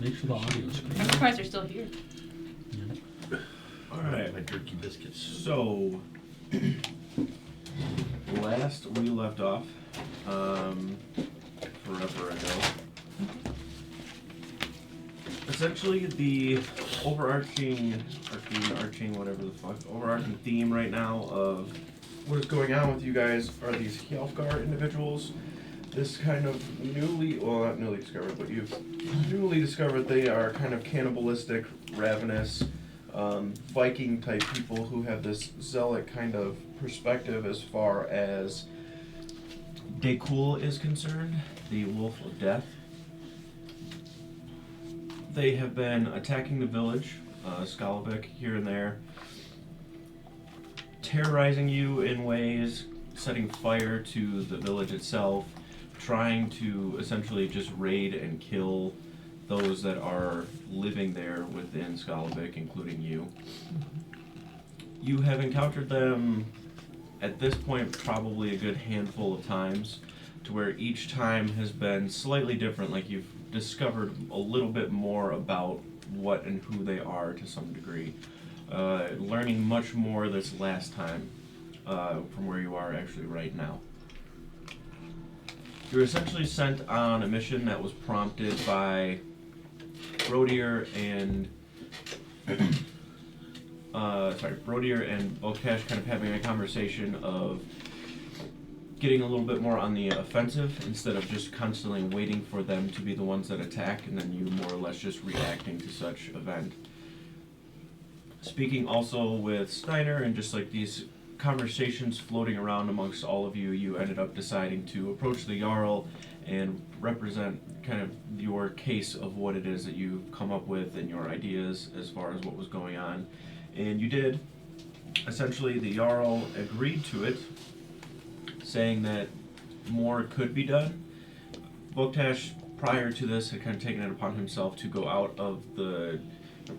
Make sure the audio's great. I'm surprised they're still here. Yeah. Alright, My turkey biscuits. so last we left off, forever ago. Essentially the overarching theme right now of what is going on with you guys are these Hjalfgar individuals. This kind of not newly discovered, but you've newly discovered they are kind of cannibalistic, ravenous, Viking type people who have this zealot kind of perspective as far as Dekul is concerned, the Wolf of Death. They have been attacking the village, Skalavik, here and there, terrorizing you in ways, setting fire to the village itself, trying to essentially just raid and kill those that are living there within Skalavik, including you. You have encountered them at this point probably a good handful of times, to where each time has been slightly different, like you've discovered a little bit more about what and who they are to some degree. Learning much more this last time from where you are actually right now. You were essentially sent on a mission that was prompted by Brodier and Volkesh kind of having a conversation of getting a little bit more on the offensive instead of just constantly waiting for them to be the ones that attack and then you more or less just reacting to such event. Speaking also with Steiner and just like these conversations floating around amongst all of you, you ended up deciding to approach the Jarl and represent kind of your case of what it is that you've come up with and your ideas as far as what was going on. And you did. Essentially, the Jarl agreed to it, saying that more could be done. Volktash, prior to this, had kind of taken it upon himself to go out of the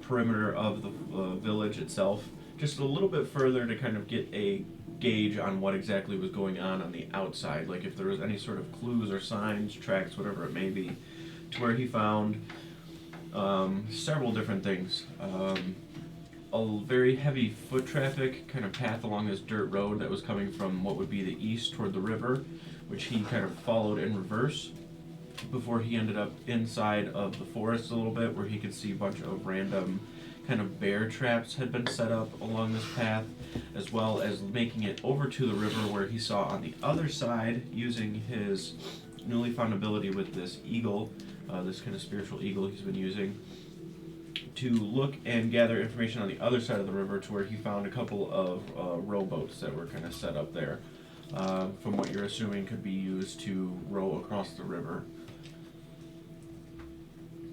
perimeter of the village itself, just a little bit further to kind of get a gauge on what exactly was going on the outside, like if there was any sort of clues or signs, tracks, whatever it may be, to where he found several different things. A very heavy foot traffic kind of path along this dirt road that was coming from what would be the east toward the river, which he kind of followed in reverse before he ended up inside of the forest a little bit, where he could see a bunch of random kind of bear traps had been set up along this path, as well as making it over to the river, where he saw on the other side, using his newly found ability with this eagle, this kind of spiritual eagle he's been using, to look and gather information on the other side of the river, to where he found a couple of rowboats that were kind of set up there, from what you're assuming could be used to row across the river.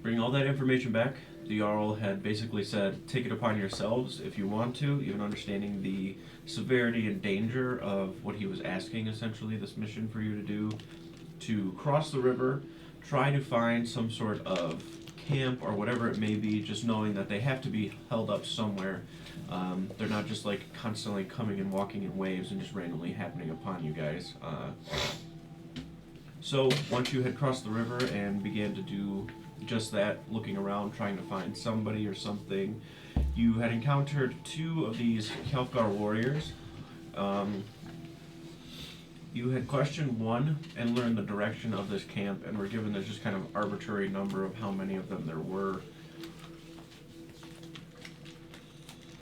Bring all that information back. The Jarl had basically said, take it upon yourselves if you want to, even understanding the severity and danger of what he was asking, essentially, this mission for you to do, to cross the river, try to find some sort of camp or whatever it may be, just knowing that they have to be held up somewhere. They're not just like constantly coming and walking in waves and just randomly happening upon you guys. So once you had crossed the river and began to do just that, looking around, trying to find somebody or something, you had encountered two of these Hjalfgar warriors. You had questioned one and learned the direction of this camp, and were given this just kind of arbitrary number of how many of them there were.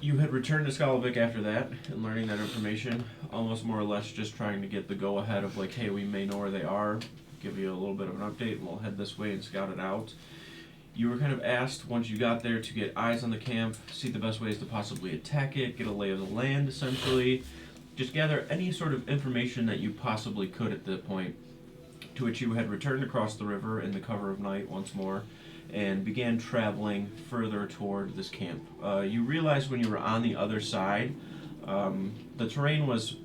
You had returned to Skalavik after that, and learning that information, almost more or less just trying to get the go-ahead of like, hey, we may know where they are, give you a little bit of an update, and we'll head this way and scout it out. You were kind of asked, once you got there, to get eyes on the camp, see the best ways to possibly attack it, get a lay of the land, essentially. Just gather any sort of information that you possibly could at that point, to which you had returned across the river in the cover of night once more, and began traveling further toward this camp. You realized when you were on the other side, the terrain was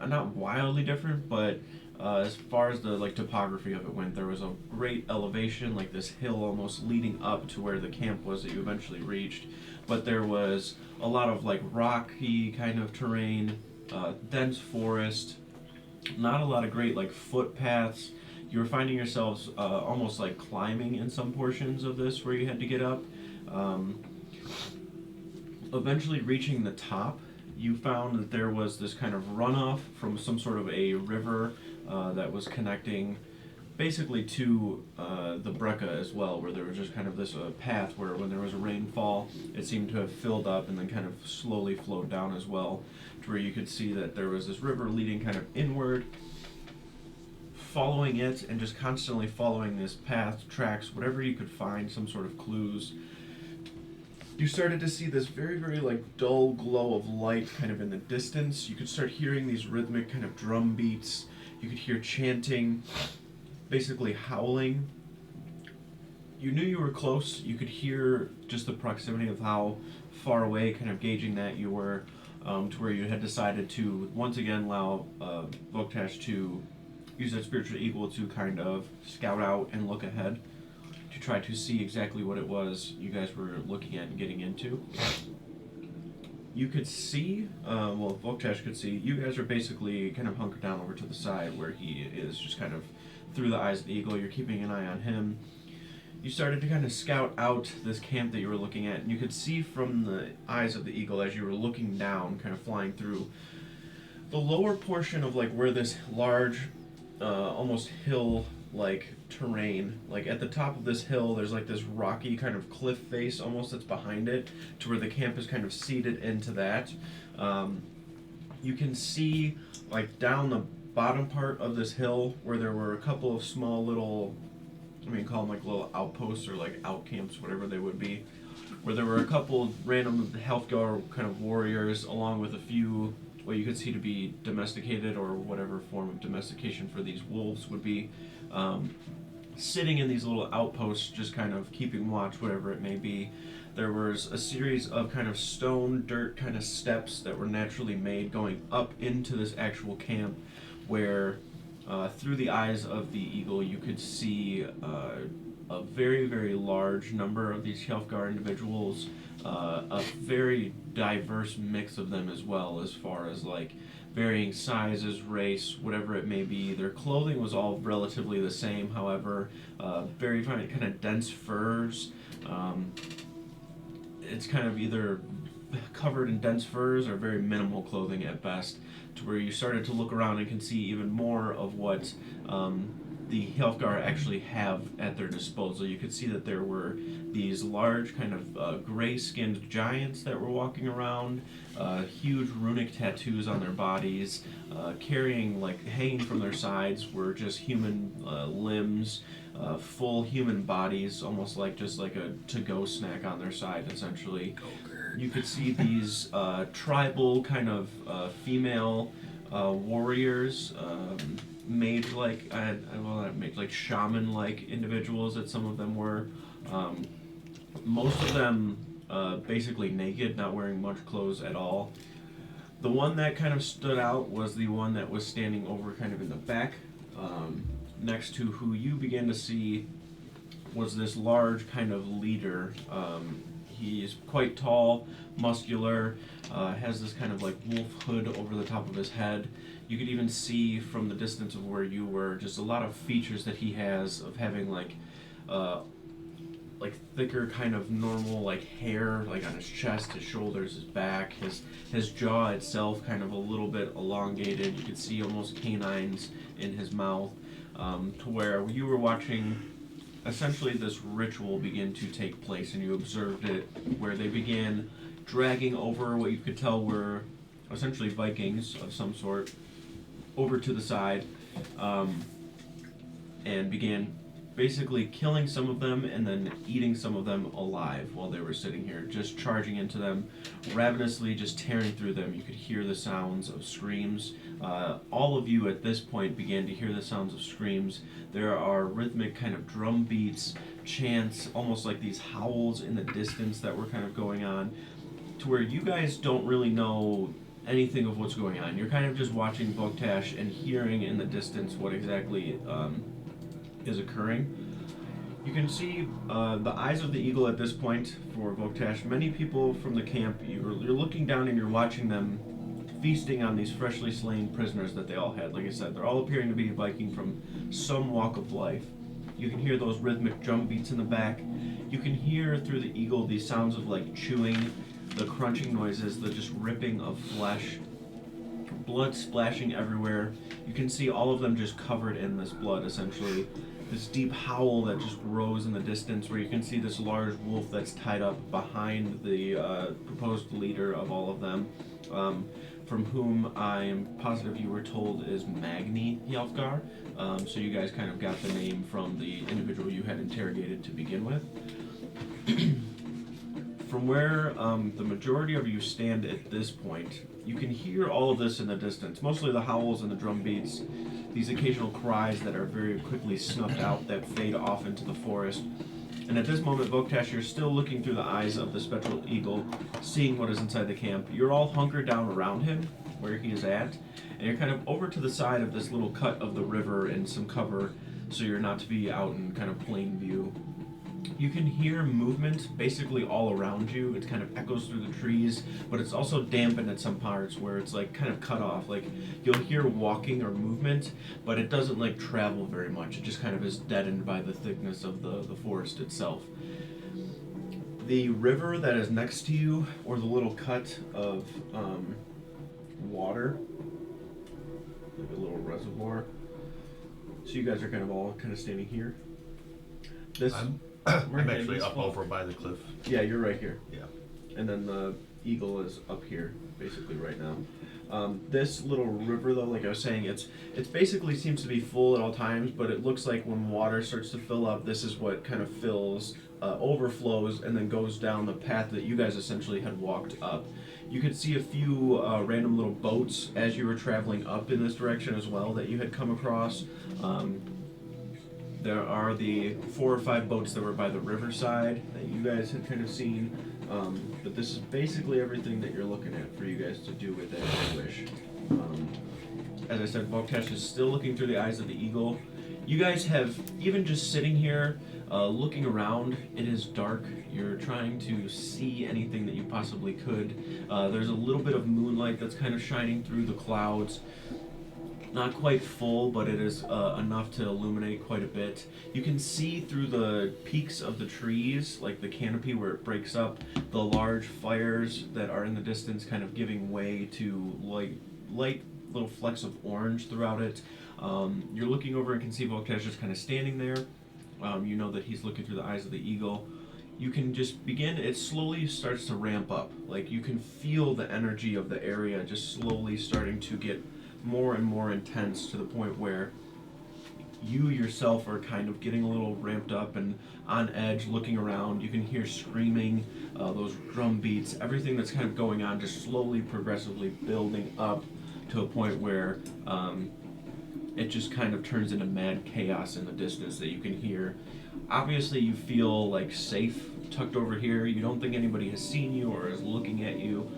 not wildly different, but as far as the like topography of it went, there was a great elevation, like this hill almost leading up to where the camp was that you eventually reached. But there was a lot of like rocky kind of terrain, dense forest, not a lot of great like footpaths. You were finding yourselves almost like climbing in some portions of this where you had to get up. Um, Eventually reaching the top, you found that there was this kind of runoff from some sort of a river that was connecting basically to the Brecca as well, where there was just kind of this path where when there was a rainfall, it seemed to have filled up and then kind of slowly flowed down as well, to where you could see that there was this river leading kind of inward. Following it and just constantly following this path, tracks, whatever you could find, some sort of clues, you started to see this very, very like dull glow of light kind of in the distance. You could start hearing these rhythmic kind of drum beats. You could hear chanting, basically howling. You knew you were close. You could hear just the proximity of how far away, kind of gauging that you were, to where you had decided to once again allow Voktash to use that spiritual eagle to kind of scout out and look ahead to try to see exactly what it was you guys were looking at and getting into. You could see, well, Voktash could see, you guys are basically kind of hunkered down over to the side where he is just kind of through the eyes of the eagle. You're keeping an eye on him. You started to kind of scout out this camp that you were looking at, and you could see from the eyes of the eagle as you were looking down, kind of flying through, the lower portion of like where this large, almost hill-like terrain, like at the top of this hill, there's like this rocky kind of cliff face almost that's behind it, to where the camp is kind of seated into that. You can see like down the bottom part of this hill where there were a couple of small little, I mean, call them like little outposts or like out camps, whatever they would be, where there were a couple random Healthguard kind of warriors along with a few what you could see to be domesticated or whatever form of domestication for these wolves would be, sitting in these little outposts, just kind of keeping watch, whatever it may be. There was a series of kind of stone, dirt kind of steps that were naturally made going up into this actual camp, where through the eyes of the eagle you could see a very, very large number of these Healthguard individuals, a very diverse mix of them as well, as far as like varying sizes, race, whatever it may be. Their clothing was all relatively the same, however, very kind of dense furs. It's kind of either covered in dense furs or very minimal clothing at best, to where you started to look around and can see even more of what the Healthguard actually have at their disposal. You could see that there were these large kind of gray-skinned giants that were walking around, huge runic tattoos on their bodies, carrying, like, hanging from their sides were just human limbs, full human bodies, almost like just like a to-go snack on their side, essentially. You could see these tribal kind of female warriors, mage-like, like shaman-like individuals that some of them were. Most of them basically naked, not wearing much clothes at all. The one that kind of stood out was the one that was standing over kind of in the back, next to who you began to see was this large kind of leader. He's quite tall, muscular, has this kind of like wolf hood over the top of his head. You could even see from the distance of where you were just a lot of features that he has of having like thicker kind of normal like hair like on his chest, his shoulders, his back, his jaw itself kind of a little bit elongated. You could see almost canines in his mouth, to where you were watching essentially this ritual begin to take place, and you observed it where they began dragging over what you could tell were essentially Vikings of some sort over to the side, and began basically killing some of them and then eating some of them alive while they were sitting here, just charging into them, ravenously just tearing through them. You could hear the sounds of screams. All of you at this point began to hear the sounds of screams. There are rhythmic kind of drum beats, chants, almost like these howls in the distance that were kind of going on, to where you guys don't really know anything of what's going on. You're kind of just watching Voktash and hearing in the distance what exactly is occurring. You can see the eyes of the eagle at this point for Voktash. Many people from the camp, you're looking down and you're watching them feasting on these freshly slain prisoners that they all had. Like I said, they're all appearing to be Viking from some walk of life. You can hear those rhythmic drum beats in the back. You can hear through the eagle these sounds of like chewing, the crunching noises, the just ripping of flesh, blood splashing everywhere. You can see all of them just covered in this blood, essentially. This deep howl that just grows in the distance, where you can see this large wolf that's tied up behind the proposed leader of all of them, from whom I am positive you were told is Magni Hjalfgar. So you guys kind of got the name from the individual you had interrogated to begin with. From where the majority of you stand at this point, you can hear all of this in the distance, mostly the howls and the drum beats, these occasional cries that are very quickly snuffed out that fade off into the forest. And at this moment, Voktash, you're still looking through the eyes of the spectral eagle, seeing what is inside the camp. You're all hunkered down around him, where he is at, and you're kind of over to the side of this little cut of the river in some cover, so you're not to be out in kind of plain view. You can hear movement basically all around you. It kind of echoes through the trees, but it's also dampened at some parts where it's like kind of cut off. Like you'll hear walking or movement, but it doesn't like travel very much. It just kind of is deadened by the thickness of the forest itself. The river that is next to you, or the little cut of water, like a little reservoir. So you guys are kind of all kind of standing here. This. I'm actually up over by the cliff. Yeah, you're right here. Yeah. And then the eagle is up here, basically right now. This little river, though, like I was saying, it's basically seems to be full at all times, but it looks like when water starts to fill up, this is what kind of fills, overflows, and then goes down the path that you guys essentially had walked up. You could see a few random little boats as you were traveling up in this direction as well that you had come across. There are the 4 or 5 boats that were by the riverside that you guys had kind of seen. But this is basically everything that you're looking at for you guys to do with it as you wish. As I said, Voktash is still looking through the eyes of the eagle. You guys have, even just sitting here, looking around, it is dark. You're trying to see anything that you possibly could. There's a little bit of moonlight that's kind of shining through the clouds. Not quite full, but it is enough to illuminate quite a bit. You can see through the peaks of the trees, like the canopy where it breaks up, the large fires that are in the distance kind of giving way to light little flecks of orange throughout it. You're looking over and can see Voktash just kind of standing there. You know that he's looking through the eyes of the eagle. You can just begin, it slowly starts to ramp up. Like you can feel the energy of the area just slowly starting to get more and more intense, to the point where you yourself are kind of getting a little ramped up and on edge, looking around. You can hear screaming, those drum beats, everything that's kind of going on, just slowly, progressively building up to a point where it just kind of turns into mad chaos in the distance that you can hear. Obviously, you feel like safe tucked over here. You don't think anybody has seen you or is looking at you.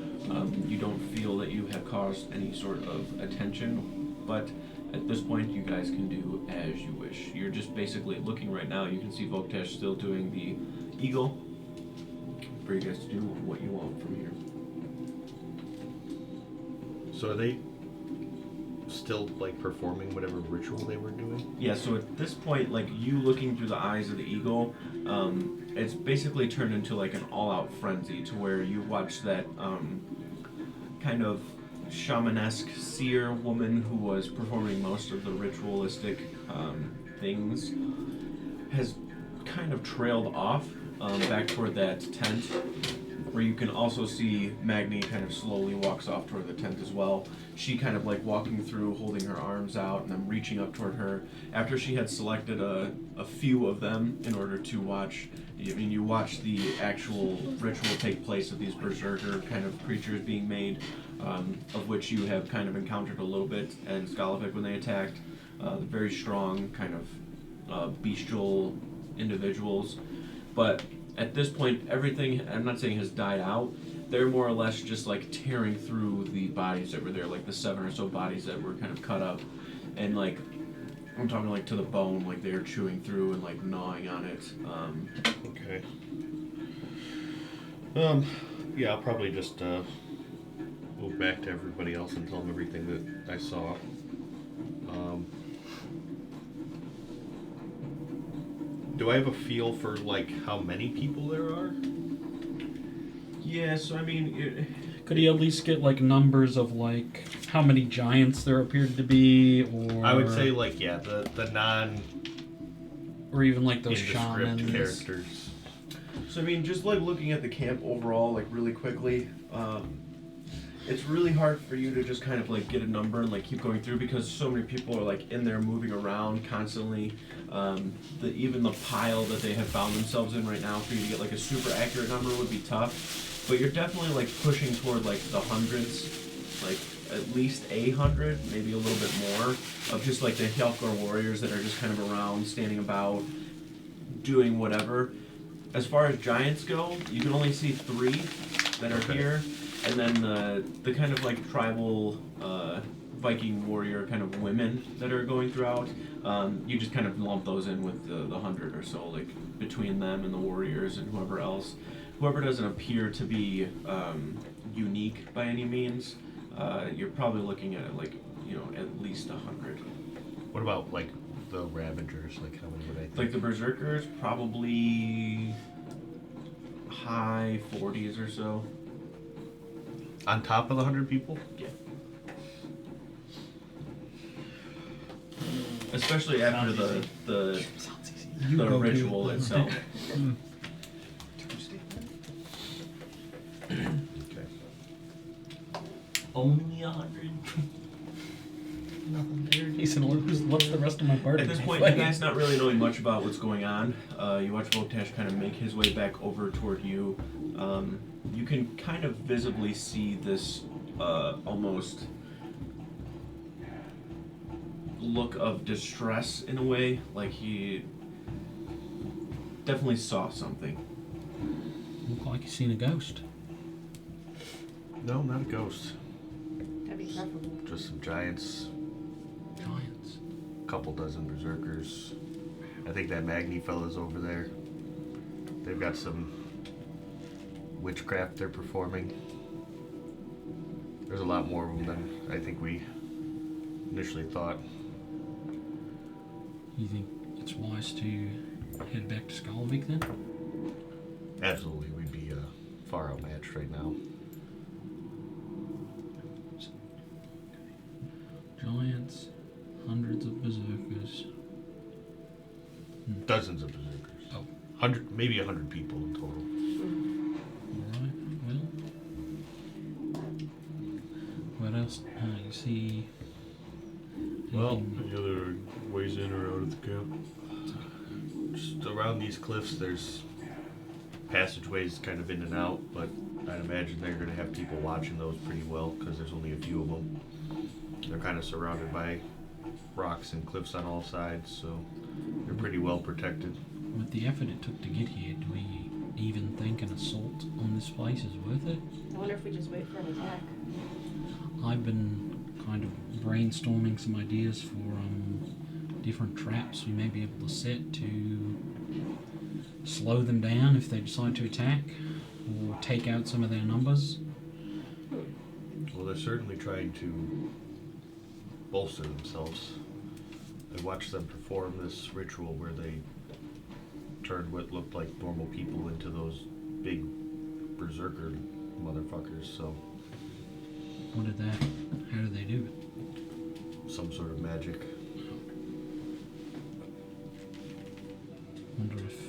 You don't feel that you have caused any sort of attention, but at this point you guys can do as you wish. You're just basically looking right now. You can see Voktash still doing the eagle, for you guys to do what you want from here. So are they still like performing whatever ritual they were doing? Yeah, so at this point, like you looking through the eyes of the eagle, it's basically turned into like an all-out frenzy, to where you watch that kind of shamanesque seer woman who was performing most of the ritualistic things has kind of trailed off back toward that tent, where you can also see Magni kind of slowly walks off toward the tent as well. She kind of like walking through, holding her arms out, and then reaching up toward her. After she had selected a few of them in order to watch, I mean, you watch the actual ritual take place of these berserker kind of creatures being made, of which you have kind of encountered a little bit in Skalavik when they attacked. Very strong, kind of bestial individuals. But at this point, everything, I'm not saying has died out, they're more or less just like tearing through the bodies that were there, like the 7 or so bodies that were kind of cut up, and like, I'm talking like to the bone, like they're chewing through and like gnawing on it. Okay. Yeah, I'll probably just go back to everybody else and tell them everything that I saw. Do I have a feel for like how many people there are? Yeah, so I mean, Could he at least get like numbers of like how many giants there appeared to be, or I would say like the non or even like those indescript shamans. characters. so I mean, just like looking at the camp overall, like really quickly, it's really hard for you to just kind of like get a number and like keep going through because so many people are like in there moving around constantly. Even the pile that they have found themselves in right now, for you to get like a super accurate number would be tough. But you're definitely like pushing toward like the hundreds, like at least 800, maybe a little bit more, of just like the Hjalkar warriors that are just kind of around, standing about, doing whatever. As far as giants go, you can only see 3 that are here, and then the kind of like tribal Viking warrior kind of women that are going throughout. You just kind of lump those in with the 100 or so, like between them and the warriors and whoever else. Whoever doesn't appear to be unique by any means, you're probably looking at like, at least 100. What about like the Ravagers? Like how many would I think? Like the Berserkers, probably high 40s or so. On top of the 100 people? Yeah. Especially after the You go to ritual it. itself. Okay. Only 100. Nothing there. He said, "What's the rest of my party?" At this point, you guys not really knowing much about what's going on. You watch Voltash kind of make his way back over toward you. You can kind of visibly see this almost look of distress in a way, like he definitely saw something. Look like he's seen a ghost. No, not a ghost. That'd be preferable. Just some giants. Giants. Couple dozen berserkers. I think that Magni fella's over there. They've got some witchcraft they're performing. There's a lot more of them than I think we initially thought. You think it's wise to head back to Skalvik then? Absolutely, we'd be far outmatched right now. Giants, hundreds of berserkers. Dozens of berserkers. Oh. 100, maybe 100 people in total. Alright, well. What else? You see. Well, any other ways in or out of the camp? Just around these cliffs, there's passageways kind of in and out, but I'd imagine they're going to have people watching those pretty well because there's only a few of them. They're kind of surrounded by rocks and cliffs on all sides, so they're pretty well protected. With the effort it took to get here, do we even think an assault on this place is worth it? I wonder if we just wait for an attack. I've been kind of brainstorming some ideas for different traps we may be able to set to slow them down if they decide to attack, or take out some of their numbers. Well, they're certainly trying to bolster themselves. I watched them perform this ritual where they turned what looked like normal people into those big berserker motherfuckers, so How did they do it? some sort of magic. Wonder if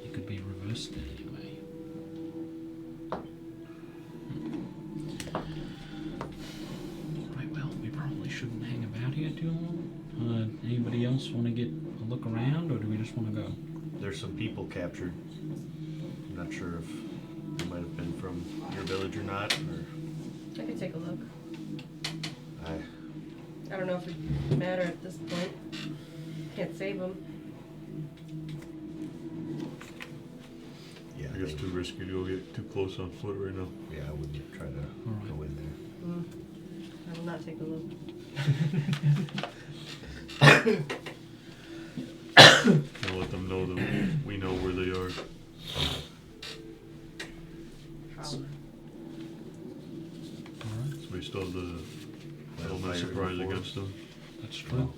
it could be reversed in any way. Right, well, we probably shouldn't hang about here too long. Anybody else want to get a look around, or do we just want to go? There's some people captured. I'm not sure if they might have been from your village or not, or I could take a look. I I don't know if it would matter at this point. Can't save them. yeah, I guess too risky to go get too close on foot right now. yeah, I wouldn't try to Alright. go in there. I will not take a look. I'll let them know that we know where they are. Probably. Alright. still have the element Fire surprise before. against them. That's true.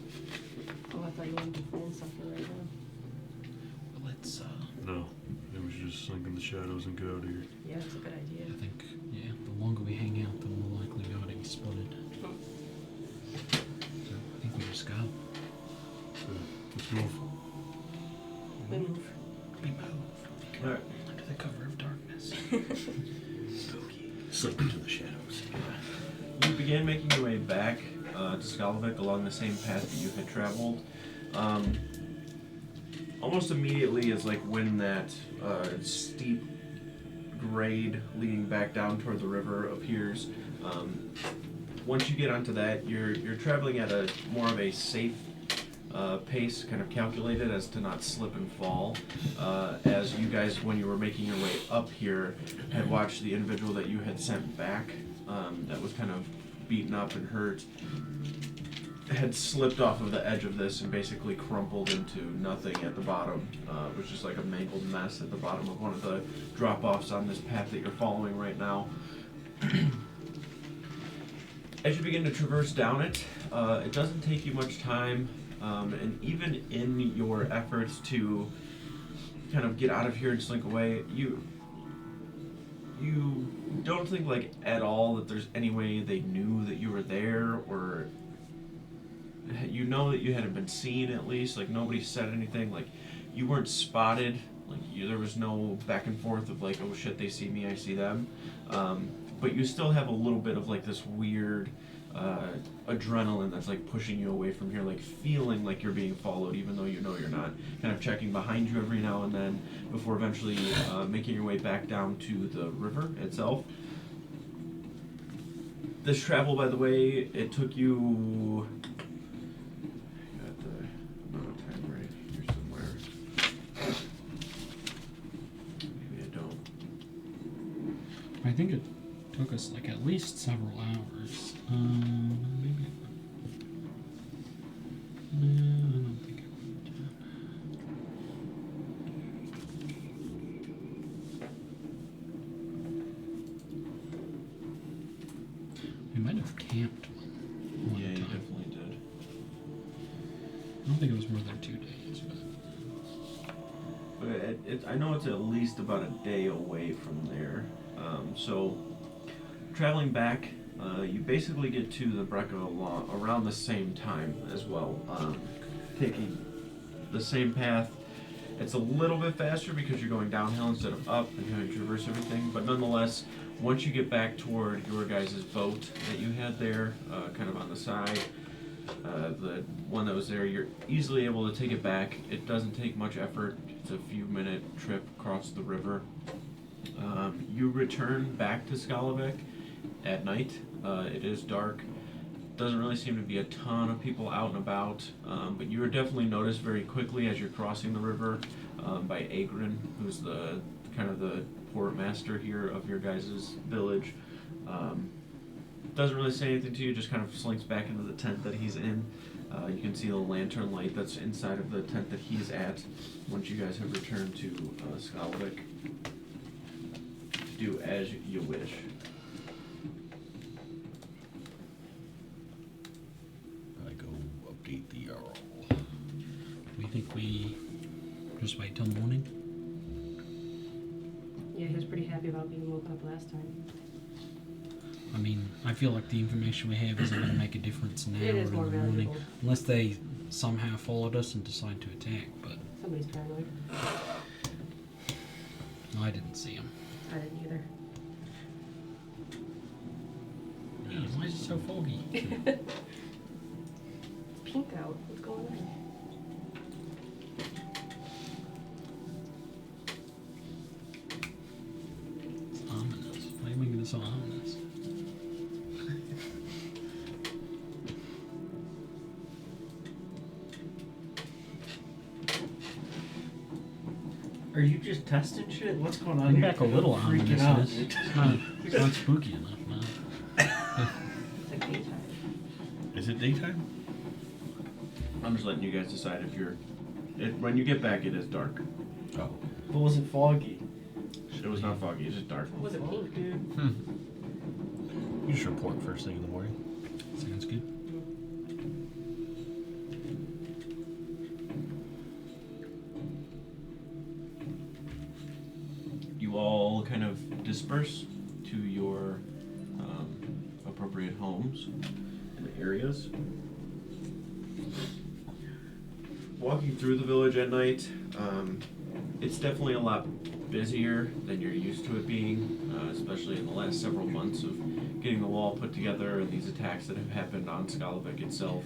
Oh, I thought you wanted to phone something right now. But let's, No, it was just sink in the shadows and get out of here. Yeah, it's a good idea. I think, yeah, the longer we hang out, the more likely we are to be spotted. So I think we just go. So, let's move. We move. We move. Alright. Under the cover of darkness. Spooky. Slip into the shadows. You began making your way back to Skalavik along the same path that you had traveled. Almost immediately is like when that steep grade leading back down toward the river appears. Once you get onto that, you're traveling at a more of a safe pace, kind of calculated as to not slip and fall. As you guys, when you were making your way up here, had watched the individual that you had sent back, that was kind of beaten up and hurt, had slipped off of the edge of this and basically crumpled into nothing at the bottom. It was just like a mangled mess at the bottom of one of the drop-offs on this path that you're following right now. As you begin to traverse down it, it doesn't take you much time, and even in your efforts to kind of get out of here and slink away, you don't think like at all that there's any way they knew that you were there, or you know that you hadn't been seen at least. Like nobody said anything. Like you weren't spotted. Like there was no back and forth of like, oh shit, they see me, I see them. But you still have a little bit of like this weird adrenaline that's like pushing you away from here, like feeling like you're being followed even though you know you're not. Kind of checking behind you every now and then before eventually making your way back down to the river itself. This travel, by the way, it took you... I got the amount of time right here somewhere. Maybe I don't. I think it took us like at least several hours. Maybe. No, I don't think it would. We might have camped one Yeah, you time. definitely did. I don't think it was more than 2 days, but But I know it's at least about a day away from there. So, traveling back, you basically get to the Brecca around the same time as well, taking the same path. It's a little bit faster because you're going downhill instead of up and having to traverse everything, but nonetheless, once you get back toward your guys' boat that you had there, kind of on the side, the one that was there, you're easily able to take it back. It doesn't take much effort. It's a few minute trip across the river. You return back to Skalavik at night. It is dark. Doesn't really seem to be a ton of people out and about, but you are definitely noticed very quickly as you're crossing the river by Agrin, who's the kind of the port master here of your guys' village. Doesn't really say anything to you, just kind of slinks back into the tent that he's in. You can see the lantern light that's inside of the tent that he's at once you guys have returned to Skalavik. Do as you wish. I go update the Jarl. we think we just wait till morning. Yeah, he was pretty happy about being woken up last time. I mean, I feel like the information we have isn't going to make a difference now It or is in more the morning, valuable. unless they somehow followed us and decide to attack. But Somebody's paranoid. I didn't see them. I didn't either. Why is it so foggy? Pink out. What's going on? It's ominous. Why are you making it so ominous? Are you just testing shit? What's going on Bring here? back a little Freaking out, ominousness. dude. It's not spooky enough, no. It's like daytime. Is it daytime? I'm just letting you guys decide if you're... when you get back, it is dark. Oh. But was it foggy? It was not foggy, it's just dark. Was it pink? Dude. You just report first thing in the morning. Sounds good. You all kind of disperse to your appropriate homes and areas. Walking through the village at night, it's definitely a lot busier than you're used to it being, especially in the last several months of getting the wall put together and these attacks that have happened on Skalovik itself.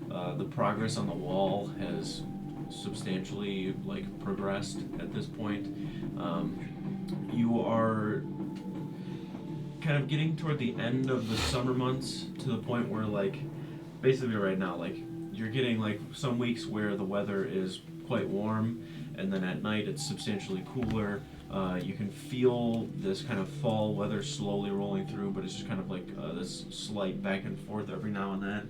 The progress on the wall has substantially progressed at this point. You are kind of getting toward the end of the summer months to the point where basically right now you're getting some weeks where the weather is quite warm, and then at night it's substantially cooler. You can feel this kind of fall weather slowly rolling through, but it's just kind of this slight back and forth every now and then.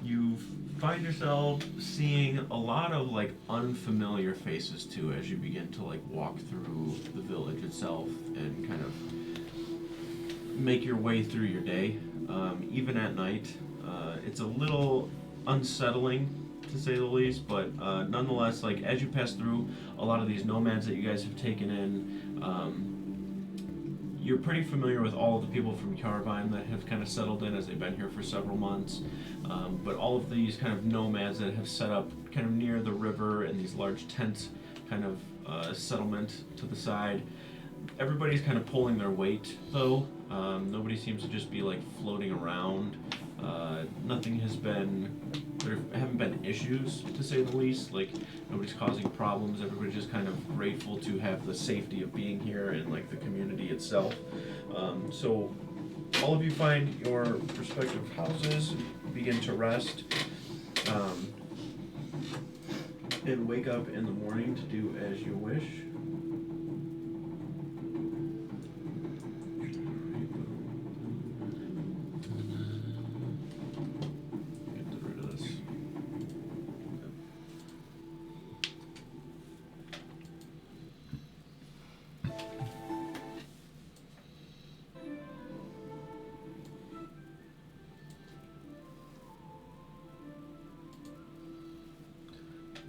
You find yourself seeing a lot of unfamiliar faces too as you begin to walk through the village itself and kind of make your way through your day. Even at night, it's a little unsettling to say the least, but nonetheless, as you pass through a lot of these nomads that you guys have taken in, you're pretty familiar with all of the people from Carvine that have kind of settled in as they've been here for several months. But all of these kind of nomads that have set up kind of near the river in these large tent kind of settlement to the side. Everybody's kind of pulling their weight though. Nobody seems to just be floating around. Nothing has been, there haven't been issues to say the least. Nobody's causing problems. Everybody's just kind of grateful to have the safety of being here and the community itself. So all of you find your respective houses, begin to rest, and wake up in the morning to do as you wish. Get rid of this.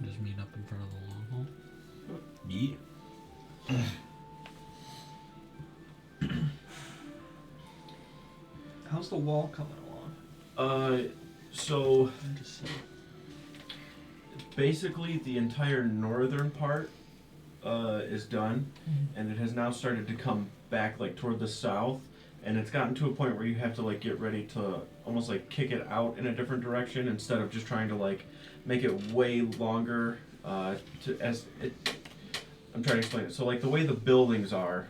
Just meet up in front of the long hall. Yeah. How's the wall coming along? So basically the entire northern part is done, and it has now started to come back toward the south, and it's gotten to a point where you have to get ready to almost kick it out in a different direction instead of just trying to make it way longer. I'm trying to explain it. So the way the buildings are,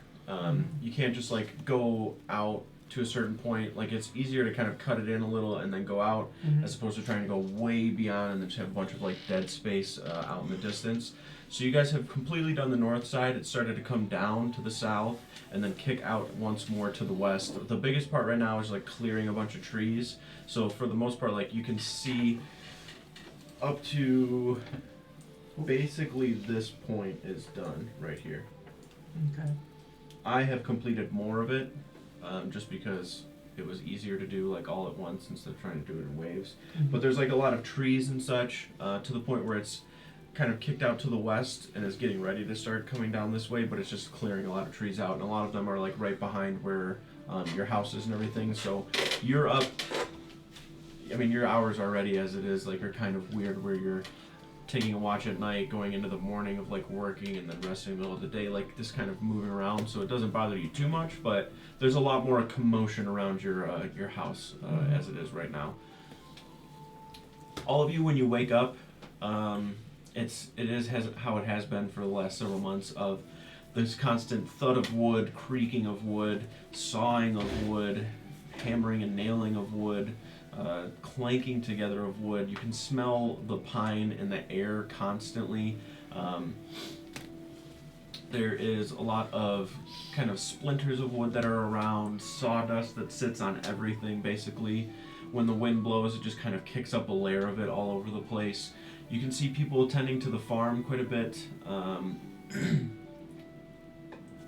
you can't just go out to a certain point. It's easier to kind of cut it in a little and then go out, as opposed to trying to go way beyond and then just have a bunch of dead space out in the distance. So you guys have completely done the north side. It started to come down to the south and then kick out once more to the west. The biggest part right now is clearing a bunch of trees. So for the most part, you can see up to basically this point is done right here. Okay. I have completed more of it, just because it was easier to do all at once instead of trying to do it in waves. But there's a lot of trees and such, to the point where it's kind of kicked out to the west and is getting ready to start coming down this way, but it's just clearing a lot of trees out, and a lot of them are right behind where your house is and everything. So you're up, I mean, your hours already as it is are kind of weird, where you're taking a watch at night, going into the morning of working, and then resting in the middle of the day, this kind of moving around, so it doesn't bother you too much. But there's a lot more commotion around your house as it is right now. All of you, when you wake up, it is how it has been for the last several months, of this constant thud of wood, creaking of wood, sawing of wood, hammering and nailing of wood, clanking together of wood. You can smell the pine in the air constantly. There is a lot of kind of splinters of wood that are around, sawdust that sits on everything basically. When the wind blows, it just kind of kicks up a layer of it all over the place. You can see people tending to the farm quite a bit.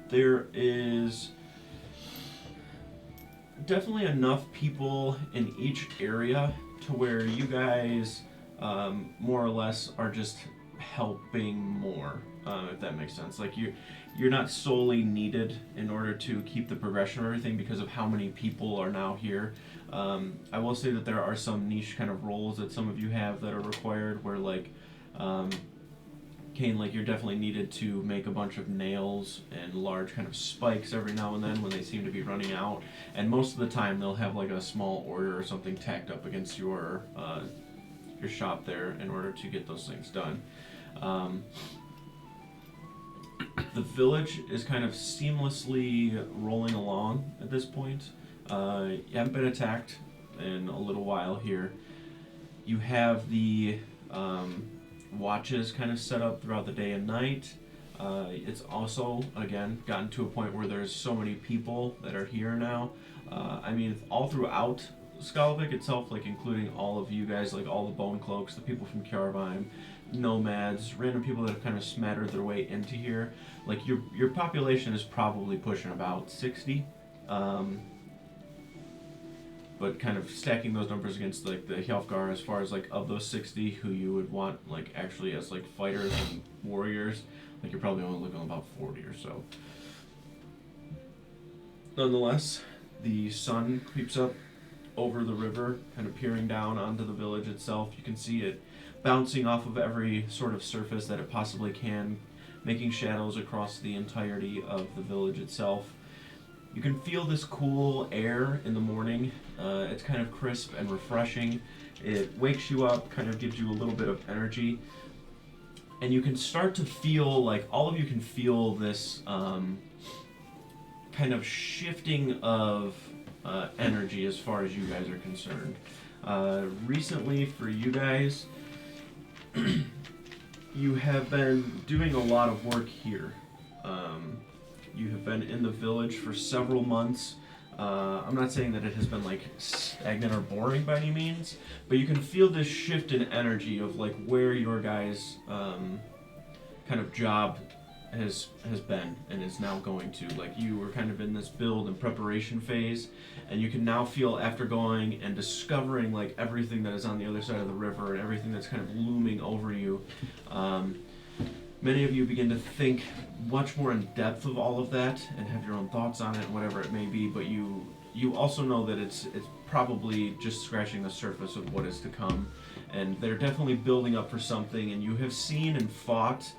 There is definitely enough people in each area to where you guys more or less are just helping more, if that makes sense. Like you're not solely needed in order to keep the progression of everything because of how many people are now here. I will say that there are some niche kind of roles that some of you have that are required where like Kane, like you're definitely needed to make a bunch of nails and large kind of spikes every now and then when they seem to be running out. And most of the time they'll have like a small order or something tacked up against your shop there in order to get those things done. The village is kind of seamlessly rolling along at this point. You haven't been attacked in a little while here. You have the watches kind of set up throughout the day and night. It's also, again, gotten to a point where there's so many people that are here now. I mean, all throughout Skalvik itself, like including all of you guys, like all the Bone Cloaks, the people from Kjarvheim, nomads, random people that have kind of smattered their way into here. Like your population is probably pushing about 60. But kind of stacking those numbers against like the Hjalfgar as far as like of those 60 who you would want like actually as like fighters and warriors, like you're probably only looking at about 40 or so. Nonetheless, the sun creeps up over the river, kind of peering down onto the village itself. You can see it bouncing off of every sort of surface that it possibly can, making shadows across the entirety of the village itself. You can feel this cool air in the morning. It's kind of crisp and refreshing. It wakes you up, kind of gives you a little bit of energy. And you can start to feel, like, all of you can feel this kind of shifting of energy as far as you guys are concerned. Recently, for you guys, you have been doing a lot of work here. You have been in the village for several months. I'm not saying that it has been like stagnant or boring by any means, but you can feel this shift in energy of like where your guys' kind of job has been and is now going to. Like you were kind of in this build and preparation phase, and you can now feel after going and discovering like everything that is on the other side of the river and everything that's kind of looming over you. Many of you begin to think much more in depth of all of that and have your own thoughts on it, whatever it may be, but you also know that it's probably just scratching the surface of what is to come, and they're definitely building up for something, and you have seen and fought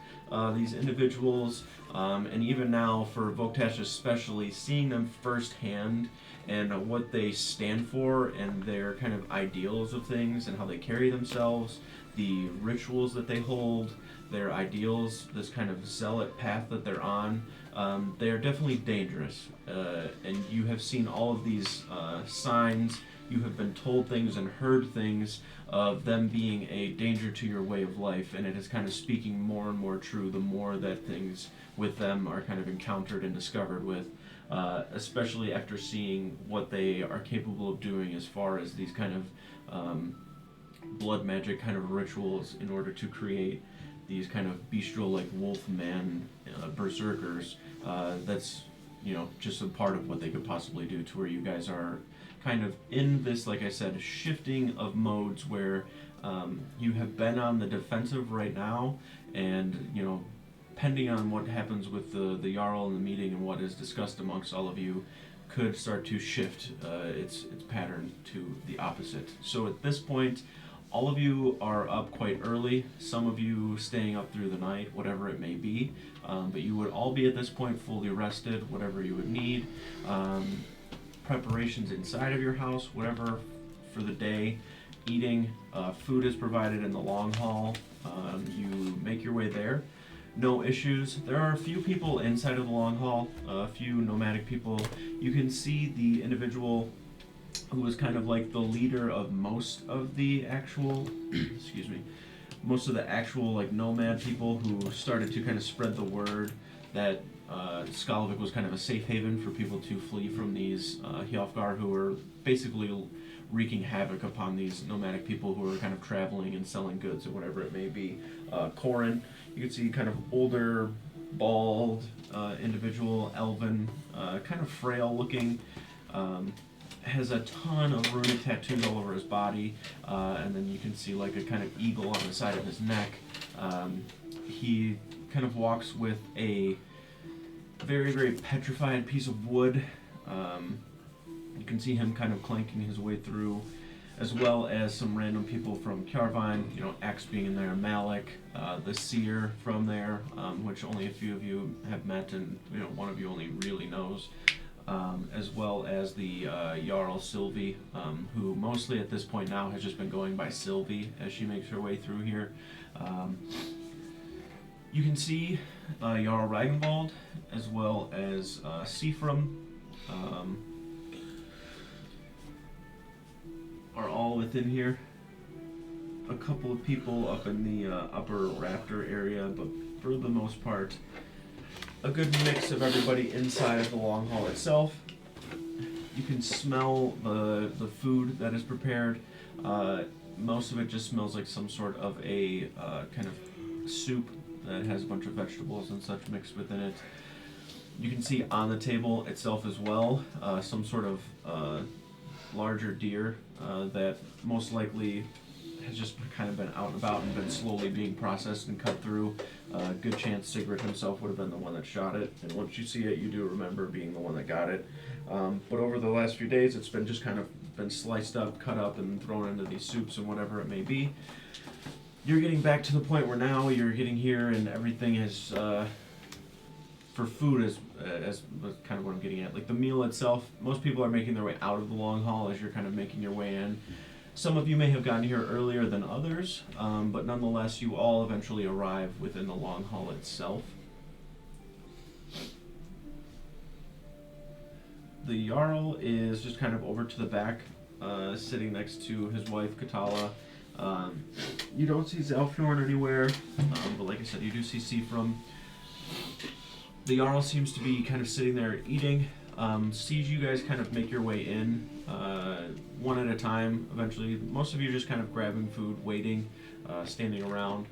these individuals, and even now for Voktash especially, seeing them firsthand and what they stand for and their kind of ideals of things and how they carry themselves, the rituals that they hold, their ideals, this kind of zealot path that they're on, they are definitely dangerous. And you have seen all of these signs, you have been told things and heard things of them being a danger to your way of life, and it is kind of speaking more and more true the more that things with them are kind of encountered and discovered with, especially after seeing what they are capable of doing as far as these kind of blood magic kind of rituals in order to create these kind of bestial like wolfman berserkers. That's, you know, just a part of what they could possibly do, to where you guys are kind of in this, like I said, shifting of modes where you have been on the defensive right now, and, you know, depending on what happens with the Jarl and the meeting and what is discussed amongst all of you, could start to shift its pattern to the opposite. So at this point, all of you are up quite early, some of you staying up through the night, whatever it may be, but you would all be at this point fully rested, whatever you would need. Preparations inside of your house, whatever for the day, eating, food is provided in the long hall, you make your way there. No issues. There are a few people inside of the long hall, a few nomadic people. You can see the individual who was kind of like the leader of most of the actual, excuse me, most of the actual like nomad people who started to kind of spread the word that Skalvik was kind of a safe haven for people to flee from these Hjalfgar who were basically wreaking havoc upon these nomadic people who were kind of traveling and selling goods or whatever it may be. Corin, you can see kind of older, bald individual, elven, kind of frail looking. has a ton of runic tattoos all over his body, and then you can see like a kind of eagle on the side of his neck. He kind of walks with a very, very petrified piece of wood. You can see him kind of clanking his way through, as well as some random people from Kjarvine, X being in there, Malik, the seer from there, which only a few of you have met, and one of you only really knows, as well as the Jarl Sylvie, who mostly at this point now has just been going by Sylvie as she makes her way through here. You can see Jarl Ragnvald, as well as Seafram, are all within here. A couple of people up in the upper raptor area, but for the most part, a good mix of everybody inside of the long hall itself. You can smell the food that is prepared. Most of it just smells like some sort of a kind of soup that has a bunch of vegetables and such mixed within it. You can see on the table itself as well some sort of larger deer that most likely has just kind of been out and about and been slowly being processed and cut through. Good chance Sigrid himself would have been the one that shot it, and once you see it, you do remember being the one that got it. But over the last few days, it's been just kind of been sliced up, cut up, and thrown into these soups and whatever it may be. You're getting back to the point where now you're getting here and everything is, for food as kind of what I'm getting at. Like the meal itself, most people are making their way out of the long hall as you're kind of making your way in. Some of you may have gotten here earlier than others, but nonetheless, you all eventually arrive within the long hall itself. The Jarl is just kind of over to the back, sitting next to his wife, Katala. You don't see Zalfjorn anywhere, but like I said, you do see Seafram. The Jarl seems to be kind of sitting there eating, sees you guys kind of make your way in, one at a time, eventually. Most of you just kind of grabbing food, waiting, standing around,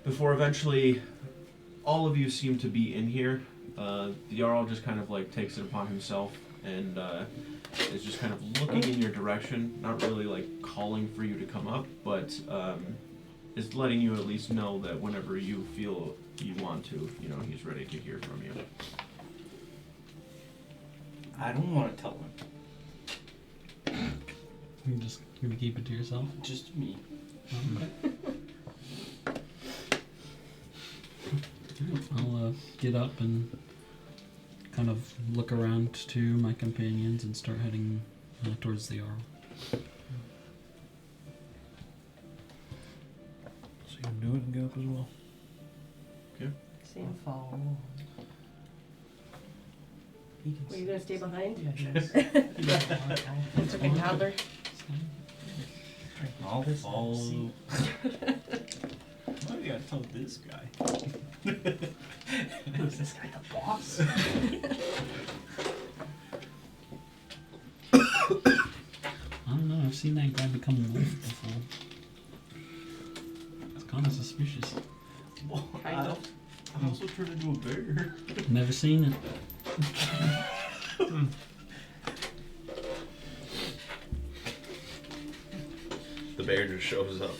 before eventually all of you seem to be in here. The Jarl just kind of like takes it upon himself and is just kind of looking in your direction, not really like calling for you to come up, but is letting you at least know that whenever you feel you want to, he's ready to hear from you. I don't want to tell him. You're just gonna keep it to yourself? Just me. I'll get up and kind of look around to my companions and start heading towards the Jarl. So you can do it and get up as well. Same. Follow. Were you gonna stay behind? Yeah, yes. It's okay, toddler. I'll follow. Why do you gotta tell this guy? Is this guy the boss? I don't know, I've seen that guy become a wolf before. It's kind of suspicious. Well, Kind of. I also turned into a bear. Never seen it. The bear just shows up.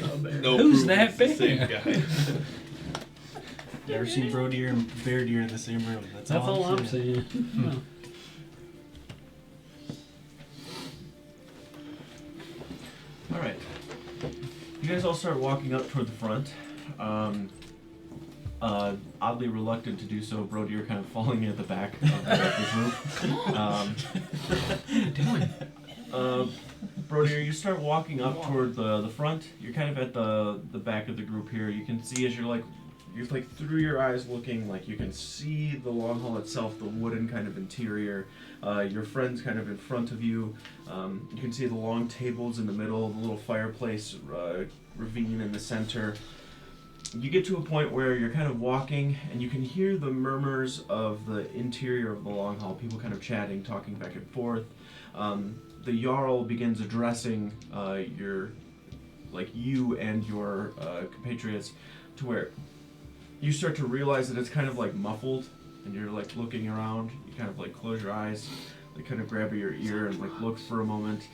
Not a bear. No Who's proof that it's the same bear? guy. Never seen bro deer and bear deer in the same room. That's all I'm saying. Yeah. Alright. You guys all start walking up toward the front. Oddly reluctant to do so, Brody, you're kind of falling at the back of the group. Brody, you start walking up toward the front. You're kind of at the back of the group here. You can see as you're through your eyes looking, like you can see the long hall itself, the wooden kind of interior. Your friends kind of in front of you. You can see the long tables in the middle, the little fireplace ravine in the center. You get to a point where you're kind of walking and you can hear the murmurs of the interior of the long hall, people kind of chatting, talking back and forth. The Jarl begins addressing you and your compatriots, to where you start to realize that it's kind of like muffled, and you're like looking around. You kind of like close your eyes, They kind of grab your ear and like look for a moment.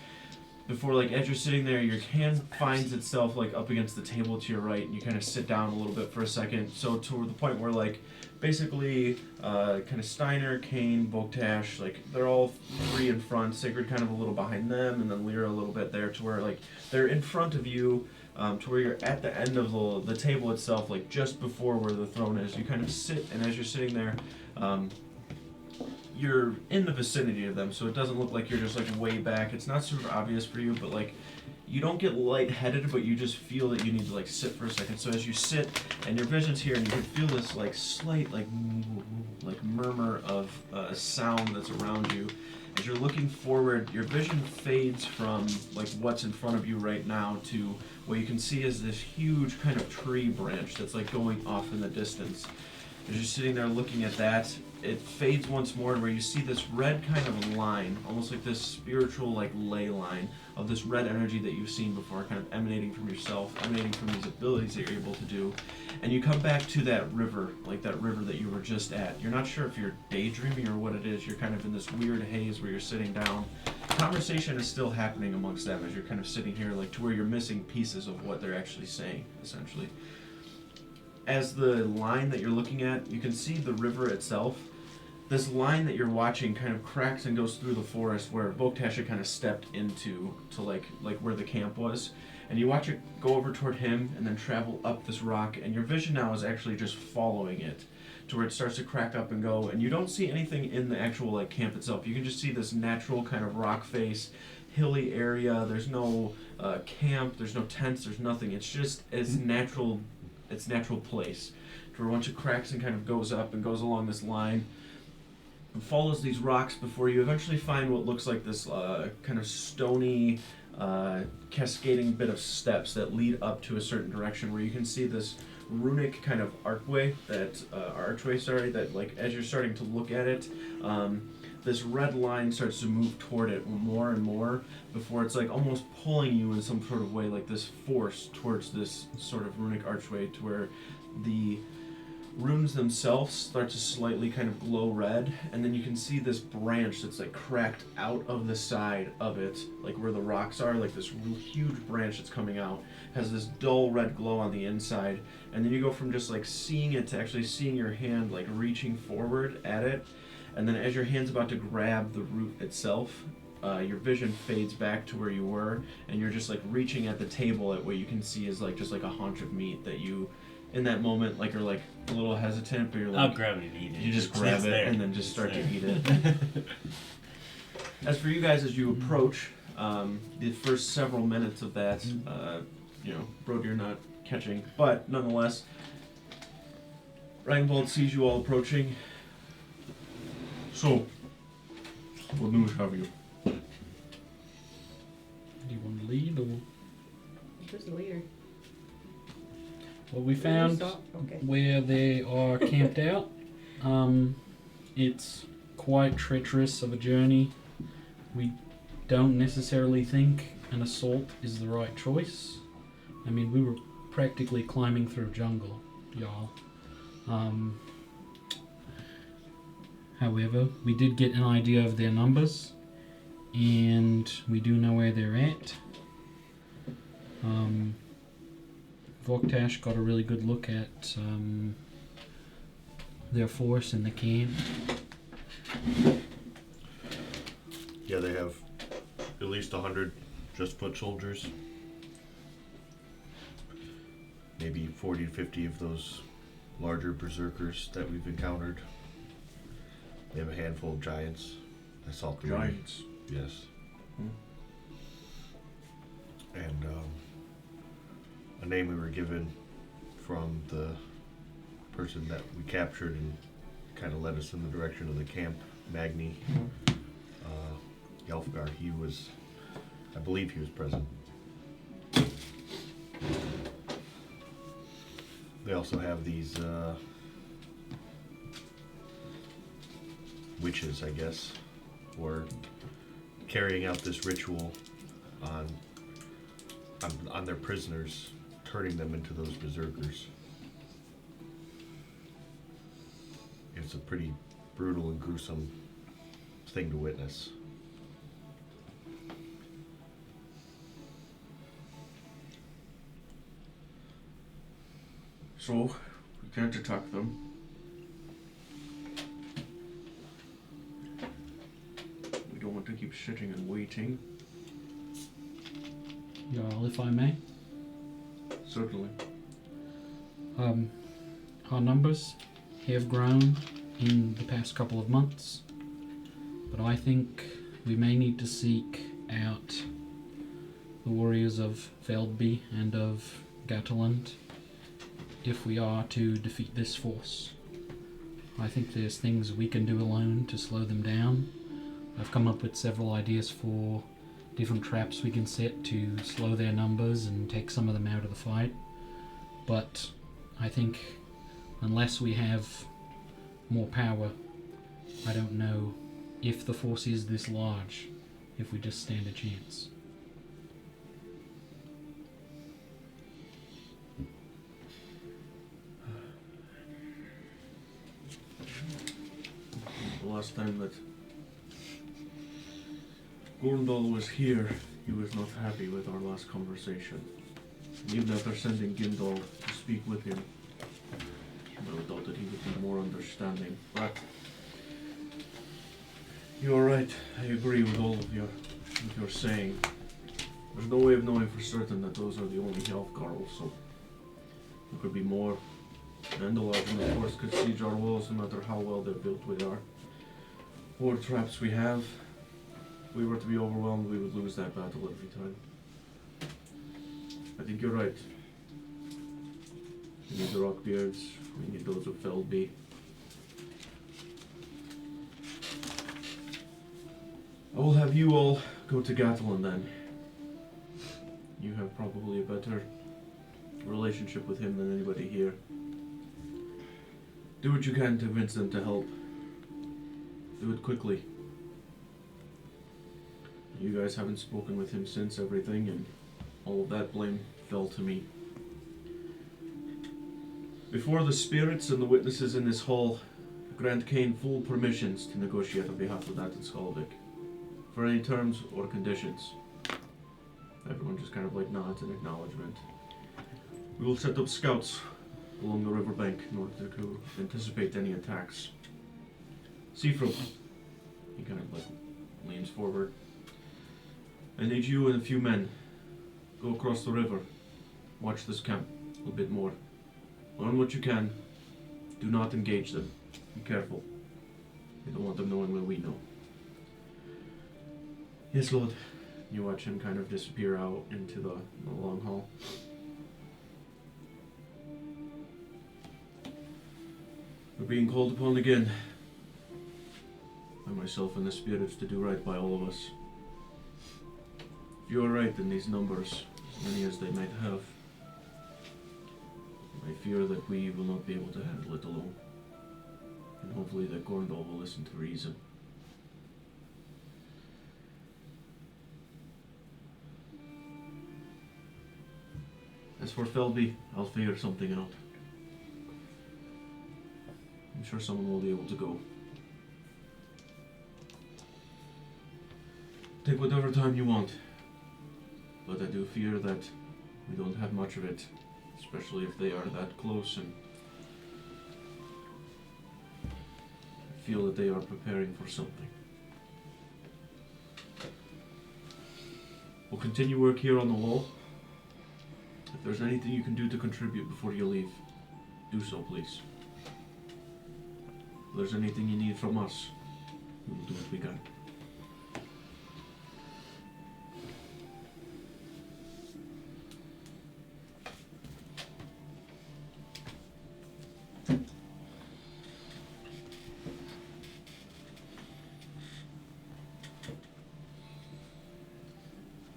Before, like, as you're sitting there, your hand finds itself like up against the table to your right, and you kind of sit down a little bit for a second. So to the point where like basically kind of Steiner, Kane, Boktash, like they're all three in front. Sigrid kind of a little behind them, and then Lyra a little bit there, to where like they're in front of you, to where you're at the end of the table itself, like just before where the throne is. You kind of sit, and as you're sitting there, you're in the vicinity of them, so it doesn't look like you're just like way back. It's not super obvious for you, but like you don't get lightheaded, but you just feel that you need to like sit for a second. So as you sit and your vision's here, and you can feel this like slight like murmur of sound that's around you. As you're looking forward, your vision fades from like what's in front of you right now to what you can see is this huge kind of tree branch that's like going off in the distance. As you're sitting there looking at that, it fades once more to where you see this red kind of line, almost like this spiritual like ley line of this red energy that you've seen before, kind of emanating from yourself, emanating from these abilities that you're able to do. And you come back to that river, like that river that you were just at. You're not sure if you're daydreaming or what it is. You're kind of in this weird haze where you're sitting down. Conversation is still happening amongst them as you're kind of sitting here, like to where you're missing pieces of what they're actually saying, essentially. As the line that you're looking at, you can see the river itself. This line that you're watching kind of cracks and goes through the forest where Boktash had kind of stepped into to like where the camp was. And you watch it go over toward him and then travel up this rock, and your vision now is actually just following it to where it starts to crack up and go, and you don't see anything in the actual like camp itself. You can just see this natural kind of rock face, hilly area. There's no camp, there's no tents, there's nothing. It's just its natural place. To where once it cracks and kind of goes up and goes along this line, and follows these rocks before you eventually find what looks like this kind of stony, cascading bit of steps that lead up to a certain direction, where you can see this runic kind of archway that like as you're starting to look at it, this red line starts to move toward it more and more before it's like almost pulling you in some sort of way, like this force towards this sort of runic archway, to where the runes themselves start to slightly kind of glow red, and then you can see this branch that's like cracked out of the side of it, like where the rocks are, like this huge branch that's coming out, has this dull red glow on the inside, and then you go from just like seeing it to actually seeing your hand like reaching forward at it, and then as your hand's about to grab the root itself, your vision fades back to where you were, and you're just like reaching at the table at what you can see is like just like a haunch of meat that you in that moment like are like a little hesitant, but you're like, I'll grab it and eat it. you just grab it and then just start to eat it. As for you guys, as you approach, the first several minutes of that, Brody, you're not catching, but nonetheless, Ragnvald sees you all approaching. So, what news have you? Do you want to lead or? Who's the leader? Well, we found Okay. where they are camped out. It's quite treacherous of a journey. We don't necessarily think an assault is the right choice. I mean, we were practically climbing through a jungle, y'all. However, we did get an idea of their numbers, and we do know where they're at. Voktash got a really good look at their force in the camp. Yeah, they have at least 100 just foot soldiers. Maybe 40 to 50 of those larger berserkers that we've encountered. They have a handful of giants. I saw 3. Giants. Yes. And a name we were given from the person that we captured and kind of led us in the direction of the camp, Magni. Yelfgar, he was, I believe he was present. They also have these witches, I guess, were carrying out this ritual on their prisoners, turning them into those berserkers. It's a pretty brutal and gruesome thing to witness. So, we can't attack them. We don't want to keep sitting and waiting. Jarl, if I may. Certainly. Our numbers have grown in the past couple of months, but I think we may need to seek out the warriors of Feldby and of Gatterland if we are to defeat this force. I think there's things we can do alone to slow them down. I've come up with several ideas for different traps we can set to slow their numbers and take some of them out of the fight. But I think unless we have more power, I don't know if the force is this large, if we just stand a chance. The last time that Gorndal was here, he was not happy with our last conversation. And even after sending Gindal to speak with him, I thought that he would be more understanding. But you're right. I agree with all of what you're saying. There's no way of knowing for certain that those are the only Hjalfgarl, so there could be more. And the Largen, of course, could siege our walls no matter how well they're built with our war traps we have. If we were to be overwhelmed, we would lose that battle every time. I think you're right. We need the Rockbeards, we need those of Feldby. I will have you all go to Gatland then. You have probably a better relationship with him than anybody here. Do what you can to convince them to help. Do it quickly. You guys haven't spoken with him since everything, and all of that blame fell to me. Before the spirits and the witnesses in this hall, grant Kane full permissions to negotiate on behalf of that in Skalvik, for any terms or conditions. Everyone just kind of like nods in acknowledgement. We will set up scouts along the riverbank in order to anticipate any attacks. Seafrum, he kind of like leans forward. I need you and a few men. Go across the river. Watch this camp a little bit more. Learn what you can. Do not engage them. Be careful. We don't want them knowing what we know. Yes, Lord. You watch him kind of disappear out into the long hall. We're being called upon again by myself and the spirits to do right by all of us. If you are right in these numbers, as many as they might have, I fear that we will not be able to handle it alone. And hopefully that Gorndal will listen to reason. As for Felby, I'll figure something out. I'm sure someone will be able to go. Take whatever time you want. But I do fear that we don't have much of it, especially if they are that close, and I feel that they are preparing for something. We'll continue work here on the wall. If there's anything you can do to contribute before you leave, do so, please. If there's anything you need from us, we will do what we can.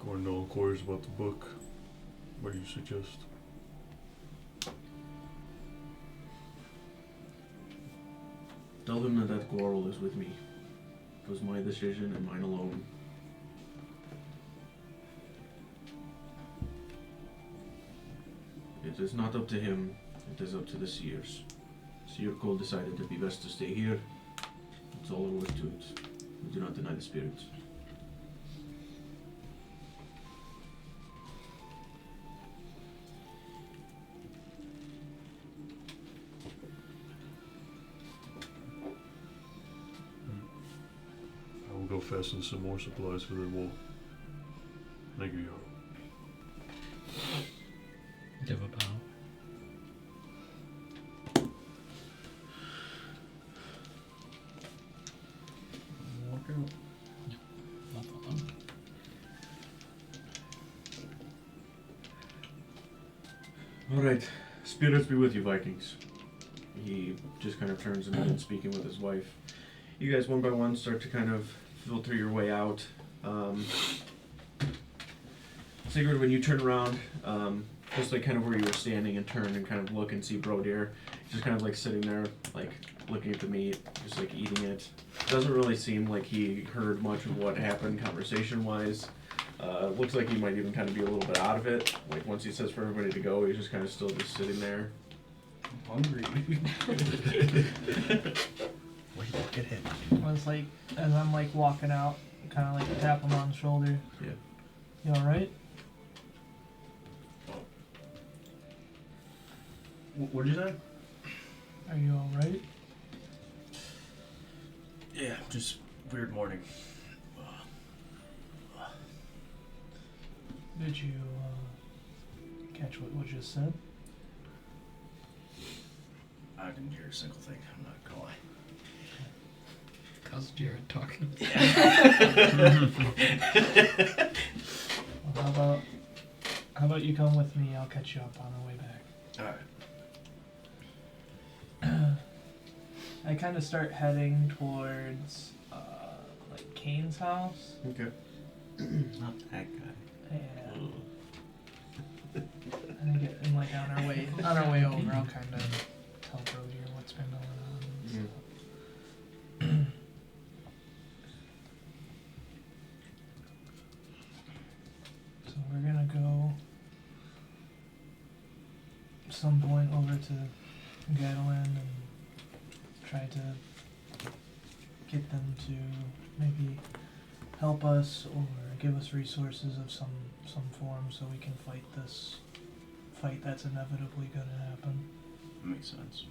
Gorndal inquires about the book. What do you suggest? Tell them that that quarrel is with me. It was my decision and mine alone. It is not up to him, it is up to the seers. Seer Cole decided it'd be best to stay here. That's all there was to it. Do not deny the spirits. I will go fasten some more supplies for the wall. Thank you, Jarl. Give a bow. Walk out. Both of them. Alright, spirits be with you, Vikings. He just kind of turns and begins speaking with his wife. You guys, one by one, start to kind of filter your way out. Sigurd, when you turn around, just like kind of where you were standing and turn and kind of look and see Brodir, just kind of like sitting there, like looking at the meat, just like eating it. Doesn't really seem like he heard much of what happened conversation-wise. Looks like he might even kind of be a little bit out of it. Like once he says for everybody to go, he's just kind of still just sitting there. I'm hungry. Wait, get him. I was like, as I'm like walking out, kind of like tap him on the shoulder. Yeah. You alright? What'd you say? Are you alright? Yeah, just weird morning. Did you catch what was just said? I didn't hear a single thing. I'm not gonna lie. How's Jared talking? Well, how about you come with me? I'll catch you up on our way back. Alright. I kind of start heading towards like Kane's house. Okay. Not that guy. And I get and like on our way over, I'll kind of tell Brody what's been going on. And stuff. So we're gonna go some point over to Gadolin and try to get them to maybe help us or give us resources of some form so we can fight this fight that's inevitably going to happen. Makes sense.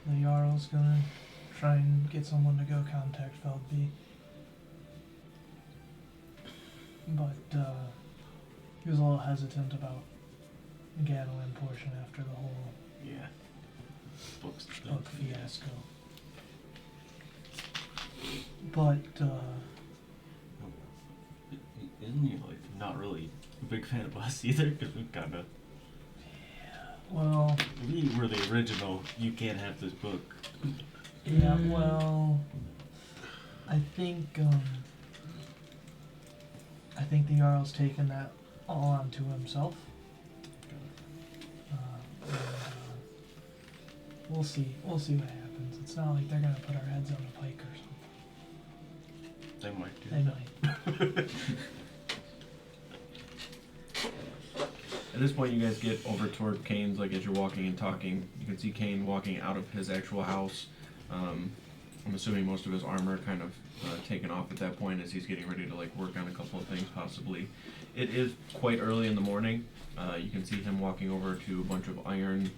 The Jarl's gonna try and get someone to go contact Feldby. But he was a little hesitant about the Gadolin portion after the whole Yeah. Books. book fiasco. But Isn't he like not really a big fan of us either? Because we kind of well, we were the original. You can't have this book. yeah, well, I think the Jarl's taken that all onto himself. And, we'll see what happens. It's not like they're gonna put our heads on a pike or something. They might do. They might. At this point, you guys get over toward Kane's, like as you're walking and talking. You can see Kane walking out of his actual house. I'm assuming most of his armor kind of taken off at that point as he's getting ready to like work on a couple of things possibly. It is quite early in the morning. You can see him walking over to a bunch of iron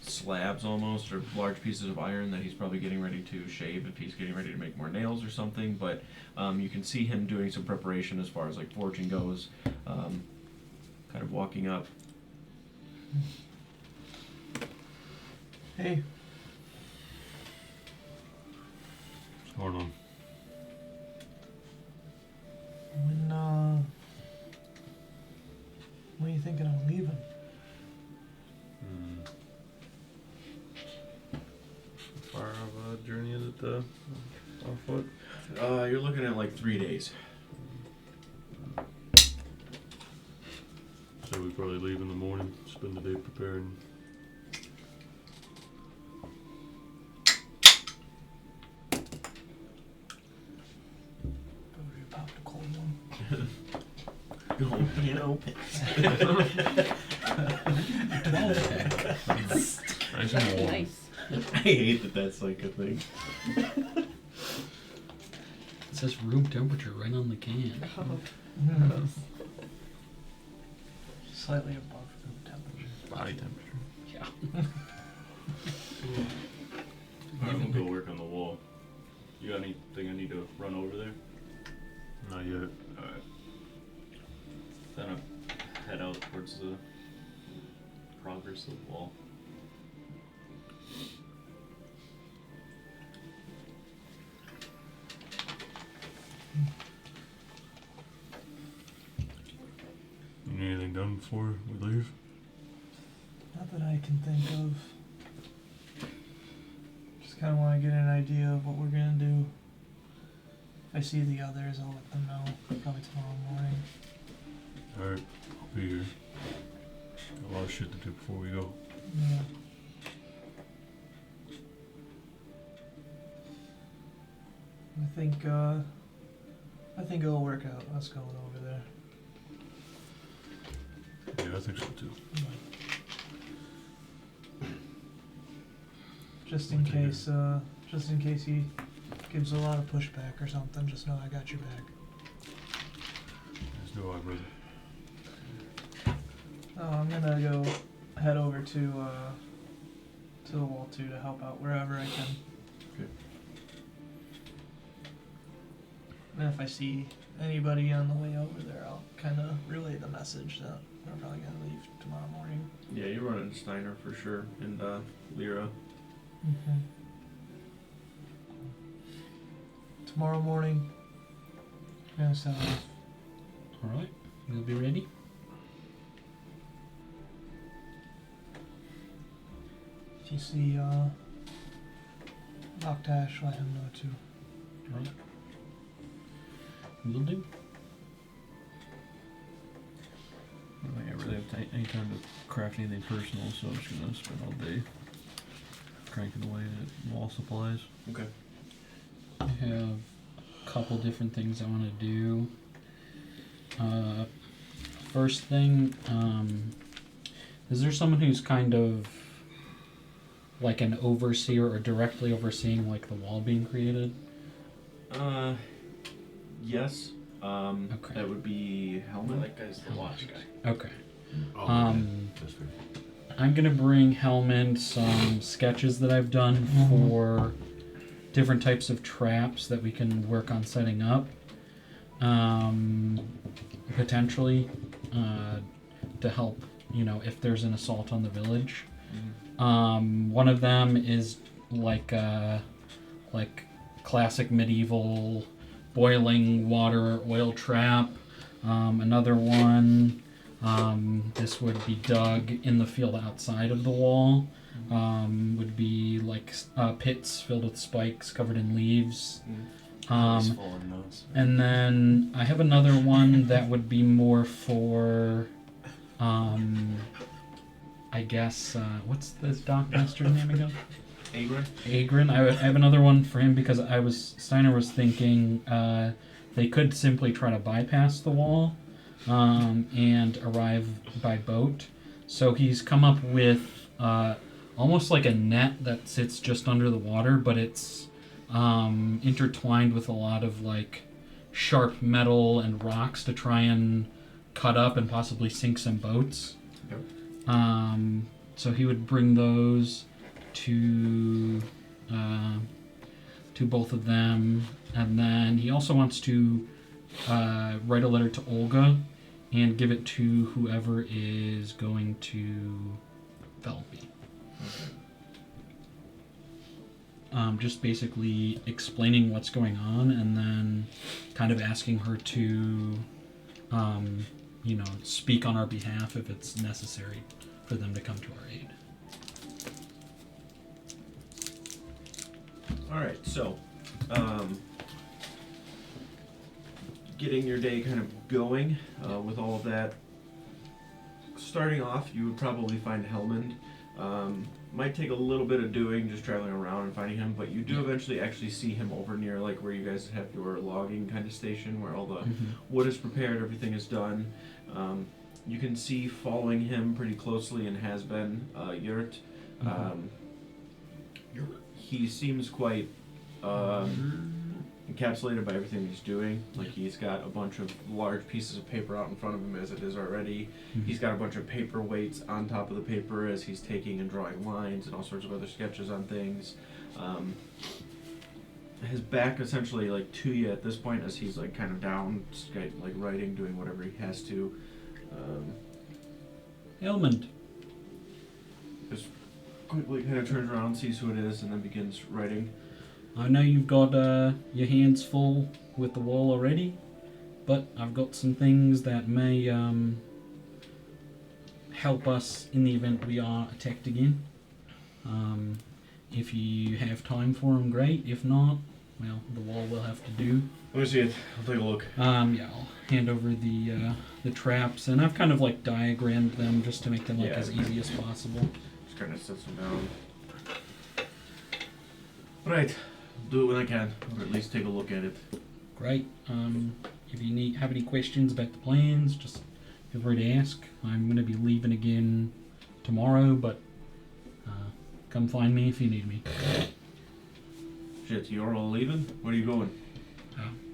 slabs almost, or large pieces of iron that he's probably getting ready to shave if he's getting ready to make more nails or something. But you can see him doing some preparation as far as like forging goes. Kind of walking up. Hey, What's going on? when are you thinking of leaving? Far of a journey is it on foot? You're looking at like 3 days. So we probably leave in the morning, spend the day preparing. Brody popped a cold one. You know, Nice and warm. Nice. I hate that that's like a thing. It says room temperature right on the can. Oh, Slightly above room temperature. Body temperature. Yeah. Alright, I'm gonna go work on the wall. You got anything I need to run over there? Not yet. Alright. Then I head out towards the progress of the wall. You need anything done before we leave? Not that I can think of. Just kind of want to get an idea of what we're gonna do. If I see the others, I'll let them know. Probably tomorrow morning. Alright, I'll be here. Got a lot of shit to do before we go. Yeah. I think it'll work out, us going over there. Yeah, I think so too. Just in case he gives a lot of pushback or something, just know I got your back. As do I, brother. I'm gonna go head over to the wall too to help out wherever I can. Okay. And if I see anybody on the way over there, I'll kind of relay the message that we're probably gonna leave tomorrow morning. Yeah, you're running Steiner for sure, and Lyra. Mm-hmm. Tomorrow morning, we're gonna set off. Alright, we'll be ready. If you see Noctash, let him know too. Alright. Will do. I don't think I really have any time to craft anything personal, so I'm just gonna spend all day cranking away at wall supplies. Okay. I have a couple different things I want to do. First thing, is there someone who's kind of like an overseer or directly overseeing like the wall being created? Yes. Okay. That would be Hellman. That guy's the watch guy. Okay. Oh, that's fair. I'm gonna bring Hellman some sketches that I've done for different types of traps that we can work on setting up. Potentially, to help, if there's an assault on the village. One of them is like classic medieval boiling water oil trap. Another one, this would be dug in the field outside of the wall. Would be like pits filled with spikes covered in leaves. And then I have another one that would be more for, I guess, what's this dock master's name again? Agrin. I have another one for him because Steiner was thinking they could simply try to bypass the wall and arrive by boat. So he's come up with almost like a net that sits just under the water, but it's intertwined with a lot of like sharp metal and rocks to try and cut up and possibly sink some boats. Yep. So he would bring those to both of them, and then he also wants to write a letter to Olga and give it to whoever is going to Velby. Just basically explaining what's going on, and then kind of asking her to, speak on our behalf if it's necessary for them to come to our aid. Alright, so, getting your day kind of going with all of that. Starting off, you would probably find Hellman. Might take a little bit of doing, just traveling around and finding him, but you do eventually actually see him over near like where you guys have your logging kind of station, where all the wood is prepared, everything is done. You can see following him pretty closely and has been Yurt. he seems quite encapsulated by everything he's doing. Like he's got a bunch of large pieces of paper out in front of him as it is already. He's got a bunch of paper weights on top of the paper as he's taking and drawing lines and all sorts of other sketches on things. His back essentially like to you at this point as he's like kind of down, like writing, doing whatever he has to. Elmond. Just quickly kind of turns around, sees who it is, and then begins writing. I know you've got your hands full with the wall already, but I've got some things that may help us in the event we are attacked again. If you have time for them, great. If not, well, the wall will have to do. Let me see it. I'll take a look. Yeah, I'll hand over the traps, and I've kind of like diagrammed them just to make them as easy as possible. Just kind of sets them down. Right. Do it when I can, or at least take a look at it. Great. If you have any questions about the plans, just feel free to ask. I'm going to be leaving again tomorrow, but come find me if you need me. Shit, you're all leaving? Where are you going?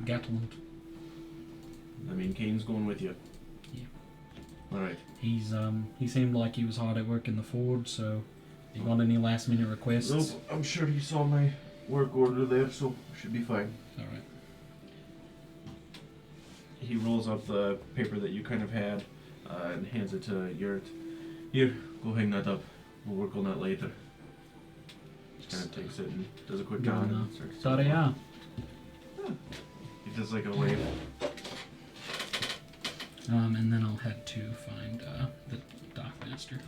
Gatland. I mean, Kane's going with you. Yeah. Alright. He seemed like he was hard at work in the forge, so if you got any last minute requests? Nope, I'm sure he saw my work order there, so should be fine. Alright. He rolls up the paper that you kind of had and hands it to Yurt. Here, go hang that up. We'll work on that later. Just kind of takes it and does a quick con and starts. Sorry, yeah. He does like a wave. And then I'll head to find the Dock Master.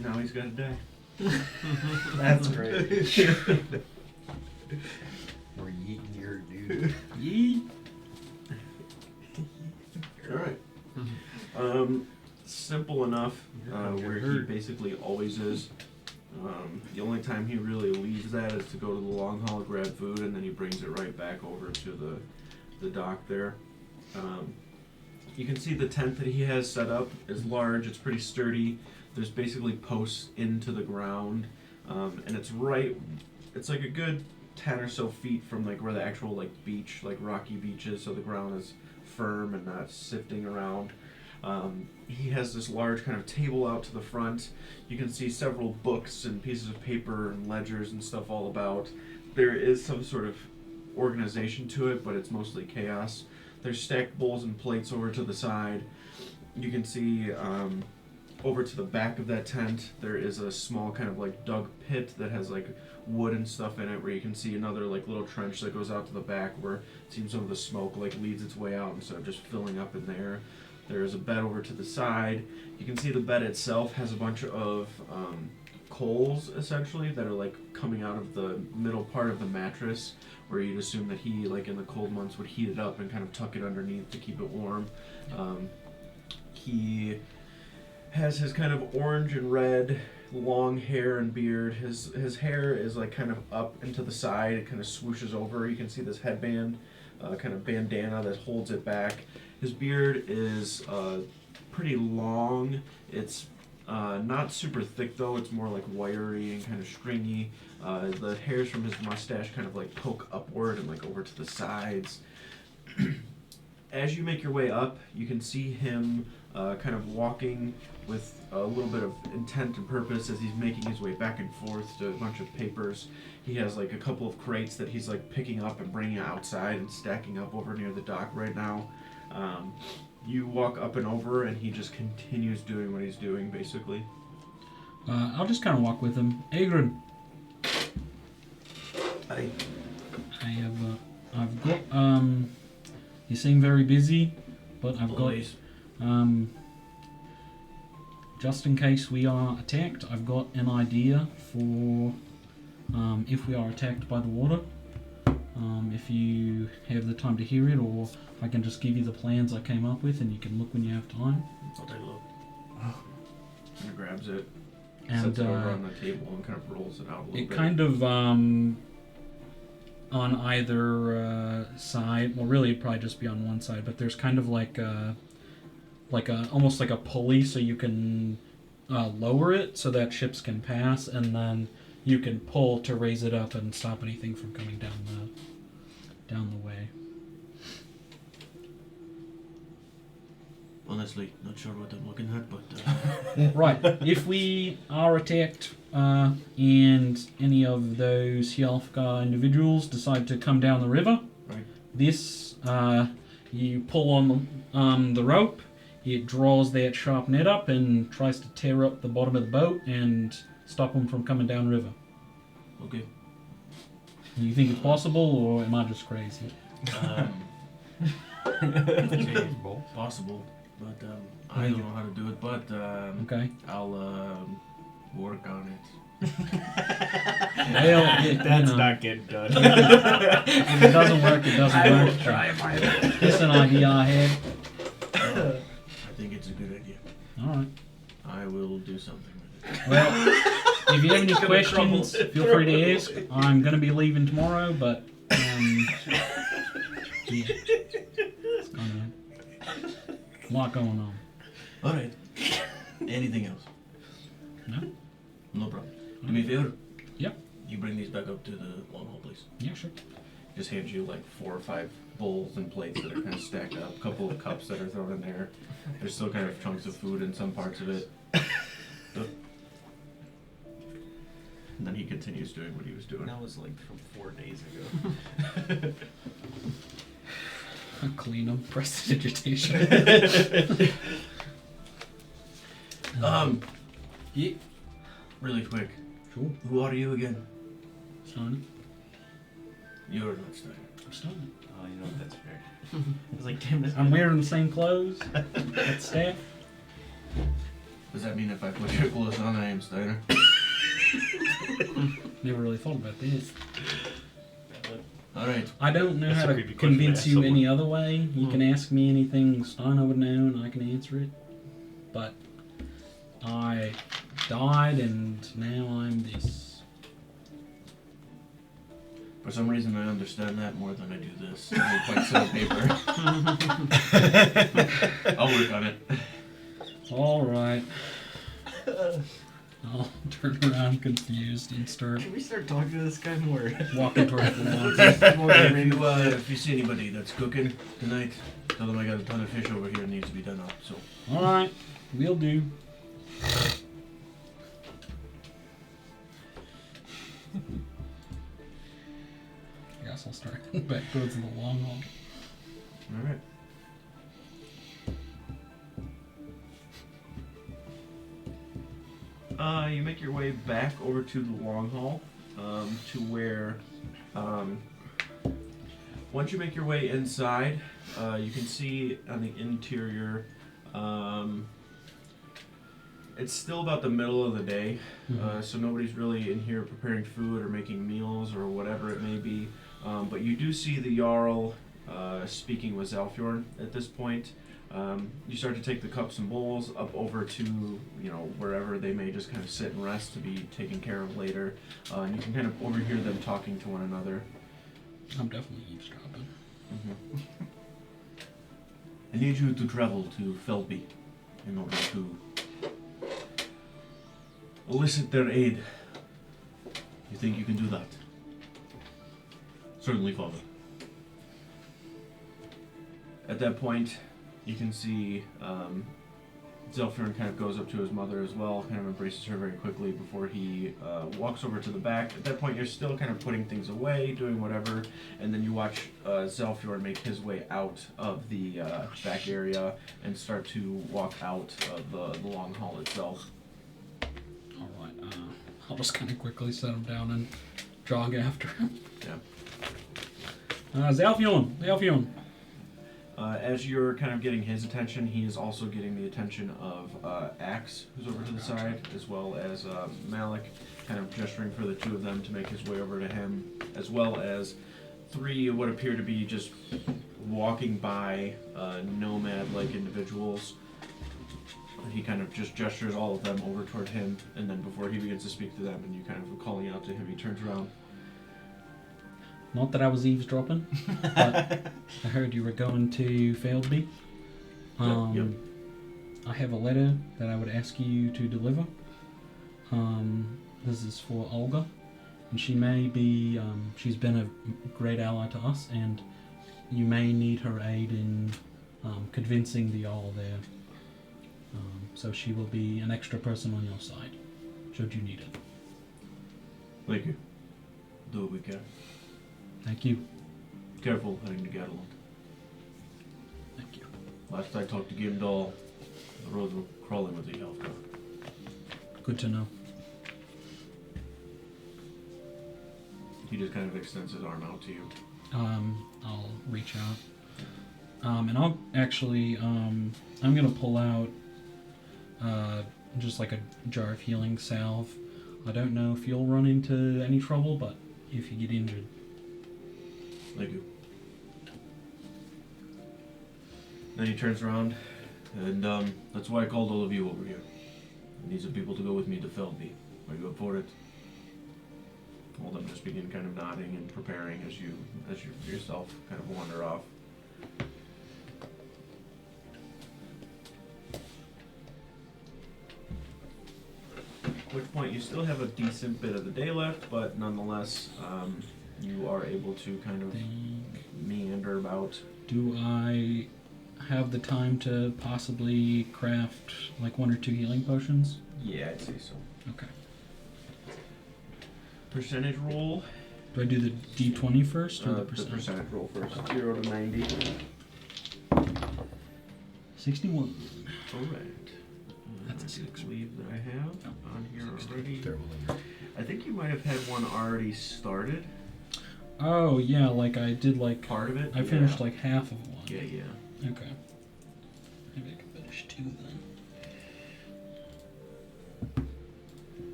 Now he's gotta die. That's great. We're yeeting your dude. Yee! Alright. Simple enough, where he basically always is. The only time he really leaves that is to go to the long haul, grab food, and then he brings it right back over to the dock there. You can see the tent that he has set up is large, it's pretty sturdy. There's basically posts into the ground, and it's like a good 10 or so feet from like where the actual like beach, like rocky beach is, so the ground is firm and not sifting around. He has this large kind of table out to the front. You can see several books and pieces of paper and ledgers and stuff all about. There is some sort of organization to it, but it's mostly chaos. There's stacked bowls and plates over to the side. You can see over to the back of that tent, there is a small kind of like dug pit that has like wood and stuff in it, where you can see another like little trench that goes out to the back where it seems some of the smoke like leads its way out instead of just filling up in there. There is a bed over to the side. You can see the bed itself has a bunch of coals essentially that are like coming out of the middle part of the mattress, where you'd assume that he, like in the cold months, would heat it up and kind of tuck it underneath to keep it warm. He has his kind of orange and red long hair and beard. His hair is like kind of up and to the side. It kind of swooshes over. You can see this headband, kind of bandana that holds it back. His beard is pretty long. It's not super thick though. It's more like wiry and kind of stringy. The hairs from his mustache kind of like poke upward and like over to the sides. As you make your way up, you can see him kind of walking with a little bit of intent and purpose as he's making his way back and forth to a bunch of papers. He has like a couple of crates that he's like picking up and bringing outside and stacking up over near the dock right now. You walk up and over, and he just continues doing what he's doing, basically. I'll just kind of walk with him. Agron. I've got, you seem very busy, but I've got, just in case we are attacked, I've got an idea for, if we are attacked by the water. If you have the time to hear it, or I can just give you the plans I came up with and you can look when you have time. I'll take a look. He grabs it, And sets it over on the table and kind of rolls it out a little bit. it kind of on either side. Well, really, it'd probably just be on one side, but there's kind of like a almost like a pulley, so you can lower it so that ships can pass, and then you can pull to raise it up and stop anything from coming down the way. Honestly, not sure what I'm looking at, but Right. If we are attacked and any of those Hjalfgar individuals decide to come down the river, Right. this you pull on the rope. It draws that sharp net up and tries to tear up the bottom of the boat and stop them from coming down river. okay. You think it's possible, or am I just crazy? Possible, but I don't know how to do it. But Okay. I'll work on it. Well, That's you know, not getting done. if it doesn't work, it doesn't I work. will try my best. Just an idea I had. I think it's a good idea. All right. I will do something with it. Well, if you have any Gonna crumble questions, it feel free to ask. I'm going to be leaving tomorrow, but yeah, it's kind of a lot going on. All right. Anything else? No? No problem. Do me a favor. Yep. You bring these back up to the long hall, please. Yeah, sure. Just hand you like 4 or 5 bowls and plates that are kind of stacked up, a couple of cups that are thrown in there. There's still kind of chunks of food in some parts of it. And then he continues doing what he was doing. That was like from 4 days ago. Clean them, prestidigitation. Yeah. Really quick. Sure. Who are you again? Steiner. You're not Steiner. I'm Steiner. Oh, you know what? That's fair. I was like, damn it. I'm wearing the same clothes. That staff. Does that mean if I put your clothes on, I am Steiner? Never really thought about this. Alright. I don't know That's how a to creepy question to convince ask you someone. any other way. You can ask me anything Steiner would know and I can answer it. But I died and now I'm this. For some reason, I understand that more than I do this. I quite sit on paper. I'll work on it. Alright. I'll turn around confused and start Can we start talking to this guy more? walking towards the wall. If you see anybody that's cooking tonight, tell them I got a ton of fish over here that needs to be done up. So, Alright, we'll do. I guess I'll start back towards the long haul. alright. You make your way back over to the long hall, to where, once you make your way inside, you can see on the interior, it's still about the middle of the day, so nobody's really in here preparing food or making meals or whatever it may be. But you do see the Jarl speaking with Zalfjorn at this point. You start to take the cups and bowls up over to, wherever they may just kind of sit and rest to be taken care of later. And you can kind of overhear them talking to one another. I'm definitely eavesdropping. I need you to travel to Felby in order to elicit their aid. You think you can do that? Certainly, Father. At that point, you can see Zelfjorn kind of goes up to his mother as well, kind of embraces her very quickly before he walks over to the back. At that point, you're still kind of putting things away, doing whatever, and then you watch Zelfjorn make his way out of the back area and start to walk out of the long hall itself. Alright, I'll just kind of quickly set him down and jog after him. Yeah. Zalfjorn. As you're kind of getting his attention, he is also getting the attention of Axe, who's over to the side, as well as Malik, kind of gesturing for the two of them to make his way over to him, as well as 3 what appear to be just walking by nomad-like individuals. He kind of just gestures all of them over toward him, and then before he begins to speak to them, and you kind of calling out to him, he turns around. Not that I was eavesdropping, but I heard you were going to Failby. Yep. I have a letter that I would ask you to deliver. This is for Olga, and she may be, she's been a great ally to us, and you may need her aid in convincing the Jarl there. So she will be an extra person on your side, should you need it. Thank you. Do what we can. Thank you. Careful heading to Gatland. Thank you. Last I talked to Gimdall, the roads were crawling with the Elfgar. Good to know. He just kind of extends his arm out to you. I'll reach out. And I'll actually, I'm gonna pull out just like a jar of healing salve. I don't know if you'll run into any trouble, but if you get injured. Thank you. Then he turns around, and that's why I called all of you over here. I need some people to go with me to Feldby. Are you up for it? All of them just begin kind of nodding and preparing as you yourself kind of wander off. At which point you still have a decent bit of the day left, but nonetheless, you are able to kind of meander about. Do I have the time to possibly craft like 1 or 2 healing potions? Yeah, I'd say so. Okay. Percentage roll. Do I do the D20 first or the The percent? percentage roll first. 0 to 90. 61. Alright. That's a I six. believe that I have on here already. Terrible. I think you might have had one already started. Oh yeah, like I did like Part of it. I finished like half of one. Yeah, yeah. Okay. Maybe I can finish 2 then.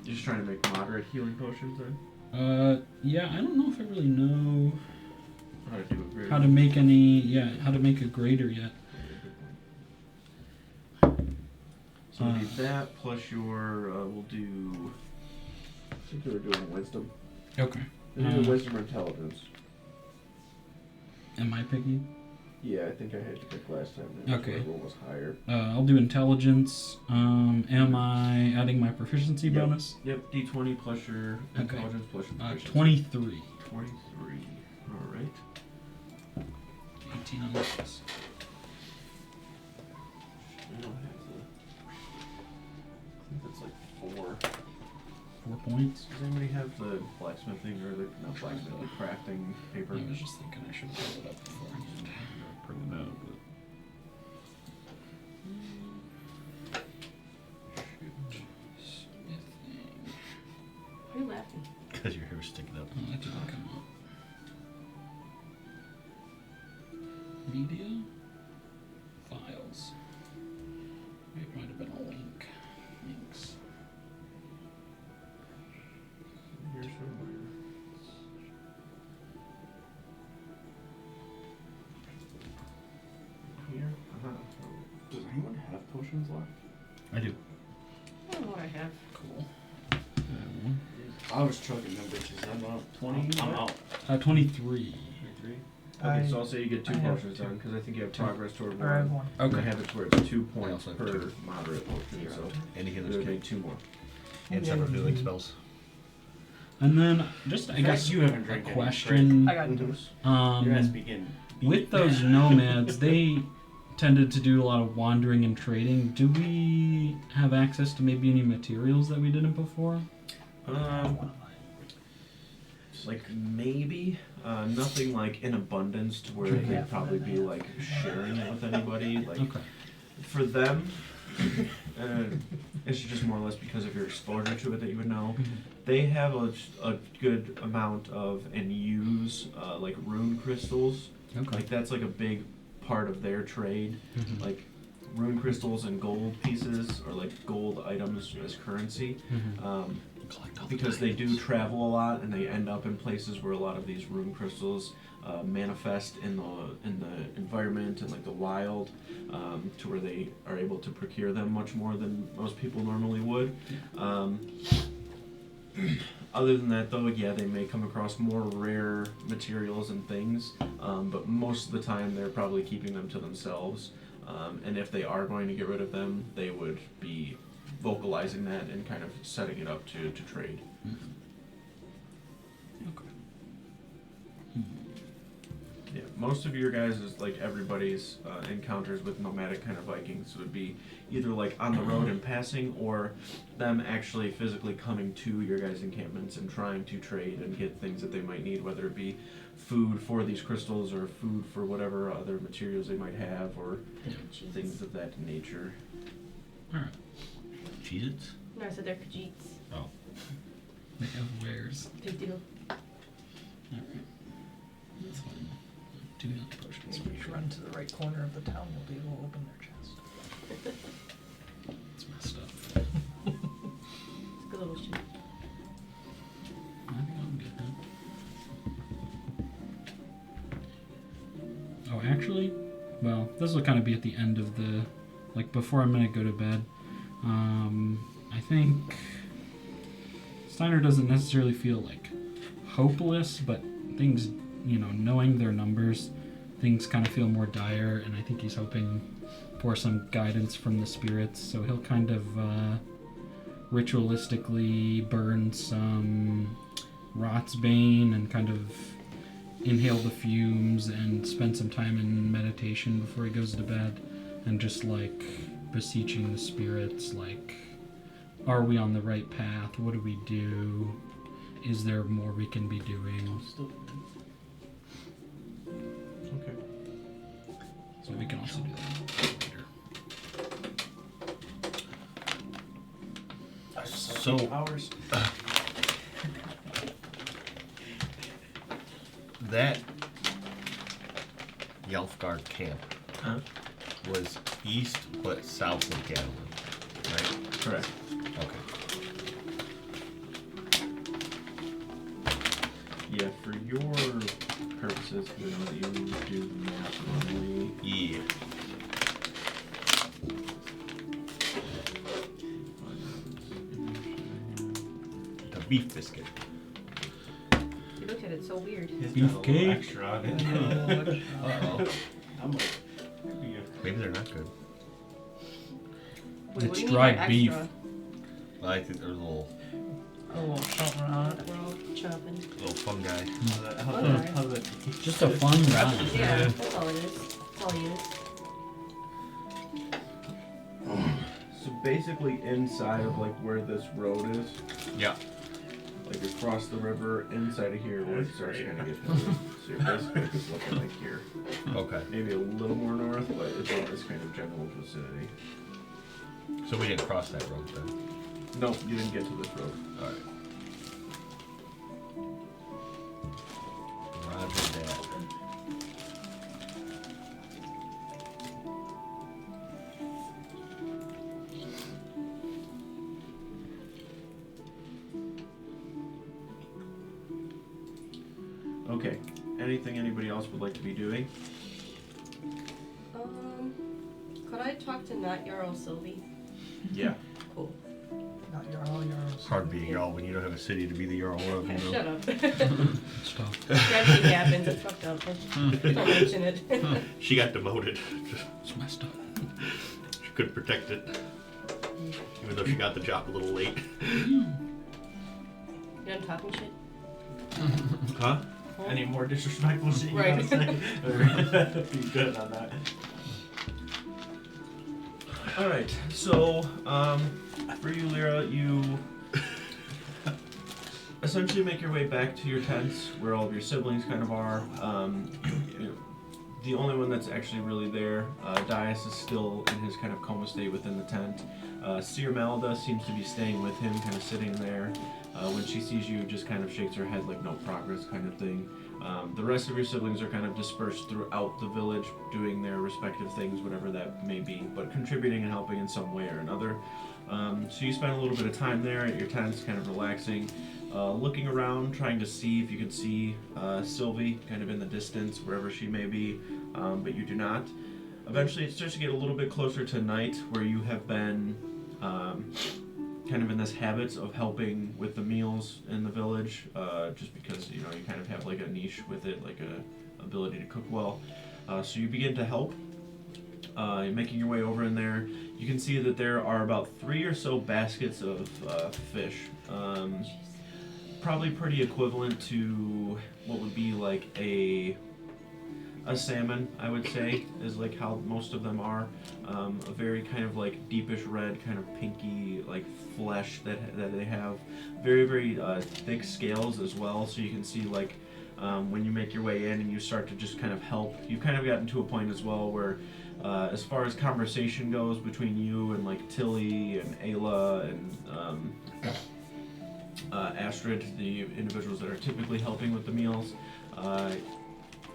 You're just trying to make moderate healing potions then? Yeah, I don't know if I really know How to do it very how to make how to make a grader yet. So we'll do that plus your, we'll do, I think we were doing wisdom. Okay. Either wisdom or intelligence. Am I picking? Yeah, I think I had to pick last time. And Okay. One was higher. I'll do intelligence. Am I adding my proficiency Yep. bonus? Yep, d20 plus your Okay. intelligence plus your proficiency. 23. 23. Alright. 18 on this. I don't have the... I think that's like 4. 4 points. Does anybody have the blacksmithing or the, not blacksmithing, the crafting paper? I was just thinking I should have pulled it up beforehand. Print it out, but Smithing. Why are you laughing? Because your hair was sticking up. Oh, that didn't come up. Media. Files. It might have been a link. Links. Here somewhere. Here? Does anyone have potions left? I do. I don't know what I have. Cool. I was chugging them bitches. I'm out. 20? I'm out. 23. 23? Okay, so I'll say you get 2 I have potions 2. done, because I think you have progress toward Or I have 1. 1. And I have it to where it's 2 points also have per 2. moderate potion, so And he there's healers be kit. 2 more. And several healing spells. And then just I In fact, guess you haven't a drank any, question. I got 2. Your ass Um, begin. with those nomads, they tended to do a lot of wandering and trading. Do we have access to maybe any materials that we didn't before? Like maybe nothing like in abundance to where they'd probably be like sharing it with anybody. Like Okay. for them, it's just more or less because of your exposure to it that you would know. They have a good amount of and use like rune crystals. Okay. Like that's like a big part of their trade. Mhm. Like rune crystals and gold pieces or like gold items as currency. Mhm. because they do travel a lot and they end up in places where a lot of these rune crystals manifest in the environment and like the wild, to where they are able to procure them much more than most people normally would. Other than that, though, yeah, they may come across more rare materials and things, but most of the time they're probably keeping them to themselves. And if they are going to get rid of them, they would be vocalizing that and kind of setting it up to trade. Okay. Yeah, most of your guys, is like everybody's encounters with nomadic kind of Vikings would be either like on the road and passing, or them actually physically coming to your guys' encampments and trying to trade and get things that they might need, whether it be food for these crystals or food for whatever other materials they might have, or things of that nature. Alright. Cheez-Its? No, I said they're Khajiits. Oh. They have wares. They do. Alright. That's fine. Do not push this. If you run to the right corner of the town, you'll be able to open their chest. It's messed up. It's a good little shit. I think I'm good now. Oh, actually, well, this will kind of be at the end of the, like, before I'm gonna go to bed. I think Steiner doesn't necessarily feel like hopeless, but things, you know, knowing their numbers, things kind of feel more dire, and I think he's hoping for some guidance from the spirits, so he'll kind of ritualistically burn some Rotsbane and kind of inhale the fumes and spend some time in meditation before he goes to bed, and just like beseeching the spirits, like, are we on the right path? What do we do? Is there more we can be doing? Okay. So we can also do that later. So, Hours. that Yelfgard camp Huh? was east but south of Gallon, right? Correct. Okay. Yeah, for your purposes, because I know that you do the math normally. Yeah. The beef biscuit. You looked at it so weird. He's Beef got a little cake? extra on it. Uh-oh. I'm like, Maybe they're not good. Wait, what It's do you mean dried by beef. extra? Well, I think there's a little A little something on it. That we're all chopping. fungi. how's that? Just a fun ride. Yeah, that's all it is. That's all he is. So basically, inside of like where this road is, Yeah. like across the river, inside of here, where it starts to kind of get hilly. So you're basically just looking like here, Okay. maybe a little more north, but it's in this kind of general vicinity. So we didn't cross that road then. No, you didn't get to this road. Alright. Roger that. Okay. Anything anybody else would like to be doing? Could I talk to not Jarl Sylvie? Yeah. Cool. Not Jarl, It's hard being Jarl when you don't have a city to be the Jarl of. Yeah, You know? shut up. It's tough. Tragedy happens, it's fucked up. Don't mention it. She got demoted. It's messed up. She couldn't protect it. Even though she got the job a little late. You done talking shit? Huh? Any more disrespectful shit you Right. gotta say? Or be good on that. Alright, so, for you, Lyra, you essentially make your way back to your tents, where all of your siblings kind of are. The only one that's actually really there, Dias is still in his kind of coma state within the tent. Seer Malda seems to be staying with him, kind of sitting there. When she sees you, just kind of shakes her head like no progress kind of thing. The rest of your siblings are kind of dispersed throughout the village, doing their respective things, whatever that may be, but contributing and helping in some way or another. So you spend a little bit of time there at your tents, kind of relaxing, looking around, trying to see if you can see Sylvie kind of in the distance, wherever she may be, but you do not. Eventually it starts to get a little bit closer to night, where you have been kind of in this habit of helping with the meals in the village, just because you kind of have like a niche with it, like a ability to cook well. So you begin to help, making your way over in there. You can see that there are about 3 or so baskets of fish, probably pretty equivalent to what would be like a salmon, I would say, is like how most of them are. A very kind of like deepish red, kind of pinky like flesh that they have. Very, very thick scales as well, so you can see like when you make your way in and you start to just kind of help, you've kind of gotten to a point as well where as far as conversation goes between you and like Tilly and Ayla and Astrid, the individuals that are typically helping with the meals,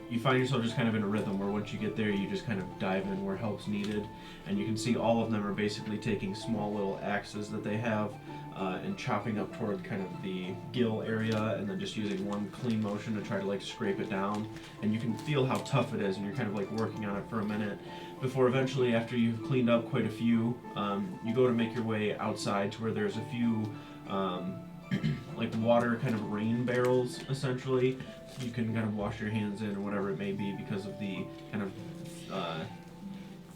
you find yourself just kind of in a rhythm where once you get there, you just kind of dive in where help's needed. And you can see all of them are basically taking small little axes that they have and chopping up toward kind of the gill area, and then just using one clean motion to try to like scrape it down. And you can feel how tough it is, and you're kind of like working on it for a minute before eventually, after you've cleaned up quite a few, you go to make your way outside to where there's a few like water kind of rain barrels, essentially. You can kind of wash your hands in or whatever it may be because of the kind of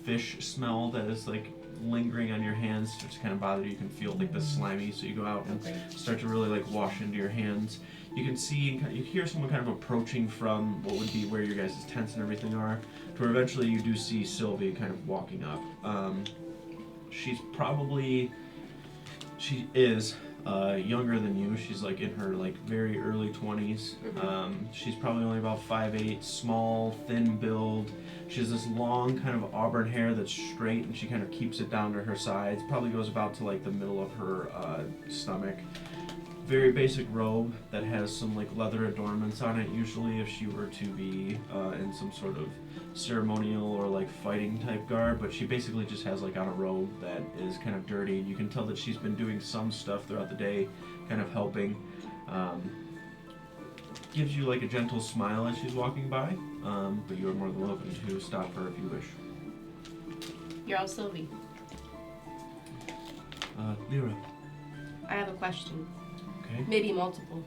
fish smell that is like lingering on your hands. It's kind of bother you. You can feel like the slimy, so you go out and start to really like wash into your hands. You can see, you hear someone kind of approaching from what would be where your guys' tents and everything are, to where eventually you do see Sylvie kind of walking up. She is younger than you. She's like in her like very early 20s. She's probably only about 5'8", small, thin build. She has this long kind of auburn hair that's straight, and she kind of keeps it down to her sides. Probably goes about to like the middle of her stomach. Very basic robe that has some like leather adornments on it, usually if she were to be in some sort of ceremonial or like fighting type garb, but she basically just has like on a robe that is kind of dirty. You can tell that she's been doing some stuff throughout the day, kind of helping. Gives you like a gentle smile as she's walking by, but you are more than welcome to stop her if you wish. You're all Sylvie. Lyra. I have a question. Okay. Maybe multiple.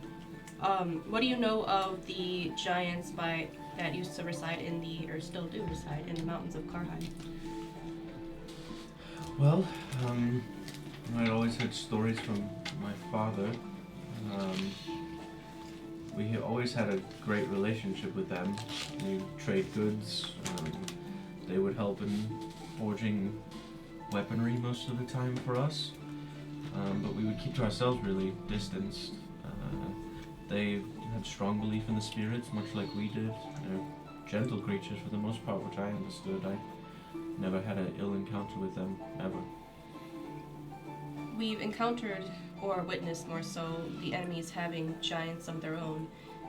What do you know of the giants that used to reside or still do reside in the mountains of Carnage? Well, I'd always heard stories from my father. We have always had a great relationship with them. We trade goods. They would help in forging weaponry most of the time for us. But we would keep to ourselves, really distanced. They had strong belief in the spirits, much like we did. They're gentle creatures for the most part, which I understood. I never had an ill encounter with them, ever. We've encountered, or witnessed more so, the enemies having giants of their own.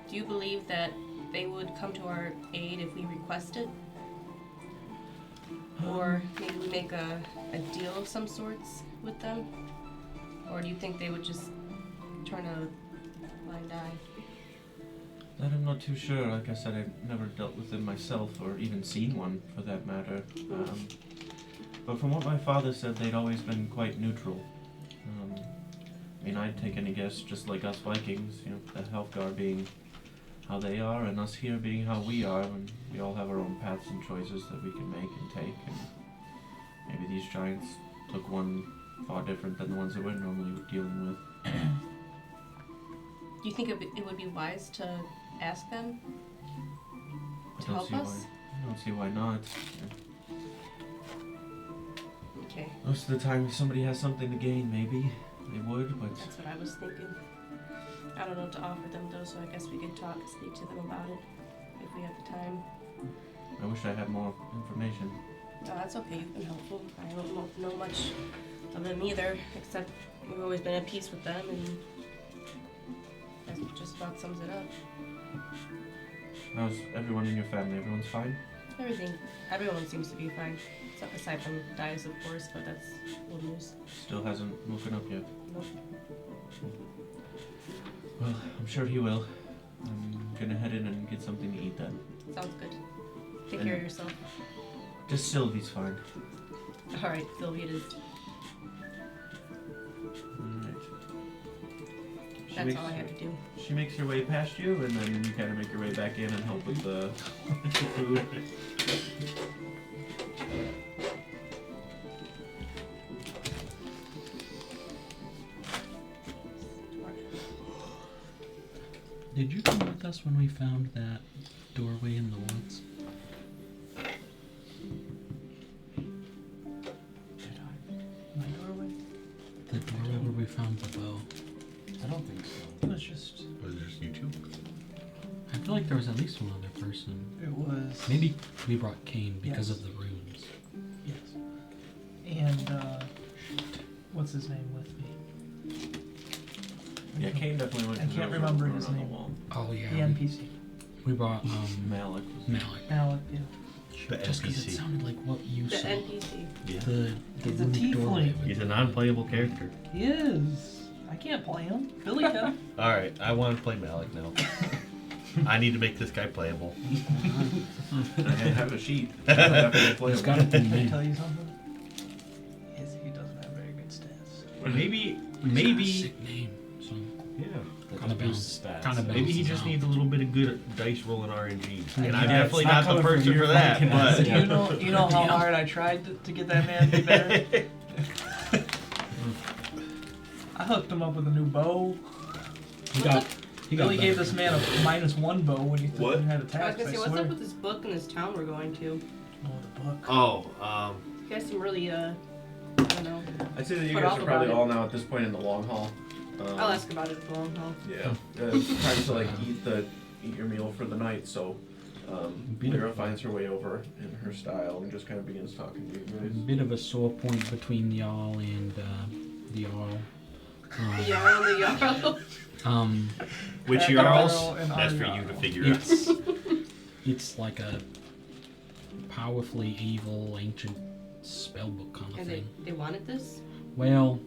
Do you believe that they would come to our aid if we request it? Or maybe we make a deal of some sorts with them? Or do you think they would just turn a blind eye? That I'm not too sure. Like I said, I've never dealt with them myself, or even seen one for that matter. But from what my father said, they'd always been quite neutral. I mean, I'd take any guess, just like us Vikings, the Helfgar being how they are, and us here being how we are, and we all have our own paths and choices that we can make and take, and maybe these giants took one far different than the ones that we're normally dealing with. Do you think it would be wise to ask them to help us? I don't see why not. Okay. Most of the time, if somebody has something to gain, maybe they would, but... That's what I was thinking. I don't know what to offer them, though, so I guess we could speak to them about it if we have the time. I wish I had more information. No, that's okay. You've been helpful. I don't know much of them either, except we've always been at peace with them, and that just about sums it up. How's everyone in your family? Everyone's fine? Everyone seems to be fine. Aside from Dias, of course, but that's old news. Still hasn't woken up yet. Nope. Well, I'm sure he will. I'm gonna head in and get something to eat then. Sounds good. Take care of yourself. Just Sylvie's fine. Alright, Sylvie it is. Alright. That's all I have to do. She makes her way past you, and then you kind of make your way back in and help with the food. Did you come with us when we found that doorway in the woods? My doorway? The doorway where we found the bow. I don't think so. It was just. Was it just you two? I feel like there was at least one other person. It was. Maybe we brought Cain because Yes. of the runes. Yes. And, what's his name with me? Yeah, Kane definitely went I to the can't room remember on his the name. wall. Oh yeah. The NPC. We brought Malik. Malik. Malik, yeah. The Just because it NPC. sounded like what you The saw. NPC. Yeah. The He's a runic doorway. tiefling. with He's a the- non-playable character. He is. I can't play him. Billy can. All right, I want to play Malik now. I need to make this guy playable. I have a sheet. After they play He's him. got a Can I name. tell you something? He doesn't have very good stats. Maybe, Sick name. So yeah. kind of boosts bounce. stats. Kind of Maybe he bounces just out. needs a little bit of good dice rolling RNG. And I'm Yeah, definitely it's not not the coming from person you for that. fucking ass, But yeah. You know how hard I tried to get that man to be better? I hooked him up with a new bow. He got Billy gave better. this man a -1 bow when he What? had I was attacks. gonna say, what's swear. up with this book in this town we're going to? Oh, the book. oh, You guys seem really, I don't know. I'd say that you Put guys off are probably about all now at this point in the long haul. I'll ask about it at the long haul. Yeah. Time to like eat your meal for the night. So, Lyra finds her way over in her style and just kind of begins talking to you A guys. bit of a sore point between y'all and the Jarl. The Jarl and the Jarl. which That Jarls? Jarl and That's for our you to Jarl. figure out. It's like a powerfully evil ancient spellbook kind of And thing. they wanted this? Well,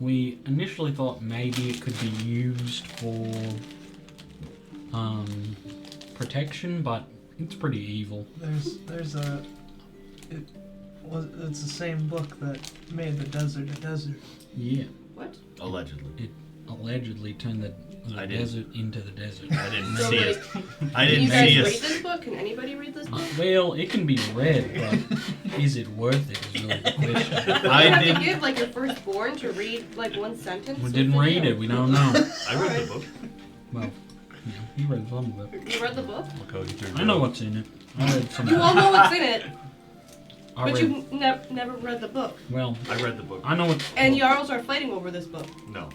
we initially thought maybe it could be used for protection, but it's pretty evil. It's the same book that made the desert a desert. Yeah, What? Allegedly. allegedly turned the I didn't- desert into the desert. I didn't So, see like, it. I Can didn't you guys see read it. this book? Can anybody read this book? Well, it can be read, but is it worth it is really the question. You I have did. to give like your firstborn to read like one sentence. We with didn't video. read it, we don't know. I read the book. Well, yeah, he read some of it. You read the book? Look how you turned I know out. what's in it. I read some You of all it. know what's in it, I but read, you've never read the book. well, I read the book. I know what. And Jarls are fighting over this book. No.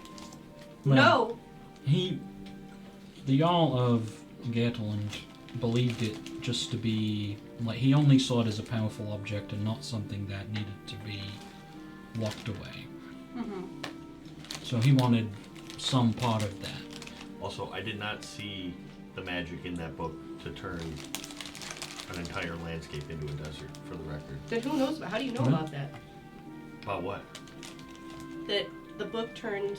well, No. The Jarl of Gatland believed it just to be like he only saw it as a powerful object and not something that needed to be locked away. Mm-hmm. So he wanted some part of that. Also, I did not see the magic in that book to turn an entire landscape into a desert, for the record. Then who knows about? How do you know Hmm? about that? About what? That the book turned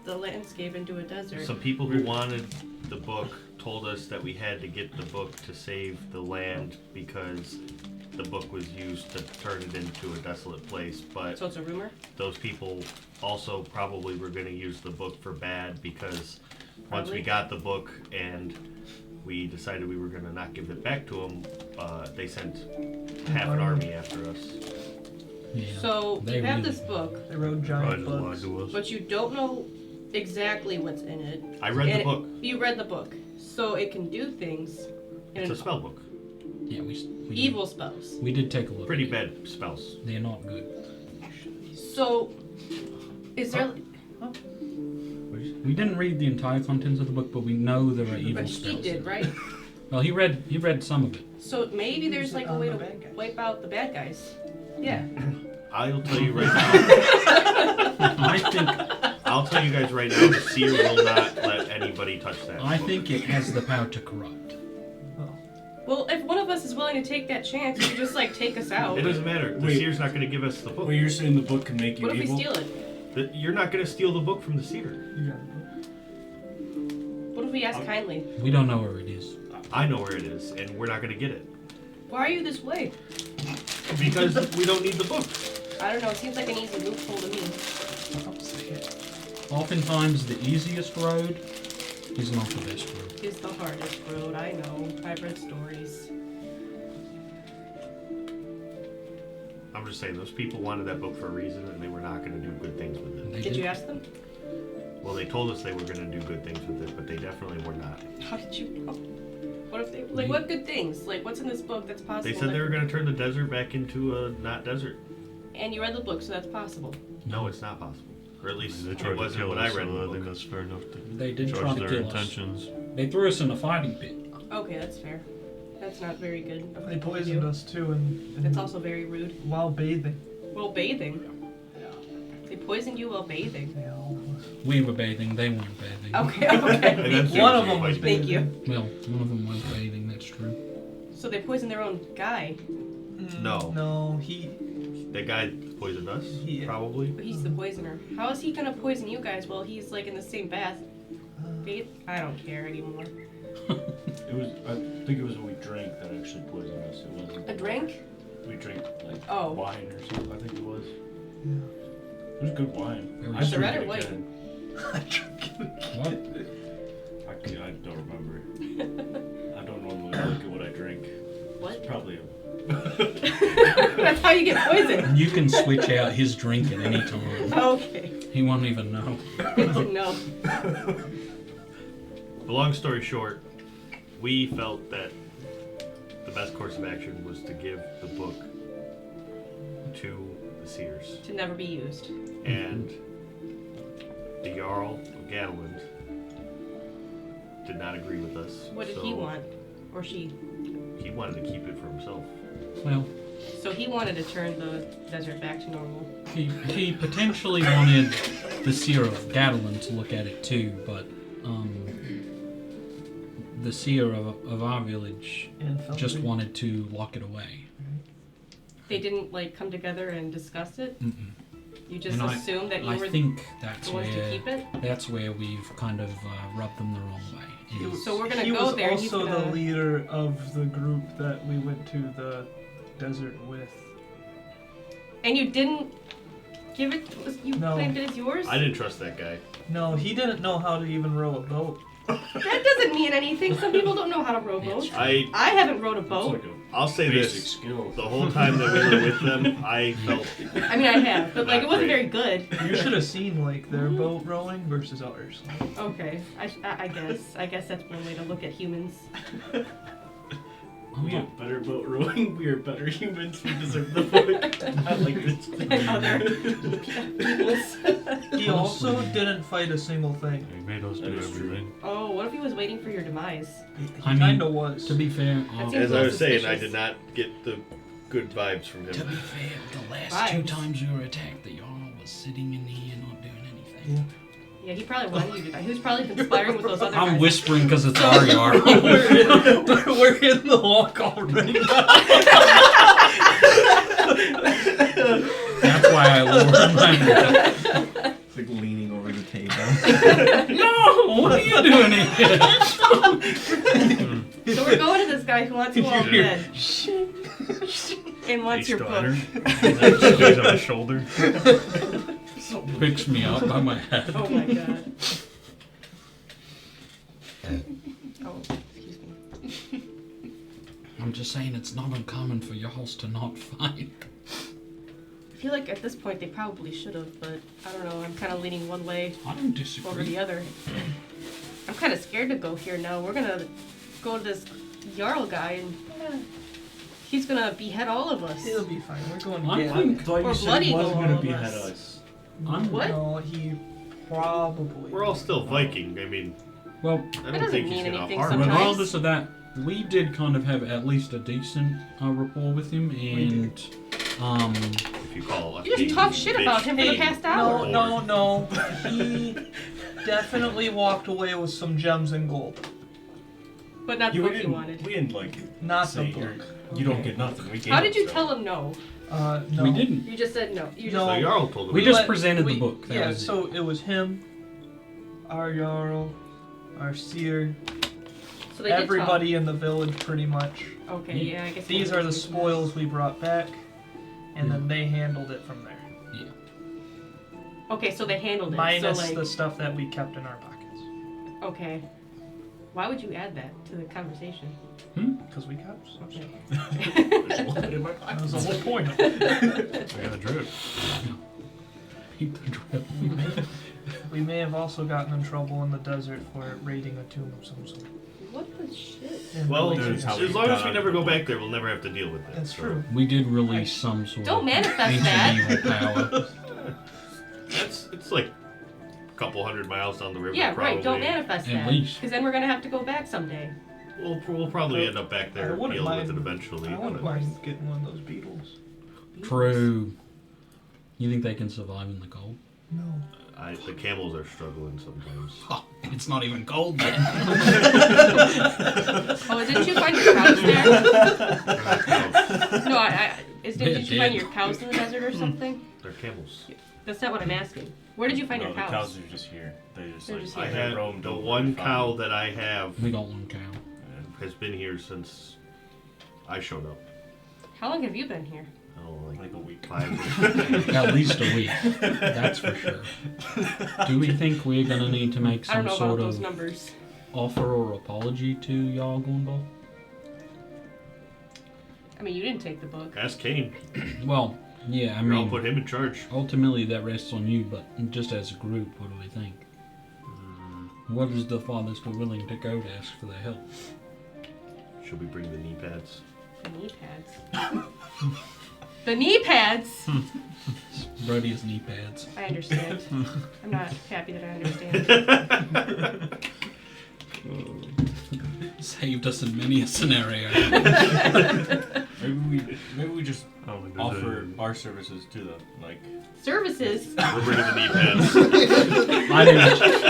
the landscape into a desert. Some people who wanted the book told us that we had to get the book to save the land because the book was used to turn it into a desolate place, but So it's a rumor. those people also probably were going to use the book for bad because once we Probably. got the book and we decided we were going to not give it back to them, they sent half an army after us. Yeah. So They you have really this book, They rode Probably giant just lied bugs. to us. but you don't know exactly what's in it. I read the And book. You read the book, so it can do things. It's a spell book. Yeah, we Evil spells. We did take a look. Pretty at it. bad spells. They're not good. So, is there? We didn't read the entire contents of the book, but we know there are evil But spells. he did, right? Well, he read some of it. So maybe there's like a on way the to bad guys. wipe out the bad guys. Yeah. I'll tell you right now. I think I'll tell you guys right now. The seer will not let anybody touch that. I book. think it has the power to corrupt. Oh. Well, if one of us is willing to take that chance, you could just like take us out. It doesn't matter. The Wait. seer's not going to give us the book. Well, you're saying the book can make you What if we evil? steal it? You're not going to steal the book from the seer. You got it. What if we ask kindly? We don't know where it is. I know where it is, and we're not going to get it. Why are you this way? Because we don't need the book. I don't know. It seems like an easy loophole to me. I'll say it. Oftentimes, the easiest road is not the best road. It's the hardest road. I know. I've read stories. I'm just saying, those people wanted that book for a reason, and they were not going to do good things with it. They Did you ask them? Well, they told us they were going to do good things with it, but they definitely were not. How did you know? What if they like? What good things? Like, what's in this book that's possible? They said that- they were going to turn the desert back into a not desert. And you read the book, so that's possible. No, it's not possible. Or at least They it tried to wasn't kill when us, I read so the I think book. that's fair enough to They did try judge to their kill us. intentions. They threw us in a fighting pit. Okay, that's fair. That's not very good. of They people to poisoned do. us too, and That's also very rude. while bathing. Well, bathing. They poisoned you while bathing. They all We were bathing, they weren't bathing. Okay, And okay. then One of seriously them was fighting. Thank you. bathing. Well, one of them was bathing, that's true. So they poisoned their own guy. No. No, he. That guy poisoned us, Yeah. probably. But he's the poisoner. How is he gonna poison you guys while he's like in the same bath? Bath? I don't care anymore. It was. I think it was when we drank that actually poisoned us. It wasn't. A drink? We drank like Oh. wine or something. I think it was. Yeah. It was good wine. Very I Is it drink red or it white? again. What? I don't remember. I don't normally look at what I drink. What? Probably. That's how you get poisoned. You can switch out his drink at any time. Okay. He won't even know. Good to know. But long story short, we felt that the best course of action was to give the book to the seers. To never be used. And the Jarl of Gatland did not agree with us. What did so he want? Or she? He wanted to keep it for himself. Well, So he wanted to turn the desert back to normal. he potentially wanted the seer of Gadolin to look at it too, but the seer of our village And felt just weak. wanted to lock it away. They didn't like come together and discuss it? Mm-mm. You just And assumed that you I were think that's the ones to where keep it? we've kind of rubbed them the wrong way. He was, So we're gonna he go was there and he's also gonna- the leader of the group that we went to the desert with. And you didn't give it? You No. claimed it as yours? I didn't trust that guy. No, he didn't know how to even row a boat. That doesn't mean anything. Some people don't know how to row boats. I I haven't rowed a It's boat. like a I'll say basic this: skill. the whole time that we were with them, I felt I mean, I have, but like it Not wasn't great. very good. You should have seen like their boat rowing versus ours. Okay, I guess that's one way to look at humans. Oh, We yeah. have better boat rowing. We are better humans. We deserve the book. I like this. And other peoples. He also didn't fight a single thing. He made us That do is true. everything. Oh, what if he was waiting for your demise? He I mean, kinda was. To be fair, That seems as I was saying, I suspicious. did not get the good vibes from to him. be fair, the last two Vibes. times we were attacked, the Jarl was sitting in here not doing anything. Yeah. Yeah, he probably wanted you to die. He was probably conspiring with those other I'm guys. whispering because it's our Jarl. We're in the walk already. That's why I lowered my voice. It's like leaning over the table. No, what are you doing here? So we're going to this guy who wants you all You're- dead. And wants your book. Stays on my shoulder. Picks me up by my head. Oh my god. Oh, excuse me. I'm just saying it's not uncommon for Jarls to not fight. I feel like at this point they probably should have, but I don't know. I'm kind of leaning one way I don't over disagree. the other. I'm kind of scared to go here now. We're gonna go to this Jarl guy and he's gonna behead all of us. He'll be fine. We're going I to get think- him. I thought Or you said bloody he wasn't go gonna all of behead us. us. I'm, What? No, he probably. We're all still Viking. I mean, well, I don't doesn't think he's mean gonna anything harm sometimes. us. regardless of that, we did kind of have at least a decent rapport with him, and If you call a You just talked shit about him for the Hey, past no, hour. no. He definitely walked away with some gems and gold. But not the book you wanted. We didn't like Not say the here, book. you don't get nothing. We gave How him did you stuff. tell him no? No. We didn't. You just said no. You just No. So Jarl told him. We that. just Let- presented the we- book. That yeah, was so it was him, our Jarl, our seer, so they did everybody in the village pretty much. talk. Okay, yeah, I guess. These I are the was- spoils we brought back, and Yeah. then they handled it from there. Okay, so they handled it. Minus so, like, the stuff that we kept in our pockets. Okay. Why would you add that to the conversation? Because we got some Okay. stuff. There's a little bit in my That pocket. was the whole point of it. I got a drip. Keep the drip. We may have also gotten in trouble in the desert for raiding a tomb of some sort. What the shit? And Well, like- That is how as we long as got we onto never the go book. back there, we'll never have to deal with it. That's so. true. We did release some sort Don't of manifest ancient that. evil power. It's like a couple hundred miles down the river. Yeah, probably. right. Don't manifest At that. least. Because then we're gonna have to go back someday. We'll probably end up back I there wouldn't dealing mind- with it eventually. I wouldn't but- mind getting one of those beetles. True. You think they can survive in the cold? No. The camels are struggling sometimes. Oh, it's not even cold then. Oh, didn't you find your cows there? They're not cows, No, didn't They're you find dead. your cows in the desert or something? they're camels. That's not what I'm asking. Where did you find No, your the cows? cows are just here. They just They're like just I here. they have roamed the over one and found cow them. that I have We got one cow. has been here since I showed up. How long have you been here? Oh, Like a week. 5 years. At least a week. That's for sure. Do we think we're gonna need to make I don't some know sort about those of numbers. offer or apology to Jarl Gornball? I mean, you didn't take the book. Ask Kane. Well, yeah, I I'll mean, put him in charge. ultimately that rests on you, but just as a group, what do we think? What is the farthest we're willing to go to ask for their help? Should we bring the knee pads? The knee pads. The knee pads! Brody's knee pads. I understand. I'm not happy that I understand. Saved us in many a scenario. Maybe we just I don't think there's offer any- our services to them. Like Services. We're bringing the knee pads.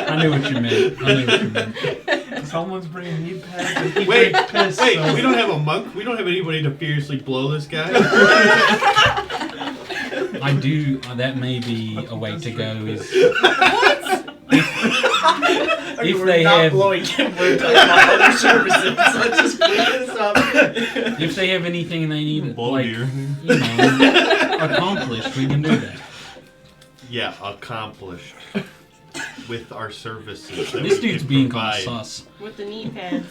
I knew what you meant. Someone's bringing knee pads and he Wait, drinks piss. Wait, so we don't have a monk? We don't have anybody to fiercely blow this guy? I do. That may be a way to go. Is if We're they not have blowing him, we're talking about other services. Let's just clear this up. if they have anything they need, Blow like deer. accomplished, we can do that. Yeah, accomplished. With our services. That This we dude's can being provide. kind of sus. With the knee pads.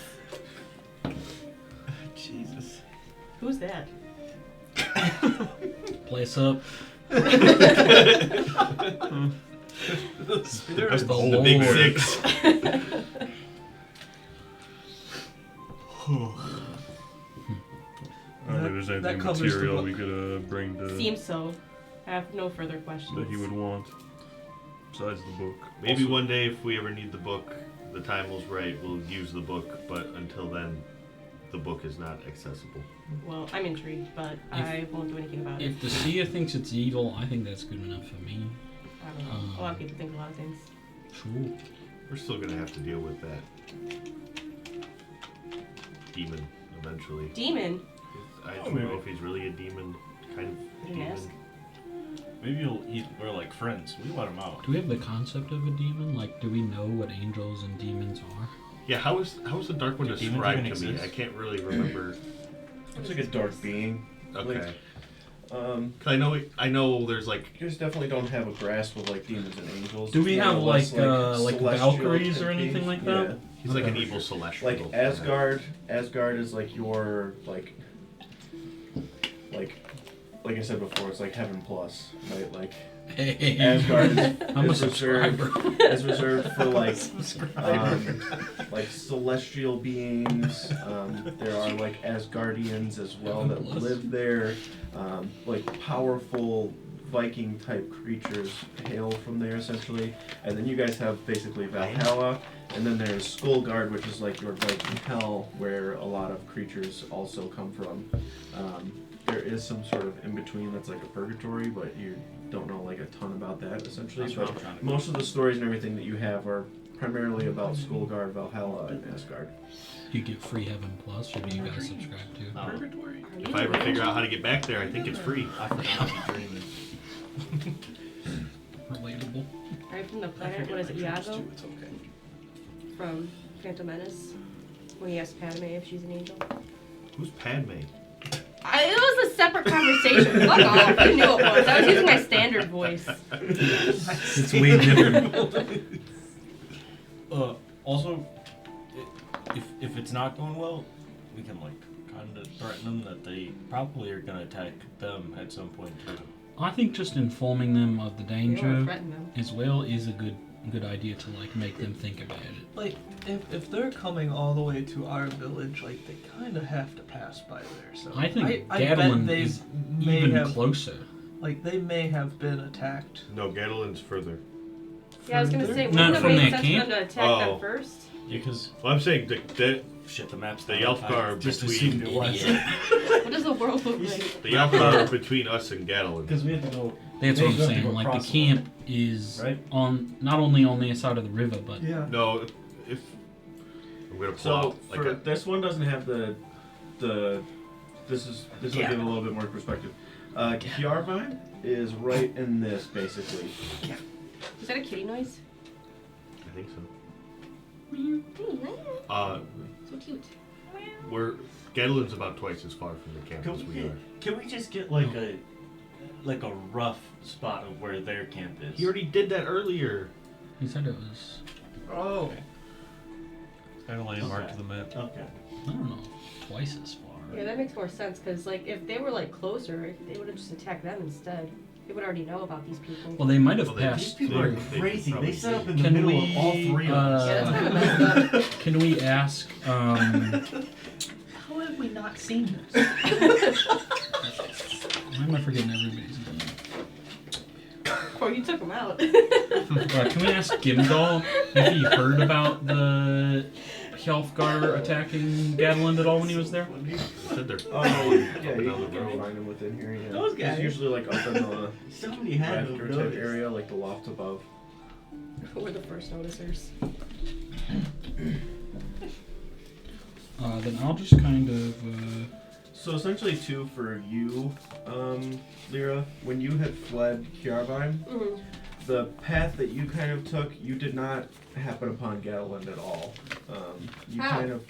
Jesus. Who's that? Place up. That's the The big Lord. 6. I don't think there's that anything covers the material book. we could bring to Seems so. I have no further questions. that he would want besides the book. Maybe Also- one day if we ever need the book, the time was right, we'll use the book, but until then, the book is not accessible. Well, I'm intrigued, but I won't do anything about it. If the seer thinks it's evil, I think that's good enough for me. I don't know. A lot of people think a lot of things. Sure. We're still gonna have to deal with that demon eventually. Demon? I don't know if he's really a demon, kind of You didn't demon. ask? Maybe we're like friends. We let him out. Do we have the concept of a demon? Like, do we know what angels and demons are? Yeah, how is the Dark One Do demons described even to me? exist? I can't really remember. It's like a dark being. Okay, Um, 'cause I know there's like you guys definitely don't have a grasp of like demons and angels. Do we More have or less, like celestial Valkyries or type anything beings. like that? Yeah. he's like an Okay. evil celestial. Like Asgard. Asgard is like your like I said before, it's like heaven plus, right? Like Hey, Asgard I'm a is reserved subscriber. is reserved for like celestial beings. There are like Asgardians as well that Plus. live there. Like powerful Viking type creatures hail from there essentially. And then you guys have basically Valhalla, and then there's Skullgard, which is like your Viking hell, where a lot of creatures also come from. There is some sort of in between that's like a purgatory, but you don't know like a ton about that essentially. That's But what I'm trying to most of the stories and everything that you have are primarily about Skullgard, Valhalla, and Asgard. You get free Heaven Plus, or do you guys subscribe to? Oh, Purgatory. Are you If I ever an figure angel? out how to get back there, I think it's free. I forgot to be dreaming. Relatable. Are you from the planet? What is it, Iago? It's okay. From Phantom Menace? When he asked Padme if she's an angel? Who's Padme? It was a separate conversation. Fuck off. You knew it was. I was using my standard voice. It's way different. Also, if it's not going well, we can like kind of threaten them that they probably are gonna attack them at some point too. I think just informing them of the You don't want to danger threaten them. as well is a good idea to like make them think about it. Like, if they're coming all the way to our village, like, they kind of have to pass by there. So I think I bet Gadolin they is may even have, closer. like, they may have been attacked. No, Gadolin's further. Yeah, I was gonna further. say, Not wouldn't it from make that sense for them camp? to attack Oh. them first? Because Well, I'm saying the shit, the map's The not Yelfgar up. I just between- assumed it was. What does the world look like? Yalfgar between us and Gadolin. Because we had to go. That's They what I'm have to saying. go Like the across camp is right? on not only on their side of the river, but Yeah. No, if I'm gonna pull So out like for a this one doesn't have the this will Yeah. give a little bit more perspective. Kiarvine is right in this basically. Is that a kitty noise? I think so. So cute. Gadolin's about twice as far from the camp as we are. Can we just get like a rough spot of where their camp is? He already did that earlier. he said it was. Oh. Kind of landmark to the map. Okay. I don't know, twice as far. Yeah, that makes more sense because, like, if they were like closer, they would have just attacked them instead. They would already know about these people. Well, they might have Well, they- passed. These people are They crazy. probably They set up in did. the Can middle we? of all three of us. Yeah, that's kind of messed up. Can we ask? How have we not seen this? Why am I forgetting everybody's name? Oh, you took them out. Can we ask Gimdall if he heard about the Hjalfgar attacking Gadolin at all when he was there? He said they're Oh, up yeah, and you down the can road. find them within here. Yeah. Those guys. It's usually like up in the Somebody had to rafter have type noticed. area, like the loft above. We're the first noticers. Then I'll just kind of. So essentially, too, for you, Lyra, when you had fled Kiarvine, Mm-hmm. the path that you kind of took, you did not happen upon Gadolin at all. You How? kind of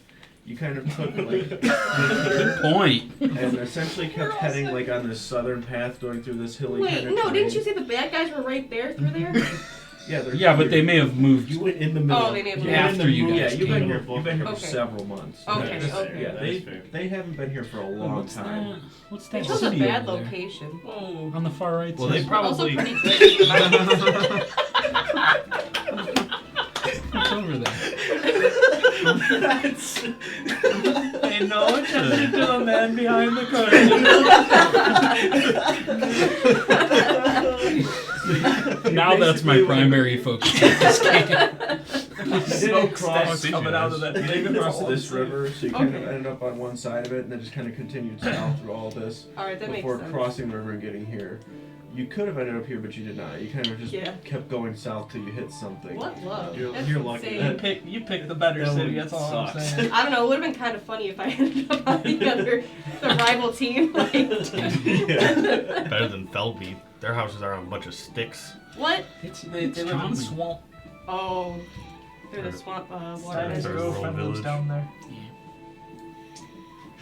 took like Good point. and essentially kept heading like on this southern path going through this hilly Wait, kind of no, terrain. didn't you say the bad guys were right there through there? Yeah, they're Yeah, but here. they may have moved. You went in the middle. Oh, they may have You moved. went in the After you middle. guys Yeah, you've been came. here. You've been here Okay. for several months. Okay, That's- okay. Yeah, That is fair. they haven't been here for a long What's time. that? What's They that chose a city bad over there? location. Whoa. On the far right. Well, they side. But also probably pretty good. What's over there? Pay no attention to the man behind the curtain. Now that's my primary focus of this game. Smoke cross- stacks coming out of that You thing. did cross this river, so you kind of Okay. ended up on one side of it, and then just kind of continued south through all this Alright, that makes before sense. crossing the river and getting here. You could have ended up here, but you did not. You kind of just Yeah. kept going south till you hit something. What love? You're- That's you're lucky. insane. You picked the better That city, one that's all I'm sucks. saying. I don't know. It would have been kind of funny if I ended up on the rival team. Like, better than Feldby. Their houses are on a bunch of sticks. what? They live in charming. the swamp. Oh, they're the swamp Steiner's water. Third girlfriend world lives village. down there.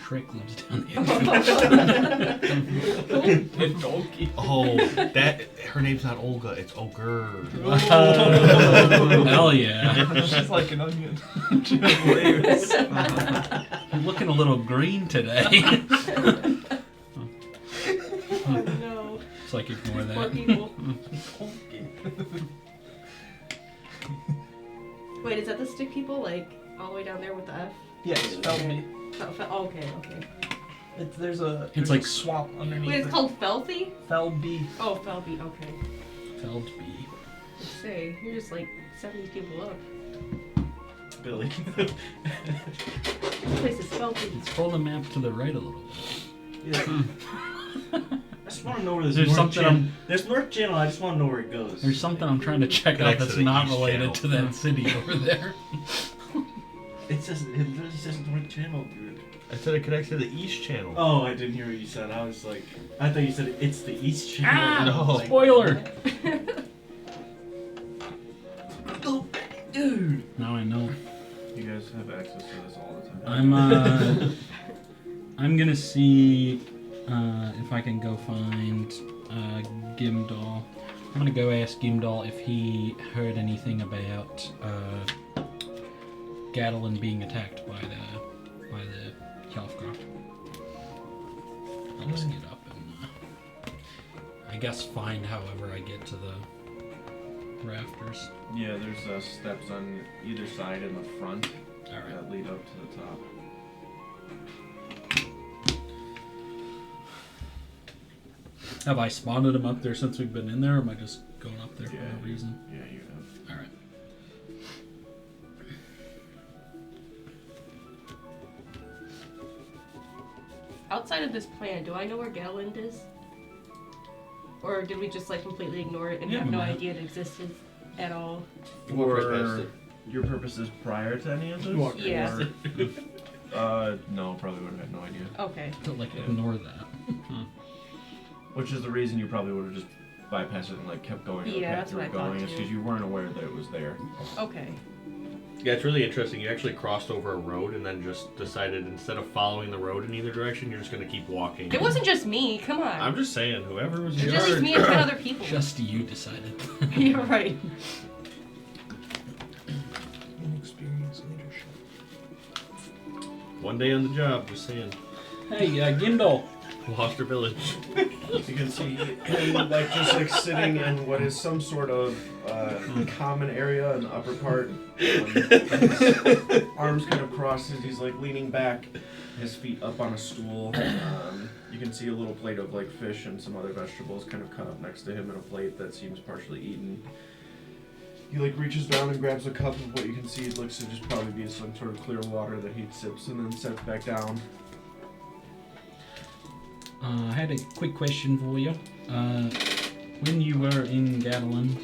Shrek lives down there. Donkey. Oh, that her name's not Olga. It's Ogre. Oh, hell yeah. She's like an onion. She has layers. I'm looking a little green today. Oh no. It's like ignore Poor that. people. Wait, is that the stick people? Like, all the way down there with the F? Yes, Felby. Oh, okay, okay. There's like- a swamp underneath Wait, it's it. called Felthy? Felby. Oh, Felby, okay. Feldby. Say, you're just like setting these people up. Billy. This place is Felthy. Let's pull the map to the right a little bit. Yeah. just want to know where this There's North something Channel. I'm- There's North Channel. I just want to know where it goes. There's something I'm trying to check out Connects that's to the not East related Channel. to that city over there. It literally says North Channel, dude. I said it connects to the East Channel. Oh, I didn't hear what you said. I was like, I thought you said it's the East Channel. Ah, And I was like, spoiler! Oh, dude. Now I know. You guys have access to this all the time. I'm gonna see if I can go find Gimdall. I'm gonna go ask Gimdall if he heard anything about Gadolin being attacked by the Hjalfgar. I'll just get up and I guess find however I get to the rafters. Yeah, there's steps on either side in the front Alright. that lead up to the top. Have I spotted him up there since we've been in there, or am I just going up there for Yeah. no reason? Yeah, you have. Alright. Outside of this plan, do I know where Galland is? Or did we just like completely ignore it and Yeah, have no map. idea it existed at all? You walk right past For it. your purposes prior to any of this? Walk right Yeah. Or, no, probably would have had no idea. Okay. So, like, Yeah. ignore that. Which is the reason you probably would have just bypassed it and like kept going the Yeah, path that's you were what I thought going. It's too. because you weren't aware that it was there. Okay. Yeah, it's really interesting. You actually crossed over a road and then just decided instead of following the road in either direction, you're just going to keep walking. It wasn't just me. Come on. I'm just saying, whoever was It in just charge. leaves me and 10 other people. Just you decided. You're right. Inexperienced leadership. One day on the job, just saying. Hey, Gimdall. Lost her village. You can see him like just like sitting in what is some sort of common area in the upper part. His arms kind of crossed as he's like leaning back, his feet up on a stool. You can see a little plate of like fish and some other vegetables kind of cut up next to him in a plate that seems partially eaten. He like reaches down and grabs a cup of what you can see looks to just probably be some sort of clear water that he sips and then sets back down. I had a quick question for you. When you were in Gadolin,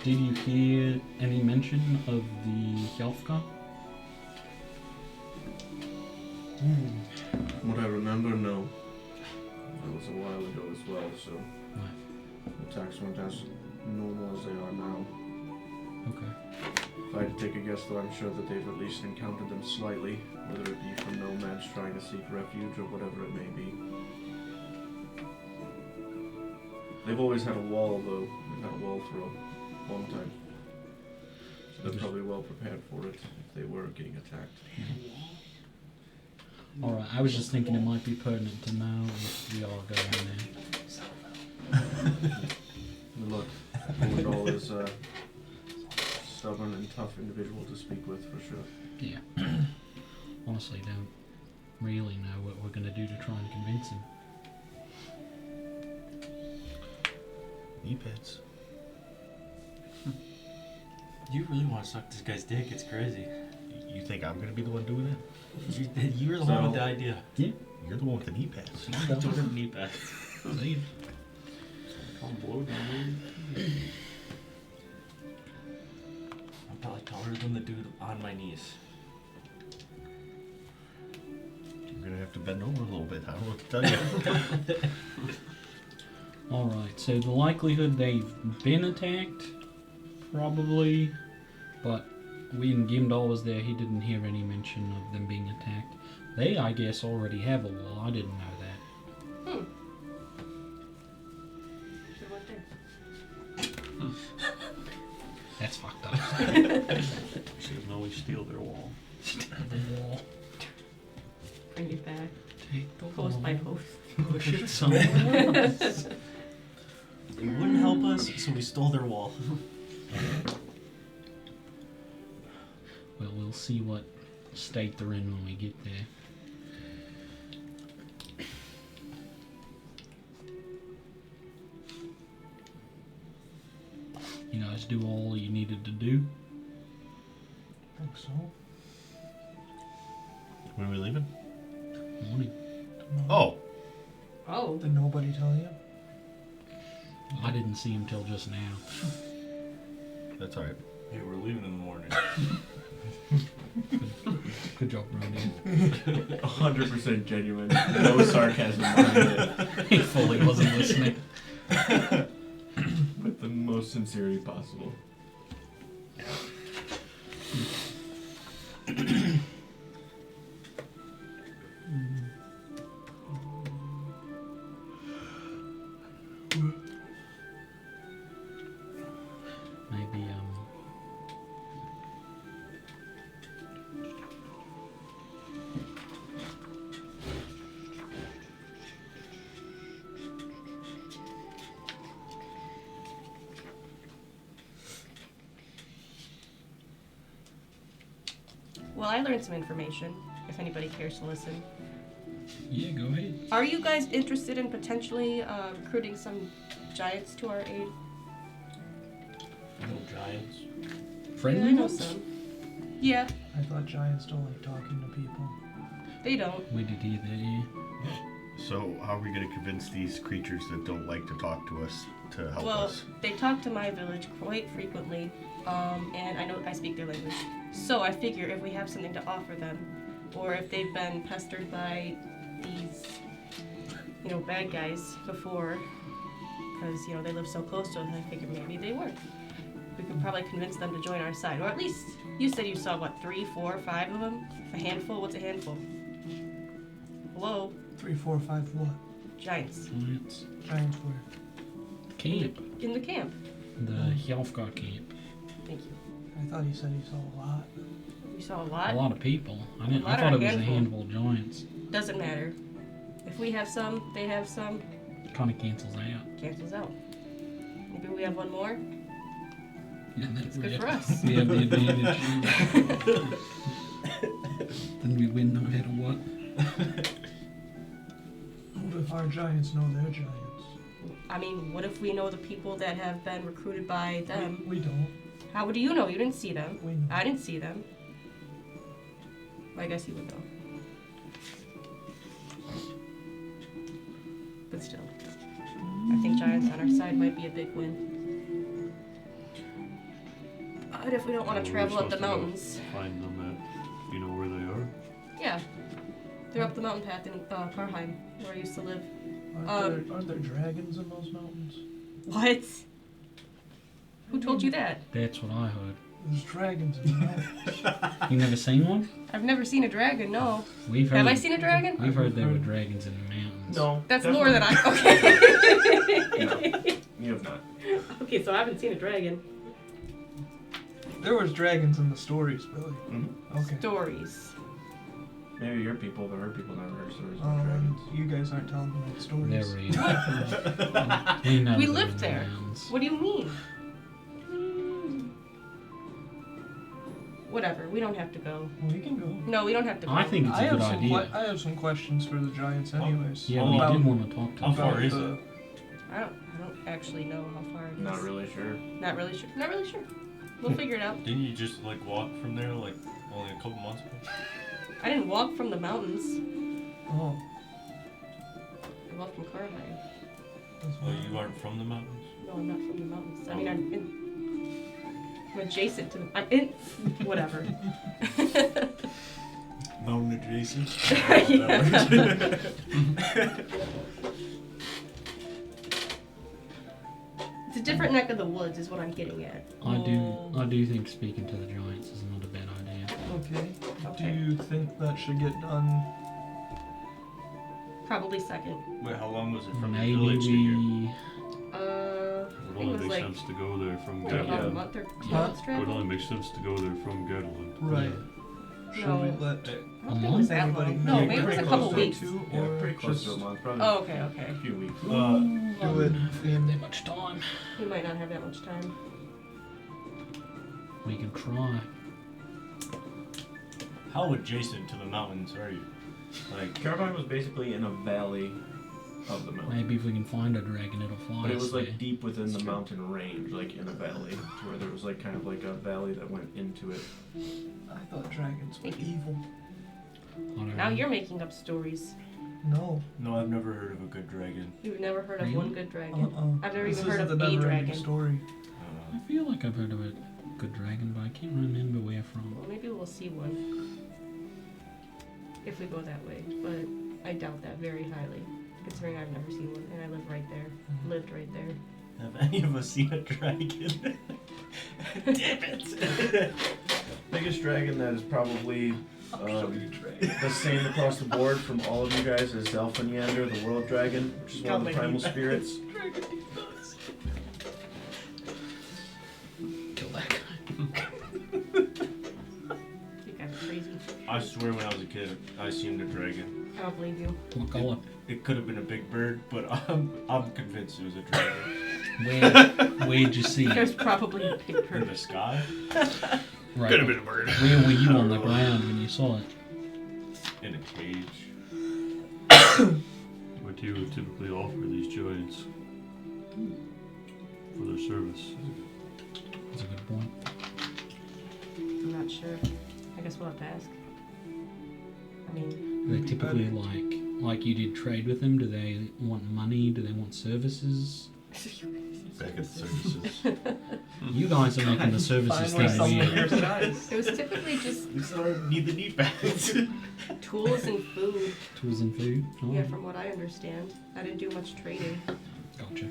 did you hear any mention of the Hjalfgar? What I remember, no. That was a while ago as well, so the attacks weren't as normal as they are now. Okay. If I had to take a guess, though, I'm sure that they've at least encountered them slightly, whether it be from nomads trying to seek refuge or whatever it may be. They've always had a wall, though. They've had a wall for a long time. So they're probably well prepared for it if they were getting attacked. Alright, I was just thinking it might be pertinent to know if we all go in there. Look, Midgard is a stubborn and tough individual to speak with, for sure. Yeah. Honestly, don't really know what we're gonna do to try and convince him. E-pads. You really want to suck this guy's dick? It's crazy. You think I'm going to be the one doing that? You're the one with the idea. You're the one with the e-pads. You don't have knee pads. See? Come blow down. I'm probably taller than the dude on my knees. You're going to have to bend over a little bit. I don't know what to tell you. Alright, so the likelihood they've been attacked, probably, but when Gimdall was there, he didn't hear any mention of them being attacked. They, I guess, already have a wall. I didn't know that. Should've went there. That's fucked up. She doesn't always steal their wall. The wall. Bring it back. Take the Post wall. by post. Push it somewhere else. They wouldn't help us, so we stole their wall. Well, we'll see what state they're in when we get there. You guys do all you needed to do? I think so. When are we leaving? Morning. Oh, Oh. Did nobody tell you? I didn't see him till just now. That's alright. Hey, we're leaving in the morning. Good job, Randy. 100% genuine. No sarcasm behind it. He fully wasn't listening. With the most sincerity possible. Maybe, Well, I learned some information, if anybody cares to listen. yeah, go ahead. Are you guys interested in potentially recruiting some giants to our aid? No giants. Friendly Yeah, I know ones? some. Yeah, I thought giants don't like talking to people. they don't. We did either, yeah. So, how are we going to convince these creatures that don't like to talk to us to help Well, us? they talk to my village quite frequently, and I know I speak their language. So I figure if we have something to offer them, or if they've been pestered by these, bad guys before, because, they live so close to us, I figure maybe they weren't. We could probably convince them to join our side, or at least, you said you saw, 3, 4, 5 of them? A handful? What's a handful? Hello? 3, 4, 5 what? Giants. Giants. Giants were. Camp. In the camp. The Hjalfgar camp. Thank you. I thought he said he saw a lot. You saw a lot? A lot of people. I lot thought or it was a handful? handful of giants. Doesn't matter. If we have some, they have some, Kind of cancels out. cancels out. Maybe we have one more? Yeah, That's good for us. We have the advantage. Then we win no matter what. What if our giants know their giants? I mean, what if we know the people that have been recruited by them? We don't. How do you know? You didn't see them. We know. I didn't see them. I guess you would know. But still, I think giants on our side might be a big win. But if we don't want to travel up the mountains, Find them at, you know where they are? yeah, they're up the mountain path in Karheim, where I used to live. Aren't there dragons in those mountains? What? Who told you that? That's what I heard. There's dragons in the mountains. You never seen one? I've never seen a dragon. No. We've heard. Have I seen a dragon? We've heard there were dragons in the mountains. No. That's definitely. more than I. Okay. No, you have not. Okay, so I haven't seen a dragon. There was dragons in the stories, Billy. Mm-hmm. Okay. Stories. Maybe your people, but her people never heard stories Oh, about and dragons. you guys aren't telling the right stories. Never even. We know We they're lived in the there. mountains. What do you mean? Whatever. We don't have to go. We can go. No, we don't have to go. I think it's a good idea. I have some questions for the giants, anyways. Yeah, Oh, we about, did want to talk to How them. far is it? the- I don't actually know how far it is. Not really sure. Not really sure. Not really sure. We'll figure it out. Didn't you just walk from there only a couple months ago? I didn't walk from the mountains. Oh, I walked from Karheim. that's Oh, you aren't from the mountains? No, I'm not from the mountains. I mean, I'm adjacent to them. I'm in. Whatever. Mountain adjacent? Yeah. It's a different neck of the woods, is what I'm getting at. I do think speaking to the giants is not a bad idea. okay. Okay. Do you think that should get done? Probably second. Wait, how long was it from the Maybe village to here? we. I It think would it only was make like sense to go there from about a Gatlin. month or 2 Yeah. months It would travel. only make sense to go there from Gatlin. Right. Should we No. let I don't think it month? was that anybody long. know? No, maybe it was a pretty couple close to weeks. Two, Yeah, or pretty close to a just month. Probably Oh, okay, okay. a few weeks. do it We have that much time. We might not have that much time. We can try. How adjacent to the mountains are you? Carnage was basically in a valley of the mountain. Maybe if we can find a dragon, it'll fly But it us was there. deep within the mountain range, in a valley, to where there was kind of a valley that went into it. I thought dragons were Thank you. evil. I don't Now know. you're making up stories. No. No, I've never heard of a good dragon. You've never heard of Really? one good dragon? I've never This even heard isn't of the a never-ending dragon. story. I feel like I've heard of a good dragon, but I can't remember where from. Well, maybe we'll see one. If we go that way. But I doubt that very highly. Considering I've never seen one and I live right there. Lived right there. Have any of us seen a dragon? Damn it! Biggest dragon that is probably the same across the board from all of you guys is Zelfaniander, the world dragon, which is one of the primal spirits. Kill that guy. You guys are crazy. I swear when I was a kid, I seen a dragon. I don't believe you. What color? It could have been a big bird, but I'm convinced it was a dragon. Where'd you see it? There's probably a big In bird. the sky? Right. Could have been a bird. Where were you on the ground when you saw it? In a cage. What do you typically offer these giants for their service? That's a good point. I'm not sure. I guess we'll have to ask. I mean, Do they typically like you did trade with them? Do they want money? Do they want services? Back at the services. You guys are making the services Find thing someone weird. your size. it was typically just We still need the meat bags. tools and food. Tools and food. Oh, Yeah, from what I understand. I didn't do much trading. Gotcha.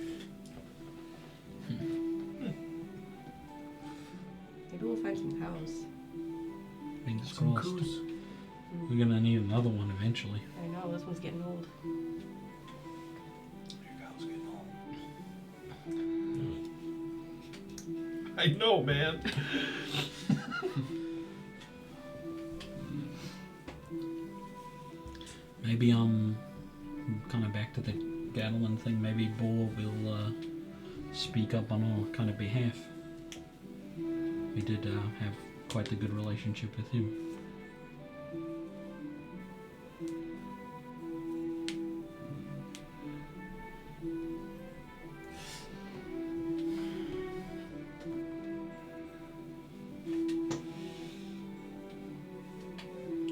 Maybe we'll find some cows. Fingers Some crossed. coos. We're gonna need another one eventually. I know, this one's getting old. I know, man. Maybe kind of back to the Gatlin thing. Maybe Boar will speak up on our kind of behalf. We did have quite a good relationship with him.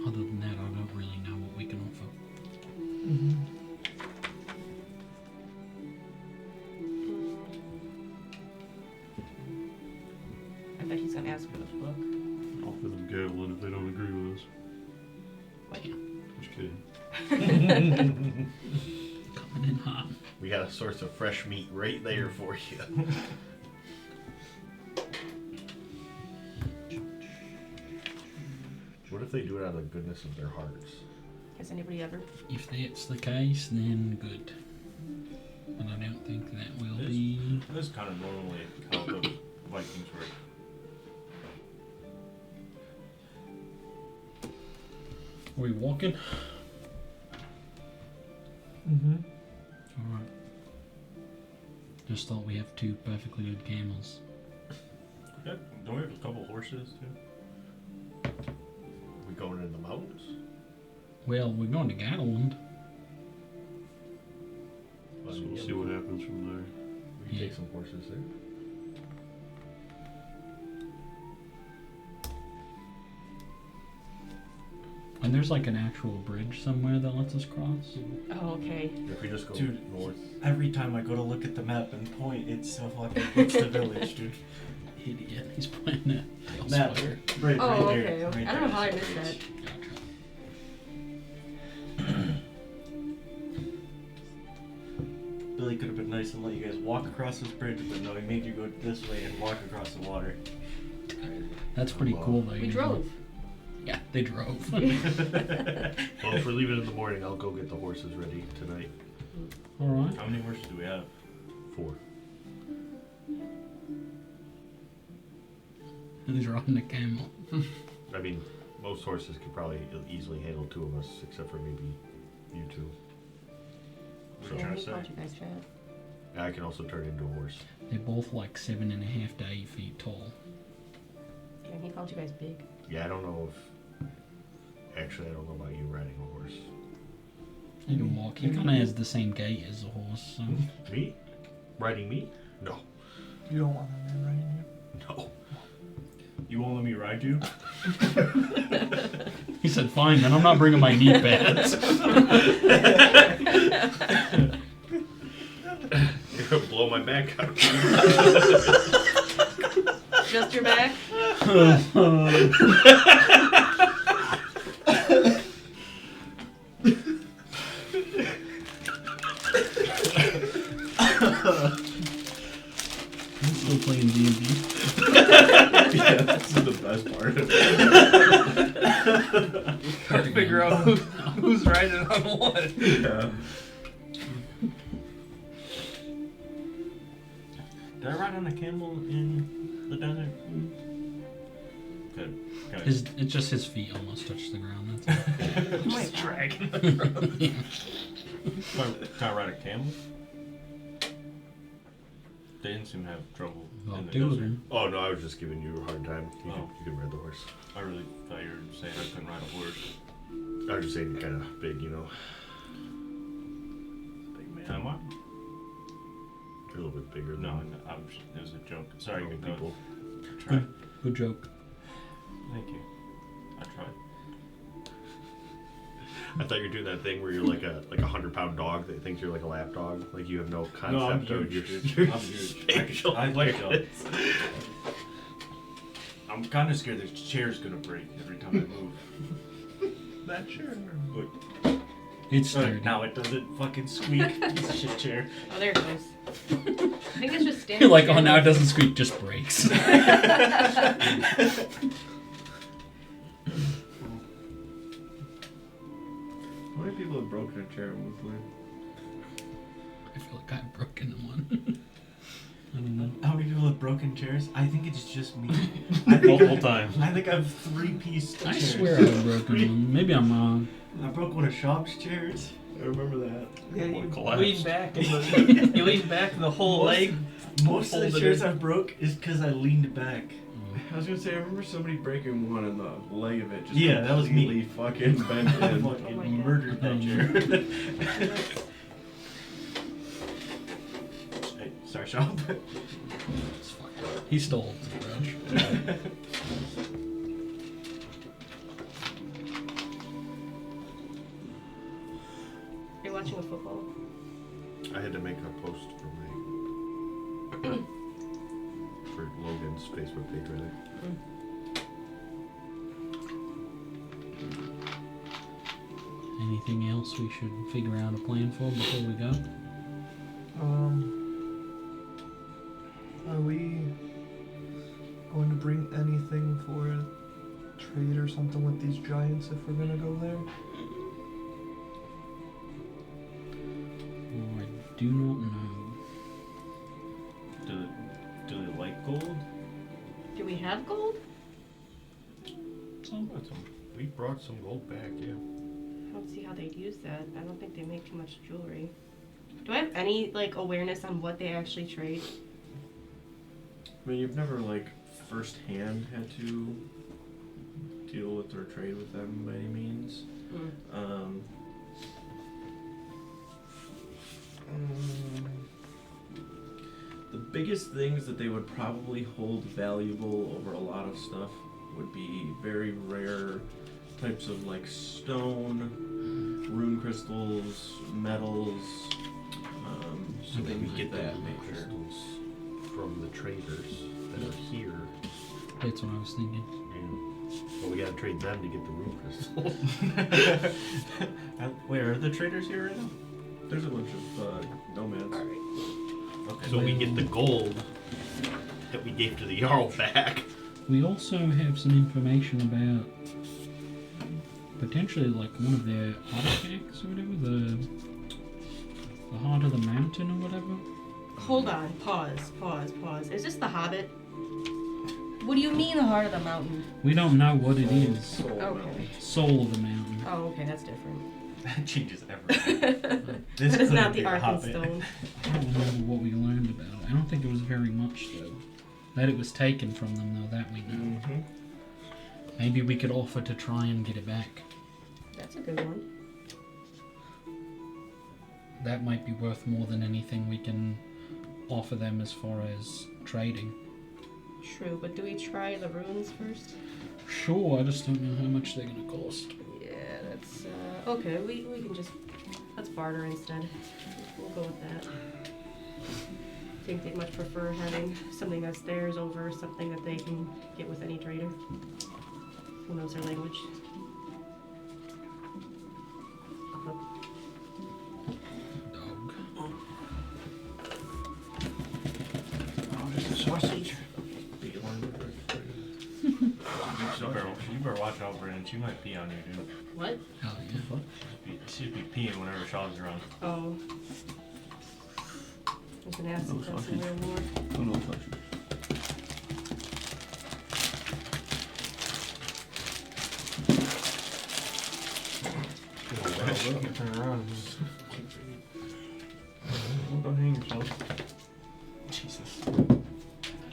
Other than that, I don't really know what we can offer. Mm-hmm. I bet he's gonna ask for the book. Offer them Gatlin if they don't agree with us. What? Just kidding. Coming in hot. We got a source of fresh meat right there for you. What if they do it out of the goodness of their hearts? Has anybody ever? If that's the case, then good. But I don't think that will be. This is kind of normally how the Vikings work. Are we walking? Mm-hmm. Alright. Just thought we have two perfectly good camels. Yeah, don't we have a couple horses too? We going in the mountains? Well, we're going to Gatland. Well, So yeah, we'll see what happens from there. We can Yeah. take some horses there. And there's like an actual bridge somewhere that lets us cross. Oh, okay. If we just go Dude. north. Every time I go to look at the map and point, it's so fucking it's the village, dude. Idiot. He's playing it That elsewhere. right, Oh, right okay. there. Okay. Right I don't know there how I is the missed that. village. Gotcha. Billy could have been nice and let you guys walk across this bridge, but no, he made you go this way and walk across the water. That's pretty Well, cool though. We usually. drove. Yeah, they drove. Well, if we're leaving in the morning, I'll go get the horses ready tonight. Alright. How many horses do we have? 4. Who's riding the camel? I mean, most horses could probably easily handle 2 of us, except for maybe you 2. What are you Yeah, trying he to called say? you guys fat. I can also turn into a horse. They're both like 7.5 to 8 feet tall. Yeah, he called you guys big. Yeah, I don't know if... Actually, I don't know about you riding a horse. He can walk. He kind of has the same gait as a horse. So. Me? Riding me? No. You don't want a man riding you. No. You won't let me ride you? He said, fine, then I'm not bringing my knee pads. You're gonna blow my back out. Just your back? I'm still playing D&D. Yeah, this is the best part of it. Trying to figure out who's riding on what. Yeah. Did I ride on a camel in the desert? Good. It's just his feet almost touch the ground. That's it. My Just God. dragging. Can I ride a camel? They didn't seem to have trouble Well, in the two of desert. them. Oh no, I was just giving you a hard time. You Oh. can ride the horse. I really thought you were saying I couldn't ride a horse. I was just saying kind of big, you know. Big man. Am I? You're a little bit bigger than No, it was a joke. Sorry, normal no, people. Try. Good joke. Thank you. I tried. I thought you were doing that thing where you're like a 100-pound dog that thinks you're like a lap dog. Like you have no concept No, I'm of huge. your I'm huge. facial I like awareness. I'm kind of scared the chair's gonna break every time I move. That sure. It's sturdy. Now it doesn't fucking squeak. Piece of shit chair. Oh, there it goes. I think it's just standing. You're like, oh, now it doesn't squeak, just breaks. How many people have broken a chair mostly? I feel like I've broken one. I don't know. How many people have broken chairs? I think it's just me. Multiple times. I think I have 3-piece I chairs. swear I've broken one. Maybe I'm wrong. I broke one of Shop's chairs. I remember that. Yeah, One you collapsed. lean back and you lean back and the whole leg. Most of the folded chairs in. I broke is because I leaned back. I was gonna say, I remember somebody breaking one and the leg of it just Yeah, that was me. completely fucking bent I in. Oh fucking my God. murdered that chair. Hey, sorry, Shop. It's fine. He stole the brush. You're watching a football. I had to make a post for for Logan's Facebook page, rather. Anything else we should figure out a plan for before we go? Are we going to bring anything for a trade or something with these giants if we're gonna go there? Oh, I do not know. Do they like gold? Do we have gold? We brought some gold back, yeah. I don't see how they'd use that. I don't think they make too much jewelry. Do I have any like awareness on what they actually trade? I mean, you've never, like, firsthand had to deal with or trade with them by any means. The biggest things that they would probably hold valuable over a lot of stuff would be very rare types of, like, stone, rune crystals, metals, So then we things get like that that nature. crystals from the traders that are here, That's what I was thinking. but we gotta trade them to get the rune crystals. Wait, are the traders here right now? There's a bunch of nomads. Okay. So we get the gold that we gave to the Jarl back. We also have some information about potentially like one of their artifacts or whatever, the heart of the mountain or whatever. Hold on. Pause. Is this the Hobbit? What do you mean the heart of the mountain? We don't know what it is. Soul Okay. mountain. Soul of the mountain. Oh, okay, that's different. That changes everything. This That is couldn't not be the a Arkenstone. Hobbit. I don't remember what we learned about it. I don't think it was very much though. That it was taken from them though, that we know. Mm-hmm. Maybe we could offer to try and get it back. That's a good one. That might be worth more than anything we can offer them as far as trading. True, but do we try the runes first? Sure, I just don't know how much they're gonna cost. Yeah, that's okay. We can just let's barter instead. We'll go with that. I think they'd much prefer having something that's theirs over something that they can get with any trader who knows their language. Dog. Oh, just a sausage. You better watch out, Brandon. She might pee on you, dude. What? Hell yeah. She'd be peeing whenever Shaw's around. Oh. I was gonna ask No if that's a sausage. real war. Oh, no sausage. Can't turn around. Don't hang yourself. Jesus.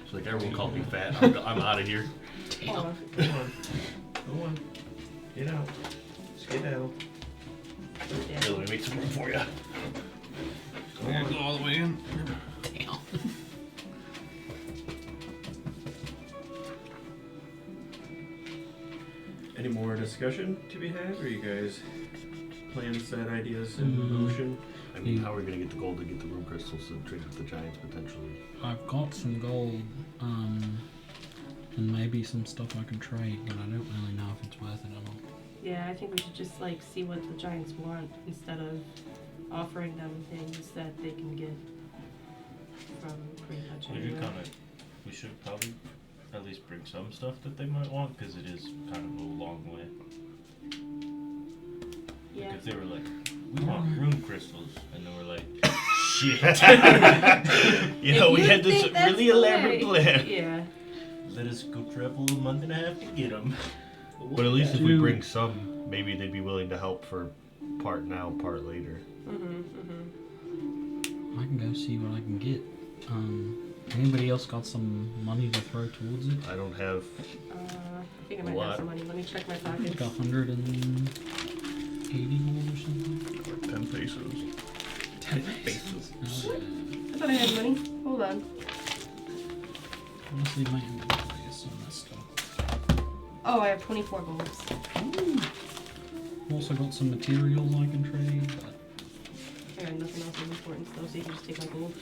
It's like everyone called me fat. I'm out of here. Oh. Go on. Go on. Get out. Skedaddle. Yeah. Here, let me make some room for you. Yeah, go all the way in. Damn. Any more discussion to be had, or you guys plans, set ideas in Mm. motion? I mean, how are we gonna get the gold to get the rune crystals and trade with the giants potentially? I've got some gold, and maybe some stuff I can trade, but I don't really know if it's worth it or not. Yeah, I think we should just like see what the giants want instead of offering them things that they can get from pretty much anywhere. We should probably at least bring some stuff that they might want, because it is kind of a long way. Yeah. Like if they were like, we want rune crystals, and they were like, shit. You know, If we you had this think that's really the elaborate way- plan. Yeah. let us go travel a month and a half to get them. But at least if we Dude. bring some, maybe they'd be willing to help for part now, part later. I can go see what I can get. Anybody else got some money to throw towards it? I don't have. I think I might What? have some money. Let me check my Like pockets. 180 gold or something. 10 pesos. 10 pesos. I thought I had money. Hold on. Honestly, my inventory is so messed up. Oh, I have 24 golds. Also got some materials I can trade, but I got nothing else of importance though, so you can just take my gold.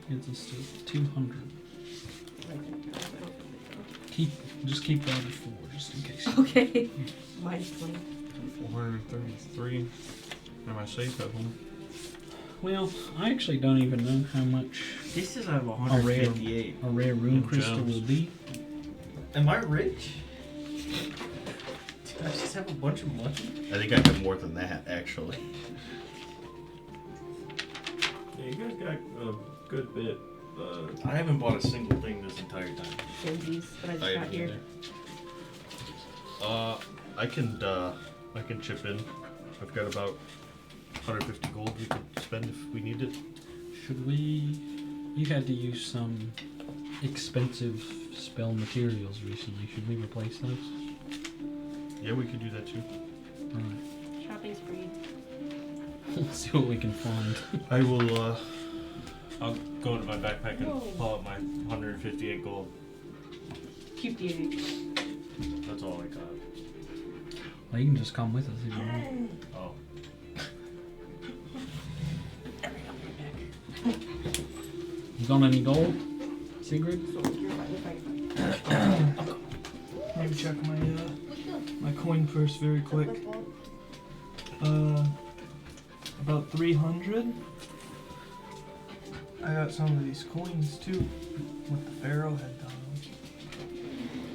it's still 200. Right there. Just keep that at 4, just in case. Okay. Minus 20. 433. Am I safe at home? Well, I actually don't even know how much He says I have rare 158. a rare rune And crystal gems. will be. Am I rich? Did I just have a bunch of money? I think I have more than that, actually. Yeah, you guys got a good bit. I haven't bought a single thing this entire time. Samesies, but I just I got haven't here. I can chip in. I've got about 150 gold we could spend if we need it. Should we? You had to use some expensive spell materials recently. Should we replace those? Yeah, we could do that too. Alright. Shopping spree. Let's see what we can find. I will, I'll go into my backpack and Whoa. pull out my 158 gold. Keep the 8. That's all I got. Well, you can just come with us if you want. Oh. You got any gold, Sigrid? So you're fine, you're fine. Let me check my coin purse very quick. About 300. I got some of these coins too, with the pharaoh head on them.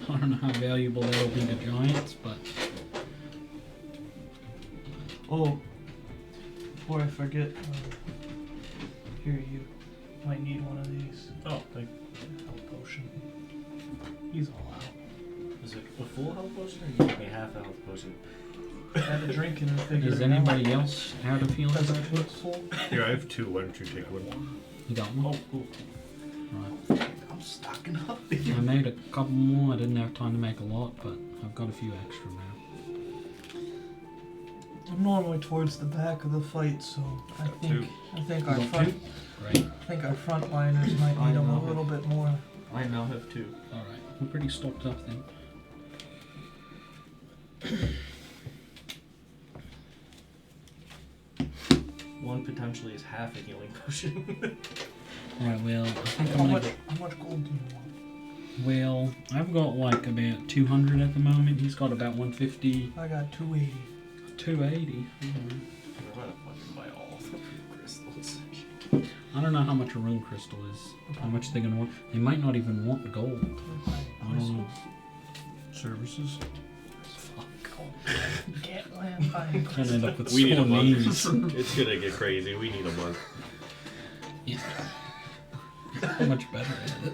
I don't know how valuable that'll be to giants, but Oh, before I forget, here you might need one of these. Oh, thank Health potion. He's all out. Is it a full health potion or you give me half a health potion? I had a drink and I figured. is it out. anybody else out of healing? Does it look full? here, I have 2. Why don't you take one? You got one? Oh, cool. Right. I'm stocking up. I made a couple more. I didn't have time to make a lot, but I've got a few extra now. I'm normally towards the back of the fight, so I Got think two. I think You our got front two? Great. I think our frontliners might need them a little bit more. I now have 2. Alright, we're pretty stocked up then. One potentially is half a healing potion. Alright, well, I think How I'm much, gonna. how much gold do you want? Well, I've got like about 200 at the moment. He's got about 150, I got 280. 280. I'm gonna fucking buy all 3 crystals. I don't know how much a rune crystal is. How much they're gonna want. They might not even want gold. I don't know. Services. Can't land buying Gonna end up with We need a sore month. knees. It's gonna get crazy. We need a month. Yeah. How much better at it?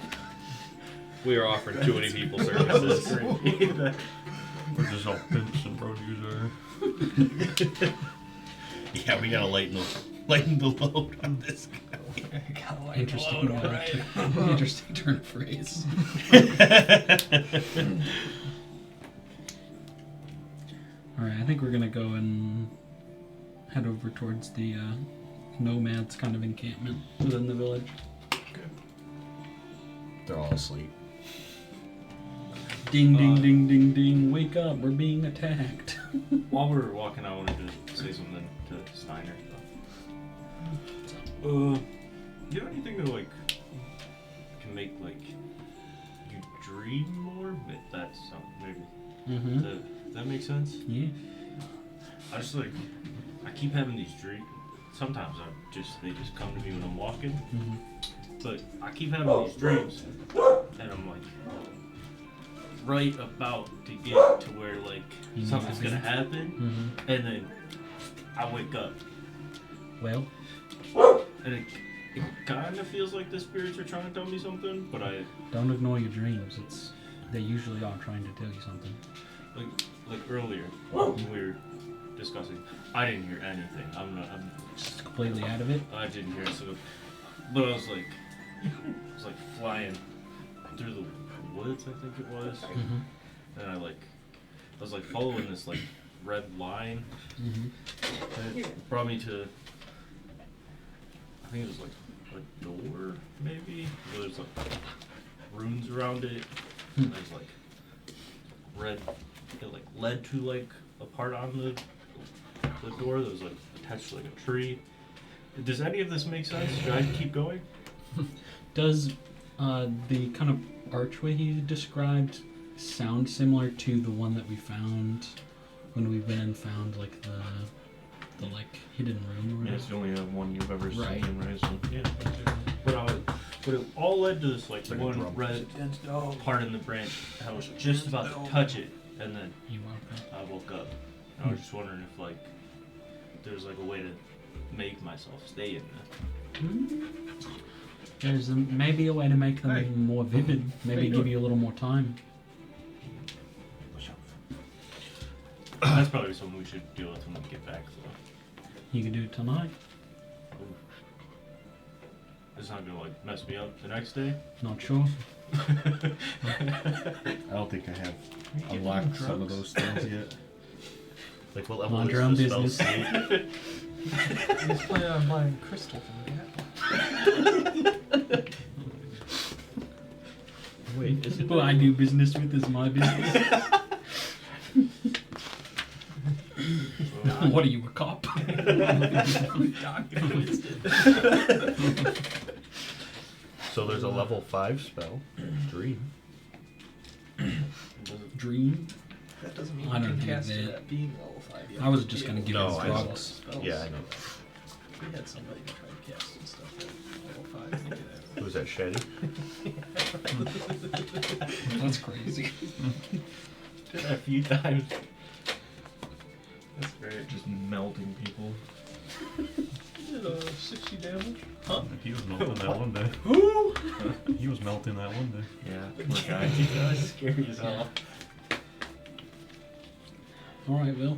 We are offering too many people services. We're just all pimps and producer. Yeah, we gotta lighten the load on this guy. Interesting, interesting turn of phrase. Alright, I think we're gonna go and head over towards the nomads kind of encampment within the village. They're all asleep. Ding, ding, ding, ding, ding. Wake up, we're being attacked. While we were walking, I wanted to say something to Steiner. You have anything to like can make like you dream more? That's maybe. Mm-hmm. Does that make sense? Yeah. I just like I keep having these dreams. Sometimes they just come to me when I'm walking. Mm-hmm. But I keep having these dreams, and I'm like right about to get to where like You need something's to gonna be. happen, Mm-hmm. and then I wake up, Well, and it kind of feels like the spirits are trying to tell me something, but I don't ignore your dreams. They usually are trying to tell you something. like earlier when we were discussing, I didn't hear anything. I'm Just completely out of it. I didn't hear it, so but I was like flying through the woods, I think it was. Mm-hmm. And I was like following this like red line, Mm-hmm. and it brought me to, I think it was like a door maybe. There's like runes around it. And there's like red. It like led to like a part on the door that was like attached to like a tree. Does any of this make sense? Should I keep going? Does the kind of archway he described sound similar to the one that we found when we went and found like the like hidden room or Yeah, it's the only one you've ever Right. seen, right? So, yeah. But it all led to this like Like a one drum. red part in the branch. I was just about to touch it, and then You woke up. I woke up. And I was just wondering if like there's like a way to make myself stay in there. There's maybe a way to make them more vivid. Maybe give you a little more time. That's probably something we should deal with when we get back, though. You can do it tonight. It's not gonna like mess me up the next day. Not sure. I don't think I have unlocked some of those things yet. Like what level Mind is your own the spell business. sleep? He's planning on buying crystal from the Wait, is it? Who I do business with is my business. What are you, a cop? So there's a level 5 spell. Dream. Dream? That doesn't mean I you don't can have cast it that. at being level 5 yet. I was just gonna give No, him I know. drugs. Yeah, I know that. We had somebody try to cast some stuff at level 5. They did that. Who's that, Shetty? That's crazy. Did that a few times. That's great. Just melting people. Did 60 damage? He was melting that one day. Who? He was melting that one day. Yeah, poor guy. That was scary as hell. Alright, Will.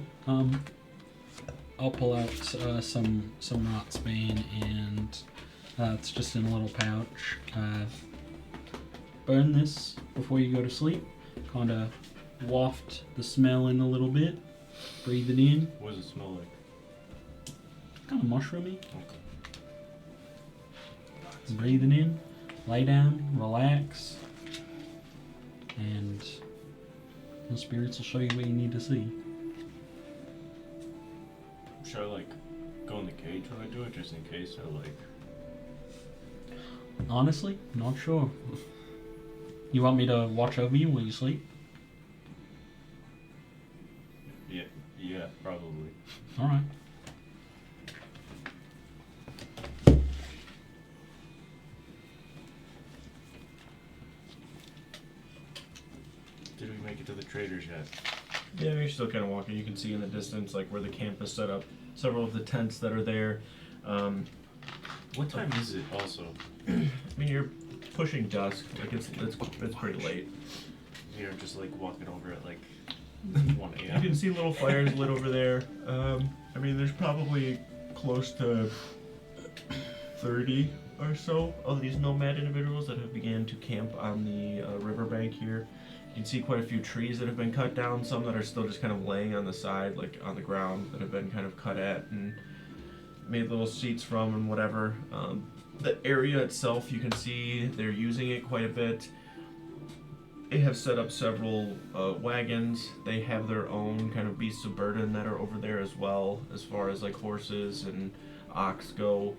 I'll pull out some Rotsbane and it's just in a little pouch. Burn this before you go to sleep. Kind of waft the smell in a little bit. Breathe it in. What does it smell like? Kind of mushroomy. Okay. Breathe it in. Lay down. Relax. and the spirits will show you what you need to see. Should I like go in the cage when I do it, just in case? Or like, Honestly, not sure. You want me to watch over you while you sleep? yeah, probably. Alright. Did we make it to the traders yet? Yeah, you're still kind of walking. You can see in the distance, like where the camp is set up, several of the tents that are there. What time is it? Also, I mean, you're pushing dusk. Like it's pretty late. we are just like walking over at like 1 You a.m. can see little fires lit over there. I mean, there's probably close to 30 or so of these nomad individuals that have began to camp on the riverbank here. You can see quite a few trees that have been cut down, some that are still just kind of laying on the side, like on the ground, that have been kind of cut at and made little seats from and whatever. The area itself, you can see they're using it quite a bit. They have set up several wagons. They have their own kind of beasts of burden that are over there as well, as far as like horses and ox go.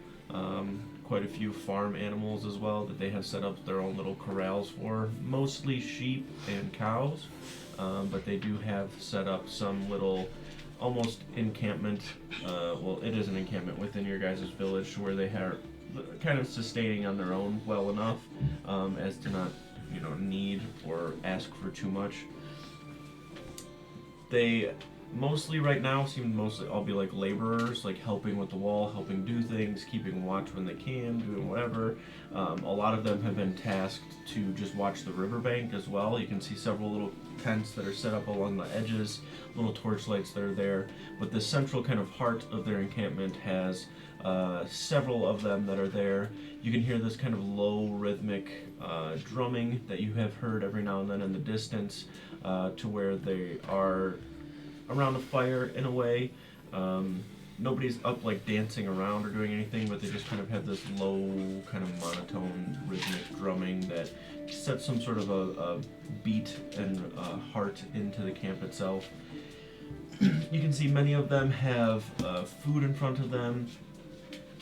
Quite a few farm animals as well that they have set up their own little corrals for. Mostly sheep and cows, but they do have set up some little almost encampment. Well, it is an encampment within your guys' village where they are kind of sustaining on their own well enough as to not, need or ask for too much. They mostly right now seem to mostly all be like laborers, like helping with the wall, helping do things, keeping watch when they can, doing whatever. A lot of them have been tasked to just watch the riverbank as well. You can see several little tents that are set up along the edges, little torchlights that are there. But the central kind of heart of their encampment has several of them that are there. You can hear this kind of low rhythmic drumming that you have heard every now and then in the distance, to where they are around a fire in a way. Nobody's up like dancing around or doing anything, but they just kind of have this low kind of monotone rhythmic drumming that sets some sort of a beat and heart into the camp itself. You can see many of them have food in front of them.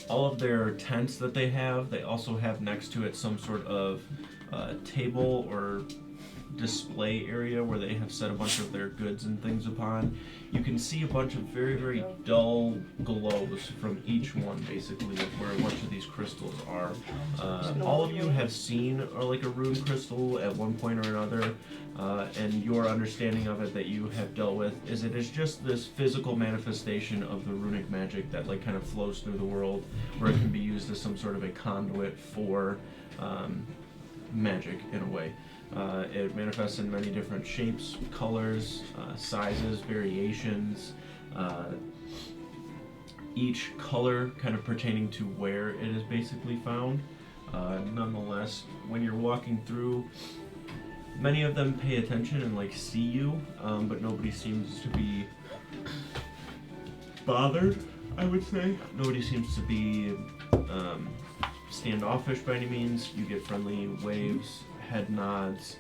All of their tents that they also have next to it some sort of table or display area where they have set a bunch of their goods and things upon. You can see a bunch of very, very dull glows from each one, basically, of where a bunch of these crystals are. All of you have seen like a rune crystal at one point or another, and your understanding of it that you have dealt with is it is just this physical manifestation of the runic magic that like kind of flows through the world, where it can be used as some sort of a conduit for magic in a way. It manifests in many different shapes, colors, sizes, variations, each color kind of pertaining to where it is basically found. Nonetheless, when you're walking through, many of them pay attention and like see you, but nobody seems to be bothered, I would say. Nobody seems to be standoffish by any means. You get friendly waves, head nods.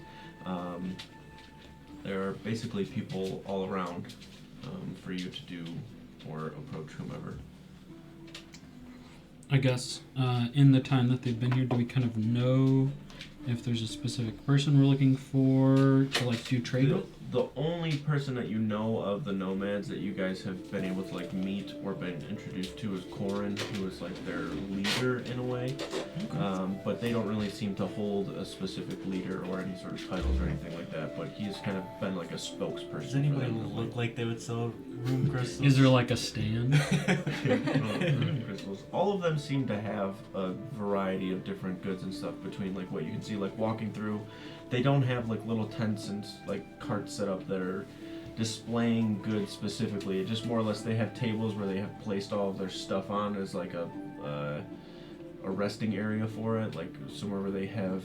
There are basically people all around for you to do or approach whomever. I guess in the time that they've been here, do we kind of know if there's a specific person we're looking for to like do trade with? The only person that you know of the nomads that you guys have been able to like meet or been introduced to is Corin, who is like their leader in a way. But they don't really seem to hold a specific leader or any sort of titles or anything like that. But he's kind of been like a spokesperson. Does anybody look like they would sell rune crystals? Is there like a stand? Rune crystals. All of them seem to have a variety of different goods and stuff between like what you can see like walking through. They don't have like little tents and like carts set up that are displaying goods specifically. It just more or less they have tables where they have placed all of their stuff on as like a resting area for it, like somewhere where they have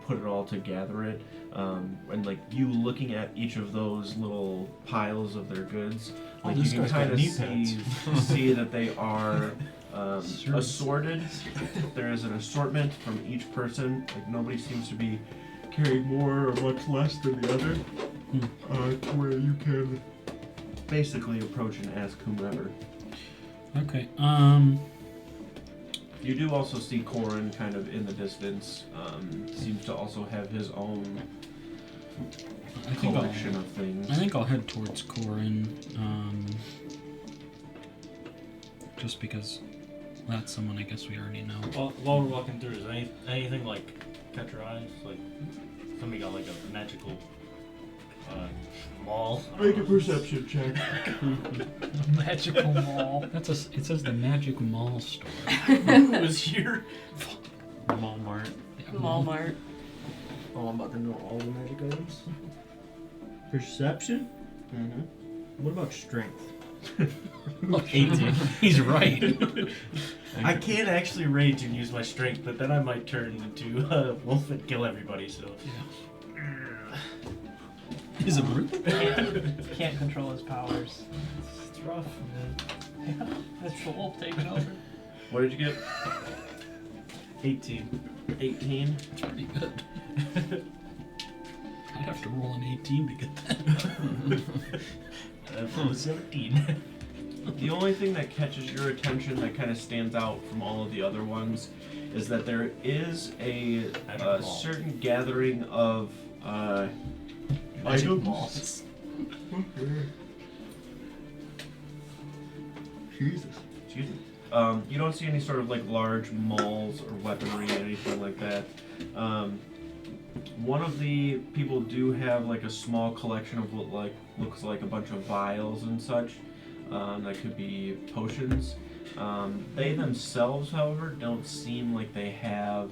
put it all to gather it. And like you looking at each of those little piles of their goods, like you can kind of see that they are assorted. There is an assortment from each person. Like nobody seems to be carry more or much less than the other, to where you can basically approach and ask whomever. Okay. You do also see Corin kind of in the distance. Seems to also have his own I think collection of things. I think I'll head towards Corin, just because that's someone I guess we already know. While we're walking through, is there anything like catch your eyes? Like somebody got like a magical mall? Make a perception check. Magical mall. That's it says the Magic Mall store. Who was here? Walmart. Yeah, Walmart. Oh, I'm about to know all the magic items. Perception? Mm-hmm. What about strength? 18. He's right. I can't actually rage and use my strength, but then I might turn into a wolf and kill everybody. So Is it worth it? Can't control his powers. it's rough. Yeah, that's the wolf taking over. What did you get? 18. 18. It's pretty good. I'd have to roll an 18 to get that. That was 17. The only thing that catches your attention that kind of stands out from all of the other ones is that there is a certain gathering of Magic items. malls. Jesus. Excuse me. You don't see any sort of like large malls or weaponry, anything like that. One of the people do have like a small collection of what looks like a bunch of vials and such. That could be potions. They themselves, however, don't seem like they have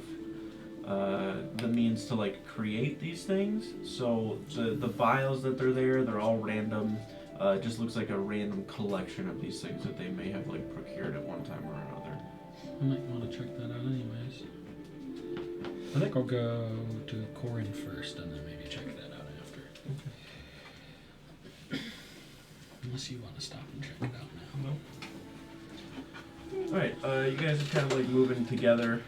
the means to like create these things. So the vials that they're all random. It just looks like a random collection of these things that they may have like procured at one time or another. I might want to check that out anyways. I think I'll go to Corin first and then maybe check that out after. Unless you want to stop and check it out now. Alright, you guys are kind of like moving together.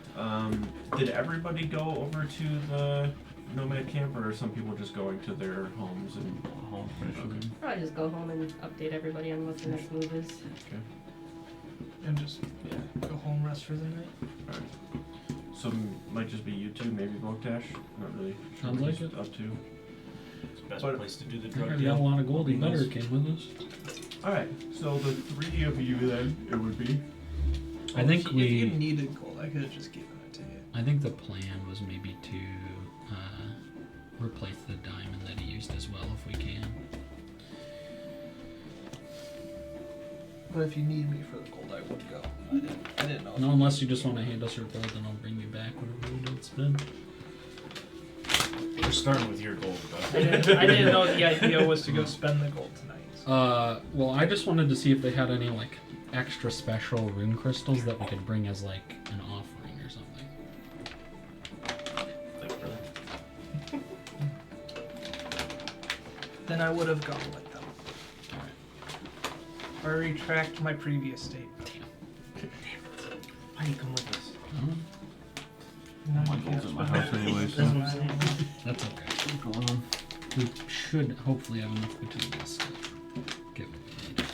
Did everybody go over to the nomad camp, or are some people just going to their homes and Home finish. Probably just go home and update everybody on what the next move is. Okay. And just go home, rest for the night. Alright. So might just be you two, maybe Voktash. Not really sure Sounds what like he's it. Up to. It's the best But- place to do the I drug already got a deal. lot of gold. He better came with us. Alright, so the three of you then, it would be. I think If you we. needed gold, I could have just given it to you. I think the plan was maybe to replace the diamond that he used as well, if we can. But if you need me for the gold, I would go. I didn't know. No, unless you just want to hand us your gold, then I'll bring you back whatever we don't spend. We're starting with your gold, I though. didn't know the idea was to go spend the gold tonight. So. Well, I just wanted to see if they had any like extra special rune crystals that we could bring as like an offering or something. Thanks, brother. Then I would have gone with them. Alright. I retract my previous statement. Why do you come with us? No, My you gold's can't at my spend house it. anyway, That's so. what I'm saying. That's okay. What's going on? We should hopefully have enough between us to get what we need.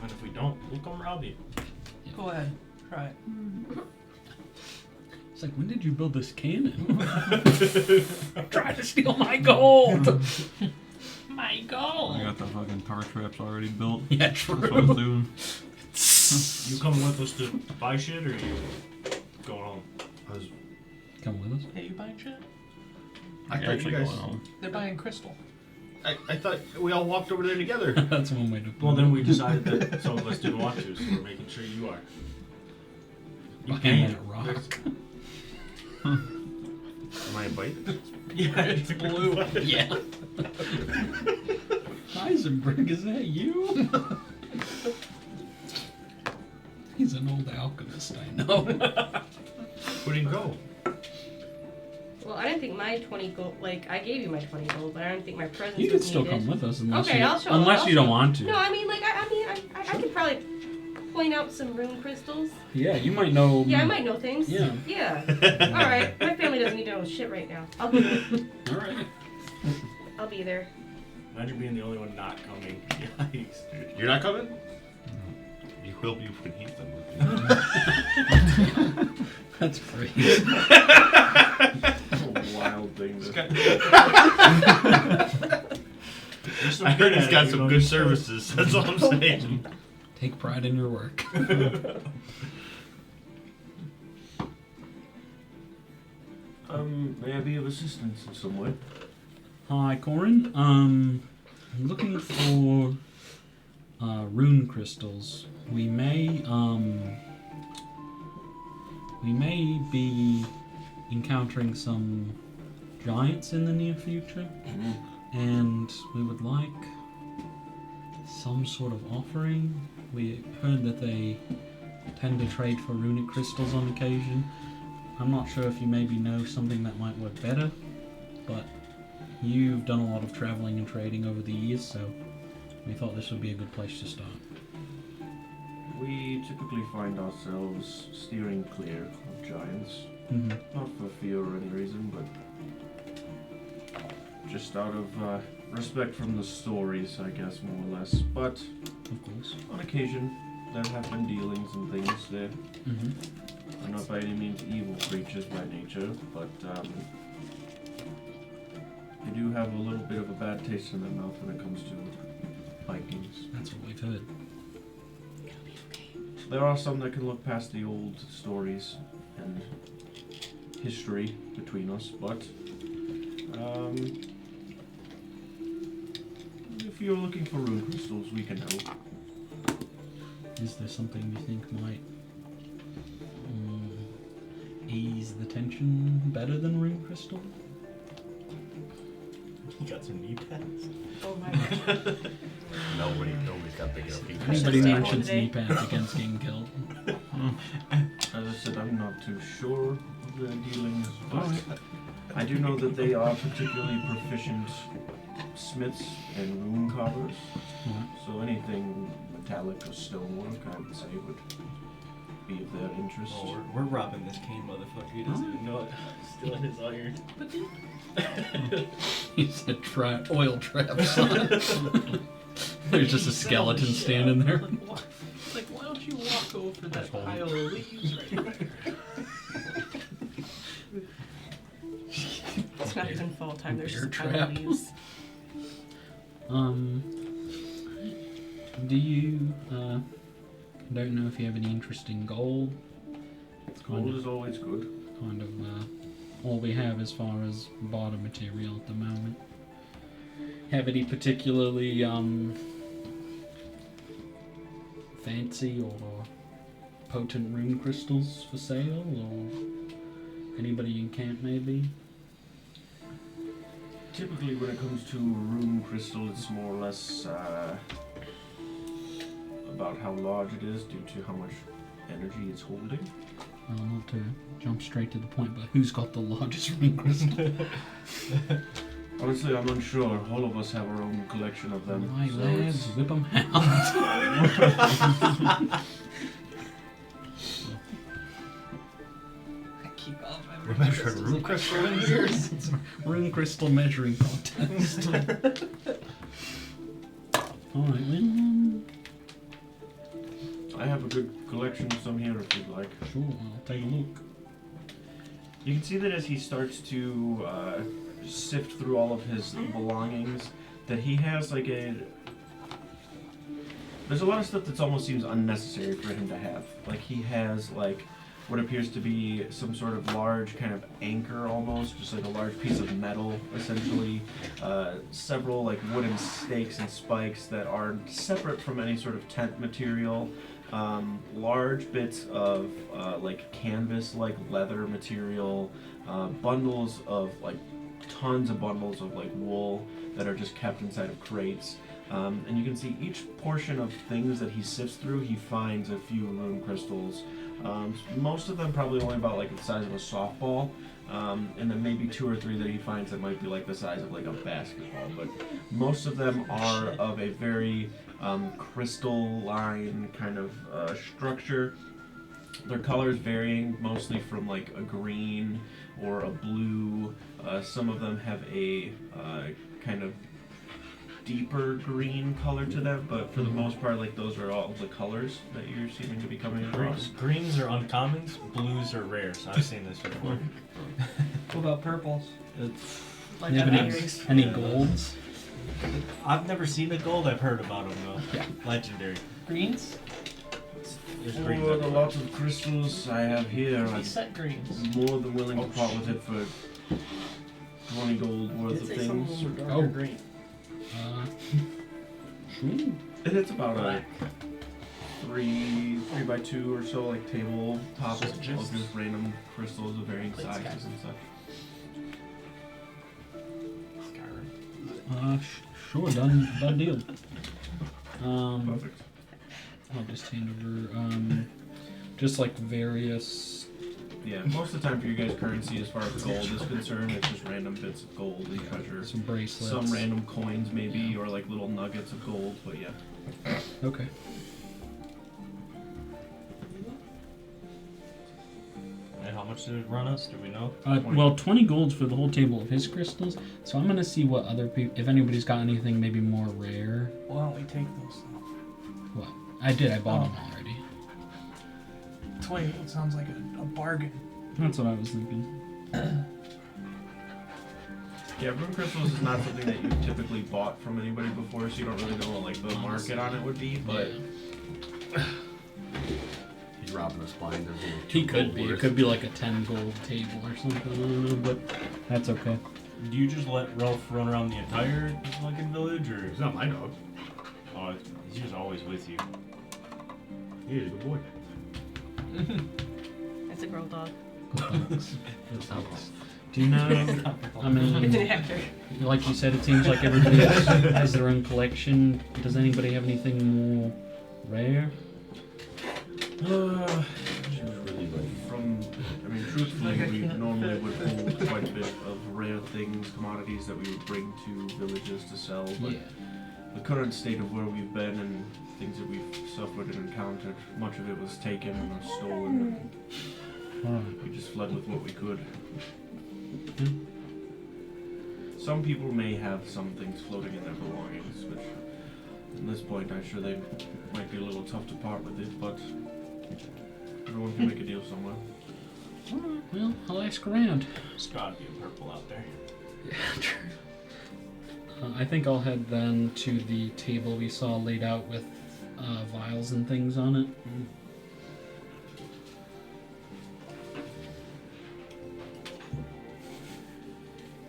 And if we don't, we'll come rob you. Go ahead, try it. It's like, when did you build this cannon? Try to steal my gold! My I gold! got the fucking tar traps already built. Yeah, That's what I was true. doing. You coming with us to buy shit, or you going home? I was Come with us. Hey, you buying shit? I thought Actually you guys. going home. They're buying crystal. I thought we all walked over there together. That's one way to put Well, it. then we decided that some of us didn't want to, so we're making sure you are. You Behind can. that rock. Am I invited? Yeah, it's blue. Yeah. Heisenberg, is that you? He's an old alchemist, I know. Where'd he go? Well, I didn't think my 20 gold, like, I gave you my 20 gold, but I didn't think my presents You can was still needed. come with us unless Okay, you I'll show unless I'll you don't show- want to. No, I mean, like, I could probably, point out some rune crystals? Yeah, you might know. Yeah, I might know things. Yeah. Yeah. Alright, my family doesn't need to know shit right now. I'll be there. All right. I'll be there. Imagine being the only one not coming. Yikes, dude. You're not coming? You will be when he's done with you. That's great. That's a wild thing to... I heard he's got some good services. That's all I'm saying. Take pride in your work. May I be of assistance in some way? Hi, Corin. I'm looking for rune crystals. We may be encountering some giants in the near future, and we would like some sort of offering. We heard that they tend to trade for runic crystals on occasion. I'm not sure if you maybe know something that might work better, but you've done a lot of traveling and trading over the years, so we thought this would be a good place to start. We typically find ourselves steering clear of giants. Mm-hmm. Not for fear or any reason, but just out of respect from the stories, I guess, more or less. But Of course. on occasion, there have been dealings and things there. Mm-hmm. Are not by any means evil creatures by nature, but they do have a little bit of a bad taste in their mouth when it comes to Vikings. That's what we've heard. There are some that can look past the old stories and history between us, but if you're looking for rune crystals, we can help. Is there something you think might ease the tension better than rune crystal? You got some knee pads? Oh my god. Nobody's got big enough feet. Anybody Stay mentions home knee today. pads against getting killed. As I said, I'm not too sure of the dealings, but I do know that they are particularly proficient smiths and rune carvers. Alright. So anything metallic or stonework, I would say, would be of their interest. Oh, we're robbing this Kane motherfucker. He doesn't even know it. Stealing his iron. He said oil traps. There's just a skeleton standing there. Like, why don't you walk over that pile of leaves right there? It's not even fall time. There's Bear just a pile trap. of leaves. Do you, don't know if you have any interest in gold? It's Gold is always good. kind of all we have as far as barter material at the moment. Have any particularly fancy or potent rune crystals for sale, or anybody in camp maybe? Typically, when it comes to rune crystal, it's more or less about how large it is due to how much energy it's holding. Not to jump straight to the point, but who's got the largest rune crystal? Honestly, I'm unsure. All of us have our own collection of them. My so lads, it's- whip 'em out. We're measuring rune crystal in here. Rune crystal measuring contest. Alright, well, I have a good collection of some here if you'd like. sure, I'll take a look. You can see that as he starts to sift through all of his belongings, that he has like a... There's a lot of stuff that almost seems unnecessary for him to have. Like he has like what appears to be some sort of large kind of anchor almost, just like a large piece of metal essentially. Several like wooden stakes and spikes that are separate from any sort of tent material. Large bits of like canvas-like leather material, bundles of like tons of bundles of like wool that are just kept inside of crates. And you can see each portion of things that he sifts through, he finds a few rune crystals. Most of them probably only about like the size of a softball, and then maybe 2 or 3 that he finds that might be like the size of like a basketball. But most of them are of a very crystalline kind of structure. Their colors varying mostly from like a green or a blue. Some of them have a kind of deeper green color to them, but for the most part, like those are all the colors that you're seeming to be coming across. Greens are uncommons, blues are rare, so I've seen this before. What about purples? Like You have legendaries. any golds? I've never seen a gold, I've heard about them though. Yeah. Legendary. Greens? There's For greens the everywhere. lots of crystals I have here, He I'm set greens. more than willing to part with it for 20 gold worth of Did say some of things. them were darker Oh. green. Sure. And it's about a 3x2 or so, like table top of just random crystals of varying Plates, sizes guys. and such. Sure, done deal. Perfect. I'll just hand over, just like various. Yeah, most of the time for you guys, currency as far as gold is concerned, it's just random bits of gold and treasure. Some bracelets. Some random coins maybe, or like little nuggets of gold, but yeah. Okay. And how much did it run us? Do we know? Well, 20 golds for the whole table of his crystals. So I'm gonna see what other people, if anybody's got anything maybe more rare. Why don't we take those? What? I did. I bought them already. 20 gold sounds like a bargain. That's what I was thinking. Yeah, rune crystals is not something that you've typically bought from anybody before, so you don't really know what like the market on it would be, but He's robbing us blind. There's only He 2 could gold be. It worth. could be like a 10 gold table or something. I don't know, but that's okay. Do you just let Ralph run around the entire fucking village, or He's not my dog. oh, he's just always with you? He's a good boy. It's a girl dog. Do you know? I It's an mean, actor. like you said, it seems like everybody has their own collection. Does anybody have anything more rare? Truthfully, we normally would hold quite a bit of rare things, commodities that we would bring to villages to sell, but Yeah. the current state of where we've been and things that we've suffered and encountered, much of it was taken or stolen, Alright. and we just fled with what we could. Yeah. Some people may have some things floating in their belongings, which at this point I'm sure they might be a little tough to part with it, but everyone can make a deal somewhere. Alright, well, I'll ask around. There's gotta be a purple out there. Yeah, true. I think I'll head then to the table we saw laid out with vials and things on it.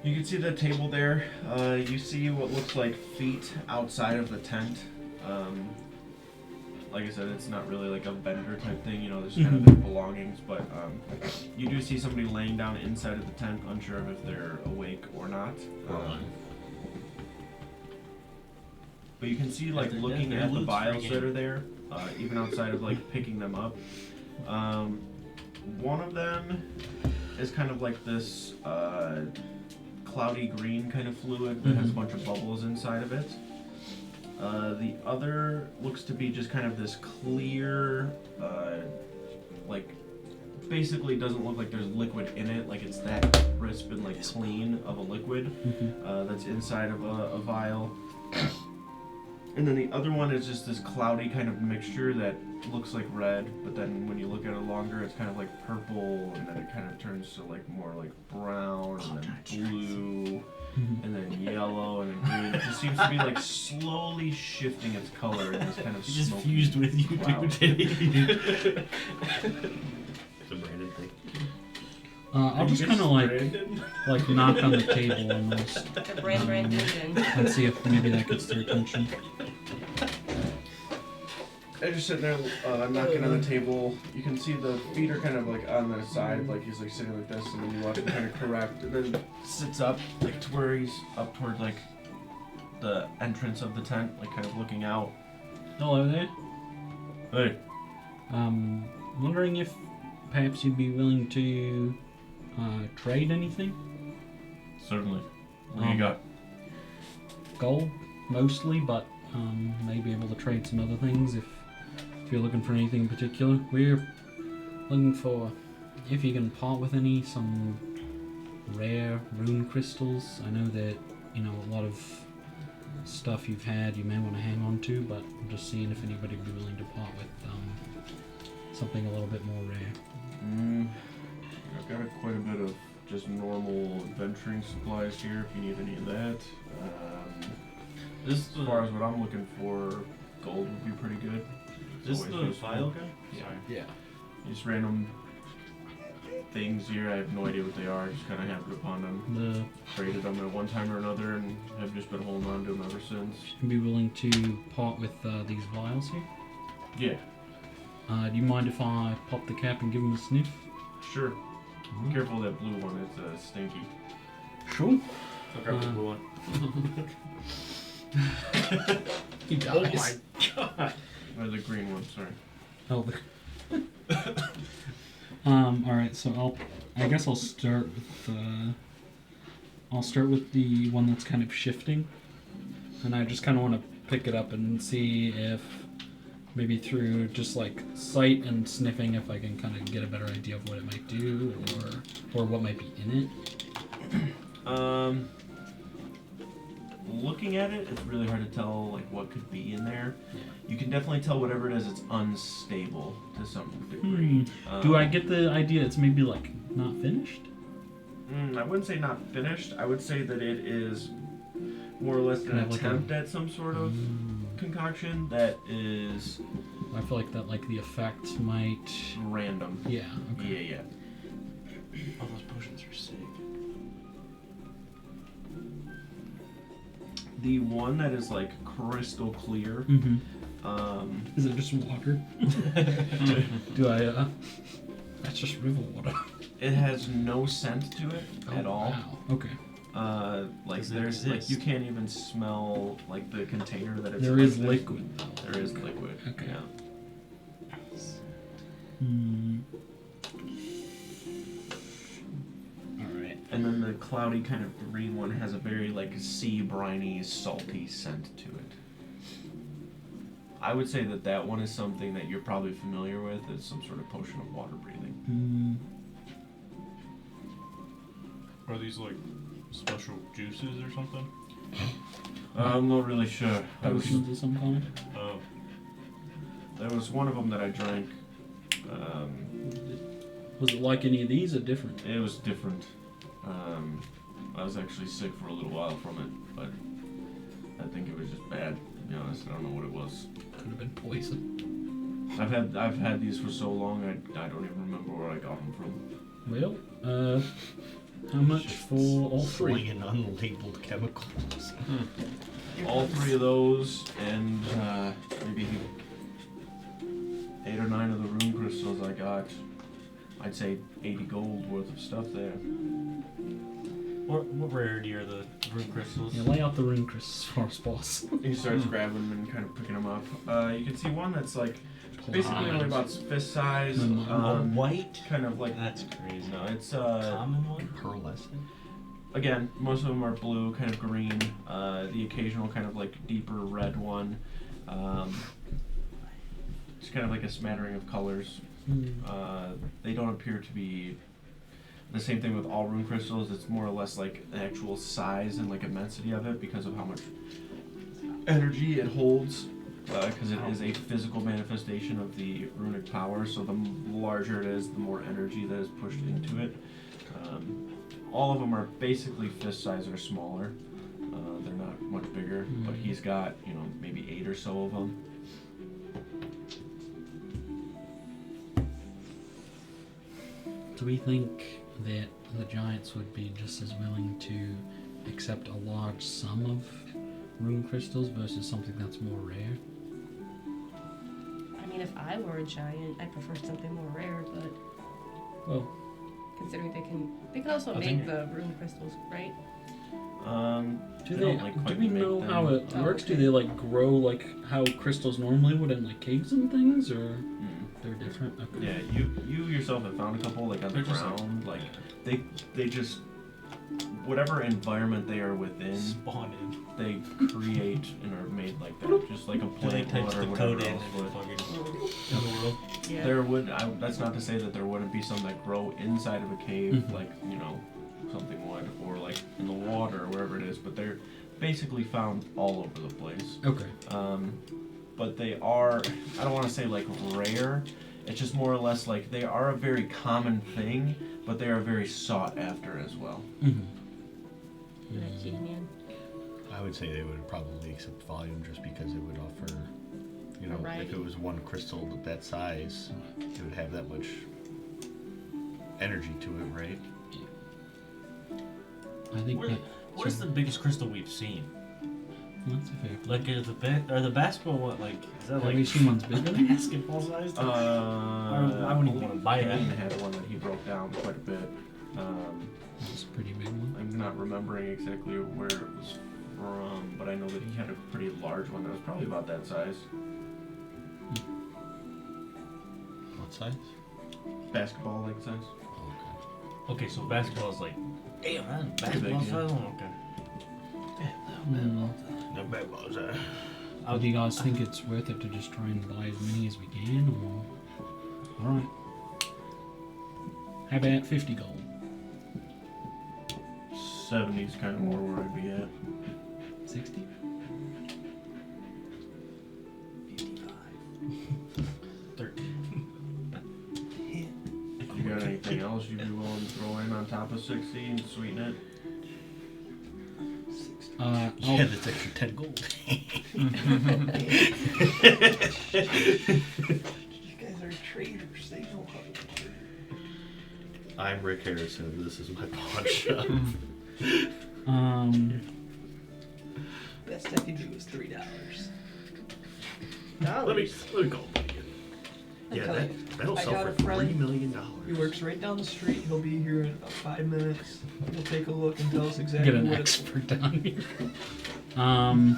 You can see the table there. You see what looks like feet outside of the tent. Like I said, it's not really like a vendor type thing, you know, there's kind of their belongings, but you do see somebody laying down inside of the tent, unsure of if they're awake or not. But you can see, like, they're looking dead, at the their loot's vials free that game. are there, even outside of, like, picking them up. One of them is kind of like this cloudy green kind of fluid that has a bunch of bubbles inside of it. The other looks to be just kind of this clear, like, basically doesn't look like there's liquid in it, like it's that crisp and like clean of a liquid that's inside of a vial. And then the other one is just this cloudy kind of mixture that looks like red, but then when you look at it longer, it's kind of like purple, and then it kind of turns to like more like brown, and then blue, and then yellow, and then green. It just seems to be like slowly shifting its color in this kind of He just smoky fused with you, cloud. dude. It's a branded thing. I'll just kind of like knock on the table almost The brand engine. and see if maybe that gets their attention. As you're sitting there knocking on the table, you can see the feet are kind of like on the side, like he's like sitting like this, and then you watch him kind of correct, and then sits up like to where he's up toward like the entrance of the tent, like kind of looking out. Hello there. Hey. Wondering if perhaps you'd be willing to trade anything? Certainly. What do you got? Gold, mostly, but may be able to trade some other things if you're looking for anything in particular. We're looking for, if you can part with some rare rune crystals. I know that, a lot of stuff you've had you may want to hang on to, but I'm just seeing if anybody would be willing to part with something a little bit more rare. I've got quite a bit of just normal adventuring supplies here if you need any of that. This As far as what I'm looking for, gold would be pretty good. This Always the useful. file guy? Yeah. Sorry. Yeah. Just random things here. I have no idea what they are. Just kind of happened upon them. Traded them at one time or another and have just been holding on to them ever since. You'd be willing to part with these vials here? Yeah, Do you mind if I pop the cap and give them a sniff? sure. Be careful of that blue one. It's stinky. Sure. I'll grab the blue one. He Oh dies. my god! Or the green one, sorry. Oh, alright, so I guess I'll start with the one that's kind of shifting. And I just kind of want to pick it up and see if maybe through just like sight and sniffing, if I can kind of get a better idea of what it might do or what might be in it. Looking at it, it's really hard to tell like what could be in there. You can definitely tell whatever it is, it's unstable to some degree. Do I get the idea it's maybe like not finished? I wouldn't say not finished. I would say that it is more or less an Kind of like attempt at some sort of concoction that is I feel like that like the effect might. random. Yeah. Okay. Yeah. Oh, those potions are sick. The one that is like crystal clear. Is it just water? Do I? That's just river water. It has no scent to it at all. Wow. Okay. Like Does it there's like you exist? can't even smell like the container that it's There like, is there's- liquid though. There is liquid. Okay. Yeah. Alright. And then the cloudy kind of green one has a very like sea briny, salty scent to it. I would say that that one is something that you're probably familiar with. It's some sort of potion of water breathing. Are these like special juices or something? I'm not really sure. Potions of some kind? Oh, There was one of them that I drank. Was it like any of these or different? It was different. I was actually sick for a little while from it, but I think it was just bad. To be honest, I don't know what it was. Could have been poison. I've had these for so long, I don't even remember where I got them from. Well, how much for all three? Slinging unlabeled chemicals. All three of those, and maybe 8 or 9 of the rune crystals I got. I'd say 80 gold worth of stuff there. What rarity are the rune crystals? Yeah, lay out the rune crystals for us, boss. He starts grabbing them and kind of picking them up. You can see one that's like basically only about fist size. White? Kind of like That's crazy. no, it's Common one? Pearlescent. again, most of them are blue, kind of green. The occasional kind of like deeper red one. It's kind of like a smattering of colors. They don't appear to be the same thing with all rune crystals. It's more or less like the actual size and like immensity of it because of how much energy it holds. Because it is a physical manifestation of the runic power. So the larger it is, the more energy that is pushed into it. All of them are basically fist size or smaller. They're not much bigger, but he's got, maybe 8 or so of them. Do we think that the giants would be just as willing to accept a large sum of rune crystals versus something that's more rare? I mean, if I were a giant, I'd prefer something more rare, but Well, considering they can also I make think- the rune crystals, right? do don't, they? like, Do quite we make know them. how it Oh, works? Do okay. they like grow like how crystals normally would in like caves and things, or they're different? Okay. Yeah, you yourself have found a couple like on the They're just like- ground. Like they just whatever environment they are within, Spawn in. they create and are made like that, just like a Do they plant type would or the whatever code in else and would. fucking in the world? Yeah. There would. That's not to say that there wouldn't be some that grow inside of a cave, like something would, or like in the water or wherever it is. But they're basically found all over the place. Okay. But they are. I don't want to say like rare. It's just more or less like they are a very common thing, but they are very sought after as well. Key man. I would say they would probably accept volume just because it would offer, Variety. if it was one crystal that size, it would have that much energy to it, right? I think Where, that, where's the biggest crystal we've seen? that's a fair. Like, are the basketball what? Like, is that Have like we seen one's bigger than this? basketball sized? I wouldn't even wanna buy that. He had one that he broke down quite a bit. That's a pretty big one. I'm not remembering exactly where it was from, but I know that he had a pretty large one that was probably about that size. What size? Basketball-like size. Okay, so basketball is like, damn, that's Pretty big, basketball yeah. size. Okay. No bad balls, Do you guys think it's worth it to just try and buy as many as we can, or? Alright. How about 50 gold? 70's kind of more where I'd be at. 60? 13. You got anything else you'd be willing to throw in on top of 60 and sweeten it? I'll, Yeah, that's extra 10 gold. You guys are traders. They know how to trade. I'm Rick Harrison, and this is my pawn shop. Best I can do is $3. Let me go. Yeah, that'll I sell got for a friend. $3 million. He works right down the street. He'll be here in about 5 minutes. He'll take a look and tell us exactly get an what it's expert down here. Ooh,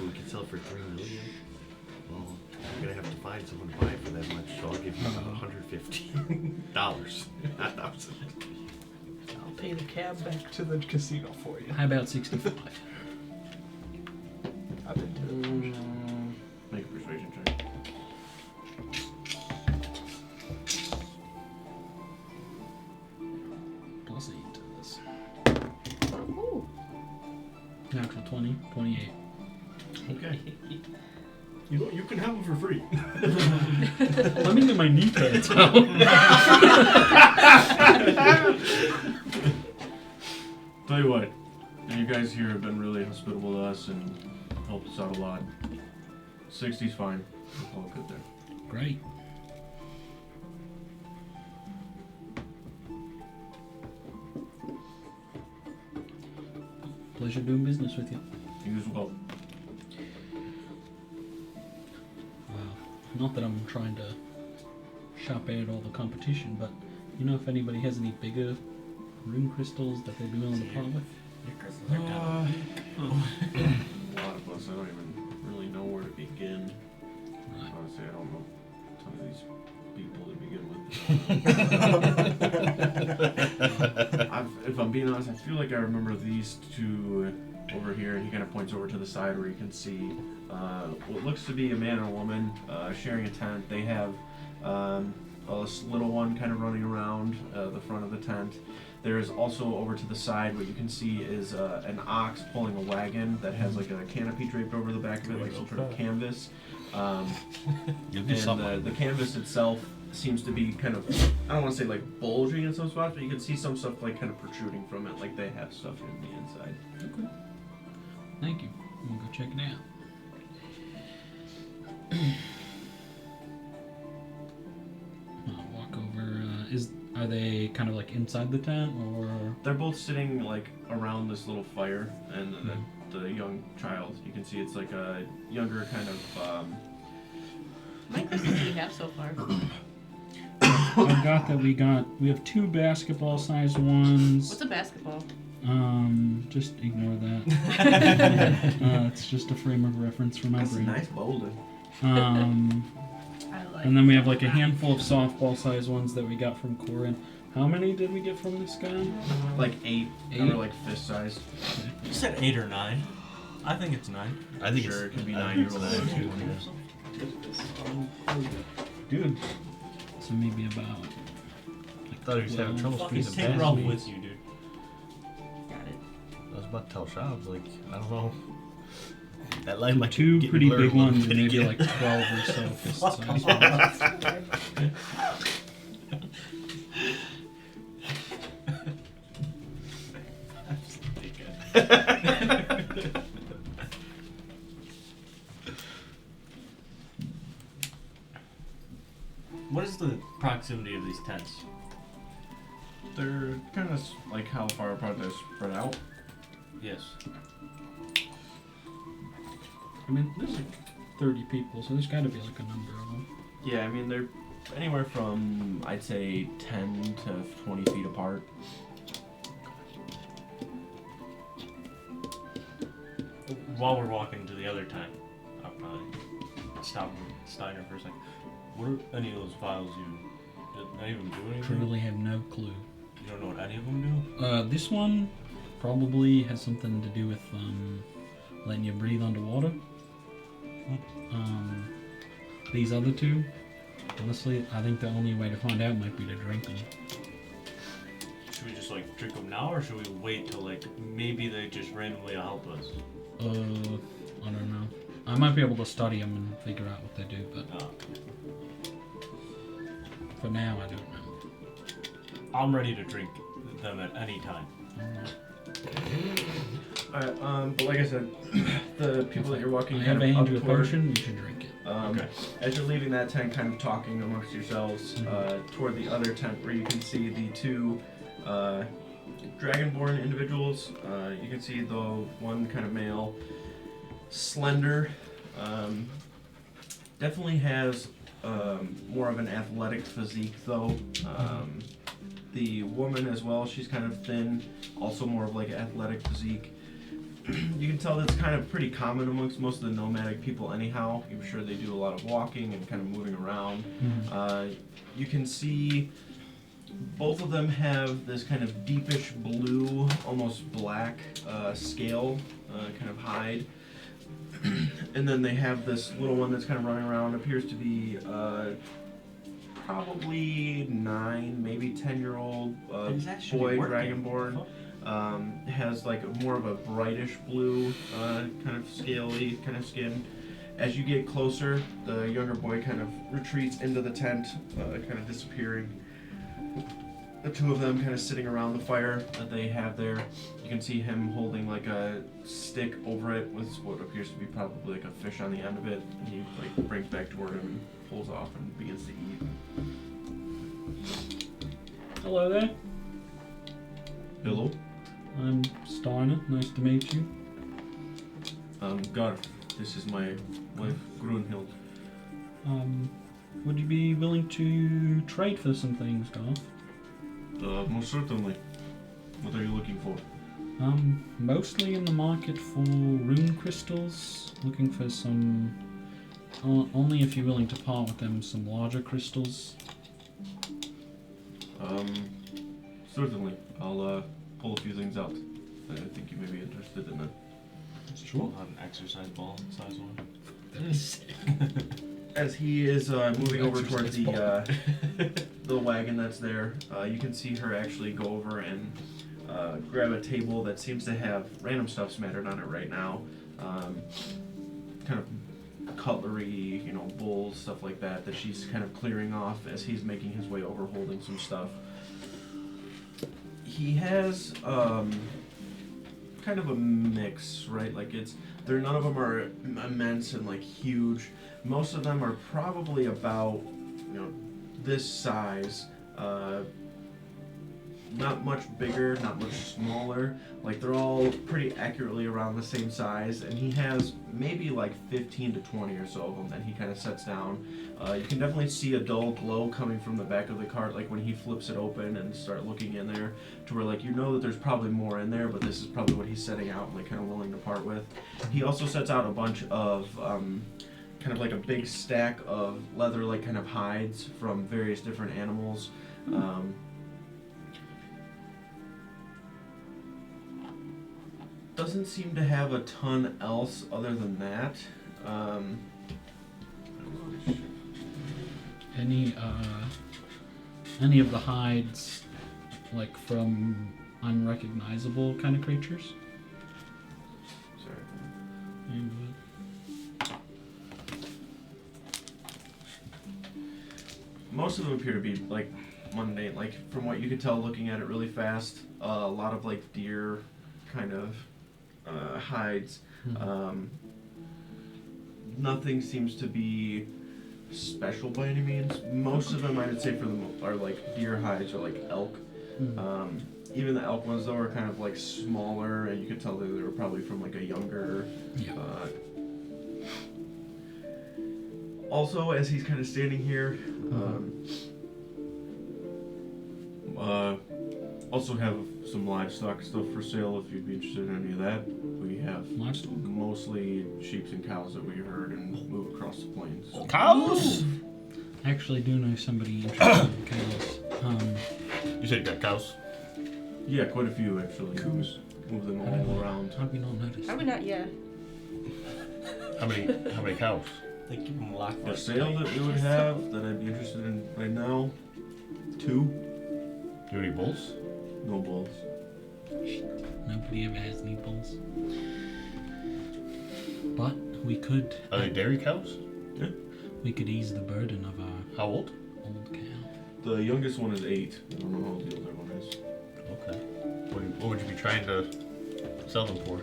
we can sell for $3 million. Well, I'm gonna have to find someone to buy it for that much, so I'll give you $150. Not thousand. I'll pay the cab back to the casino for you. How about 65? I've been to the Make a persuasion check. Plus 8 to this. Ooh. Natural 20, 28. Okay. You can have them for free. Let me get my knee pads out. Tell you what, you guys here have been really hospitable to us and helped us out a lot. 60's fine. It's all good there. Great. Pleasure doing business with you. You as well. Not that I'm trying to shop out all the competition, but if anybody has any bigger rune crystals that they'd be willing to part with? A lot of us, I don't even really know where to begin. Right. Honestly, I don't know some of these people to begin with. If I'm being honest, I feel like I remember these two over here. He kind of points over to the side where you can see what looks to be a man and a woman sharing a tent. They have a little one kind of running around the front of the tent. There is also over to the side what you can see is an ox pulling a wagon that has like a canopy draped over the back of it, like some sort of canvas. And the canvas itself seems to be kind of, I don't want to say like bulging in some spots, but you can see some stuff like kind of protruding from it, like they have stuff in the inside. Okay. Thank you. We'll go check it out. I'll walk over. Are they kind of like inside the tent, or? They're both sitting like around this little fire, and the young child, you can see it's like a younger kind of. How many crystals do we have so far? I got that we have 2 basketball-sized ones. What's a basketball? Just ignore that. It's just a frame of reference for my That's brain. nice boulder. I And then we have like a handful of softball-sized ones that we got from Corin. How many did we get from this guy? Like 8. They were like fist sized. You said 8 or 9. I think it's 9. I think Sure, it can be I 9 think year it's old. 9 too. Dude. So maybe about. I thought he was having trouble Fucking speaking take fast. Ralph with you, dude. Got it. I was about to tell Shab, like, I don't know. That line might Two get pretty blurred a big little ones bit and maybe again. like 12 or so fist Fuck size off. ones. What is the proximity of these tents? They're kind of like how far apart they're spread out. Yes. I mean, there's like 30 people, so there's got to be like a number of them. Yeah, I mean, they're anywhere from, I'd say, 10 to 20 feet apart. While we're walking to the other tent, I'll probably stop Steiner for a second. What are any of those vials did any of them do anything? Truly have no clue. You don't know what any of them do? This one probably has something to do with letting you breathe underwater. These other two, honestly, I think the only way to find out might be to drink them. Should we just like drink them now, or should we wait till like maybe they just randomly help us? I don't know. I might be able to study them and figure out what they do, but for now, I don't know. I'm ready to drink them at any time. I'm not. Alright, but like I said, the people that you're walking I kind have a of hand up you a toward, potion, you should drink it. Okay. As you're leaving that tent, kind of talking amongst yourselves, toward the other tent where you can see the two dragonborn individuals. You can see the one kind of male, slender, definitely has more of an athletic physique though. The woman as well, she's kind of thin, also more of like an athletic physique. You can tell that's kind of pretty common amongst most of the nomadic people anyhow. I'm sure they do a lot of walking and kind of moving around. You can see both of them have this kind of deepish blue, almost black scale kind of hide. And then they have this little one that's kind of running around, appears to be probably 9, maybe 10-year-old boy dragonborn. Has like more of a brightish blue kind of scaly kind of skin. As you get closer, the younger boy kind of retreats into the tent, kind of disappearing. The two of them kind of sitting around the fire that they have there. You can see him holding like a stick over it with what appears to be probably like a fish on the end of it. And he like brings back toward him and pulls off and begins to eat. Hello there. Hello? I'm Steiner. Nice to meet you. Garth, this is my wife, Grunhild. Would you be willing to trade for some things, Garth? Most certainly. What are you looking for? Mostly in the market for rune crystals. Looking for some, only if you're willing to part with them, some larger crystals. Certainly. I'll pull a few things out. I think you may be interested in that. Sure. Not an exercise ball size one. As he is moving over towards the wagon that's there, you can see her actually go over and grab a table that seems to have random stuff smattered on it right now. Kind of cutlery, bowls, stuff like that she's kind of clearing off as he's making his way over holding some stuff. He has kind of a mix, right? Like none of them are immense and like huge. Most of them are probably about, this size. Not much bigger, not much smaller. Like they're all pretty accurately around the same size, and he has maybe like 15 to 20 or so of them that he kind of sets down. You can definitely see a dull glow coming from the back of the cart, like when he flips it open and start looking in there, to where like that there's probably more in there, but this is probably what he's setting out and like kind of willing to part with. He also sets out a bunch of kind of like a big stack of leather, like kind of hides from various different animals. Doesn't seem to have a ton else other than that. Any of the hides, like from unrecognizable kind of creatures? Sorry. Most of them appear to be like mundane, like from what you could tell looking at it really fast. A lot of like deer kind of hides. Nothing seems to be special by any means. Most of them, I would say, for them are like deer hides or like elk. Even the elk ones though are kind of like smaller, and you could tell that they were probably from like a younger. Also, as he's kind of standing here, also have some livestock stuff for sale if you'd be interested in any of that. We have Livestock? mostly sheep and cows that we herd and move across the plains. Cows? I actually do know somebody interested in cows. You said you got cows? Yeah, quite a few actually. Coos. Move them all around. How have you not noticed? Probably not yet. How many cows? They keep them locked For up. sale that we would have that I'd be interested in right now. 2. Do you have any bulls? No bulls. Nobody ever has any bulls. But we could Are they dairy cows? we could ease the burden of our How old? old cow. The youngest one is 8. I don't know how old the other one is. Okay. What would you be trying to sell them for?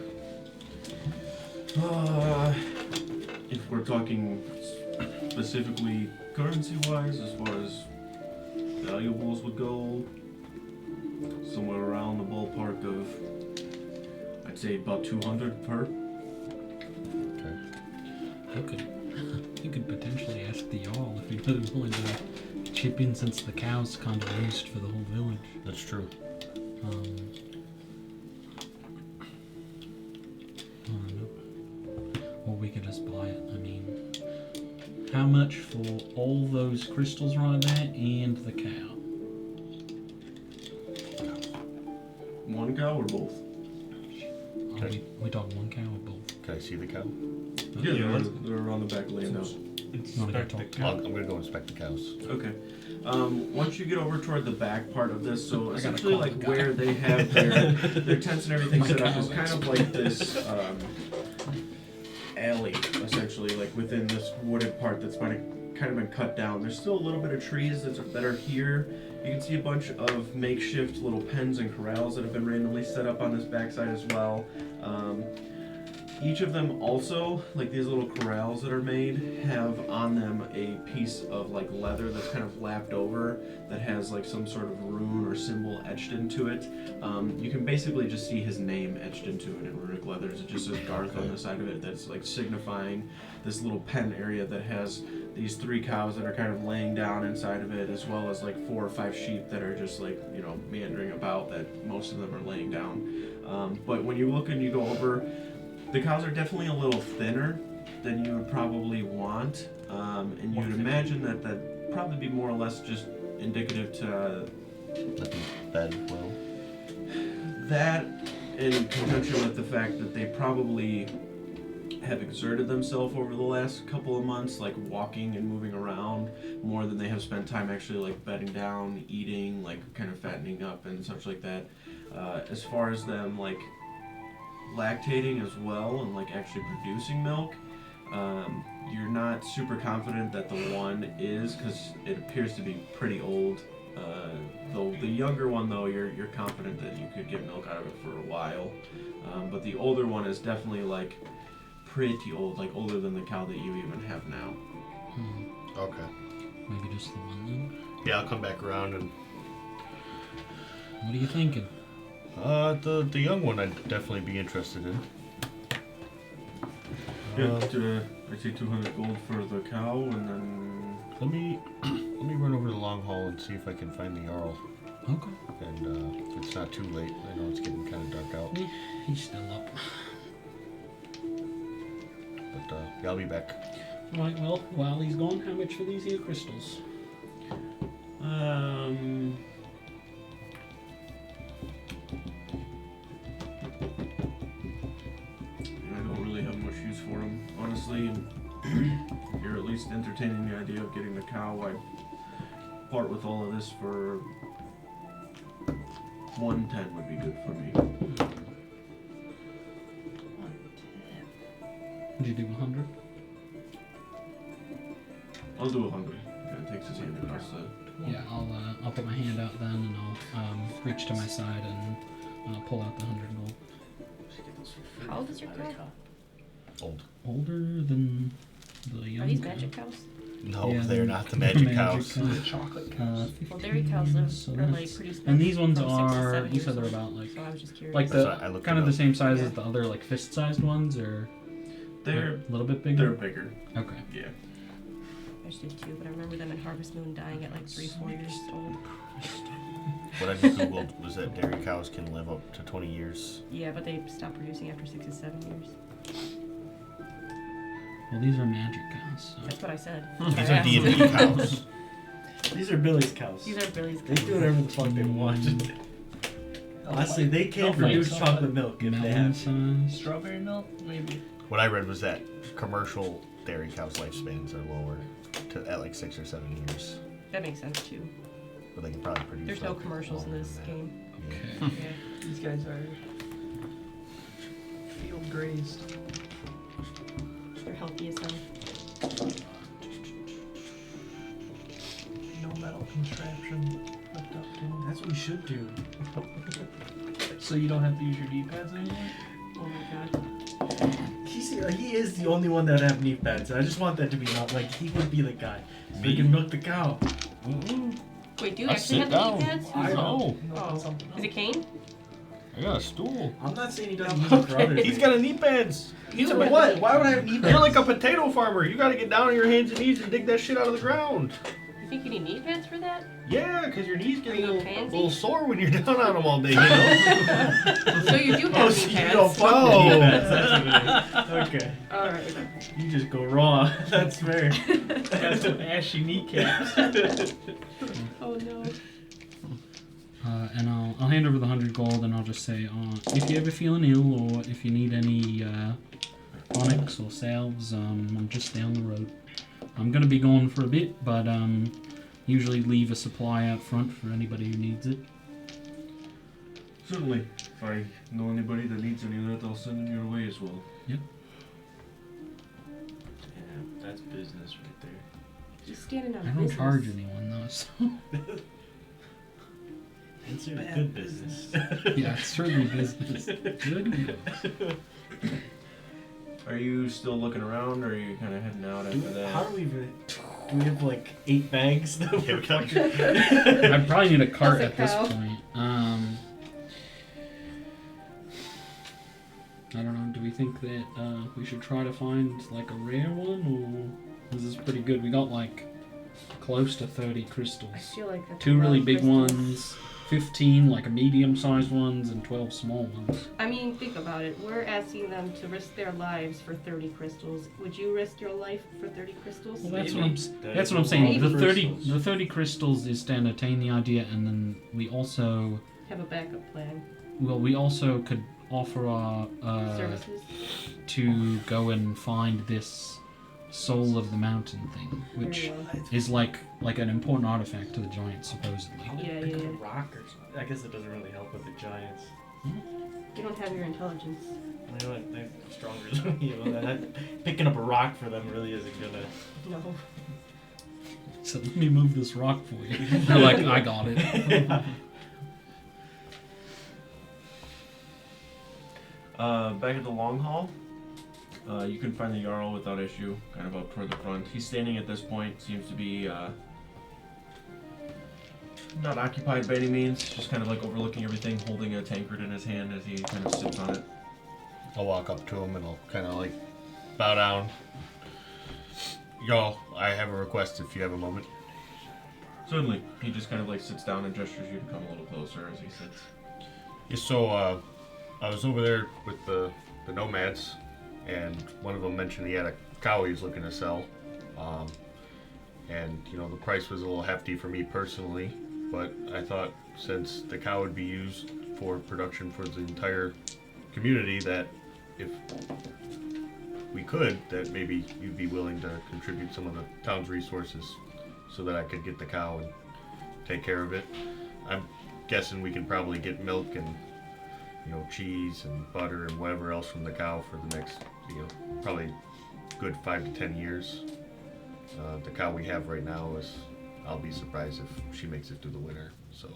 If we're talking specifically currency-wise, as far as valuables would go, somewhere around the ballpark of, I'd say about 200 per. Okay. You could potentially ask the Jarl if he was willing to chip in, since the cow's kind of used for the whole village. That's true. I don't know. Or we could just buy it. I mean, how much for all those crystals right there and the cow? One cow or both? Okay. We talking one cow or both? Can I see the cow? Yeah, they're around the back laying down. Inspect the cow. I'm gonna go inspect the cows. Okay. Once you get over toward the back part of this, so I gotta essentially call like the guy. where they have their tents and everything My set up cow is kind of like this alley, essentially, like within this wooded part that's kind of been cut down. There's still a little bit of trees that are here. You can see a bunch of makeshift little pens and corrals that have been randomly set up on this backside as well. Each of them also, like these little corrals that are made, have on them a piece of like leather that's kind of lapped over that has like some sort of rune or symbol etched into it. You can basically just see his name etched into it in runic letters. It just says Garth on the side of it. That's like signifying this little pen area that has these 3 cows that are kind of laying down inside of it, as well as like 4 or 5 sheep that are just like, you know, meandering about, that most of them are laying down. But when you look and you go over, the cows are definitely a little thinner than you would probably want, and you'd imagine that that'd probably be more or less just indicative to Let them bed well. that, in conjunction with the fact that they probably have exerted themselves over the last couple of months, like walking and moving around more than they have spent time actually like bedding down, eating, like kind of fattening up and such like that. As far as them like lactating as well and like actually producing milk, you're not super confident that the one is, because it appears to be pretty old. Though the younger one, though, you're confident that you could get milk out of it for a while. But the older one is definitely like pretty old, like older than the cow that you even have now. Okay. Maybe just the one then? Yeah, I'll come back around and What are you thinking? The young one I'd definitely be interested in. I say 200 gold for the cow, and then Let me run over to the long hall and see if I can find the Jarl. Okay. And if it's not too late, I know it's getting kind of dark out. He's still up. But yeah, I'll be back. Right, well, while he's gone, how much for these here crystals? I don't really have much use for them, honestly. And if you're at least entertaining the idea of getting the cow, I'd part with all of this for 110 would be good for me. Would you do 100? I'll do 100. It takes his hand across the. Yeah, I'll put my hand out then, and I'll reach to my side and pull out the 100 gold. How old is your cow? Old. Older than the young Are these cow. magic cows? No, Yeah, they're not the magic cows. Chocolate Well, dairy cows live so or that's- like produce And milk these ones from 6 to are, 7 you years said they're old. about like So I was just curious. like So I the looked kind it of the up. same size Yeah. as the other like fist-sized ones, or They're a little bit they're bigger. bigger. Okay. Yeah. I just did too, but I remember them in Harvest Moon dying at like 3-4 years old. What I just googled was that dairy cows can live up to 20 years. Yeah, but they stop producing after 6 to 7 years. Well, these are magic cows. So. That's what I said. These are D&D cows. These are Billy's cows. These are Billy's They cows. do whatever the fuck they want. Honestly, they can They'll produce fight. chocolate milk if they Melon have to. size. Strawberry milk, maybe. What I read was that commercial dairy cows' lifespans are lower at like 6 or 7 years. That makes sense too. But they can probably produce. There's no like, commercials in longer this than game. that. Okay. Yeah. These guys are field grazed. They're healthy as hell. No metal contraption hooked up to them. That's what we should do. So you don't have to use your D-pads anymore? Oh my god. He is the only one that have knee pads. I just want that to be not like he would be the guy. So he can milk the cow. Wait, do you I actually sit have down. the pads? I No. Oh. something Is it Kane? I got a stool. I'm not saying he doesn't use it for other He's things. got a knee pads. He's a what? Why would I have knee pads? You're like a potato farmer. You gotta get down on your hands and knees and dig that shit out of the ground. You think you need knee pads for that? Yeah, because your knees get Are a you a little, pansy? little sore when you're down on them all day, you know? So you do Oh, have so knee you pads. don't fuck with knee pads. That's what it is. Okay. Alright. You just go raw. That's fair. Got some ashy kneecaps. Oh no. And I'll hand over the 100 gold, and I'll just say, if you're ever feeling ill, or if you need any tonics or salves, I'm just down the road. I'm gonna be gone for a bit, but usually leave a supply out front for anybody who needs it. Certainly. If I know anybody that needs any of that, I'll send them your way as well. Yeah, that's business right there. He's standing on I don't business. charge anyone though, so It's a good business. yeah, it's certainly business. Good. Are you still looking around, or are you kind of heading out after How that? do we even? Do we have like 8 bags? That Yeah, we're we got- fucking- I probably need a cart How's at the this cow? point. I don't know. Do we think that we should try to find like a rare one, or is this pretty good? We got like close to 30 crystals. I feel like that's 2 a lot really of big crystals. ones, 15 like a medium-sized ones, and 12 small ones. I mean, think about it. We're asking them to risk their lives for 30 crystals. Would you risk your life for 30 crystals? Well, that's Maybe. what I'm. That That's is what I'm a saying. lot The of 30, crystals. the 30 crystals is to entertain the idea, and then we also, Have a backup plan. well, we also could offer our Services? to go and find this soul of the mountain thing, which Very well. is like an important artifact to the giants, supposedly. Yeah, Pick yeah, up yeah. a rock or something. I guess it doesn't really help with the giants. You don't have your intelligence. You know what? They're stronger than me. You know, picking up a rock for them really isn't gonna. No. So let me move this rock for you. They're like, I got it. Back at the long hall, you can find the Jarl without issue, kind of up toward the front. He's standing at this point, seems to be not occupied by any means, just kind of like overlooking everything, holding a tankard in his hand as he kind of sips on it. I'll walk up to him and I'll kind of like bow down. Yo, I have a request if you have a moment. Certainly. He just kind of like sits down and gestures you to come a little closer as he sits. Yeah, so I was over there with the nomads, and one of them mentioned he had a cow he was looking to sell. And you know, the price was a little hefty for me personally, but I thought since the cow would be used for production for the entire community, that if we could, that maybe you'd be willing to contribute some of the town's resources so that I could get the cow and take care of it. I'm guessing we can probably get milk and, you know, cheese and butter and whatever else from the cow for the next, you know, probably good 5 to 10 years. The cow we have right now is, I'll be surprised if she makes it through the winter, so.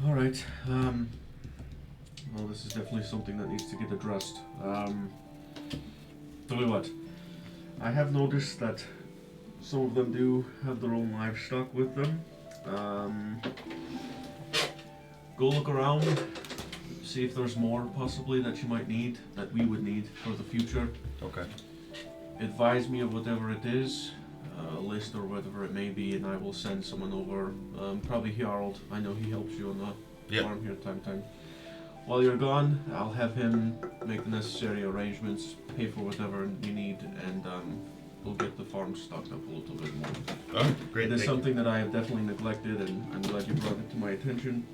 All right. Well, this is definitely something that needs to get addressed. Tell you what, I have noticed that some of them do have their own livestock with them. Go look around, see if there's more possibly that you might need, that we would need for the future. Okay. Advise me of whatever it is, a list or whatever it may be, and I will send someone over. Probably Harold. I know he helps you on the Yep. farm here time to time. While you're gone, I'll have him make the necessary arrangements, pay for whatever you need, and we'll get the farm stocked up a little bit more. Oh, great. It is Thank you. something that I have definitely neglected, and I'm glad you brought it to my attention.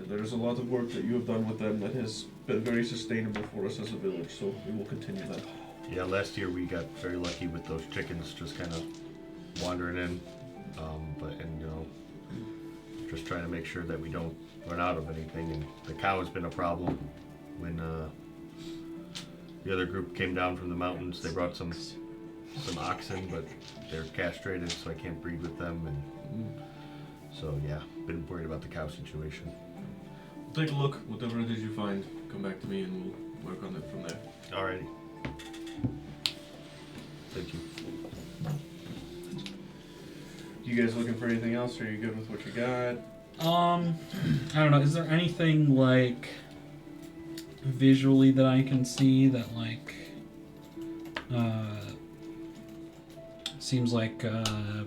There's a lot of work that you have done with them that has been very sustainable for us as a village, so we will continue that. Yeah, last year we got very lucky with those chickens just kind of wandering in, and you know, just trying to make sure that we don't run out of anything. And the cow has been a problem. When the other group came down from the mountains, they brought some oxen, but they're castrated, so I can't breed with them. And so yeah, been worried about the cow situation. Take a look, whatever it is you find, come back to me and we'll work on it from there. Alrighty. Thank you. You guys looking for anything else, or are you good with what you got? I don't know. Is there anything like visually that I can see that seems like a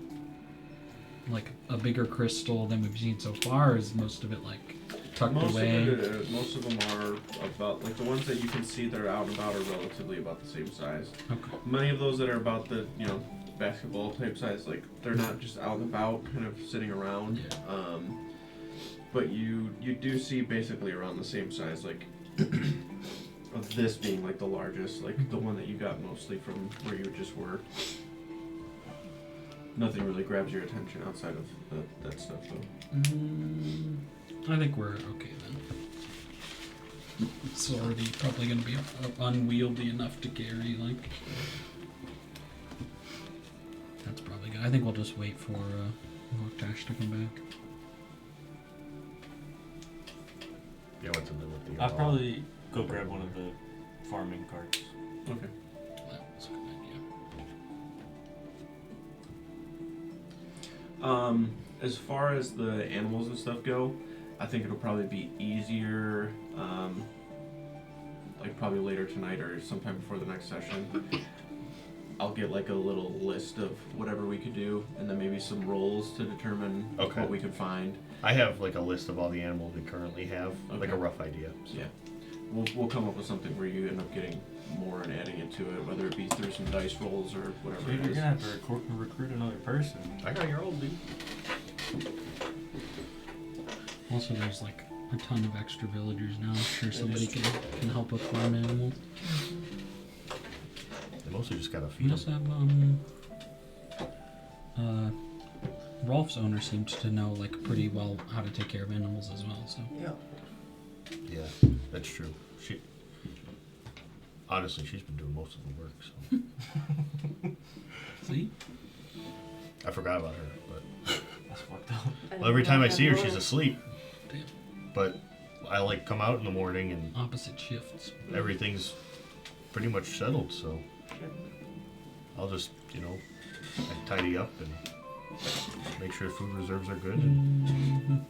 bigger crystal than we've seen so far? Or is most of it like tucked away? Most of them are about, like the ones that you can see that are out and about are relatively about the same size. Okay. Many of those that are about the, you know, basketball type size, like they're not just out and about, kind of sitting around. Yeah. But you do see basically around the same size, like of this being like the largest, like the one that you got mostly from where you just were. Nothing really grabs your attention outside of that stuff, though. I think we're okay then. It's already probably going to be unwieldy enough to carry, like. That's probably good. I think we'll just wait for Tash to come back. Yeah, what's in there with the? I'll probably go grab one of the farming carts. Okay. That's a good idea. As far as the animals and stuff go, I think it'll probably be easier, like probably later tonight or sometime before the next session. I'll get like a little list of whatever we could do, and then maybe some rolls to determine Okay. what we could find. I have like a list of all the animals we currently have, like a Okay. rough idea. So. Yeah, we'll come up with something where you end up getting more and adding it to it, whether it be through some dice rolls or whatever Dude, it you're is. gonna have to recruit another person. I got your old dude. Also, there's like a ton of extra villagers now. I'm sure somebody can help with farm animals. They mostly just gotta We feed also them. have Rolf's owner seems to know like pretty well how to take care of animals as well. So Yeah, that's true. Honestly, she's been doing most of the work. So see, I forgot about her, but That's fucked up. well, every time I see her, she's asleep. Damn. But I like come out in the morning and opposite shifts. everything's pretty much settled. So I'll just, I tidy up and make sure food reserves are good. And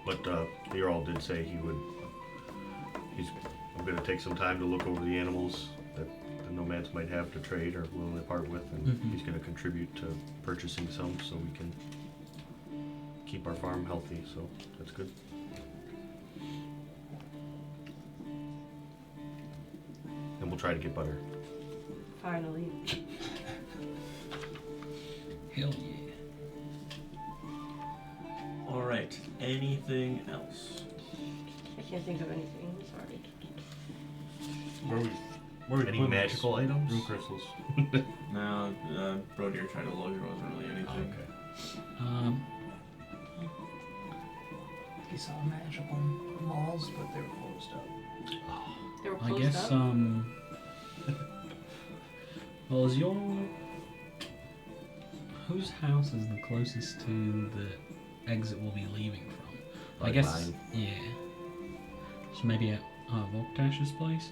but the Earl did say he's going to take some time to look over the animals that the nomads might have to trade or willing to part with, and he's going to contribute to purchasing some so we can keep our farm healthy. So that's good. we'll try to get butter. Finally. Hell yeah. Alright, anything else? I can't think of anything. Sorry. Where we Any putting magical items? room crystals? No, Brodier tried to look, there wasn't really anything. He saw magical malls, but they were closed up. They were I closed guess, up. well, is your... Whose house is the closest to the exit we'll be leaving from? I Like guess, mine. yeah. So maybe at Volktash's place?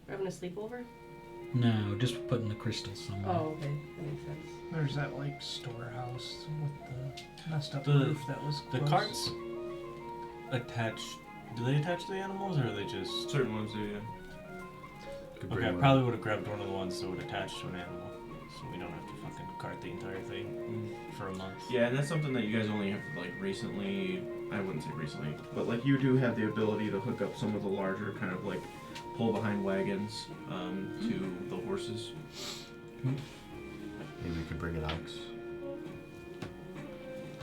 We're having a sleepover? No, just putting the crystals somewhere. Oh, okay. That makes sense. There's that like storehouse with the messed up The- roof that was The closed. carts attach. Do they attach to the animals, or are they just? Certain ones do, yeah. Could Okay, bring I one. probably would have grabbed one of the ones that would attach to an animal, so we don't have to fucking cart the entire thing for a month. Yeah, and that's something that you guys only have like recently. I wouldn't say recently, but like you do have the ability to hook up some of the larger kind of like pull behind wagons to the horses. Maybe we could bring an ox.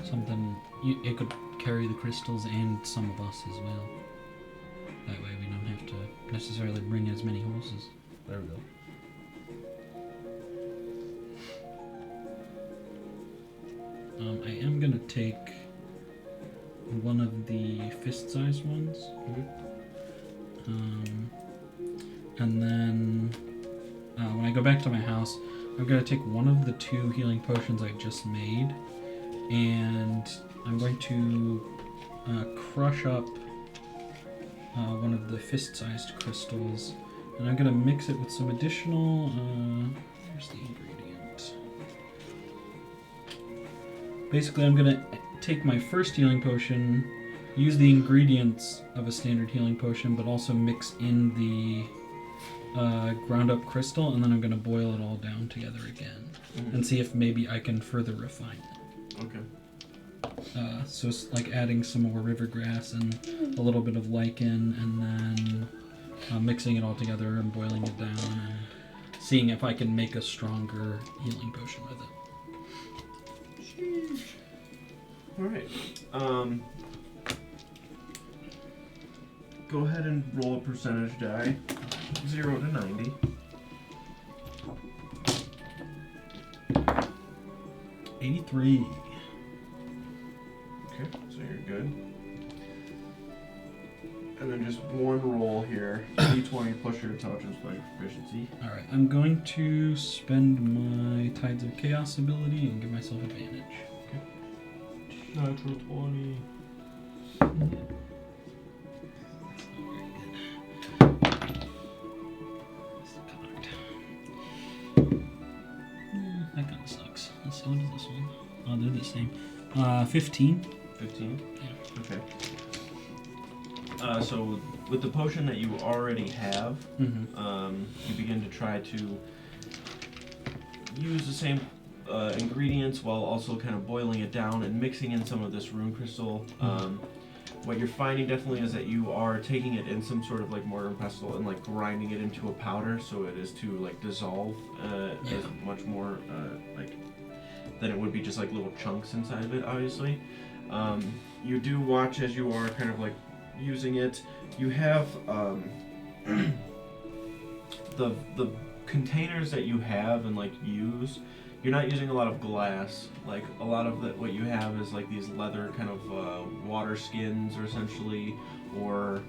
Something... it could carry the crystals and some of us as well. That way we don't have to necessarily bring as many horses. There we go. I am gonna take one of the fist-sized ones. And then when I go back to my house, I'm gonna take one of the 2 healing potions I just made, and I'm going to crush up one of the fist-sized crystals, and I'm gonna mix it with some additional. Where's the ingredient? Basically, I'm gonna take my first healing potion, use the ingredients of a standard healing potion, but also mix in the ground up crystal, and then I'm gonna boil it all down together again and see if maybe I can further refine it. Okay. So it's like adding some more river grass and a little bit of lichen, and then mixing it all together and boiling it down and seeing if I can make a stronger healing potion with it. Alright. Go ahead and roll a percentage die. 0 to 90. 83. Okay, so you're good. And then just one roll here. D20 plus your intelligence by proficiency. Alright, I'm going to spend my Tides of Chaos ability and give myself advantage. Natural 20. That kind of sucks. Let's see, what is this one? Oh, they're the same. 15. 15? Yeah. Okay. So with the potion that you already have, you begin to try to use the same ingredients while also kind of boiling it down and mixing in some of this rune crystal. What you're finding definitely is that you are taking it in some sort of like mortar and pestle and like grinding it into a powder, so it is to like dissolve as much more like than it would be just like little chunks inside of it, obviously. You do watch as you are kind of like using it. You have the containers that you have and like use. You're not using a lot of glass. Like a lot of what you have is like these leather kind of water skins, or essentially, or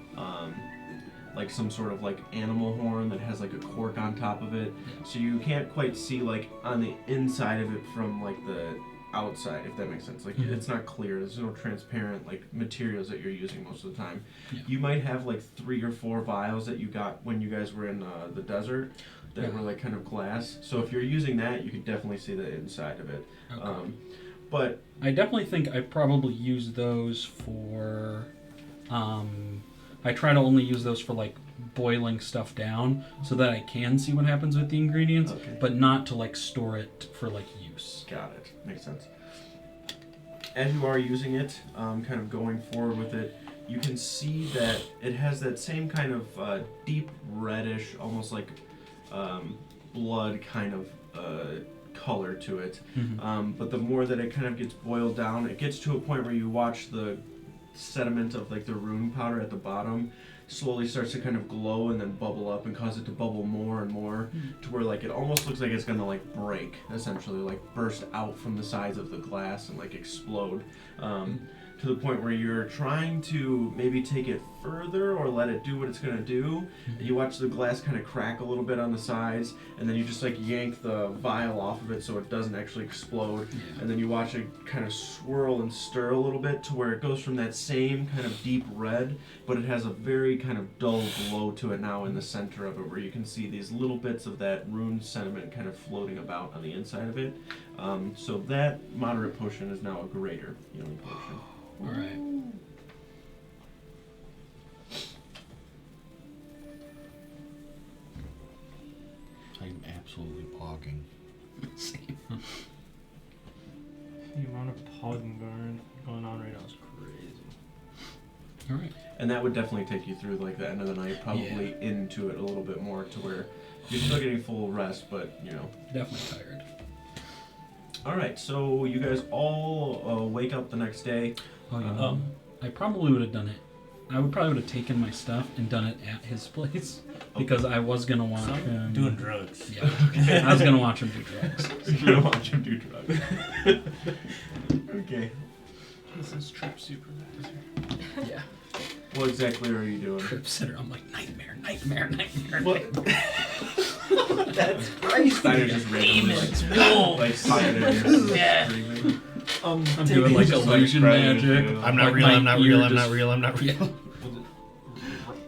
like some sort of like animal horn that has like a cork on top of it. So you can't quite see like on the inside of it from like the outside, if that makes sense. Like it's not clear. There's no transparent like materials that you're using most of the time. Yeah. You might have like 3 or 4 vials that you got when you guys were in the desert that were like kind of glass. So if you're using that, you could definitely see the inside of it. Okay. But I definitely think I probably use those for. I try to only use those for like boiling stuff down so that I can see what happens with the ingredients, but not to like store it for like use. Got it. Makes sense. As you are using it, kind of going forward with it, you can see that it has that same kind of deep reddish, almost like blood kind of color to it. But the more that it kind of gets boiled down, it gets to a point where you watch the sediment of like the rune powder at the bottom slowly starts to kind of glow and then bubble up and cause it to bubble more and more to where like it almost looks like it's gonna like break, essentially like burst out from the sides of the glass and like explode. To the point where you're trying to maybe take it further or let it do what it's gonna do. You watch the glass kind of crack a little bit on the sides, and then you just like yank the vial off of it so it doesn't actually explode. And then you watch it kind of swirl and stir a little bit to where it goes from that same kind of deep red, but it has a very kind of dull glow to it now in the center of it, where you can see these little bits of that rune sediment kind of floating about on the inside of it. So that moderate potion is now a greater healing potion. All right. I'm absolutely pogging. Same. The amount of pogging going on right now is crazy. All right. And that would definitely take you through like the end of the night, probably into it a little bit more to where you're still getting full rest, but Definitely tired. All right, so you guys all wake up the next day. Oh, I probably would have done it. I would probably would have taken my stuff and done it at his place because I was gonna watch him Doing drugs. Yeah, I was gonna watch him do drugs. You're gonna watch him do drugs. Okay. This is trip supervisor. Yeah. What exactly are you doing? Trip sitter. I'm like nightmare. What? That's crazy. Steiner just randomly like pocketed your screaming. I'm doing like illusion magic. I'm not real, I'm not real, I'm not real, I'm not real.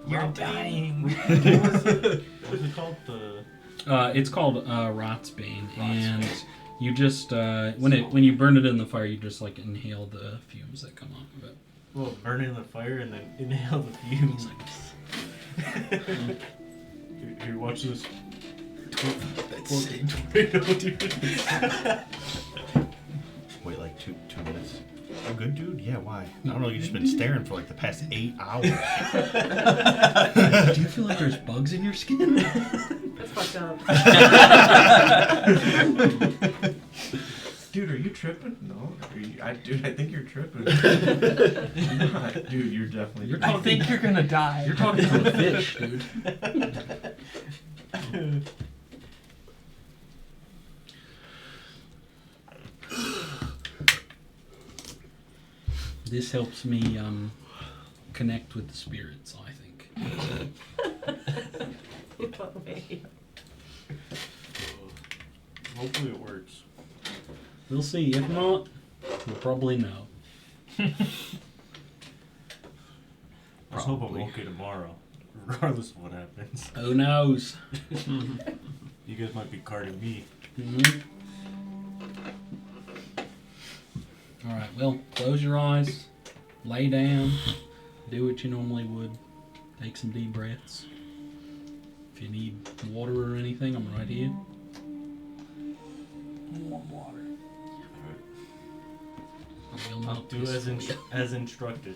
You're dying. What's it called? It's called Rotsbane, and you just when you burn it in the fire, you just like inhale the fumes that come off of it. Well, burn it in the fire and then inhale the fumes. Here, watch this. Wait like two minutes. Oh, good dude? Yeah, why? I don't know, you've just been staring for like the past 8 hours. Do you feel like there's bugs in your skin? That's fucked up. Dude, are you tripping? No. Dude, I think you're tripping. Dude, you're definitely tripping. I think you're gonna die. You're talking to a fish, dude. This helps me connect with the spirits, I think. Hopefully it works. We'll see. If not, we'll probably know. Let's hope I'm okay tomorrow, regardless of what happens. Who knows? You guys might be carding me. Mm-hmm. All right. Well, close your eyes, lay down, do what you normally would. Take some deep breaths. If you need water or anything, I'm right here. Warm water. I'll do as instructed.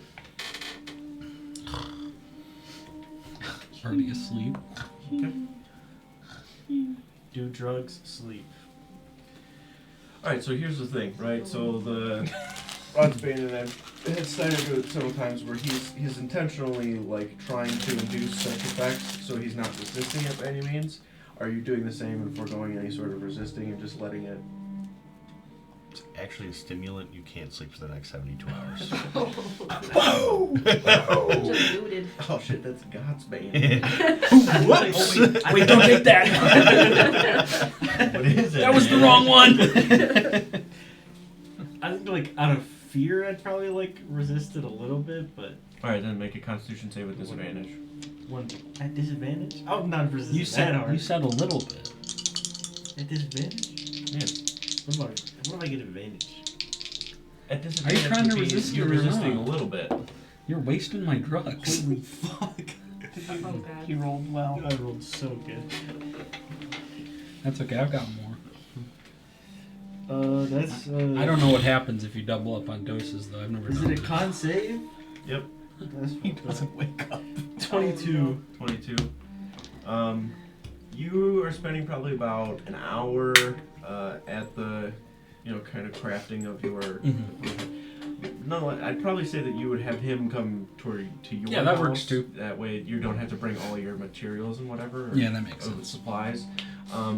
Already asleep. Okay. Do drugs, sleep. Alright, so here's the thing, right? So the Rodsbane and I've had Steiner do it several times where he's intentionally like trying to induce such effects so he's not resisting it by any means. Are you doing the same and foregoing any sort of resisting and just letting it? It's actually a stimulant. You can't sleep for the next 72 hours. Just booted. Oh shit, that's God's bane. Whoops! Wait, don't take that! What is it? That was the wrong one! I think like out of fear I'd probably like resist it a little bit, but Alright, then make a Constitution save with disadvantage. one at disadvantage? I would not resist You that hard. said a little bit. At disadvantage? Yeah. What if I get advantage? At disadvantage trying to would be resist you're it or resisting not? a little bit. You're wasting my drugs. Holy fuck. Oh god. He rolled well. I rolled so good. That's okay, I've got more. That's I don't know what happens if you double up on doses, though. I've never Is done it a con save? Yep. He doesn't wake up. 22. You are spending probably about an hour at the, kind of crafting of your. No, I'd probably say that you would have him come to your Yeah, that house. works too. That way you don't have to bring all your materials and whatever. Yeah, that makes or sense. supplies.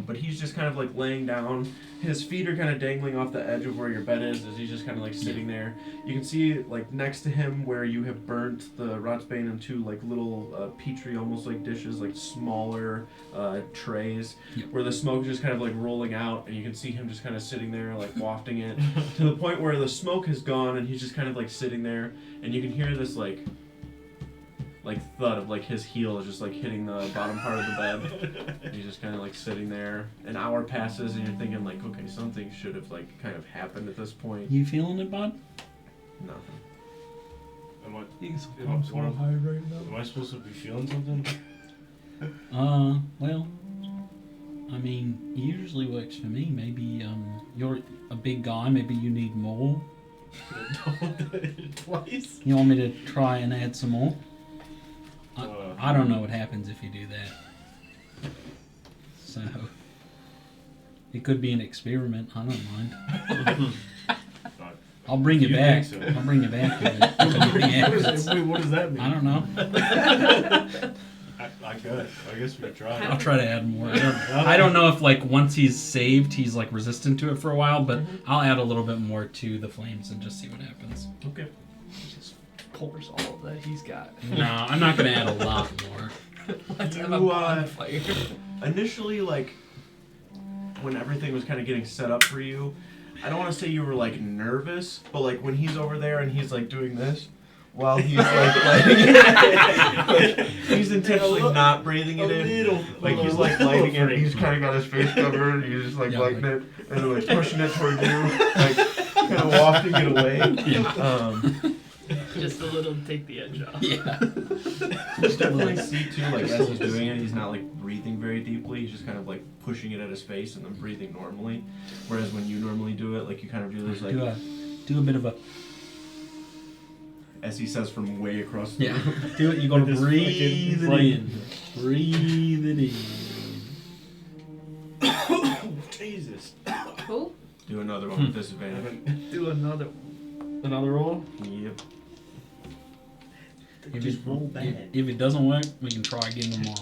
But he's just kind of like laying down. His feet are kind of dangling off the edge of where your bed is as he's just kind of like sitting there. You can see like next to him where you have burnt the Rotsbane into like little petri almost like dishes, like smaller trays, Yep. where the smoke is just kind of like rolling out, and you can see him just kind of sitting there like wafting it to the point where the smoke has gone and he's just kind of like sitting there, and you can hear this like thud of like his heel is just like hitting the bottom part of the bed. And he's just kind of like sitting there. An hour passes and you're thinking like, okay, something should have like kind of happened at this point. You feeling it, bud? Nothing. Am I, He's am, so I, high right now. am I supposed to be feeling something? Well, I mean, usually works for me. Maybe you're a big guy. Maybe you need more. Twice? You want me to try and add some more? I don't know what happens if you do that. So, it could be an experiment. I don't mind. I'll bring you You back. think so? I'll bring you back. What does that mean? I don't know. I guess we could try. I'll try to add more. I don't know if like once he's saved, he's like resistant to it for a while, but I'll add a little bit more to the flames and just see what happens. Okay. He just pours all that he's got. No, I'm not gonna add a lot more. Let's have a You, bonfire. Initially, like, when everything was kind of getting set up for you, I don't want to say you were like nervous, but like when he's over there and he's like doing this, while he's like lighting he's intentionally not breathing it in. Like he's like lighting it, and he's kind of got his face covered, and he's just like Yeah, lighting like- it, and then like pushing it toward you, like kind of wafting it away. Yeah. Just a little take the edge off. Yeah. You definitely see too, like as he's doing it, he's not like breathing very deeply. He's just kind of like pushing it at his face and then breathing normally. Whereas when you normally do it, like you kind of do this like, Do a bit of a as he says from way across the yeah. room. Do it. You gotta Just breathe it fucking in. Breathe it in. Jesus. Cool. Do another one with disadvantage. Do another one. Another roll? Yep. If Just it, roll bad. if it doesn't work, we can try again tomorrow.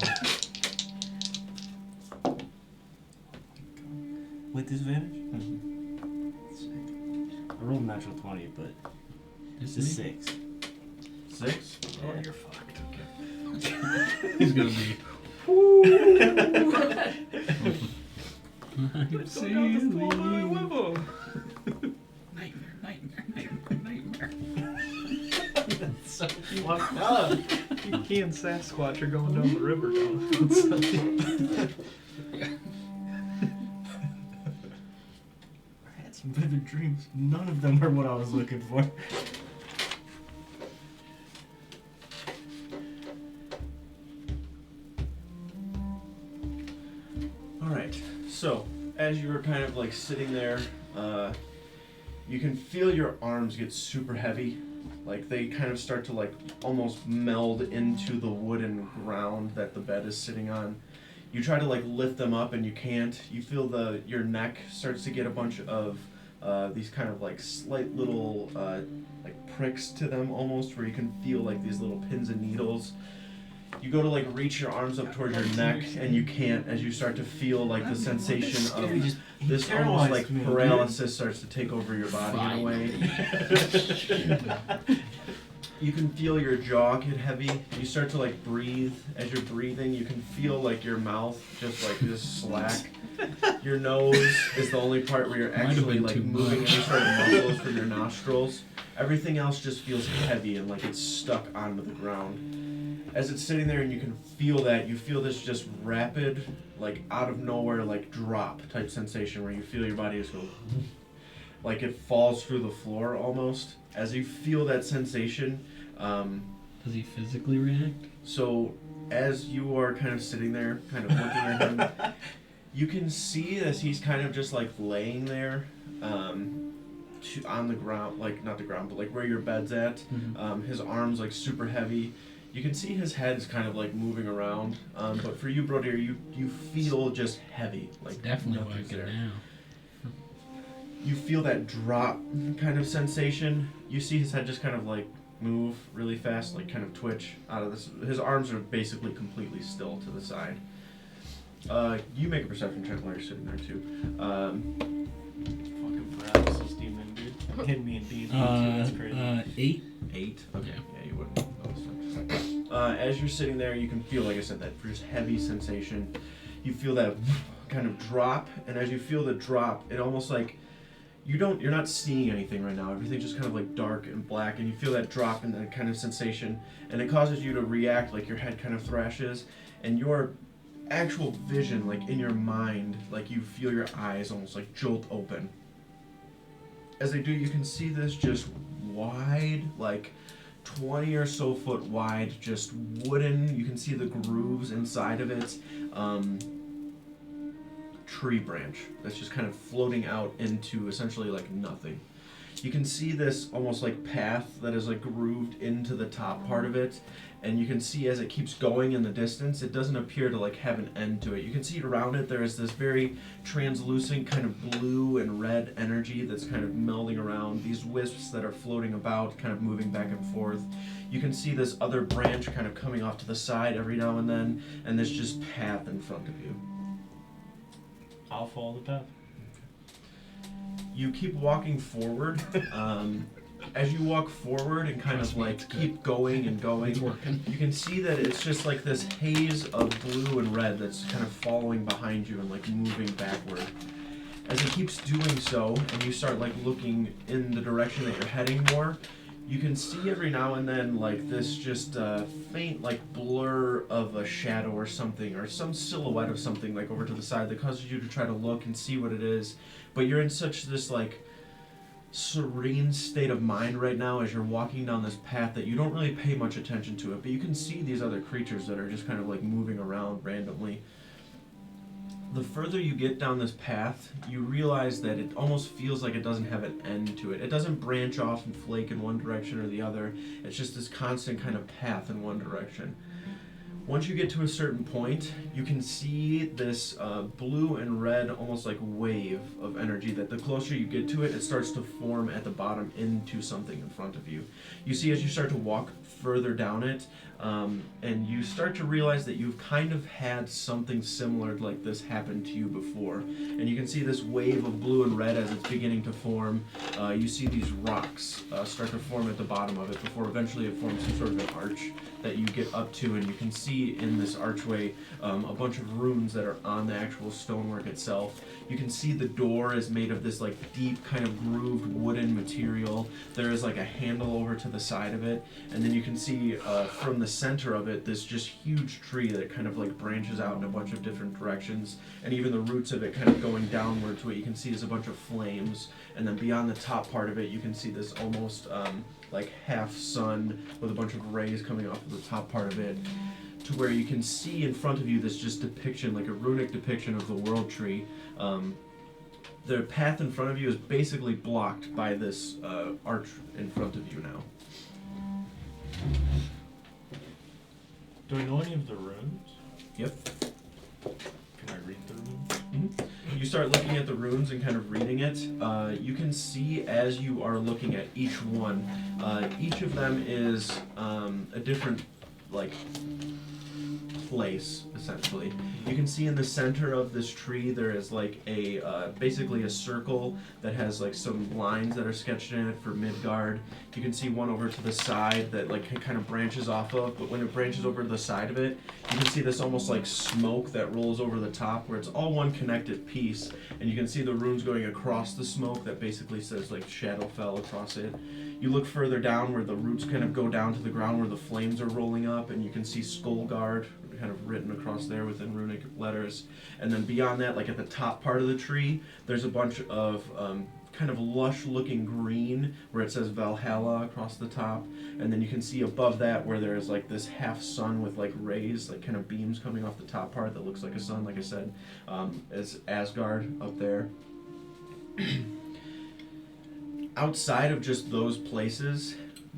With disadvantage? I rolled a natural 20, but This it's is a 6. 6? Oh, you're fucked. He's gonna be. I'm Let's go down the floor by sailing. Wibbo. Nightmare. So fucked up. He and Sasquatch are going down the river now. I had some vivid dreams. None of them are what I was looking for. Alright, so as you're kind of like sitting there, you can feel your arms get super heavy. Like they kind of start to like almost meld into the wooden ground that the bed is sitting on. You try to like lift them up and you can't. You feel your neck starts to get a bunch of these kind of like slight little like pricks to them almost, where you can feel like these little pins and needles. You go to like reach your arms up towards your neck and you can't, as you start to feel like the sensation of this almost like paralysis starts to take over your body in a way. You can feel your jaw get heavy. You start to like breathe. As you're breathing, you can feel like your mouth just slack. Your nose is the only part where you're Might have actually been like too moving much. any sort of muscles from your nostrils. Everything else just feels heavy and like it's stuck onto the ground. As it's sitting there and you can feel that, you feel this just rapid, like out of nowhere, like drop type sensation where you feel your body just go, like it falls through the floor almost. As you feel that sensation, Does he physically react? so as you are kind of sitting there, kind of looking at him, you can see as he's kind of just like laying there, on the ground, like not the ground, but like where your bed's at. His arms like super heavy. You can see his head's kind of like moving around. But for you, Brodir, you feel just heavy. Like Definitely nothing's working there. now. You feel that drop kind of sensation. You see his head just kind of like move really fast, like kind of twitch out of this. His arms are basically completely still to the side. You make a perception check while you're sitting there too. Fucking paralysis demon, dude. Hit me in D&D too, that's crazy. 8. 8? Okay, Yeah. yeah, you wouldn't notice that. As you're sitting there, you can feel, like I said, that just heavy sensation. You feel that kind of drop, and as you feel the drop, it almost like you're not seeing anything right now. Everything's just kind of like dark and black, and you feel that drop and that kind of sensation, and it causes you to react like your head kind of thrashes, and your actual vision, like in your mind, like you feel your eyes almost like jolt open. As they do, you can see this just wide, like 20 or so foot wide, just wooden. You can see the grooves inside of it. Tree branch that's just kind of floating out into essentially like nothing. You can see this almost like path that is like grooved into the top part of it, and you can see as it keeps going in the distance, it doesn't appear to like have an end to it. You can see around it there is this very translucent kind of blue and red energy that's kind of melding around, these wisps that are floating about, kind of moving back and forth. You can see this other branch kind of coming off to the side every now and then, and this just path in front of you. I'll follow the path. You keep walking forward. As you walk forward and kind of like keep going and going, It's working. you can see that it's just like this haze of blue and red that's kind of following behind you and like moving backward. As it keeps doing so, and you start like looking in the direction that you're heading more, you can see every now and then like this just faint like blur of a shadow or something, or some silhouette of something like over to the side that causes you to try to look and see what it is. But you're in such this like serene state of mind right now as you're walking down this path that you don't really pay much attention to it, but you can see these other creatures that are just kind of like moving around randomly. The further you get down this path, you realize that it almost feels like it doesn't have an end to it. It doesn't branch off and flake in one direction or the other. It's just this constant kind of path in one direction. Once you get to a certain point, you can see this blue and red almost like wave of energy that the closer you get to it, it starts to form at the bottom into something in front of you. You see as you start to walk further down it, and you start to realize that you've kind of had something similar like this happen to you before. And you can see this wave of blue and red as it's beginning to form. You see these rocks start to form at the bottom of it before eventually it forms some sort of an arch that you get up to, and you can see in this archway a bunch of runes that are on the actual stonework itself. You can see the door is made of this like deep kind of grooved wooden material. There is like a handle over to the side of it, and then you can see from the center of it this just huge tree that kind of like branches out in a bunch of different directions, and even the roots of it kind of going downward to what you can see is a bunch of flames, and then beyond the top part of it you can see this almost like half sun with a bunch of rays coming off of the top part of it, to where you can see in front of you this just depiction, like a runic depiction of the world tree. The path in front of you is basically blocked by this arch in front of you now. Do I know any of the runes? Yep. Can I read the runes? You start looking at the runes and kind of reading it. You can see as you are looking at each one, each of them is a different like place, essentially. You can see in the center of this tree there is like a basically a circle that has like some lines that are sketched in it for Midgard. You can see one over to the side that like kind of branches off of, but when it branches over to the side of it, you can see this almost like smoke that rolls over the top where it's all one connected piece, and you can see the runes going across the smoke that basically says like Shadowfell across it. You look further down where the roots kind of go down to the ground where the flames are rolling up, and you can see Skullguard kind of written across there within runic letters. And then beyond that, like at the top part of the tree, there's a bunch of kind of lush looking green where it says Valhalla across the top. And then you can see above that where there's like this half sun with like rays, like kind of beams coming off the top part that looks like a sun, like I said, is Asgard up there. outside of just those places,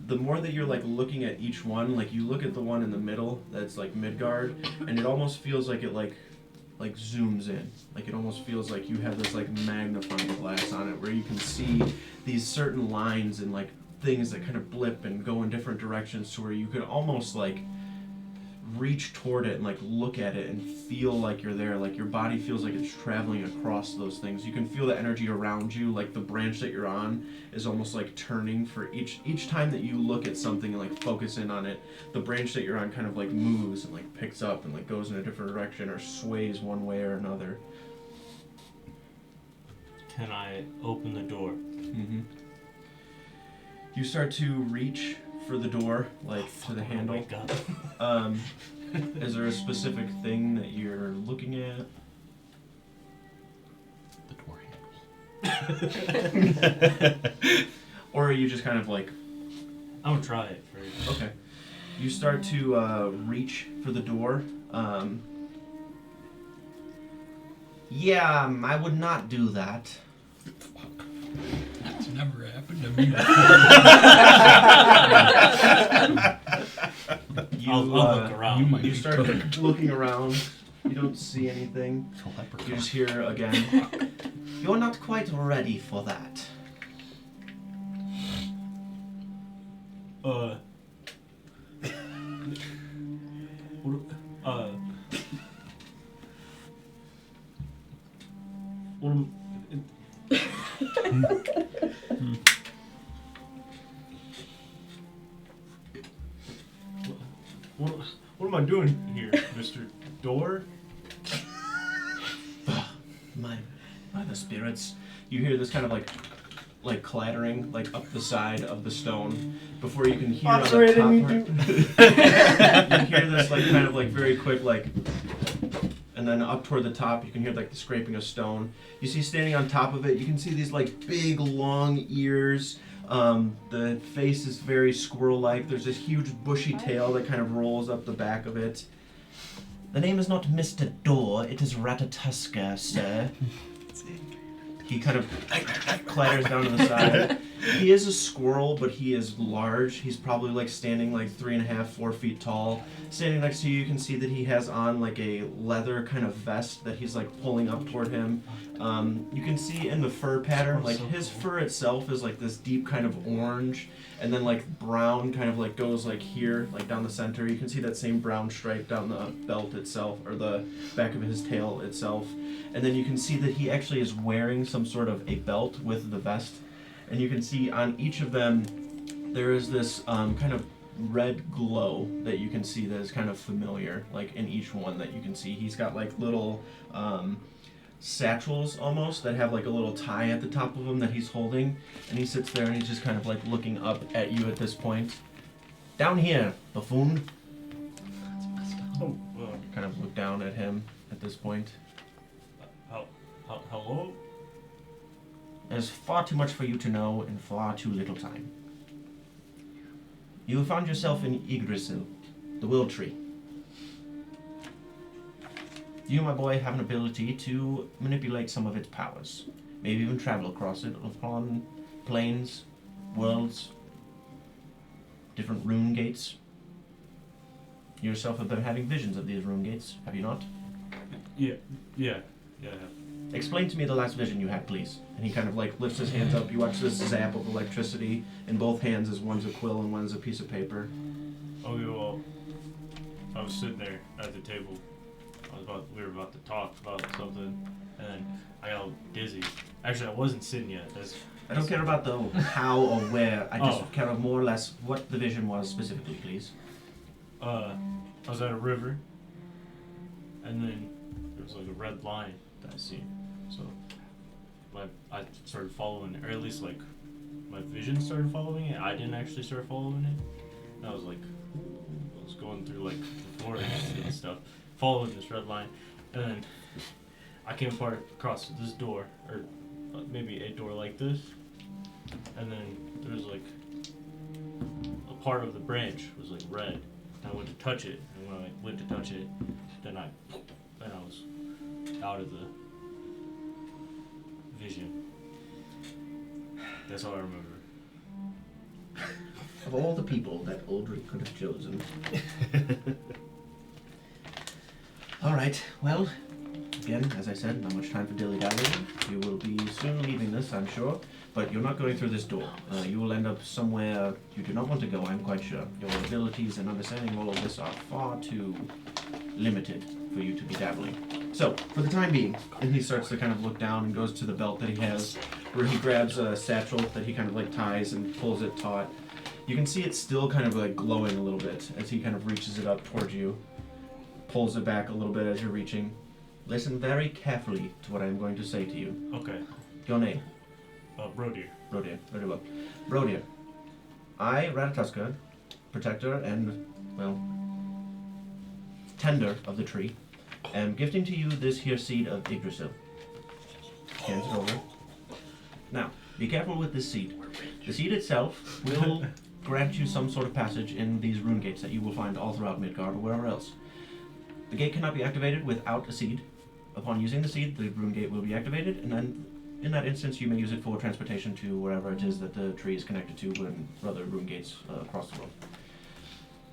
the more that you're like looking at each one, like you look at the one in the middle that's like Midgard, and it almost feels like it like zooms in. Like it almost feels like you have this like magnifying glass on it where you can see these certain lines and like things that kind of blip and go in different directions to where you could almost like reach toward it and like look at it and feel like you're there. Like your body feels like it's traveling across those things. You can feel the energy around you, like the branch that you're on is almost like turning for each time that you look at something and like focus in on it. The branch that you're on kind of like moves and like picks up and like goes in a different direction or sways one way or another. Can I open the door? Mm-hmm. You start to reach for the door, like to the handle. Wake up. Is there a specific thing that you're looking at? The door handle. Or are you just kind of like... I'm gonna try it first. Okay. You start to reach for the door. Yeah, I would not do that. That's never happened to me. I'll look around. You start looking around. You don't see anything. You just hear again. You're not quite ready for that. What am, what am I doing here, Mr. Door? My the spirits. You hear this kind of like clattering like up the side of the stone before you can hear on the top you hear this like kind of like very quick like, and then up toward the top you can hear like the scraping of stone. You see standing on top of it, you can see these like big long ears. The face is very squirrel-like. There's this huge bushy tail that kind of rolls up the back of it. The name is not Mr. Door, it is Ratatuska, sir. He kind of clatters down to the side. He is a squirrel, but he is large. He's probably like standing like 3.5, 4 feet tall. Standing next to you, you can see that he has on like a leather kind of vest that he's like pulling up toward him. You can see in the fur pattern, like his fur itself is like this deep kind of orange, and then like brown kind of like goes like here, like down the center. You can see that same brown stripe down the belt itself, or the back of his tail itself. And then you can see that he actually is wearing some sort of a belt with the vest. And you can see on each of them, there is this kind of red glow that you can see that is kind of familiar, like in each one that you can see. He's got like little satchels almost that have like a little tie at the top of them that he's holding. And he sits there and he's just kind of like looking up at you at this point. Down here, buffoon. Oh, Kind of look down at him at this point. hello? There's far too much for you to know in far too little time. You found yourself in Yggdrasil, the Will Tree. You, my boy, have an ability to manipulate some of its powers. Maybe even travel across it upon planes, worlds, different rune gates. You yourself have been having visions of these rune gates, have you not? Yeah. Explain to me the last vision you had, please. And he kind of like lifts his hands up. You watch this zap of electricity in both hands as one's a quill and one's a piece of paper. Okay, well, I was sitting there at the table. We were about to talk about something, and then I got all dizzy. Actually, I wasn't sitting yet. I don't care about the how or where. I just Oh. care of more or less what the vision was specifically, please. I was at a river, and then there was like a red line that I seen. So I started following, or at least like my vision started following it. I didn't actually start following it. And I was like, I was going through like the forest and stuff, following this red line, and then I came across this door, or maybe a door like this, and then there was like a part of the branch was like red. And I went to touch it, and when I went to touch it, then I was out of the vision. That's all I remember. Of all the people that Uldric could have chosen. Alright, well, again, as I said, not much time for dilly-dallying. You will be soon leaving this, I'm sure, but you're not going through this door. You will end up somewhere you do not want to go, I'm quite sure. Your abilities and understanding all of this are far too limited for you to be dabbling. So, for the time being, and he starts to kind of look down and goes to the belt that he has, where he grabs a satchel that he kind of like ties and pulls it taut. You can see it's still kind of like glowing a little bit as he kind of reaches it up towards you, pulls it back a little bit as you're reaching. Listen very carefully to what I'm going to say to you. Okay. Your name? Brodir. Brodir, very well. Brodir, I, Ratatuska, protector and, well, tender of the tree, am gifting to you this here seed of Yggdrasil. Hands it over. Now, be careful with this seed. The seed itself will grant you some sort of passage in these rune gates that you will find all throughout Midgard or wherever else. The gate cannot be activated without a seed. Upon using the seed, the rune gate will be activated, and then in that instance you may use it for transportation to wherever it is that the tree is connected to and other rune gates across the world.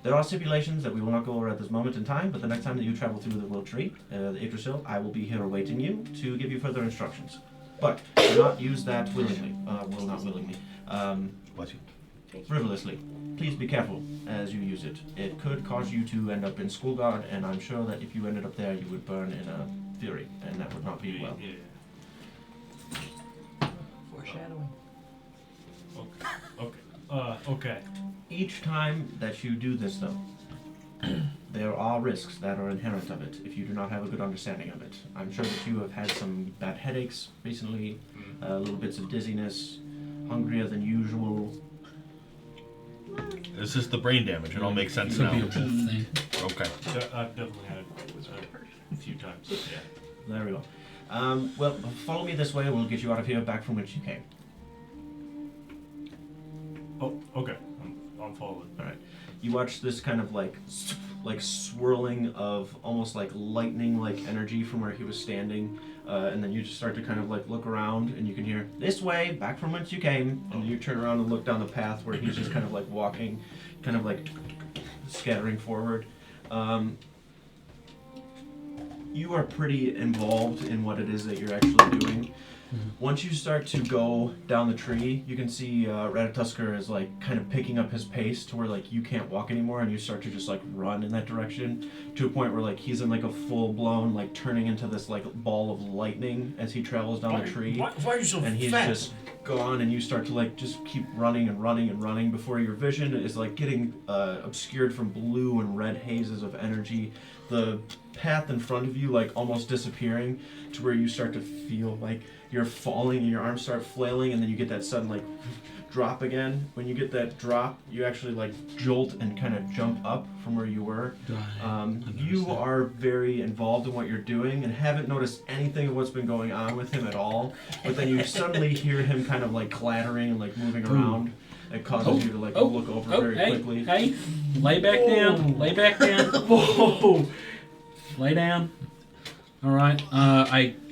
There are stipulations that we will not go over at this moment in time, but the next time that you travel through the World Tree, the Yggdrasil, I will be here awaiting you to give you further instructions. But do not use that willingly. Well, not willingly. Bless you. Frivolously. Please be careful as you use it. It could cause you to end up in Schoolguard, and I'm sure that if you ended up there, you would burn in a fury, and that would not be well. Yeah. Foreshadowing. Okay. Okay. Each time that you do this, though, there are risks that are inherent of it if you do not have a good understanding of it. I'm sure that you have had some bad headaches recently, little bits of dizziness, hungrier than usual. This is the brain damage. It all makes sense Could now. be a wolf thing. Okay. I've definitely had it a few times. Yeah. There we go. Well, follow me this way. We'll get you out of here, back from which you came. Oh, okay. I'm following. All right. You watch this kind of like swirling of almost like lightning-like energy from where he was standing, and then you just start to kind of like look around, and you can hear this way, back from whence you came, and then you turn around and look down the path where he's just kind of like walking, kind of like scattering forward. You are pretty involved in what it is that you're actually doing. Once you start to go down the tree, you can see Ratatusker is like kind of picking up his pace to where like you can't walk anymore, and you start to just like run in that direction to a point where like he's in like a full-blown like turning into this like ball of lightning as he travels down the tree. Why are you so And he's fat? just gone, and you start to like just keep running and running and running before your vision is like getting obscured from blue and red hazes of energy. The path in front of you like almost disappearing to where you start to feel like you're falling and your arms start flailing, and then you get that sudden like drop again. When you get that drop, you actually like jolt and kind of jump up from where you were. You are very involved in what you're doing and haven't noticed anything of what's been going on with him at all. But then you suddenly hear him kind of like clattering and like moving around. It causes you to like look over very quickly. Hey, lay back down. Lay back down. Whoa! Lay down. All right.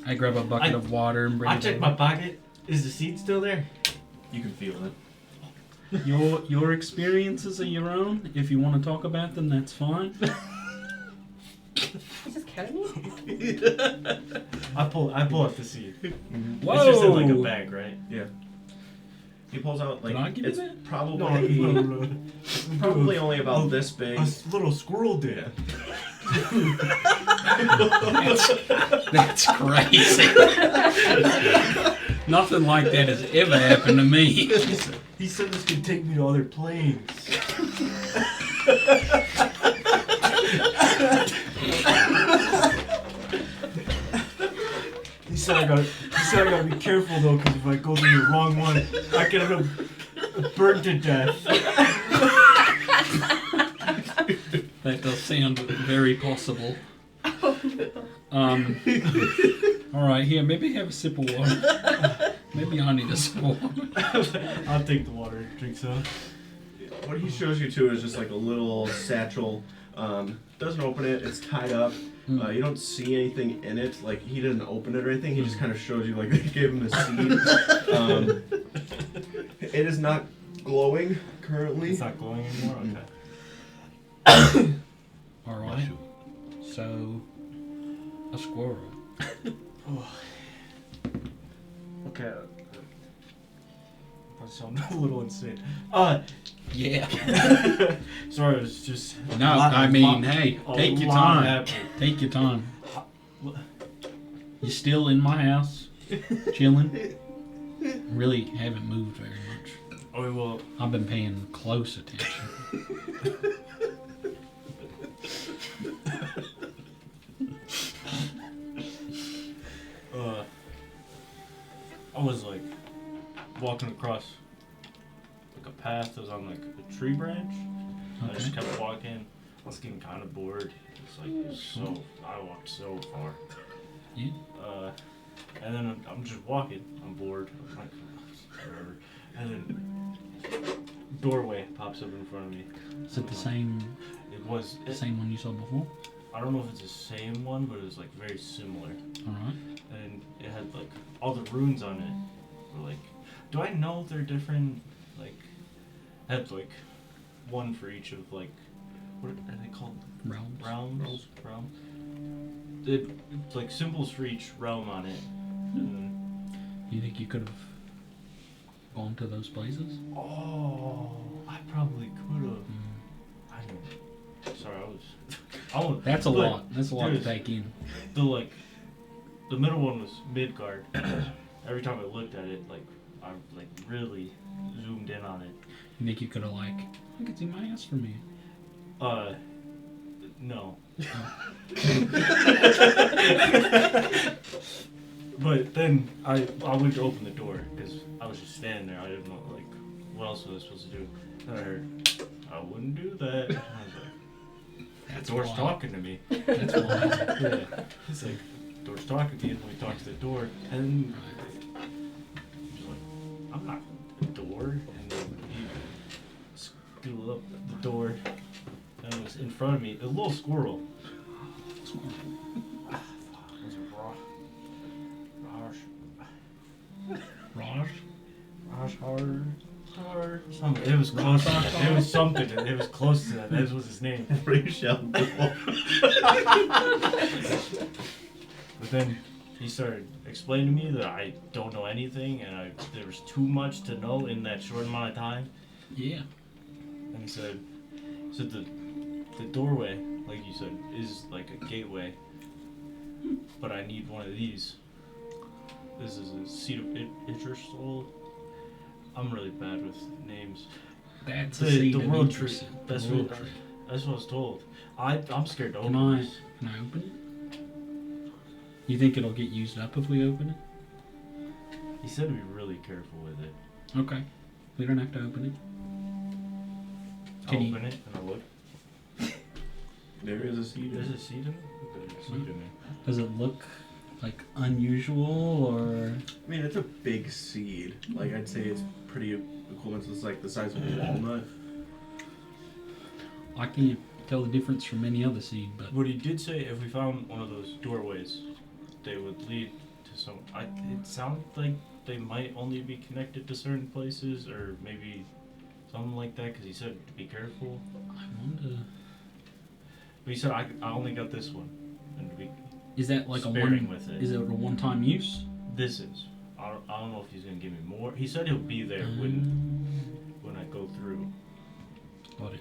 I grab a bucket of water and bring I it checked over. my pocket. Is the seed still there? You can feel it. Your experiences are your own. If you want to talk about them, that's fine. Is this ketamine? I pull up the seed. Whoa! It's just in like a bag, right? Yeah. He pulls out like Can I give you it's that? probably No. probably only about this big. A little squirrel did. That's crazy. Nothing like that has ever happened to me. He said this could take me to other planes. He said I gotta be careful though, because if I go to the wrong one, I could end up burnt to death. That does sound very possible. All right, here, maybe have a sip of water. Maybe I need a sip of water. I'll take the water. Drink some. What he shows you to is just like a little satchel. Doesn't open it. It's tied up. You don't see anything in it. Like he didn't open it or anything. He just kind of shows you like they gave him the seed. It is not glowing currently. It's not glowing anymore? Mm. Okay. Alright. So, a squirrel. Okay. That sounds a little insane. Yeah. Sorry, it was just. No, I mean, hey, take your time. Take your time. You still in my house, chilling? Really haven't moved very much. Oh, well. I've been paying close attention. I was like walking across like a path that was on like a tree branch. I just kept walking. I was getting kind of bored. It's like so. I walked so far. Yeah. And then I'm just walking. I'm bored. I'm like, whatever. And then doorway pops up in front of me. Is it the same? It was The same one you saw before? I don't know if it's the same one, but it was like very similar. All right. And it had like all the runes on it. Were like, do I know if they're different? Like, had like one for each of like, what are they called? Realms. Realm. It like symbols for each realm on it. And You think you could have gone to those places? oh, I probably could have. I don't. Sorry, I was. That's a but lot. That's a lot to there's- take in. The middle one was Midgard. Every time I looked at it, like I like really zoomed in on it. You think you could have like, I could see my ass from here. No. But then I went to open the door because I was just standing there. I didn't know like what else was I supposed to do. And I heard, I wouldn't do that. And I was like, the door's why. talking to me. That's why. Yeah. It's like door's talking to you. And we talked to the door, and he's like, I'm not the door. And then he screwed up the door. And it was in front of me. A little squirrel. It was a something. It was close. It was something. It was close to that. That was his name. Rachel. But then he started explaining to me that I don't know anything, and there was too much to know in that short amount of time. Yeah. And he said the doorway, like you said, is like a gateway. But I need one of these. This is a seat of Idrisol. I'm really bad with names. That's The a seed of world interest. tree. The That's world what tree. that's what I was told. I'm scared to Can open I this. open it? You think it'll get used up if we open it? He said to be really careful with it. Okay. We don't have to open it. I'll Can you- open it and I'll look. There is a seed. There's a seed in it? There's a seed in there. Does it look like unusual or? I mean, it's a big seed. Like, I'd say it's pretty equivalent to like the size of a walnut. I can't tell the difference from any other seed, but But he did say if we found one of those doorways, they would lead to some. It sounded like they might only be connected to certain places, or maybe something like that. Because he said to be careful. I wonder. But he said I only got this one, and to be Is that like a sparing one? with it. Is it a one-time use? This is. I don't know if he's gonna give me more. He said he'll be there when I go through. Got it.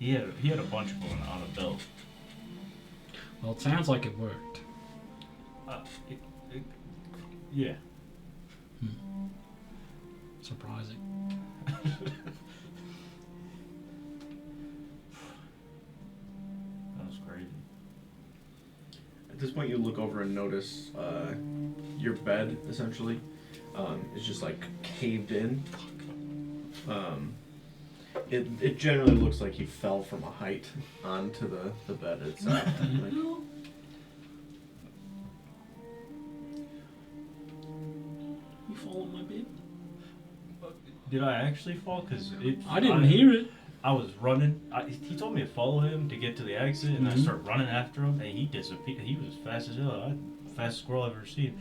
He had a bunch of them on a belt. Well, it sounds like it worked. Yeah. Surprising. That was crazy. At this point, you look over and notice your bed essentially is just like caved in. It generally looks like he fell from a height onto the bed itself. Like, You fall on my bed? Did I actually fall? Cause I didn't hear it. I was running. He told me to follow him to get to the exit, and I Mhm. started running after him, and he disappeared. He was fast as hell. Fastest squirrel I've ever seen.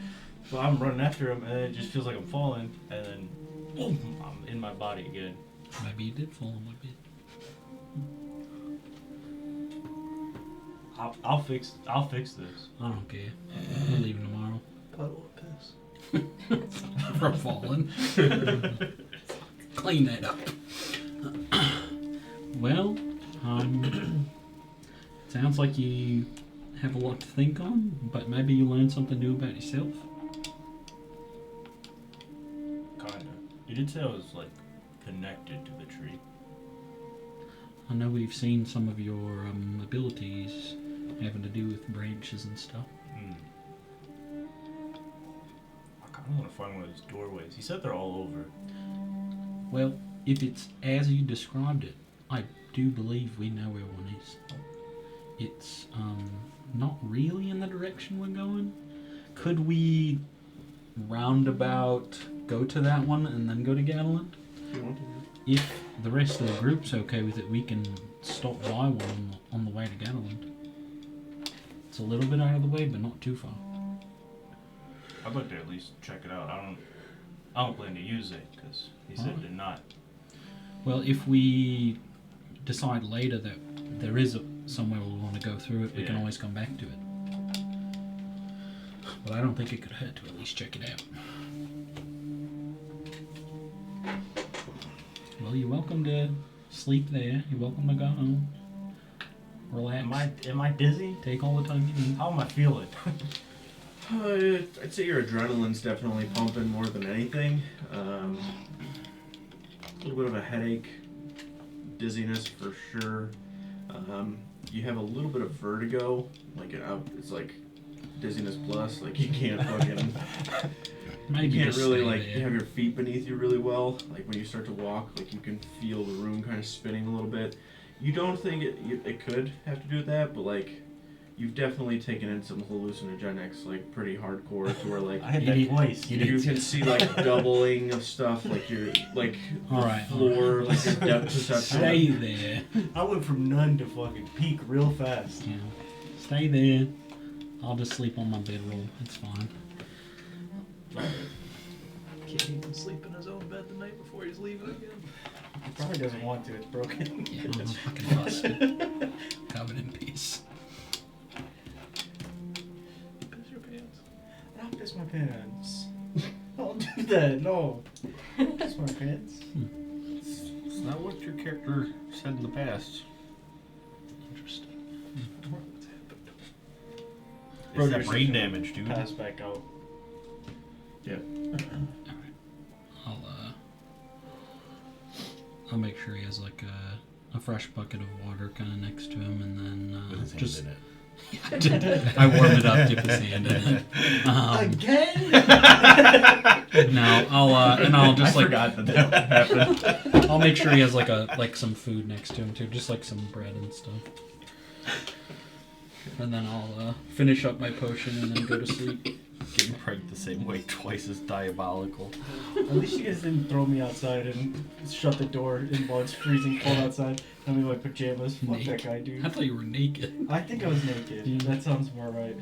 So I'm running after him, and it just feels like I'm falling, and then I'm in my body again. Maybe you did fall on my bed. I'll fix this. I don't care. We're leaving tomorrow. Puddle of piss. From falling. Clean that up. Well, sounds like you have a lot to think on, but maybe you learned something new about yourself. Kinda. You did say I was like connected to the tree. I know we've seen some of your abilities having to do with branches and stuff. I kinda wanna find one of those doorways. He said they're all over. Well, if it's as you described it, I do believe we know where one is. It's not really in the direction we're going. Could we roundabout go to that one and then go to Gatland? If you want to. If the rest of the group's okay with it, we can stop by one on the way to Gatland. It's a little bit out of the way, but not too far. I'd like to at least check it out. I don't plan to use it because he said Alright. to not. Well, if we decide later that there is somewhere we want to go through it, we can Yeah. always come back to it. But I don't think it could hurt to at least check it out. Well, you're welcome to sleep there. You're welcome to go home. Relax. Am I dizzy? Take all the time you need. How am I feeling? I'd say your adrenaline's definitely pumping more than anything. A little bit of a headache, dizziness for sure. You have a little bit of vertigo, like it's like dizziness plus, like you can't fucking, Maybe you can't just really stay like there. have your feet beneath you really well. Like when you start to walk, like you can feel the room kind of spinning a little bit. You don't think it could have to do with that, but like you've definitely taken in some hallucinogenics, like pretty hardcore, to where like I had You need- that voice. you can see like doubling of stuff, like your like All the right, floor, like your depth perception. Stay there. I went from none to fucking peak real fast. Yeah. Stay there. I'll just sleep on my bedroll. It's fine. Can't even sleep in his own bed the night before he's leaving again. He probably doesn't want to. It's broken. Yeah, I'm fucking busted. Covered in piss. Piss your pants. I'll piss my pants. Don't do that. No. Piss my pants. It's not what your character said in the past. Interesting. What's happened? Bro, It's you're that brain such a damage, dude. Pass back out. I'll make sure he has like a fresh bucket of water kind of next to him, and then With his hand just in it. I warm it up, dip his hand in it. Again? No, I'll just I like forgot that happened. I'll make sure he has like some food next to him too, just like some bread and stuff. And then I'll finish up my potion and then go to sleep. Getting pregnant the same way twice is diabolical. At least you guys didn't throw me outside and shut the door while it's freezing cold outside. I'm in my pajamas. Fuck Naked. that guy, dude. I thought you were naked. I think I was naked. Yeah. That sounds more right.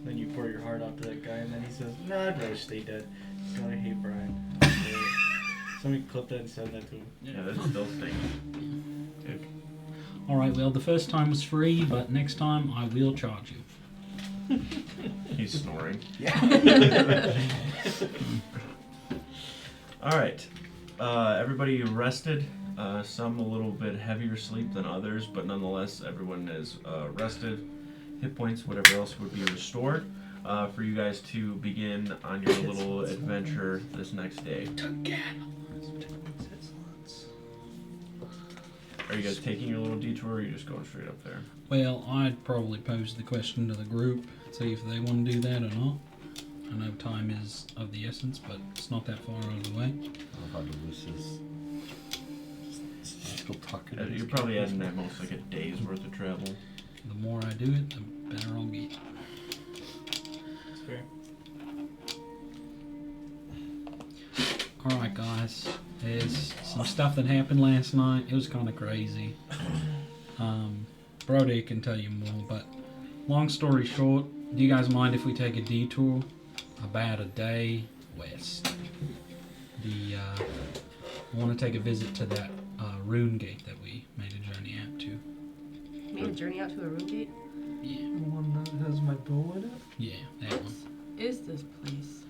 Then you pour your heart out to that guy, and then he says, "Nah, I'd rather stay dead." God, I hate Brian. Somebody clip that and send that to him. Yeah, that's still stinking. All right. Well, the first time was free, but next time I will charge you. He's snoring. All right. Everybody rested. Some a little bit heavier sleep than others, but nonetheless, everyone is rested. Hit points, whatever else would be restored for you guys to begin on your little adventure this next day. Are you guys taking your little detour, or are you just going straight up there? Well, I'd probably pose the question to the group, see if they want to do that or not. I know time is of the essence, but it's not that far out of the way. I don't know how Lewis is still talking. to You're his probably characters. adding at most like a day's worth of travel. The more I do it, the better I'll get. That's fair. Alright guys, there's some stuff that happened last night. It was kind of crazy. Brody can tell you more, but long story short, do you guys mind if we take a detour about a day west? I want to take a visit to that rune gate that we made a journey out to. Made a journey out to a room gate? Yeah, The one that has my bow in it? yeah, that one. Is this place?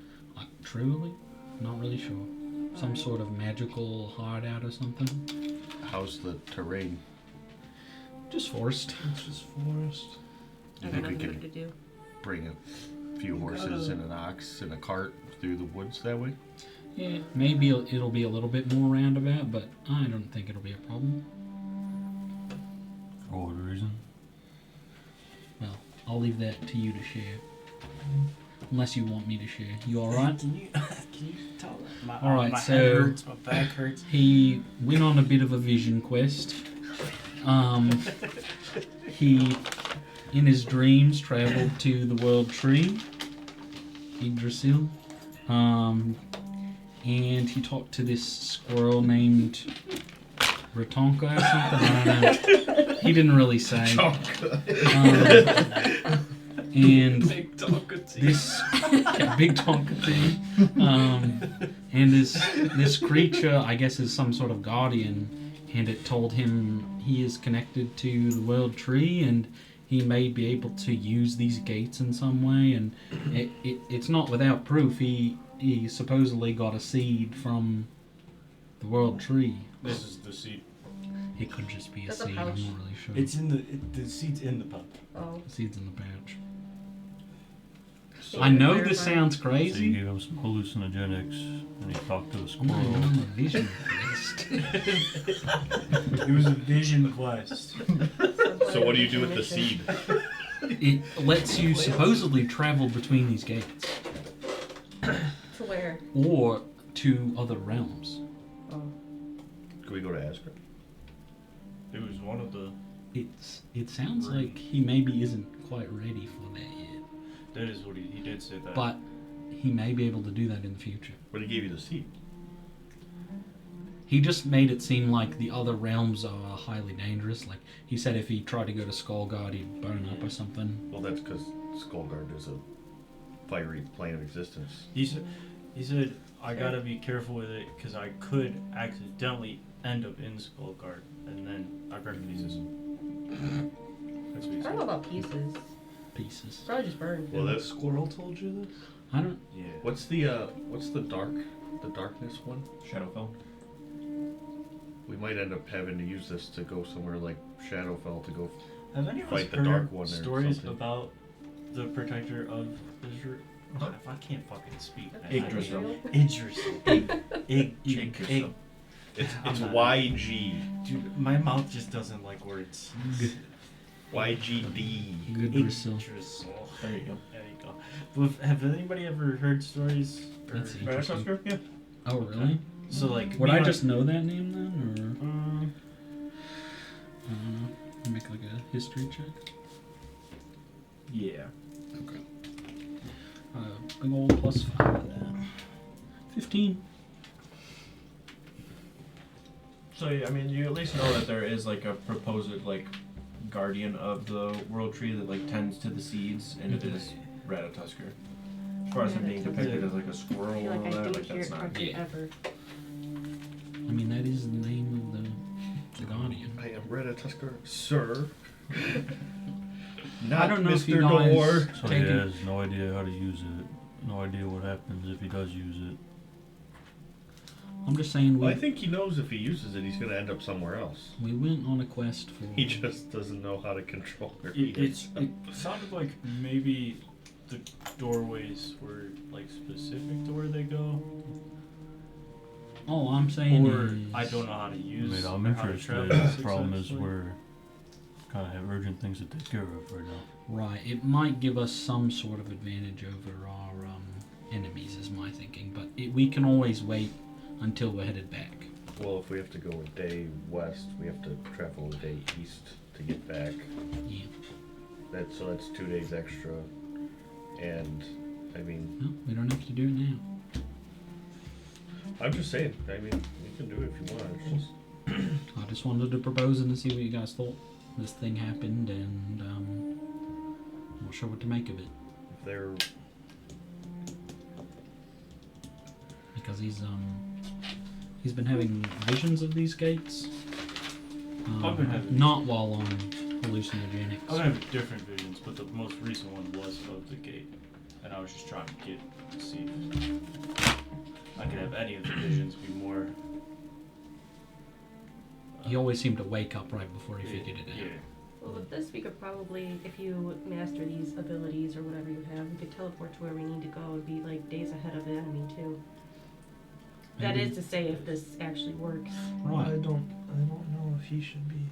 Truly, not really sure. Some sort of magical hideout or something. How's the terrain? Just forest. It's just forest. I You got think we nothing better to could do. bring a few horses and an ox and a cart through the woods that way? Yeah, maybe it'll be a little bit more roundabout, but I don't think it'll be a problem. For what reason? Well, I'll leave that to you to share. Unless you want me to share. You alright? Can you tell my, Alright, my so- head hurts, my back hurts. He went on a bit of a vision quest. He, in his dreams, traveled to the world tree, Yggdrasil. And he talked to this squirrel named Ratonka or something. I don't know. He didn't really say. And Big talkative. this big Tonka and this creature, I guess, is some sort of guardian, and it told him he is connected to the world tree, and he may be able to use these gates in some way. And it's not without proof. He supposedly got a seed from the world tree. This is the seed. It could just be a That's a seed. I'm not pouch. really sure. It's in the seed's in the pouch. Oh. The seed's in the pouch. So I know clarify. this sounds So you crazy. gave him some hallucinogenics, and he talked to the I'm squirrel. on a vision quest. It was a vision quest. So what do you do with the seed? It lets you supposedly travel between these gates To where? or to other realms. Oh. Can we go to Asgard? It was one of the. It sounds like he maybe isn't quite ready for that yet, That is what he did say that. but he may be able to do that in the future. But he gave you the seed. He just made it seem like the other realms are highly dangerous. Like he said, if he tried to go to Skullgard, he'd burn up or something. Well, that's because Skullgard is a fiery plane of existence. He said I gotta be careful with it because I could accidentally end up in Skullgard, and then I break pieces. That's what he I don't said. know about pieces. Pieces. Probably just burned. Well, that's Squirrel told you this? I don't. Yeah. what's the darkness one? Shadowfell. We might end up having to use this to go somewhere like Shadowfell to go. Have any of us Fight the heard Dark One or stories something. about the protector of Israel? If I can't fucking speak. Yggdrasil. Yggdrasil. It's YG. Dude, my mouth just doesn't like words. YGD. Good Brazil. Yggdrasil. There you go. There you go. But have anybody ever heard stories? That's or- interesting. Yeah. Oh, really? So like, Would me I and just know that name then, or I don't know? Make like a history check. Yeah. Okay. Big old +5 to that. 15. So yeah, I mean, you at least know that there is like a proposed like guardian of the world tree that like tends to the seeds, and it is Ratatusker. As far as him being depicted as like a I squirrel feel and like all I that, didn't like hear that's it not. correctly ever. I mean, that is the name of the Guardian. I am Ratatusker, sir. I don't know if you Mr. guys Door. So take he it. has no idea how to use it. No idea what happens if he does use it. I'm just saying Well, I think he knows if he uses it, he's going to end up somewhere else. we went on a quest for. He just doesn't know how to control her. It sounded like maybe the doorways were like specific to where they go, All I'm saying or is I don't know how to I use. mean, I'm or how to interested. travel The six problem is actually. we're kind of have urgent things to take care of right now. Right, it might give us some sort of advantage over our enemies, is my thinking. But we can always wait until we're headed back. Well, if we have to go a day west, we have to travel a day east to get back. Yeah. That's 2 days extra. And, I mean, No, we don't have to do it now. I'm just saying, I mean, you can do it if you want. It's just, I just wanted to propose and to see what you guys thought. this thing happened, and I'm not sure what to make of it. If they're Because he's been having visions of these gates. I've been having- Not while on hallucinogenics. I have different visions, but the most recent one was of the gate, and I was just trying to see if I could have any of the visions be more. He always seemed to wake up right before he figured it out. Yeah. Well, with this, we could probably, if you master these abilities or whatever you have, we could teleport to where we need to go and be like days ahead of the enemy too. That Maybe. is to say, if this actually works. Right. I don't know if he should be.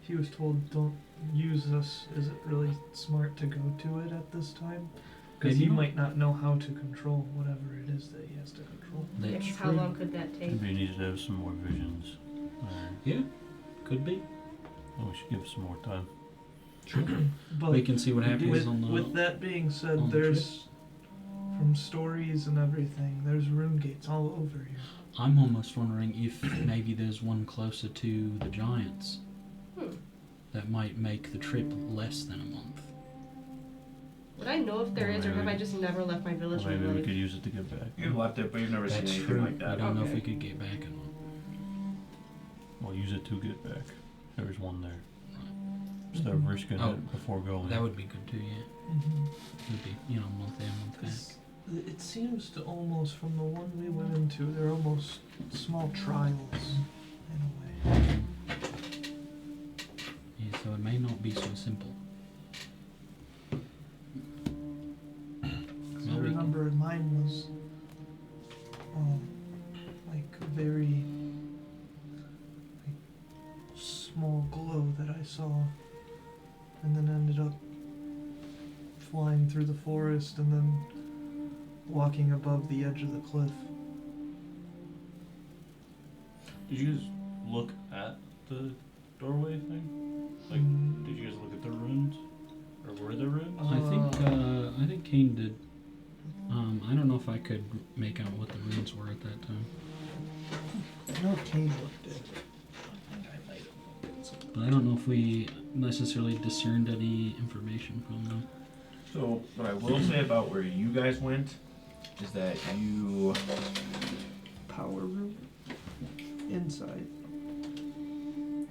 He was told don't use this. Is it really smart to go to it at this time? Because Maybe he not. might not know how to control whatever it is that he has to control. That's How true. long could that take? Maybe he needs to have some more visions. Yeah, could be. Oh, we should give it some more time. But We can see what happens with, on the. with that being said, on the there's from stories and everything. There's rune gates all over here. I'm almost wondering if maybe there's one closer to the giants Hmm. that might make the trip less than a month. Would I know if there is, or have I just never left my village Or in maybe my we life? could use it to get back. You've left it, but you've never That's seen anything true. like that. I don't know if Okay. we could get back or not. Well, use it to get back. There's one there. Instead of risking Oh, it before going. That would be good too, yeah. Mm-hmm. Would be, a month there, month back. It seems to almost, from the one we went into, they're almost small trials in a way. Yeah, so it may not be so simple. 'Cause I Well, we can- remember mine was like a very small glow that I saw, and then ended up flying through the forest and then walking above the edge of the cliff. Did you guys look at the doorway thing? Like, did you guys look at the runes, or were there runes? I think Kane did. I don't know if I could make out what the runes were at that time. I know Kane looked at it. But I don't know if we necessarily discerned any information from them. So, what I will say about where you guys went is that you. Power room inside.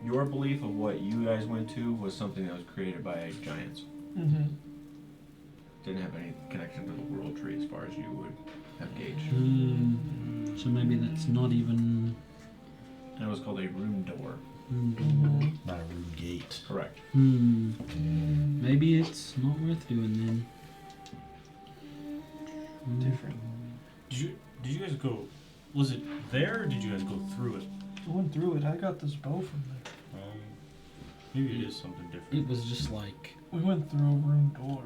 Your belief of what you guys went to was something that was created by giants. Mm-hmm. Didn't have any connection to the world tree as far as you would have gauged. So maybe that's not even. And it was called a room door. Not a room gate. Correct. Maybe it's not worth doing then. Different. Did you guys go? Was it there, or did you guys go through it? I went through it. I got this bow from there. Maybe it is something different. It was just like, We went through a room door.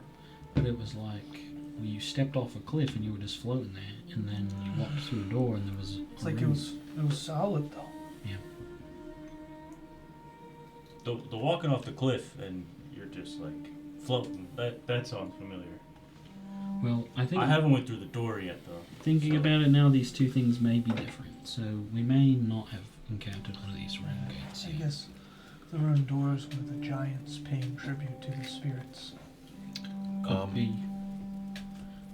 but it was like you stepped off a cliff and you were just floating there, and then you walked through a door and there was. It's like it was solid though. The walking off the cliff and you're just like floating. That sounds familiar. Well, I think I haven't went through the door yet though. thinking so- about it now, these two things may be different. So we may not have encountered one of these room gates. I yet. guess the room doors were the giants paying tribute to the spirits. Could be.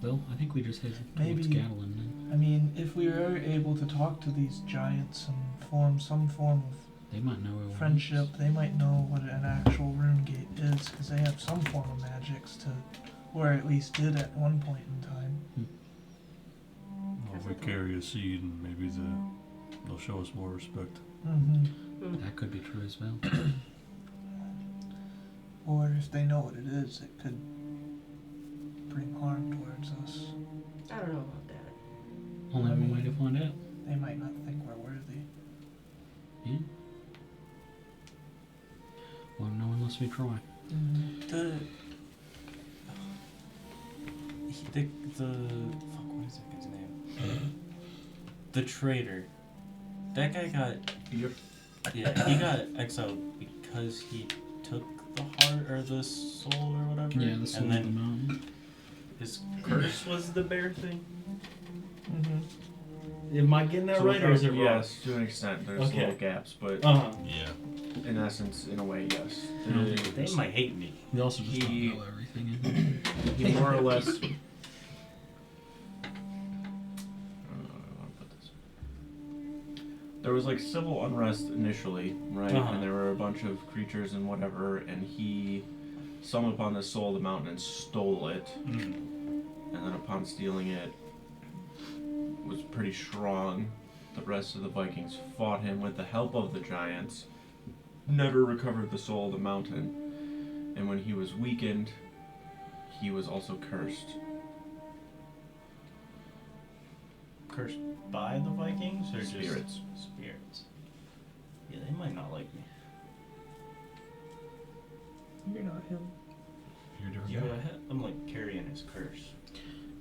Well, I think we just head towards Maybe- Gatlin then. I mean, if we were able to talk to these giants and form some form of They might know where we're friendship, they might know what an actual rune gate is, because they have some form of magics to, or at least did at one point in time. Or if we carry a seed and maybe they'll show us more respect. Mm-hmm. That could be true as well. Or if they know what it is, it could bring harm towards us. I don't know about that. Only one way to find out. They might not think we're worthy. Yeah. Won't know unless we try. The fuck, what is that guy's name? The traitor. That guy got he got exiled because he took the heart or the soul or whatever. Yeah, the soul and of the then mountain. his curse was the bear thing. Mm-hmm. Am I getting that So right, or is it wrong? Yes, to an extent. There's Okay. little gaps, but Uh huh. Yeah. In essence, in a way, yes. They might hate me. We also just He- don't know everything. He more or less. I want to put this. There was like civil unrest initially, right? Uh-huh. And there were a bunch of creatures and whatever, and he summoned upon the soul of the mountain and stole it. And then upon stealing it, was pretty strong. The rest of the Vikings fought him with the help of the giants. Never recovered the soul of the mountain. And when he was weakened, he was also cursed. Cursed by the Vikings or Spirits. just spirits? Yeah, they might not like me. You're not him. You're a different Yeah, guy. I'm like carrying his curse.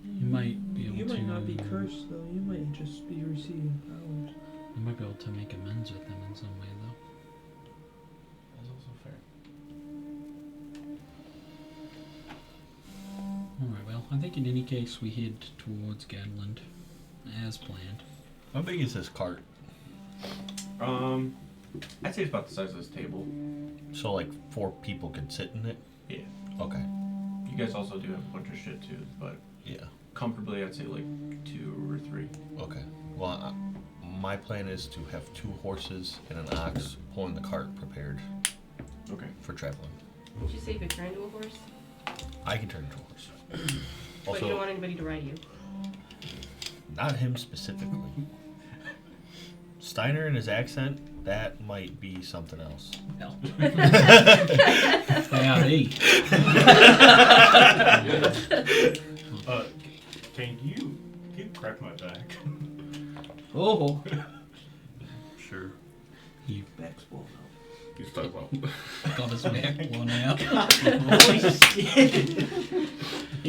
You might be able You to. might not be cursed though. You might just be receiving powers. You might be able to make amends with them in some way, though. That's also fair. Alright, well, I think in any case we head towards Gadland as planned. How big is this cart? I'd say it's about the size of this table. So like 4 people could sit in it? Yeah. Okay. You guys also do have a bunch of shit too, but Yeah. comfortably I'd say like 2 or 3. Okay. Well, my plan is to have 2 horses and an ox pulling the cart prepared Okay. for traveling. Did you say you could turn into a horse? I can turn into a horse. But you don't want anybody to ride you. Not him specifically. Steiner and his accent, that might be something else. Hell. Howdy. Can you crack my back? Oh. Sure. He Back's blown out. He's talking about. got his back blown out. Holy shit!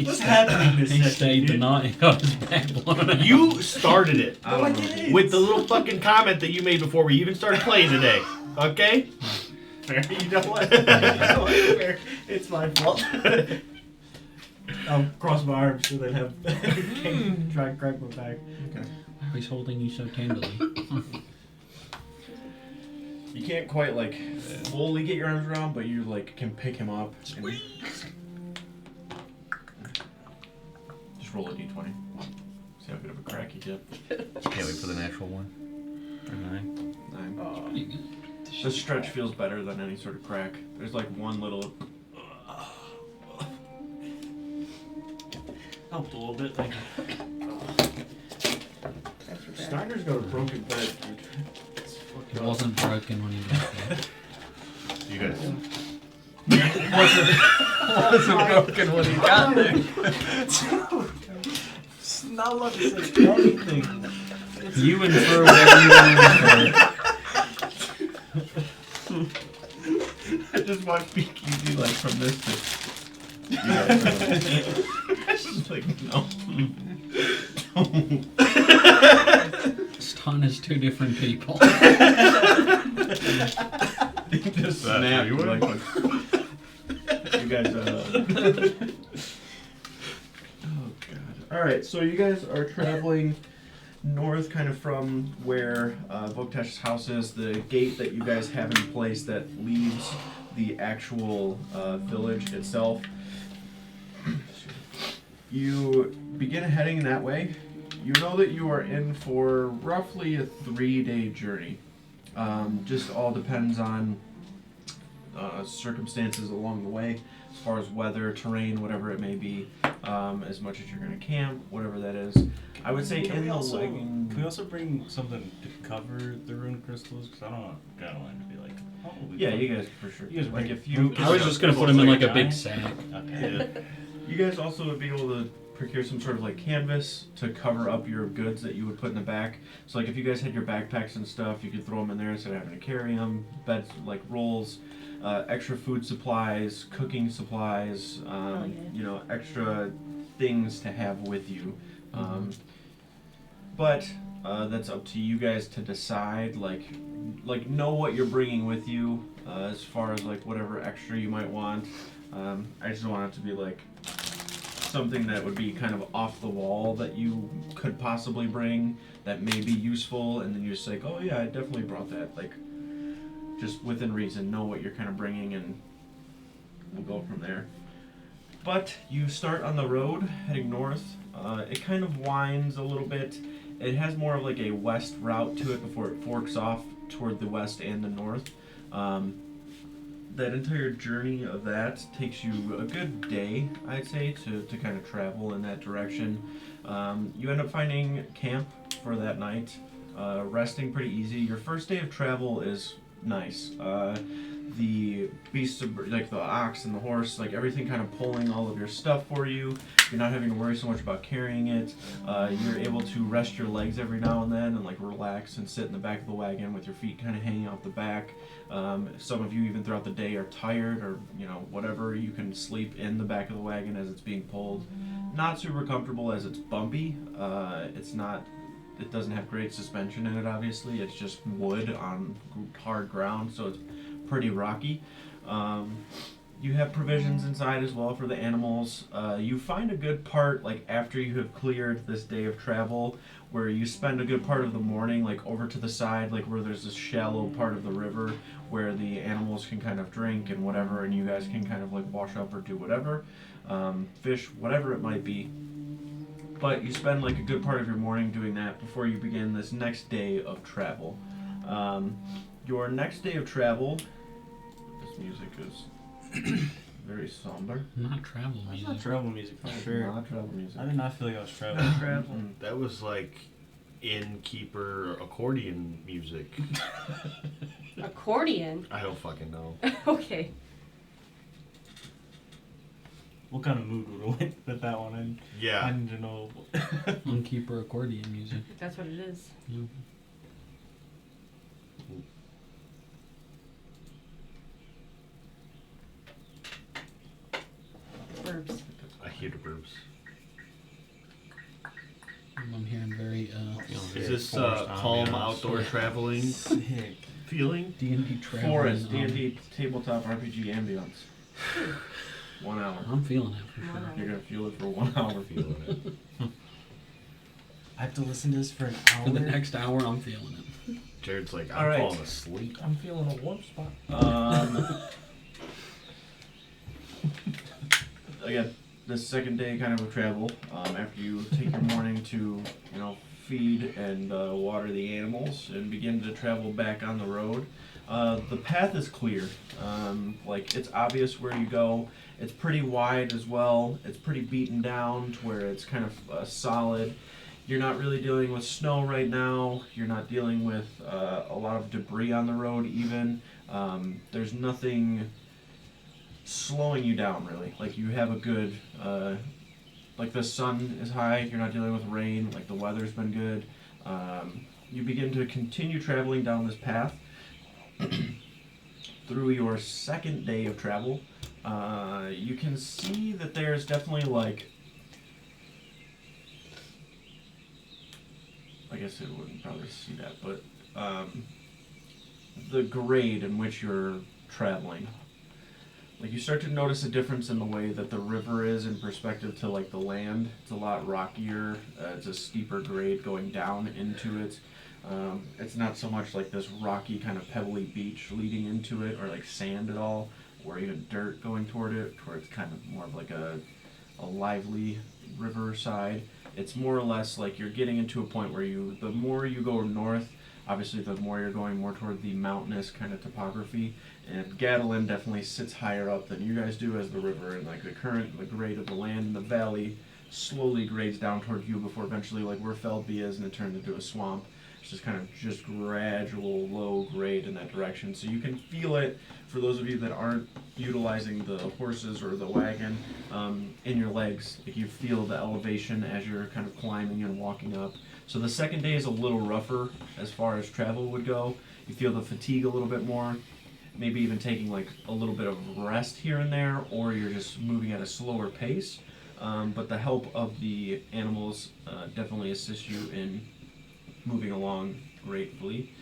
What's happening this He session, stayed the dude? night and got his back blown out. You started it I don't know. with the little fucking comment that you made before we even started playing today. Okay? Fair. You know what? Fair. It's my fault. I'll cross my arms and then have Kane try and crack my back. Okay. He's holding you so tenderly. You can't quite like fully get your arms around, but you like can pick him up. And just roll a d20. See how good of a crack you get. Can't wait for the natural one. 9. 9. The stretch feels better than any sort of crack. There's like one little. Helped a little bit, thank you. That's your bad. Steiner's got a broken bed, dude. It's It fucking wasn't broken when he got there. You guys. Wasn't broken when he got there. It's not allowed to say anything. You infer whatever you want to infer. I just want to peek easy like from this to. Just like no. Stein is 2 different people. Just That's snap where you like went. you guys. Oh god. All right, so you guys are traveling north, kind of from where Voktesh's house is. The gate that you guys have in place that leaves the actual village itself. You begin heading that way. You know that you are in for roughly a 3-day journey. Just all depends on circumstances along the way, as far as weather, terrain, whatever it may be. As much as you're going to camp, whatever that is. I would say Can in we the also wagon. can we also bring something to cover the rune crystals? Because I don't want Gadeline to be like, oh, we Yeah, put- you guys for sure. You guys like bring if you, I was just gonna put him in like a big sack. Okay. you guys also would be able to procure some sort of like canvas to cover up your goods that you would put in the back. So like if you guys had your backpacks and stuff, you could throw them in there instead of having to carry them. Beds like rolls, extra food supplies, cooking supplies, yeah. you know, extra things to have with you. But that's up to you guys to decide. Like know what you're bringing with you as far as like whatever extra you might want. I just want it to be like something that would be kind of off the wall that you could possibly bring that may be useful, and then you're just like, oh yeah, I definitely brought that. Like, just within reason, know what you're kind of bringing, and we'll go from there. But you start on the road heading north. It kind of winds a little bit. It has more of like a west route to it before it forks off toward the west and the north. That entire journey of that takes you a good day, I'd say, to kind of travel in that direction. You end up finding camp for that night, resting pretty easy. Your first day of travel is nice. The beasts, like the ox and the horse, like everything kind of pulling all of your stuff for you. You're not having to worry so much about carrying it. You're able to rest your legs every now and then and like relax and sit in the back of the wagon with your feet kind of hanging out the back. Some of you even throughout the day are tired or whatever, you can sleep in the back of the wagon as it's being pulled. Not super comfortable as it's bumpy. It doesn't have great suspension in it, obviously. It's just wood on hard ground, so it's pretty rocky. You have provisions inside as well for the animals. You find a good part, like after you have cleared this day of travel, where you spend a good part of the morning, like over to the side, like where there's this shallow part of the river where the animals can kind of drink and whatever, and you guys can kind of like wash up or do whatever, fish, whatever it might be. But you spend like a good part of your morning doing that before you begin this next day of travel. Your next day of travel, this music is very somber. Not travel That's music. not travel music for sure. Not travel music. I did not feel like I was traveling. Travel. That was like innkeeper accordion music. Accordion? I don't fucking know. Okay. What kind of mood would have went with that one? I Yeah. need to know. Innkeeper accordion music. If that's what it is. Yeah. Verbs. I hear the burps. I'm hearing very Is this calm outdoor traveling Sick. feeling? D&D traveling. Forest, D&D tabletop RPG ambience. 1 hour. I'm feeling it for sure. 1 hour. You're gonna feel it for 1 hour. Feeling it. I have to listen to this for an hour. For the next hour, I'm feeling it. Jared's like, All I'm right. falling asleep. I'm feeling a warm spot. Again, this second day kind of travel, after you take your morning to, feed and water the animals and begin to travel back on the road, the path is clear. It's obvious where you go. It's pretty wide as well. It's pretty beaten down to where it's kind of solid. You're not really dealing with snow right now. You're not dealing with a lot of debris on the road even. There's nothing slowing you down really. Like you have a good, the sun is high, you're not dealing with rain, like the weather's been good. You begin to continue traveling down this path. Through your second day of travel, you can see that there's definitely I guess it wouldn't probably see that, but the grade in which you're traveling. You start to notice a difference in the way that the river is in perspective to the land. It's a lot rockier. It's a steeper grade going down into it. It's not so much like this rocky kind of pebbly beach leading into it, or sand at all, or even dirt going toward it, where it's kind of more of a lively riverside. It's more or less like you're getting into a point where the more you go north, obviously the more you're going more toward the mountainous kind of topography. And Gadolin definitely sits higher up than you guys do as the river, and the current and the grade of the land in the valley slowly grades down toward you before eventually where Feldby is, and it turns into a swamp. It's just kind of gradual low grade in that direction. So you can feel it, for those of you that aren't utilizing the horses or the wagon, in your legs. You feel the elevation as you're kind of climbing and walking up. So the second day is a little rougher as far as travel would go. You feel the fatigue a little bit more, maybe even taking a little bit of rest here and there, or you're just moving at a slower pace. But the help of the animals definitely assists you in moving along gratefully.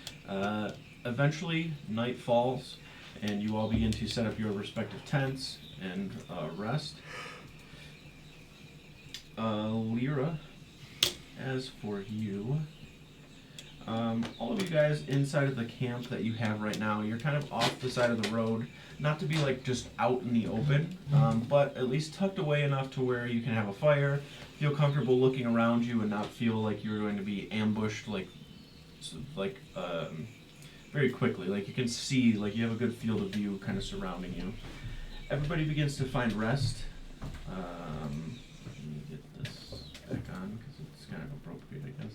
Eventually, night falls, and you all begin to set up your respective tents and rest. Lyra, as for you, All of you guys inside of the camp that you have right now, you're kind of off the side of the road, not to be like just out in the open, but at least tucked away enough to where you can have a fire, feel comfortable looking around you, and not feel like you're going to be ambushed very quickly. Like you can see, like you have a good field of view kind of surrounding you. Everybody begins to find rest. Let me get this back on because it's kind of appropriate, I guess.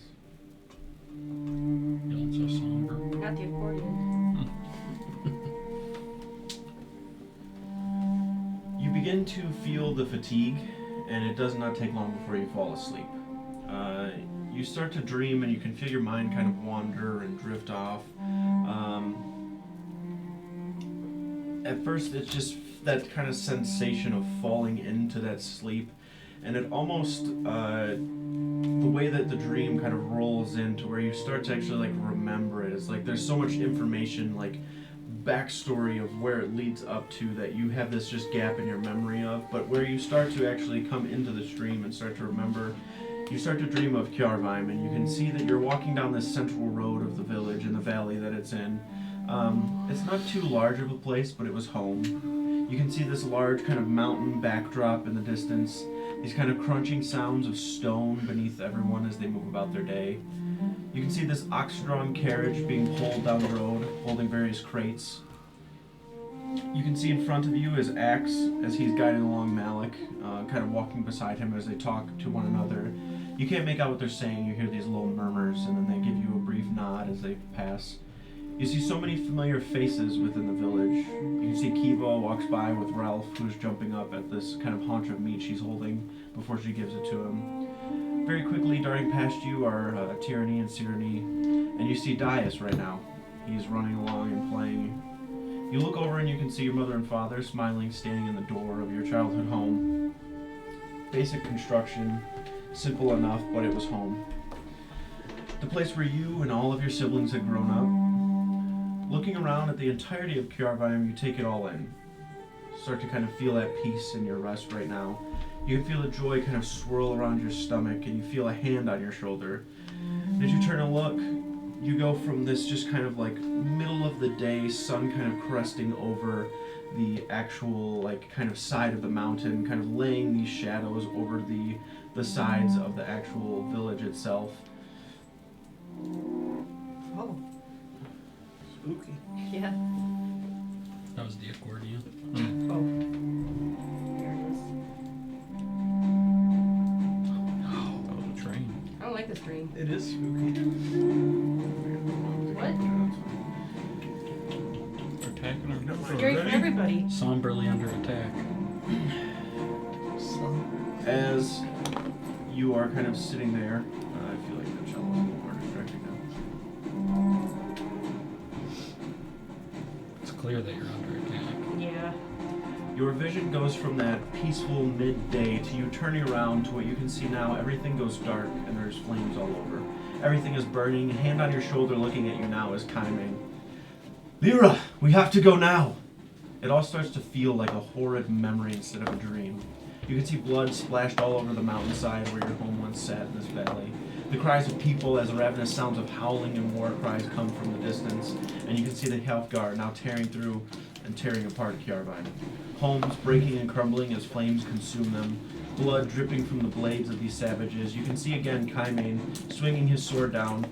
Feeling so somber. Got the accordion. You begin to feel the fatigue, and it does not take long before you fall asleep. You start to dream, and you can feel your mind kind of wander and drift off. At first, it's just that kind of sensation of falling into that sleep, and it almost, the way that the dream kind of rolls into where you start to actually like remember it. It's like there's so much information, like backstory of where it leads up to, that you have this just gap in your memory of. But where you start to actually come into this dream and start to remember, you start to dream of Kjarvheim, and you can see that you're walking down this central road of the village in the valley that it's in. It's not too large of a place, but it was home. You can see this large kind of mountain backdrop in the distance, these kind of crunching sounds of stone beneath everyone as they move about their day. You can see this ox-drawn carriage being pulled down the road, holding various crates. You can see in front of you is Axe, as he's guiding along Malik, kind of walking beside him as they talk to one another. You can't make out what they're saying. You hear these little murmurs, and then they give you a brief nod as they pass. You see so many familiar faces within the village. You can see Kiva walks by with Ralph, who's jumping up at this kind of haunch of meat she's holding before she gives it to him. Very quickly, darting past you are Tyranny and Cyranny, and you see Dias right now. He's running along and playing. You look over and you can see your mother and father smiling, standing in the door of your childhood home. Basic construction, simple enough, but it was home. The place where you and all of your siblings had grown up. Looking around at the entirety of Kjarvheim, you take it all in. Start to kind of feel at peace in your rest right now. You can feel the joy kind of swirl around your stomach, and you feel a hand on your shoulder. As you turn and look, you go from this just kind of like middle of the day, sun kind of cresting over the actual like kind of side of the mountain, kind of laying these shadows over the sides of the actual village itself. Oh. Spooky. Yeah. That was the accordion. Oh. There it is. That was a train. I don't like this dream. It is spooky. What? They're attacking our numbers Scary for already? everybody. Somberly under attack. As you are kind of sitting there, I feel like the cello is a little more distracting now. It's clear that you're under attack. Yeah. Your vision goes from that peaceful midday to you turning around to what you can see now. Everything goes dark and there's flames all over. Everything is burning. Hand on your shoulder looking at you now is Kaiming. Lyra, we have to go now. It all starts to feel like a horrid memory instead of a dream. You can see blood splashed all over the mountainside where your home once sat in this valley. The cries of people as the ravenous sounds of howling and war cries come from the distance, and you can see the Healthguard now tearing through and tearing apart Kjarvheim. Homes breaking and crumbling as flames consume them, blood dripping from the blades of these savages. You can see again Kaimane swinging his sword down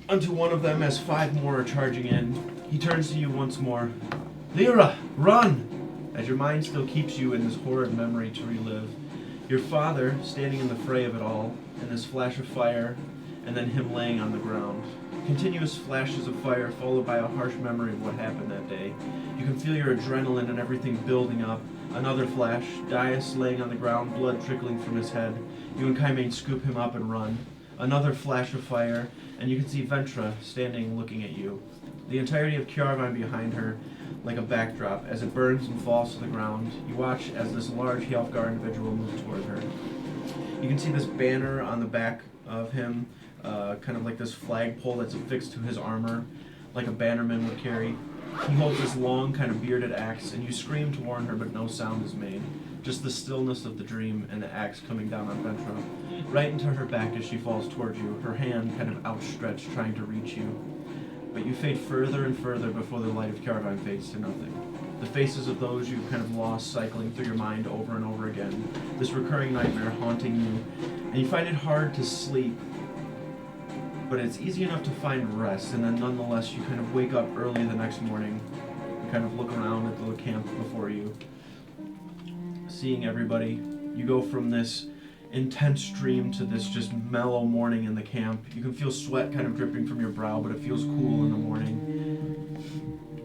unto one of them as 5 more are charging in. He turns to you once more. Lyra, run! As your mind still keeps you in this horrid memory to relive. Your father standing in the fray of it all, and this flash of fire, and then him laying on the ground. Continuous flashes of fire followed by a harsh memory of what happened that day. You can feel your adrenaline and everything building up. Another flash, Dias laying on the ground, blood trickling from his head. You and Kaimane scoop him up and run. Another flash of fire, and you can see Ventra standing looking at you. The entirety of Kjarvheim behind her, like a backdrop, as it burns and falls to the ground. You watch as this large Healthguard individual moves toward her. You can see this banner on the back of him, kind of like this flagpole that's affixed to his armor, like a bannerman would carry. He holds this long, kind of bearded axe, and you scream to warn her, but no sound is made. Just the stillness of the dream and the axe coming down on Ventra, right into her back as she falls towards you, her hand kind of outstretched, trying to reach you. But you fade further and further before the light of Caravan fades to nothing. The faces of those you've kind of lost cycling through your mind over and over again, this recurring nightmare haunting you, and you find it hard to sleep, but it's easy enough to find rest, and then nonetheless you kind of wake up early the next morning, you kind of look around at the camp before you, seeing everybody. You go from this intense dream to this just mellow morning in the camp. You can feel sweat kind of dripping from your brow, but it feels cool in the morning.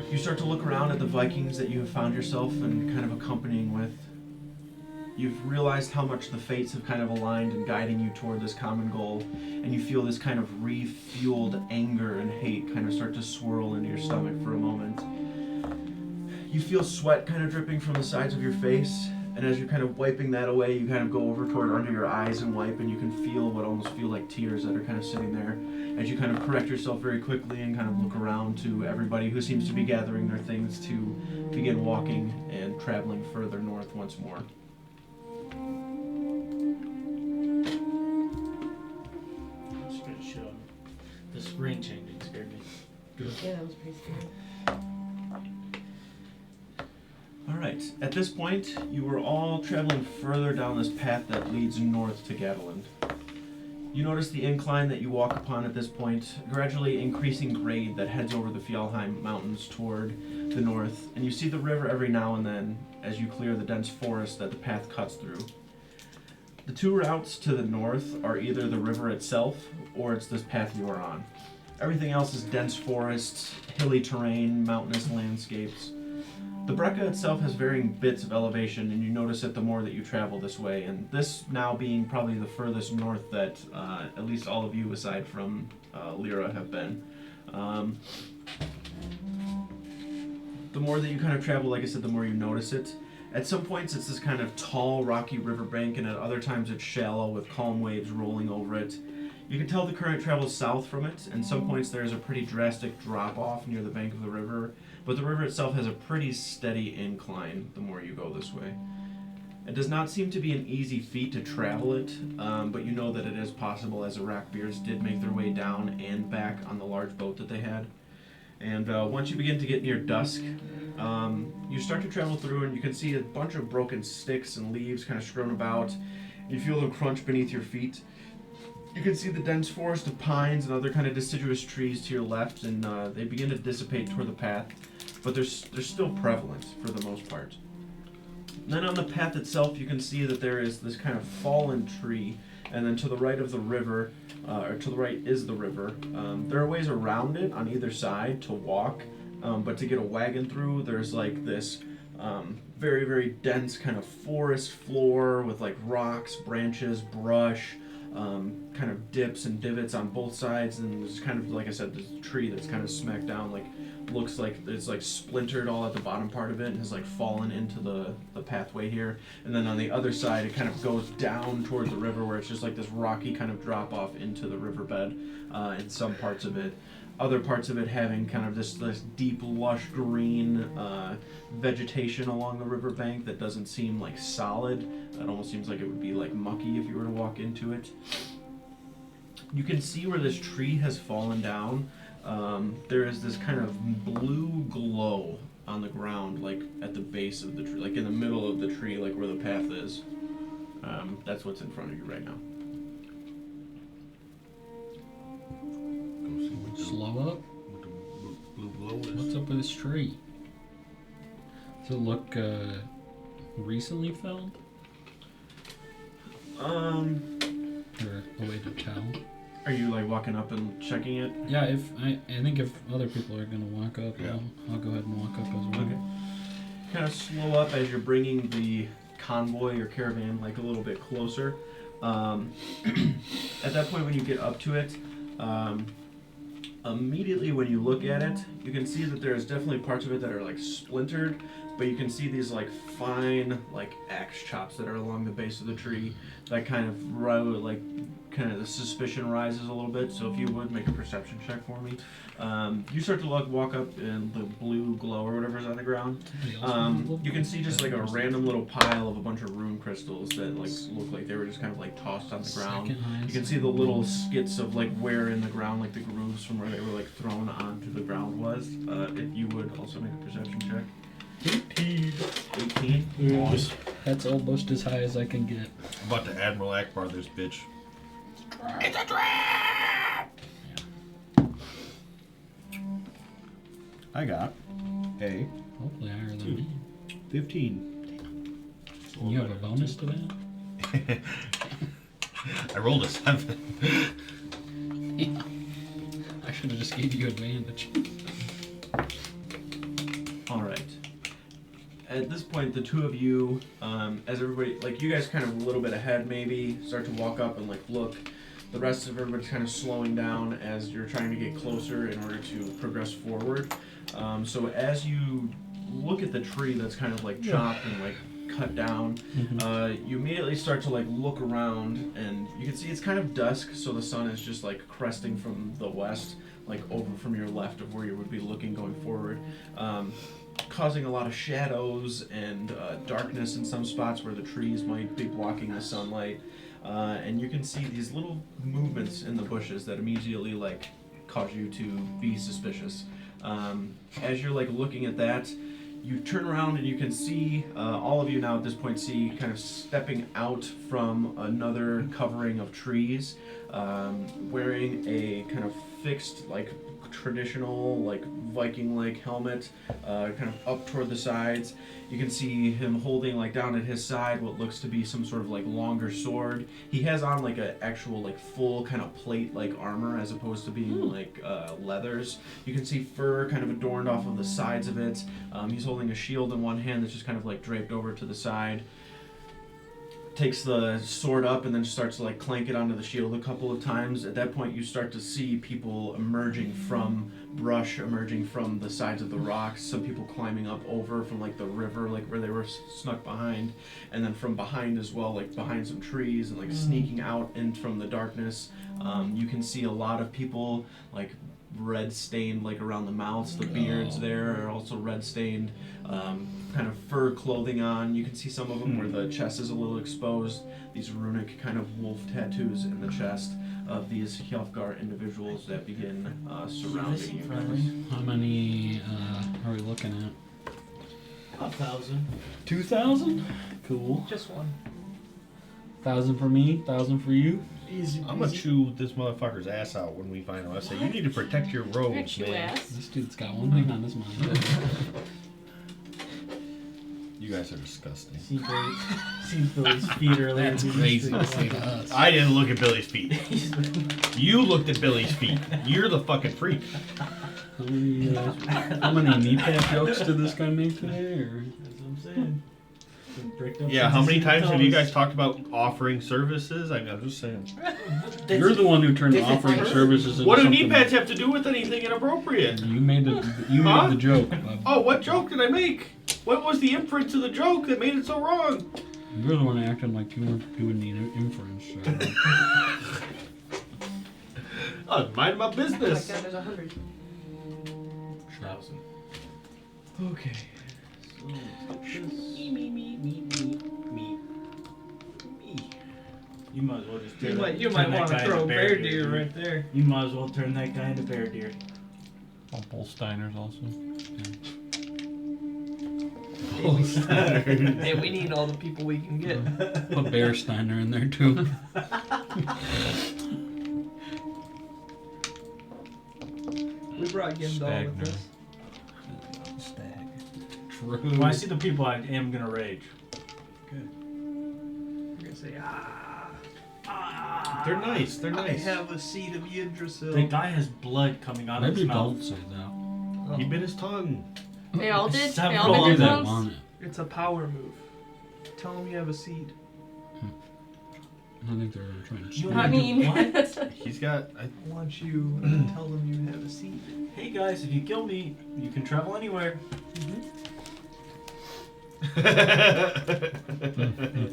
You start to look around at the Vikings that you have found yourself and kind of accompanying with. You've realized how much the fates have kind of aligned in guiding you toward this common goal, and you feel this kind of refueled anger and hate kind of start to swirl into your stomach for a moment. You feel sweat kind of dripping from the sides of your face, and as you're kind of wiping that away, you kind of go over toward under your eyes and wipe, and you can feel what almost feel like tears that are kind of sitting there as you kind of correct yourself very quickly and kind of look around to everybody who seems to be gathering their things to begin walking and traveling further north once more. Just gonna shit on the screen changing scared me. Yeah, that was pretty scary. Alright, at this point, you were all traveling further down this path that leads north to Gatland. You notice the incline that you walk upon at this point, gradually increasing grade that heads over the Fjallheim mountains toward the north, and you see the river every now and then as you clear the dense forest that the path cuts through. The two routes to the north are either the river itself, or it's this path you are on. Everything else is dense forests, hilly terrain, mountainous landscapes. The Brecca itself has varying bits of elevation, and you notice it the more that you travel this way, and this now being probably the furthest north that at least all of you, aside from Lyra, have been. The more that you kind of travel, like I said, the more you notice it. At some points it's this kind of tall, rocky riverbank, and at other times it's shallow with calm waves rolling over it. You can tell the current travels south from it, and some points there is a pretty drastic drop-off near the bank of the river, but the river itself has a pretty steady incline the more you go this way. It does not seem to be an easy feat to travel it, but you know that it is possible, as the Rackbeards did make their way down and back on the large boat that they had. And once you begin to get near dusk, you start to travel through, and you can see a bunch of broken sticks and leaves kind of strewn about. You feel them crunch beneath your feet. You can see the dense forest of pines and other kind of deciduous trees to your left, and they begin to dissipate toward the path, but they're still prevalent for the most part. And then on the path itself, you can see that there is this kind of fallen tree, and then to the right of the river, or to the right is the river. There are ways around it on either side to walk, but to get a wagon through, there's like this very, very dense kind of forest floor with like rocks, branches, brush, kind of dips and divots on both sides, and there's kind of, like I said, this tree that's kind of smacked down, like looks like it's like splintered all at the bottom part of it and has like fallen into the pathway here. And then on the other side it kind of goes down toward the river, where it's just like this rocky kind of drop off into the riverbed in some parts of it. Other parts of it having kind of this deep, lush green vegetation along the riverbank that doesn't seem like solid. It almost seems like it would be like mucky if you were to walk into it. You can see where this tree has fallen down. There is this kind of blue glow on the ground, like at the base of the tree, like in the middle of the tree, like where the path is. That's what's in front of you right now. Slow up. What the blue glow is. What's up with this tree? Does it look recently felled? Or Or a way to tell? are you like walking up and checking it? Yeah, I think if other people are gonna walk up, Yeah. I'll go ahead and walk up as well. Okay. Kind of slow up as you're bringing the convoy or caravan like a little bit closer. At that point when you get up to it, immediately when you look at it, you can see that there's definitely parts of it that are like splintered, but you can see these like fine like axe chops that are along the base of the tree that kind of the suspicion rises a little bit. So if you would make a perception check for me. You start to walk up in the blue glow or whatever's on the ground. You can see just like a random little pile of a bunch of rune crystals that like look like they were just kind of like tossed on the ground. You can see the little skits of like where in the ground, like the grooves from where they were like thrown onto the ground was. If you would also make a perception check. 18. Nice. That's almost as high as I can get. I'm about to Admiral Akbar this bitch. It's a trap! I got a Hopefully higher than me. 15. And you have a bonus to that? I rolled a 7. Yeah. I should have just gave you advantage. Alright. At this point, the two of you, as everybody, like you guys kind of a little bit ahead maybe, start to walk up and like look. The rest of everybody's kind of slowing down as you're trying to get closer in order to progress forward. So as you look at the tree that's kind of like chopped and like cut down, you immediately start to like look around, and you can see it's kind of dusk, so the sun is just like cresting from the west, like over from your left of where you would be looking going forward, causing a lot of shadows and darkness in some spots where the trees might be blocking the sunlight. And you can see these little movements in the bushes that immediately like cause you to be suspicious. As you're like looking at that, you turn around and you can see, all of you now at this point see kind of stepping out from another covering of trees, wearing a kind of fixed like traditional like Viking-like helmet, kind of up toward the sides. You can see him holding like down at his side what looks to be some sort of like longer sword. He has on like a actual like full kind of plate like armor as opposed to being like leathers. You can see fur kind of adorned off of the sides of it. He's holding a shield in one hand that's just kind of like draped over to the side. Takes the sword up and then starts to like clank it onto the shield a couple of times. At that point you start to see people emerging from brush, emerging from the sides of the rocks, some people climbing up over from like the river, like where they were snuck behind, and then from behind as well, like behind some trees and like sneaking out in from the darkness. You can see a lot of people like red stained like around the mouths, the beards there are also red stained, kind of fur clothing on. You can see some of them where the chest is a little exposed, these runic kind of wolf tattoos in the chest of these Hjalfgar individuals that begin surrounding you guys. How many are we looking at? 1,000. 2,000? Cool. Just one. 1,000 for me, 1,000 for you. Easy. I'm gonna chew this motherfucker's ass out when we find him. I say, you need to protect your robes, Chew man. ass. This dude's got one thing on his mind. You guys are disgusting. See Billy's feet earlier. That's crazy to say to us. I didn't look at Billy's feet. You looked at Billy's feet. You're the fucking freak. How many knee pad jokes did this guy make today? Or? That's what I'm saying. Yeah, how many times have you guys talked about offering services? I'm just saying. You're the one who turned offering services into What do something. knee pads have to do with anything inappropriate? You made the Huh? joke. Bub. Oh, what joke did I make? What was the inference of the joke that made it so wrong? You're the one acting like you weren't doing the inference. So. I was minding my Oh my business. god, there's 100. 1,000. Okay. Me. You might as well just You turn might that want to guy throw into bear deer right there. You might as well turn that guy into bear deer. I'll pull Steiners also. Hey, we need all the people we can get. Put Bear Steiner in there too. We brought Gimdall with us. Stag. True. When I see the people, I am gonna rage. We're gonna say, They're nice. They're I nice. have a seed of Yggdrasil. The guy has blood coming out of Maybe his mouth. don't say that. He bit his tongue. They all did? They Several all of did them. their That thumbs? want it. It's a power move. Tell them you have a seed. I think they're trying to. You screw I wanna you. mean, He's got. I want you to tell them you have a seed. Hey guys, if you kill me, you can travel anywhere.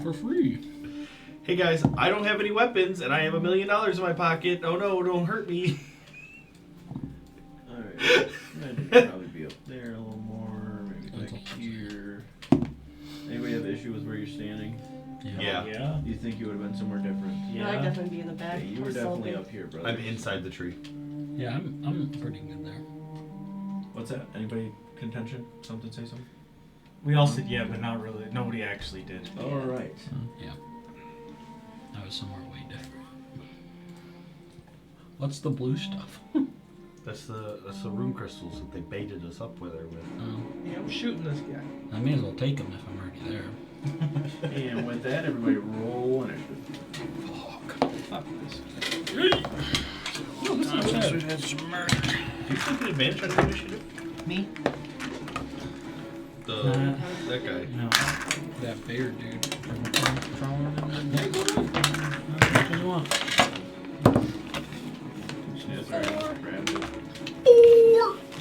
For free. Hey guys, I don't have any weapons and I have $1 million in my pocket. Oh no, don't hurt me. Alright. I'd probably be up there a little more, maybe back here. Anybody have an issue with where you're standing? Yeah. Yeah. You think you would have been somewhere different? No, I'd definitely be in the back. Okay, you were or definitely something. up here, brother. I'm inside the tree. Yeah, I'm pretty good there. What's that? Anybody contention? Something? Say something? We all said yeah, but not really. Nobody actually did. Alright. Yeah. I was somewhere way different. What's the blue stuff? That's the room crystals that they baited us up with. Yeah, I'm shooting this guy. I may as well take them if I'm already there. And with that, everybody roll initiative. Fuck this. Do you still get advantage on your initiative? Me? That guy. No. That bear dude. What do you want?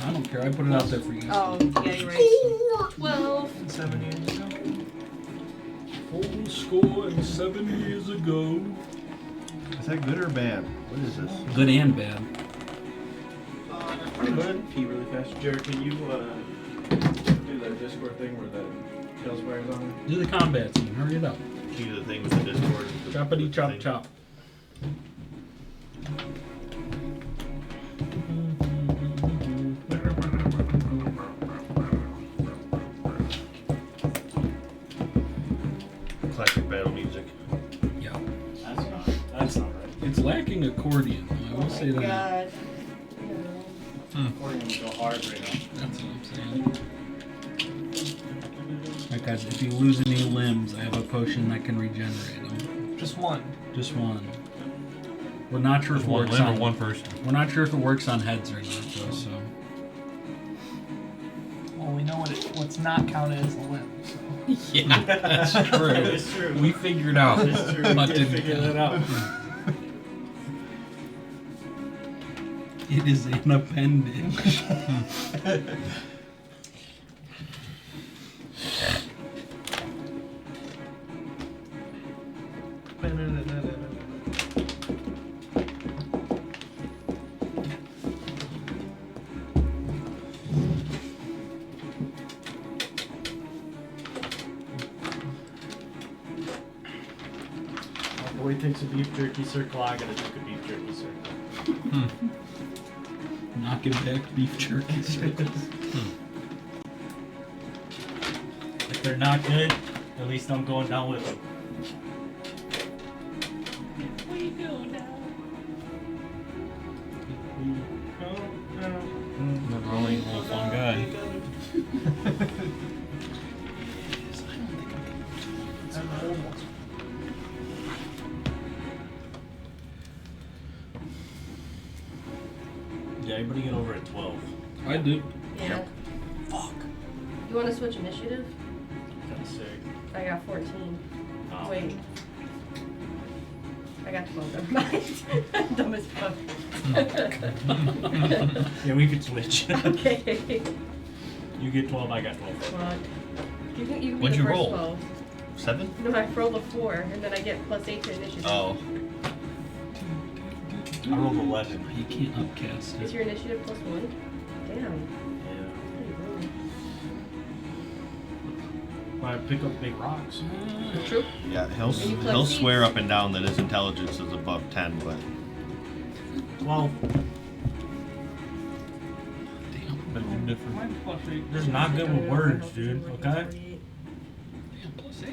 I don't care. I put it out there for you. Oh, yeah, you're right. 12. 7 years ago. Full score and 7 years ago. Is that good or bad? What is this? Good and bad. Pretty good. Pee really fast. Jared, can you do the Discord thing where the tail spire's on? Do the combat scene. Hurry it up. Key to the thing with the Discord. Choppity chop chop. Classic battle music. Yeah. That's not right. It's lacking accordion. I will say that. God. According to go hard right now. That's what I'm saying. Alright guys, if you lose any limbs, I have a potion that can regenerate them. Just one. Just one. We're not sure if it One works limb on or one person? We're not sure if it works on heads or not though, so Well, we know what's not counted as a limb. So. yeah, that's true. It's true. We figured out. It's true. What We did didn't figure count. that out. It is an appendage. My boy takes a beef jerky circle. I gotta take a beef jerky circle. Knock it back, beef jerky circles. If they're not good, at least I'm going down with them. We go now. Never only a little fun guy. That's an old one. Yeah, everybody get over at 12. I do. Yeah. Fuck. You want to switch initiative? Kinda sick. I got 14. Oh. Wait. I got 12. Never mind. Dumb as fuck. Yeah, we could switch. Okay. You get 12, I got 12. Fuck. You can be What'd the you first roll? 12. 7? No, I rolled a 4, and then I get plus 8 to initiative. Oh. I rolled 11. You can't upcast Is it. your initiative plus 1? Damn. Yeah. Pretty rude. I pick up big rocks. True. Yeah, And you collect he'll seeds. swear up and down that his intelligence is above 10, but 12. Damn. Different. There's not good with words, dude. Okay? Damn, plus 8.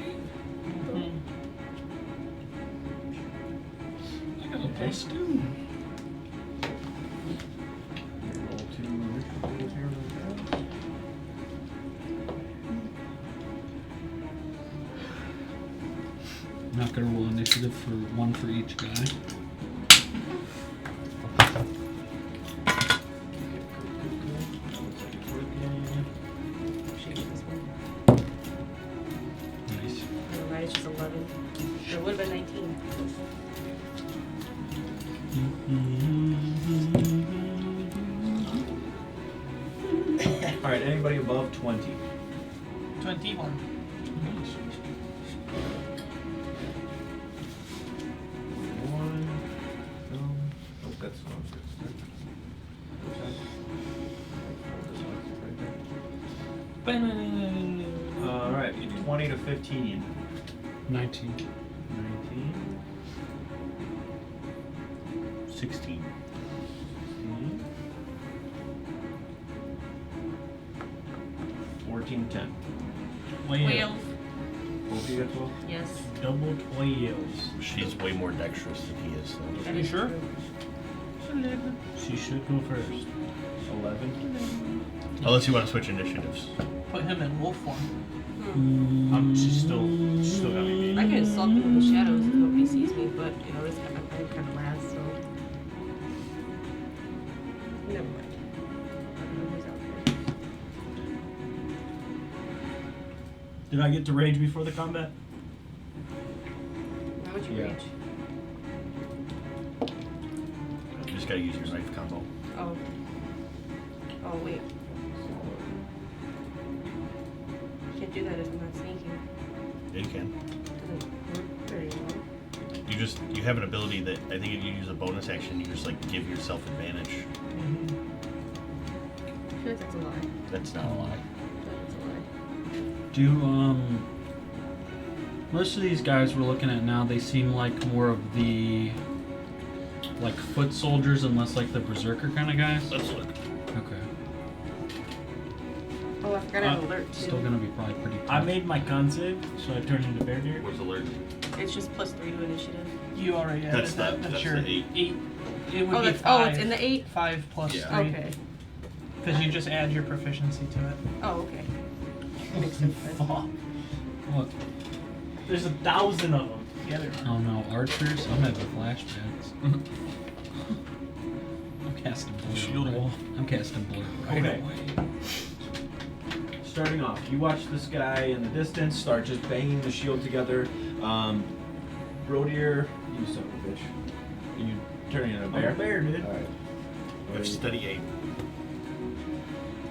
I got a plus 2. Roll 2 initiatives here. I'm not gonna roll initiative for one for each guy. Shit, this one. Nice. Never mind, it's just 11. It would have been 19. Alright, anybody above 20? 21. One. Oh, that's one. Alright, 20 to 15. 19. 19. 16. 14, 10. Whales. Both of you got 12? Yes. Double 12s. She's way more dexterous than he is. So. That You is sure? true. She should go first. 11. Unless you want to switch initiatives. Put him in wolf form. She's still got me. I can stalk him in the shadows if nobody sees me, but you know, this kind of last, so. Never mind. I don't know who's out there. Did I get to rage before the combat? Why would you Yeah. rage? You just gotta use your knife combo. Oh. Oh, wait. Can't do that if I'm not sneaking. Yeah, you can. Doesn't work very well. You have an ability that I think if you use a bonus action, you just like give yourself advantage. I feel like that's a lie. That's not a lie. I feel like it's a lie. Do most of these guys we're looking at now, they seem like more of the like foot soldiers and less like the berserker kind of guys? Let's look. Okay. Oh, I forgot I have alert too. Still gonna be probably pretty tough. I made my con save, so I turned into Bear Deer. What's alert? It's just +3 to initiative. You already added That's that. the- That's that's your the 8. It would Oh, be that's, 5. it's in the 8? 5 plus Yeah. 3. Okay. Because you just add your proficiency to it. Oh, okay. Makes sense then. Fuck. What? There's 1,000 of them together. Oh no, archers? I'm having flashbacks. I'm casting blue. Shield wall. I'm casting blue right Okay. away. Starting off, you watch this guy in the distance start just banging the shield together. Brodier, you son of a bitch. You turning into a bear? I'm a bear, dude. Alright. You have steady 8.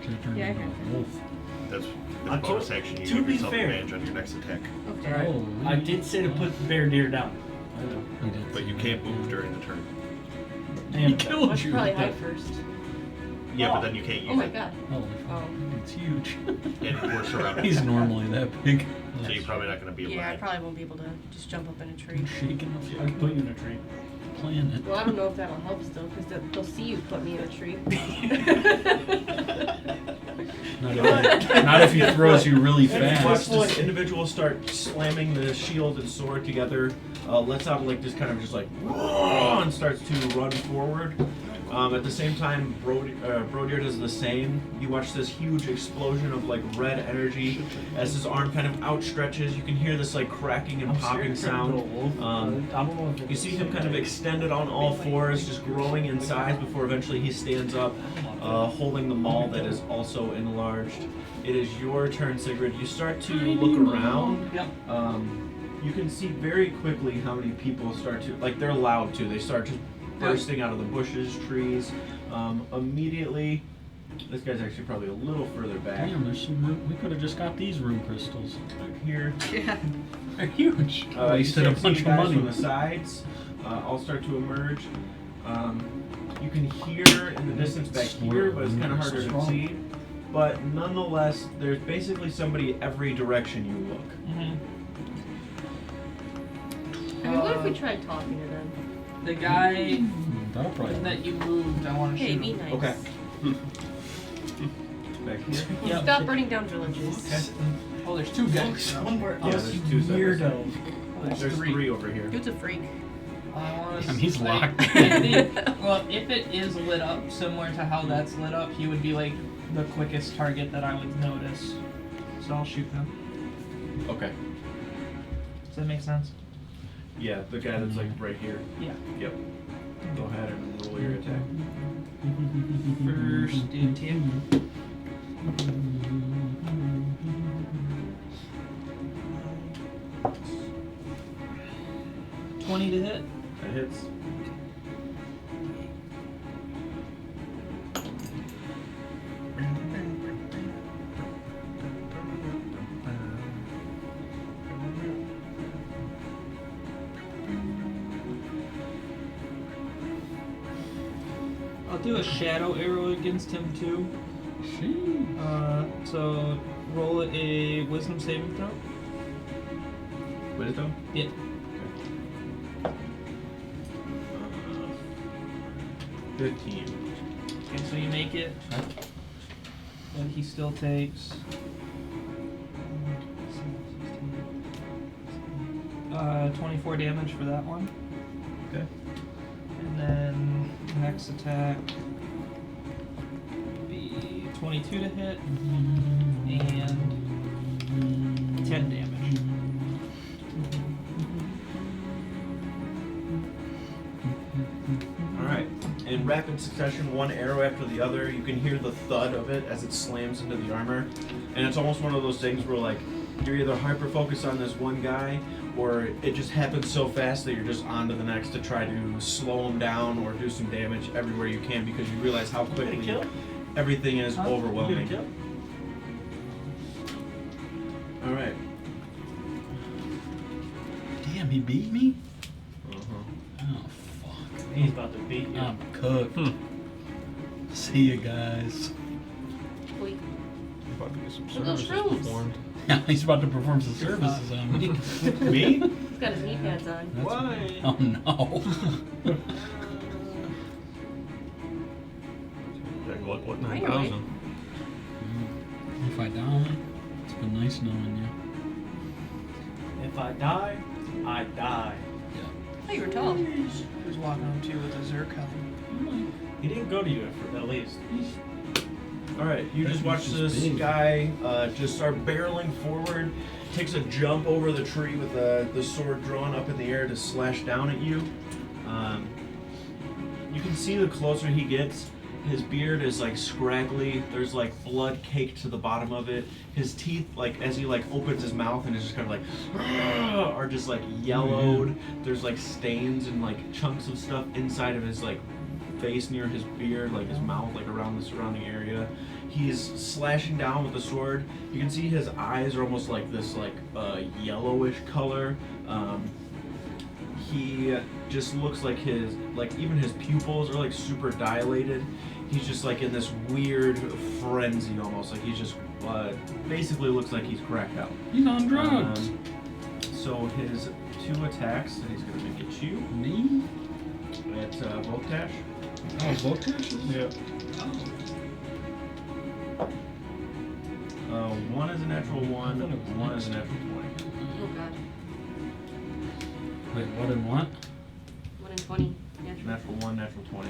Should have turned Yeah, I into can. a wolf. That's I a bonus told- action. You to give be yourself fair- advantage on your next attack. Okay. Alright. Holy I did say to put Bear Deer down. I know. He did But say you that. can't move during the turn. He And killed I should you. probably hide first. Yeah, Oh. but then you can't use Oh my it. god. Holy fuck. Oh. It's huge. And we're surrounded. He's normally that big. So you're probably not going to be able Yeah, I to. probably won't be able to just jump up in a tree. I'm shaking I can put you in a tree. the planet. Well, I don't know if that'll help still, because they'll see you put me in a tree. Not if he throws you really You watch fast. this individual start slamming the shield and sword together. Lets out like this kind of just like and starts to run forward. At the same time, Brodier does the same. You watch this huge explosion of like red energy as his arm kind of outstretches. You can hear this like cracking and popping sound. I don't know if You see him kind of extended on all fours, just growing in size before eventually he stands up, holding the maul that is also enlarged. It is your turn, Sigrid. You start to look around. Yep. You can see very quickly how many people start to, like they're loud too, they start just bursting out of the bushes, trees. Immediately, this guy's actually probably a little further back. Damn, there's some room. We could have just got these room crystals. Back here. Yeah. They're huge. You Wasted a start bunch seeing of guys money. from the sides. All start to emerge. You can hear in the distance back here, but it's kind of harder to see. But nonetheless, there's basically somebody every direction you look. I mean, what if we tried talking to them? The guy That'll probably. that you moved, I want to Hey, shoot be him. nice. Okay. Back here. Yep. Stop burning down villages. Oh, there's 2 guys. somewhere Yeah, else, there's you 2 seconds. weirdo. There's 3 over here. Dude's a freak. I want Damn, he's locked. Well, if it is lit up, similar to how that's lit up, he would be like the quickest target that I would notice. So I'll shoot him. Okay. Does that make sense? Yeah, the guy that's like right here. Yeah. Yep. Go ahead and roll your attack. First attack. $20 to hit. That hits. do a shadow arrow against him too. So roll a wisdom saving throw. Wisdom? Yeah. Okay. 15. Okay, so you make it. And he still takes 24 damage for that one. Okay. And then next attack would be 22 to hit and 10 damage. Alright. In rapid succession, one arrow after the other, you can hear the thud of it as it slams into the armor. And it's almost one of those things where, like, you're either hyper-focused on this one guy, or it just happens so fast that you're just on to the next to try to slow him down or do some damage everywhere you can because you realize how quickly everything is overwhelming. Alright. Damn, he beat me? Uh-huh. Oh, fuck. He's about to beat you. I'm cooked. See you guys. Wait. About to get some Look at those services shrooms. performed. Yeah, he's about to perform some services on me. Me? He's got his knee pads on. Why? Oh no. Jack, what Right 9,000? If I die, it's been nice knowing you. If I die, I die. Oh, you were tall. He was walking up to you with a zircon. He didn't go to you at least. Alright, you just watch He's this big. guy just start barreling forward, takes a jump over the tree with the sword drawn up in the air to slash down at you. You can see the closer he gets, his beard is like scraggly, there's like blood caked to the bottom of it. His teeth, like as he like opens his mouth and is just kind of like are just like yellowed. There's like stains and like chunks of stuff inside of his like face near his beard, like his mouth, like around the surrounding area. He's slashing down with the sword. You can see his eyes are almost like this like yellowish color. He just looks like his, like even his pupils are like super dilated. He's just like in this weird frenzy almost, like he's just basically looks like he's cracked out. He's on drugs. So his 2 attacks that he's gonna make at you. Me? At Voltash. Oh, Voltash? Yeah. Oh. One is a natural 1, I thought it was one next. is a natural 20. Oh god. Wait, what and what? 1 in 20. Natural. Natural 1, natural 20.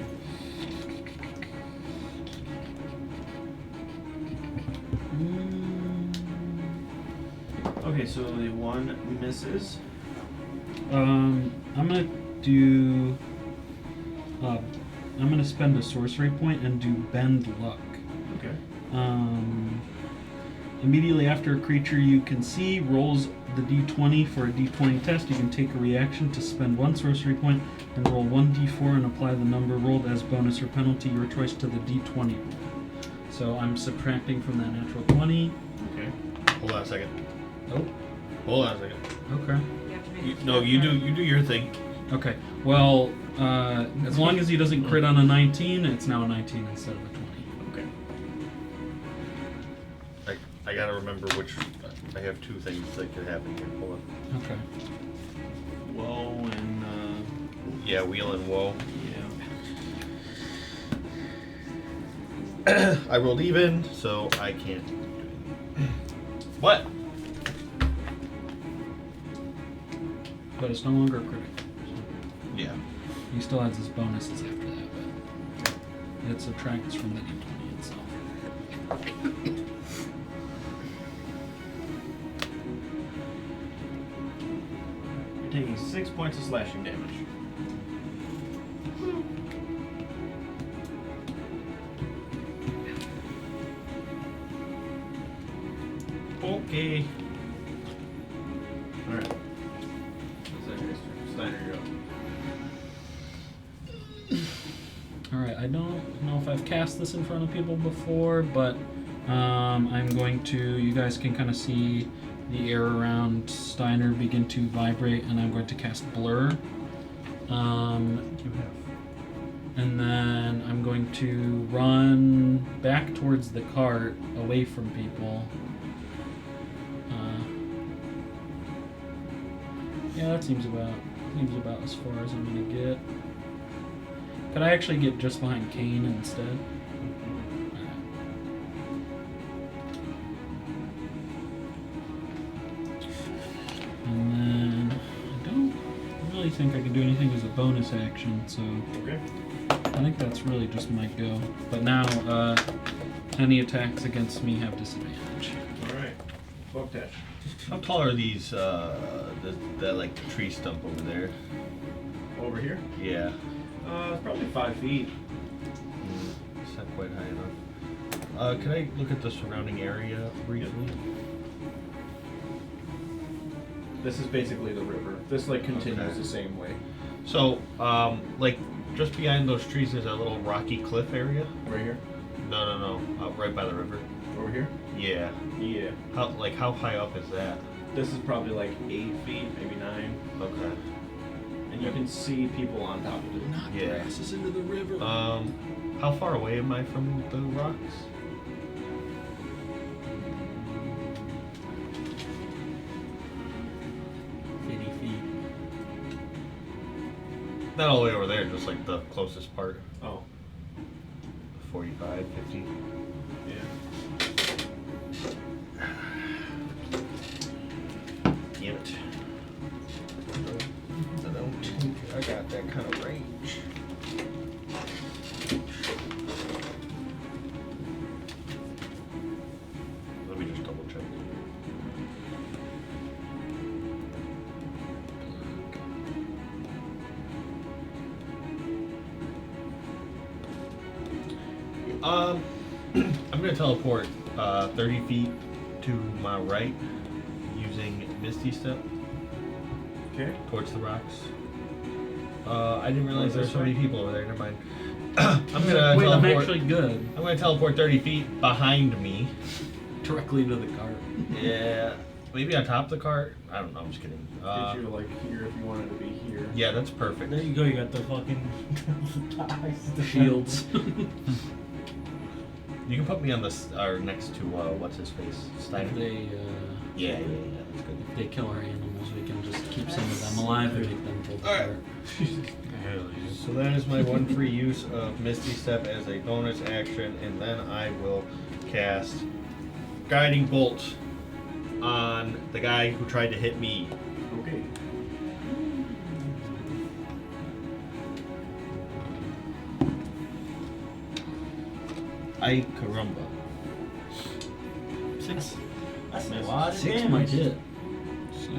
Okay, so the 1 misses. I'm gonna do. I'm gonna spend a sorcery point and do bend luck. Okay. Immediately after a creature you can see rolls the d20 for a d20 test, you can take a reaction to spend 1 sorcery point and roll 1d4 and apply the number rolled as bonus or penalty your choice to the d20 roll. So I'm subtracting from that natural 20. Okay. Hold on a second. Oh, Hold on a second. okay. You have to make You do your thing. Okay. Well, as long as he doesn't crit on a 19, it's now a 19 instead of a 20. Okay. I gotta remember which. I have 2 things that could happen here. Hold on. Okay. Woe and Yeah, wheel and woe. yeah. I rolled even, so I can't do anything. What? But it's no longer a crit. Yeah. He still has his bonuses after that, but it subtracts from the d20 itself. You're taking 6 points of slashing damage. Okay. Alright. Steiner, you're up. Alright, I don't know if I've cast this in front of people before, but I'm going to, you guys can kind of see the air around Steiner begin to vibrate, and I'm going to cast Blur. You have. And then I'm going to run back towards the cart, away from people. Yeah, that seems about as far as I'm gonna get. Could I actually get just behind Kane instead? Alright. And then I don't really think I can do anything as a bonus action, so Okay. I think that's really just my go. But now, any attacks against me have disadvantage. Alright. Bug dash. How tall are these, that like the tree stump over there? Over here? Yeah. It's probably 5 feet. It's not quite high enough. Can I look at the surrounding area briefly? This is basically the river. This like continues Okay. the same way. So, like, just behind those trees there's a little rocky cliff area? Right here? No. Out right by the river. Over here? Yeah. Yeah. How high up is that? This is probably like 8 feet, maybe 9. Okay. And you can see people on top of it. Knock Yeah. your asses into the river. How far away am I from the rocks? Not all the way over there, just like the closest part. Oh. 45, 50. Yeah. Damn it. I don't think I got that kind of range. Let me just double check. I'm gonna teleport 30 feet to my right using Misty Step Okay. towards the rocks. I didn't realize there were this so many way? people over there. Never mind. I'm gonna Wait, I'm teleport. actually good. I'm gonna teleport 30 feet behind me. Directly to the cart. Yeah, maybe on top of the cart. I don't know. I'm just kidding. Get you like here if you wanted to be here. Yeah, that's perfect. There you go. You got the fucking The shields. You can put me on this or next to what's his face, Steiner. They, Yeah, that's good. if they kill our animals, we can just keep some of them alive and make them pull the Alright. cart. Hell yeah. So that is my one free use of Misty Step as a bonus action, and then I will cast Guiding Bolt on the guy who tried to hit me. Okay. Ay caramba. 6. That's a lot of 6 damage. might hit. 6.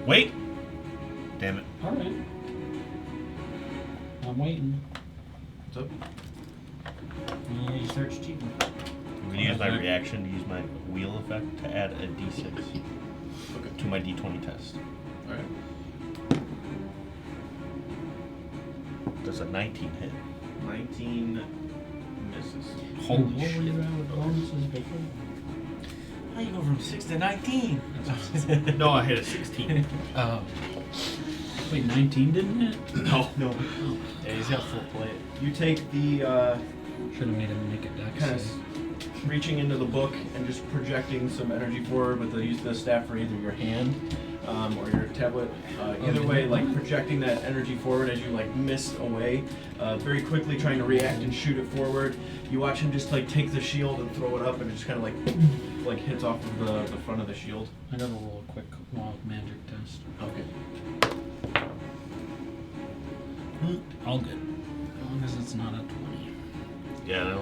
Wait! Damn it. Alright. I'm waiting. What's up? Yeah, you start cheating. I'm gonna use my reaction to use my wheel effect to add a d6 to my d20 test. Alright. Does a 19 hit? 19 misses. Holy What were shit. you at with bonuses before? How you go from 6 to 19? No, I hit a 16. Wait, 19 didn't hit? No. No. Yeah, he's got full plate. You take the Should have made him make a dex kind of save. reaching into the book and just projecting some energy forward with the use of the staff for either your hand or your tablet. Either way, like projecting that energy forward as you like mist away, very quickly trying to react and shoot it forward. You watch him just like take the shield and throw it up, and it just kind of like hits off of the front of the shield. I gotta roll a quick wild magic test. Okay. All good. As long as it's not a 20. Yeah,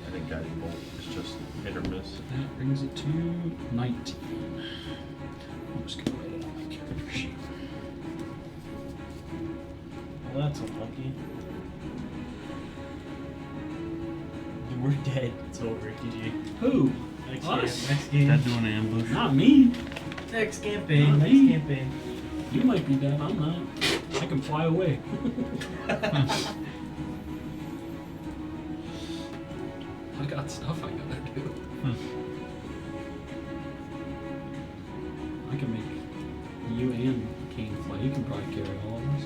I think Guiding Bolt is just hit or miss. That brings it to 19. I'm just gonna write it on my character sheet. Well, that's unlucky. We're dead. It's over, GG. Who? Next Us? game. Next game. That doing an ambush? Not me. Next campaign. Not Next me. campaign. You might be dead. I'm not. I can fly away. I got stuff I gotta do. I can make you and Kane fly. You can probably carry all of us.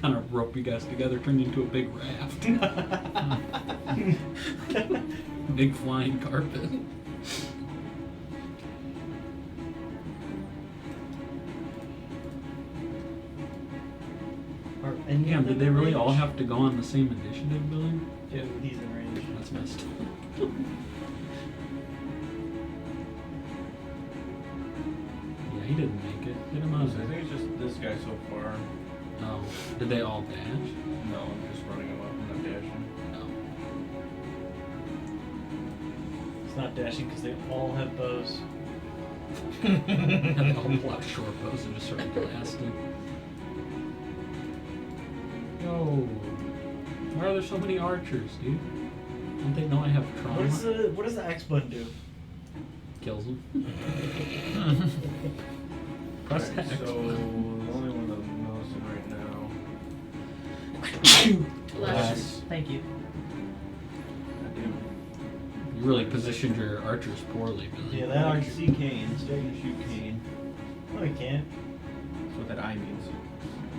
Kind of rope you guys together, turned into a big raft. Big flying carpet. And Yeah, did they really all have to go on the same initiative building? Yeah, he's in range. That's messed up. Yeah, he didn't make it. Get him I out of think there. it's just this guy so far. Oh, did they all dash? No, I'm just running him up and I'm dashing. No. It's not dashing because they all have bows. And they all pull out short bows and just start blasting. Yo, why are there so many archers, dude? Don't they know I have trauma? What does the X button do? Kills them. Press Alright, X. so the only one that I'm noticing right now. Bless. Thank you. You really positioned your archers poorly, Billy. Yeah, that I archer. can see Kane. Still gonna shoot Kane. No, he can't. That's what that eye means.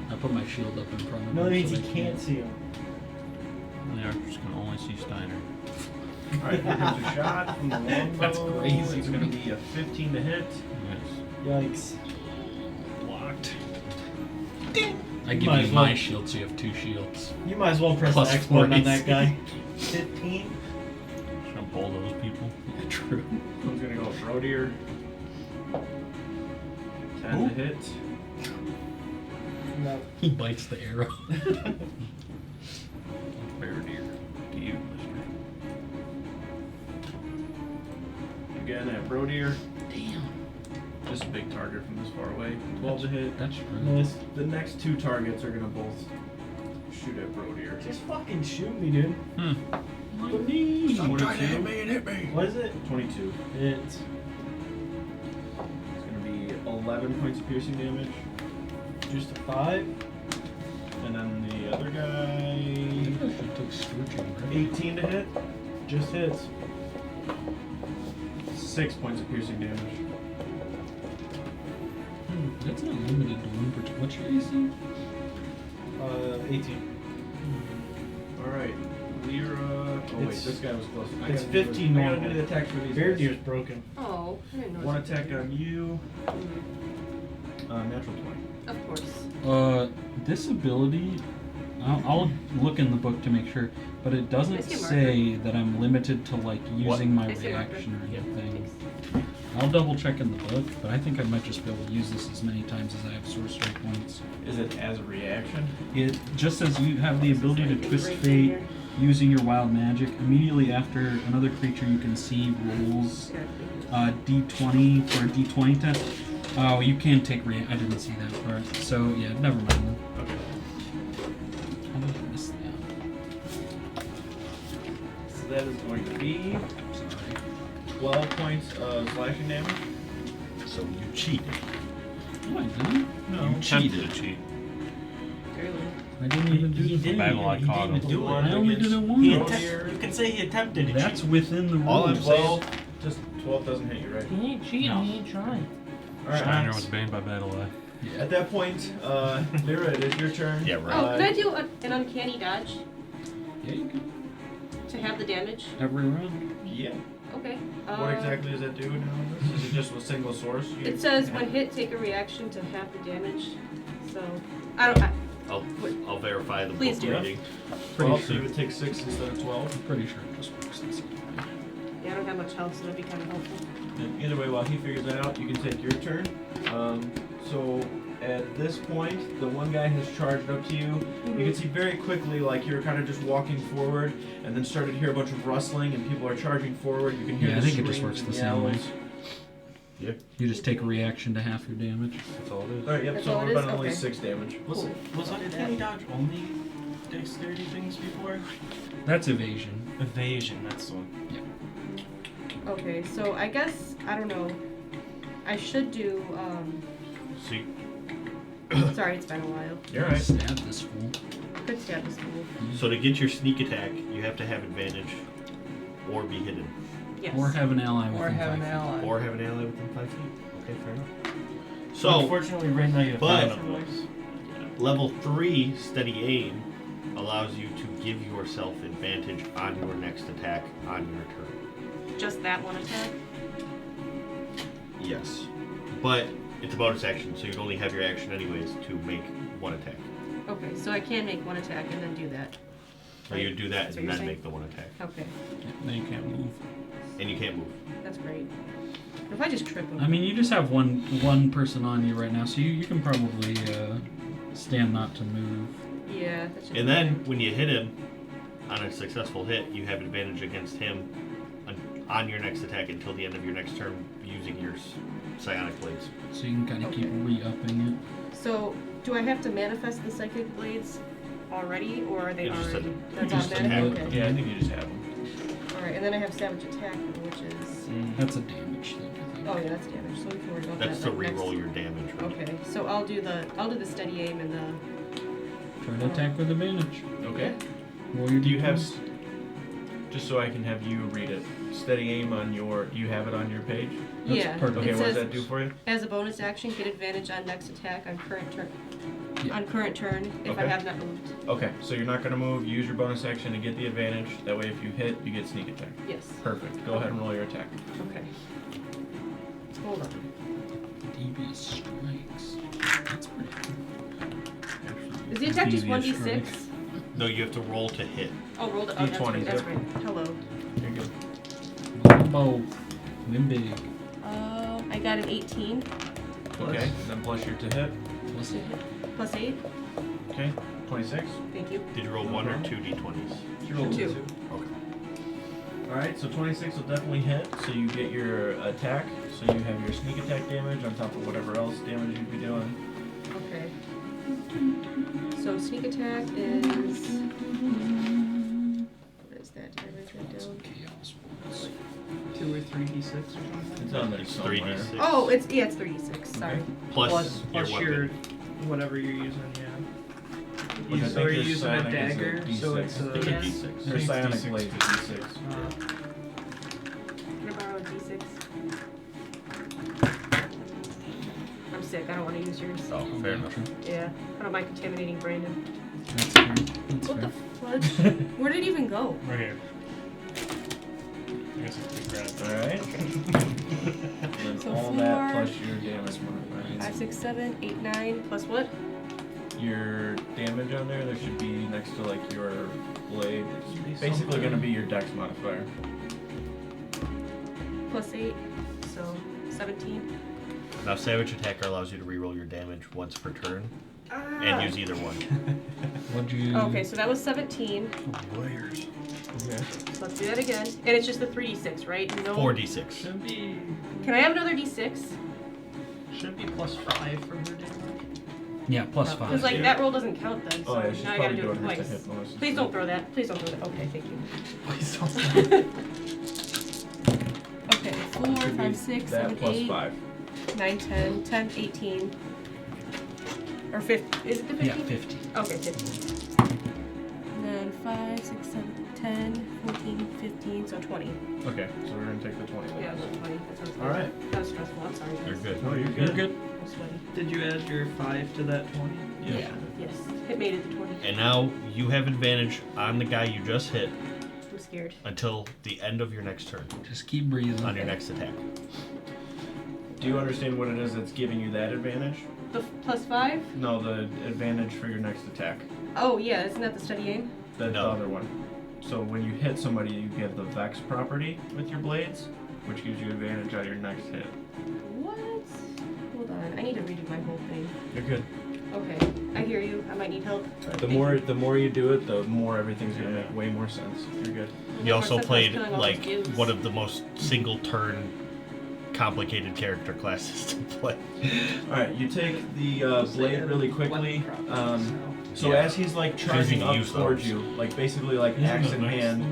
I put my shield up in front of him. No, that means so he they can't see him. The archers can only see Steiner. Alright, here comes a shot from the longbow. That's crazy. It's gonna be a 15 to hit. Yes. Yikes. Blocked. I give Might you as my well. shield so you have 2 shields. You might as well press Plus the X button on 40. that guy. 15? Just gonna pull those people. Yeah, true. Who's gonna go Frodier? 10 to hit. No. He bites the arrow. Bear deer. To you, mister. Again at Brodier. Damn. Just a big target from this far away. 12 to hit. That's true. Miss. The next 2 targets are gonna both shoot at Brodier. Just fucking shoot me, dude. My knee. 22. and hit me. What is it? 22. It's. It's gonna be 11 points of piercing damage. Just a 5. And then the other guy. I should take scorching, right? 18 to hit. Just hits. 6 points of piercing damage. That's not limited to one particular. What's your AC? 18. Alright. Lyra. Oh wait, It's- this guy was close. it's I 15 gotta normal. do the attacks for these Bear guys. deer's broken. Oh, I didn't know. One attack on you. Natural 20. Of course. This ability, I'll look in the book to make sure, but it doesn't I see a say that I'm limited to like using my I see a marker. reaction or Yep, anything. thanks. I'll double check in the book, but I think I might just be able to use this as many times as I have sorcery points. Is it as a reaction? It just says you have the ability to twist fate using your wild magic. Immediately after another creature you can see rolls D20 for a D20 test. Oh, you can take I didn't see that part. So yeah, never mind then. Okay. How did I miss that? So that is going to be Sorry. 12 points of slashing damage. So you cheated. No, I didn't. No. You attempted to cheat. Barely. I didn't even do He the didn't Battle even, I he caught didn't him. do One it. I only did it against- once. He Roll attempt- here. you can say he attempted to That's cheat. within the rules. All I'm saying, just 12 doesn't hit you, right? He ain't cheating, No. he ain't trying. Alright. Steiner was banned by Battle Eye. At that point, Lyra, it is your turn. Yeah, right. Oh, can I do an uncanny dodge Yeah, you can. to have the damage? Every round. Yeah. Okay. What exactly does that do now? Is it just a single source? It says when hit, take a reaction to half the damage. So I don't. I'll verify the Please book do. reading. 12, so sure. you would take 6 instead of 12. I'm pretty sure it just works the same way. Yeah, I don't have much health, so that'd be kind of helpful. And either way, while he figures that out, you can take your turn. So at this point, the one guy has charged up to you. You can see very quickly, like you're kind of just walking forward, and then started to hear a bunch of rustling, and people are charging forward. You can hear Yeah, I the think it just screams works and the same way. yells. Yeah. You just take a reaction to half your damage. That's all it is. All right, yep. That's So all it we're is? about only Okay. 6 damage. Was uncanny dodge only dexterity things before? That's evasion. Evasion, that's the one. Okay, so I guess I don't know. I should do. See, Sorry, it's been a while. You're right. Stab this fool. Good stab this fool. so to get your sneak attack, you have to have advantage, or be hidden, Yes. Or have an ally within Or have 5 an feet. ally. or have an ally within 5 feet. Okay, fair enough. So Unfortunately, right now you have but- five of those. Level 3 steady aim allows you to give yourself advantage on your next attack on your turn. Just that one attack? Yes. But it's a bonus action, so you'd only have your action anyways to make one attack. Okay, so I can make one attack and then do that. So you'd do that That's what and you're then saying? make the one attack. Okay, Then you can't move. And you can't move. that's great. If I just trip him. I mean, you just have one person on you right now, so you can probably stand not to move. Yeah, that's just And then when you hit him on a successful hit, you have advantage against him on your next attack until the end of your next turn using your psionic blades. So you can kind of keep Okay. re-upping So, do I have to manifest the psychic blades already, or are they You just already? said- That's you just automatic? attack. Okay. Yeah, I think you just have them. Alright, and then I have savage attack, which is... it. That's a damage thing, I think. Oh yeah, that's damage, so we can worry about That's that. to like, re-roll next. your damage. Right? Okay, so I'll do the steady aim and the... Try to attack with advantage. Okay. Roll your Do you have, d20s. just so I can have you read it, steady aim on your, do you have it on your page? That's Yeah, perfect. Okay, it what does says, that do for you? as a bonus action, get advantage on next attack on current turn. Yeah. On current turn, if I Okay. have not moved. Okay, so you're not gonna move, use your bonus action to get the advantage, that way if you hit, you get sneak attack. Yes. Perfect, go ahead and roll your attack. Okay. Hold on. Devious strikes. That's pretty cool. Is the attack just Devious 1d6? No, you have to roll to hit. Oh, roll the. Oh, that's D20s, right. That's yep. right. Hello. You're good. Both. Win big. I got an 18 Okay, then plus your to hit. Plus to hit. Plus 8. Okay, 26. Thank you. Did you roll 1 or 2 d20s? You rolled 2. Okay. Alright, so 26 will definitely hit, so you get your attack, so you have your sneak attack damage on top of whatever else damage you'd be doing. Okay. So sneak attack is. What is that? Did I write that down? chaos ones. 2 or 3d6 or something. It's on there It's somewhere. 3d6. Oh, it's 36. Sorry. Plus your plus weapon. your whatever you're using, yeah. Which I So think are you your using a psionic is a dagger? So D6. it's It's a Yes. d6. Your psionic blade is a D6. Can I borrow a d6? I'm sick. I don't want to use yours. Oh, fair enough. Yeah. I don't mind contaminating Brandon. That's fair. That's What fair. the fudge? Where did it even go? Right here. I guess it's big grab. Alright. Then So all that 4, plus your damage modifier. 5, 6, 7, 8, 9. Plus what? Your damage on there should be next to like your blade. It's basically gonna be your dex modifier. Plus 8. So 17. Now, Savage Attacker allows you to reroll your damage once per turn and use either one. What'd you? Okay, so that was 17. Warriors. Okay. So let's do that again. And it's just the 3d6, right? No. 4d6. Should be Can I have another d6? should be plus 5 for her damage. Yeah, plus Because, Because 5. like that roll doesn't count then. So Oh yeah, she's now I gotta probably do it doing her to twice. hit bonus. Please don't throw that. Please don't throw that. Okay, thank you. Please don't. Okay, 4, Should be 5, 6, that 7, plus 8, 5. 9, 10, 10, 18. Or 50. Is it the 50? Yeah, 50. Okay, 50. And then 5, 6, 7, 10, 14, 15, so 20. Okay, so we're gonna take the 20. Yeah, it was 20. That sounds Alright. That was stressful. I'm sorry. You're guys. good. Oh, you're You're good. good. I'm sweaty. Did you add your 5 to that 20? Yeah. Yes. It made it to 20. And now you have advantage on the guy you just hit I'm scared. until the end of your next turn Just keep breathing. on your next attack. Do you understand what it is that's giving you that advantage? The plus 5? No, the advantage for your next attack. Oh, yeah. Isn't that the study aim? The No. other one. So when you hit somebody, you get the Vex property with your blades, which gives you advantage on your next hit. What? Hold on. I need to redo my whole thing. You're good. Okay. I hear you. I might need help. The more you do it, the more everything's gonna make way more sense. You're good. You also played Killing all like those dudes. one of the most single turn complicated character classes to play. All right, you take the blade really quickly. So Yeah. as he's like charging Choosing to up use towards those. you, like basically like Isn't axe that in nice? hand,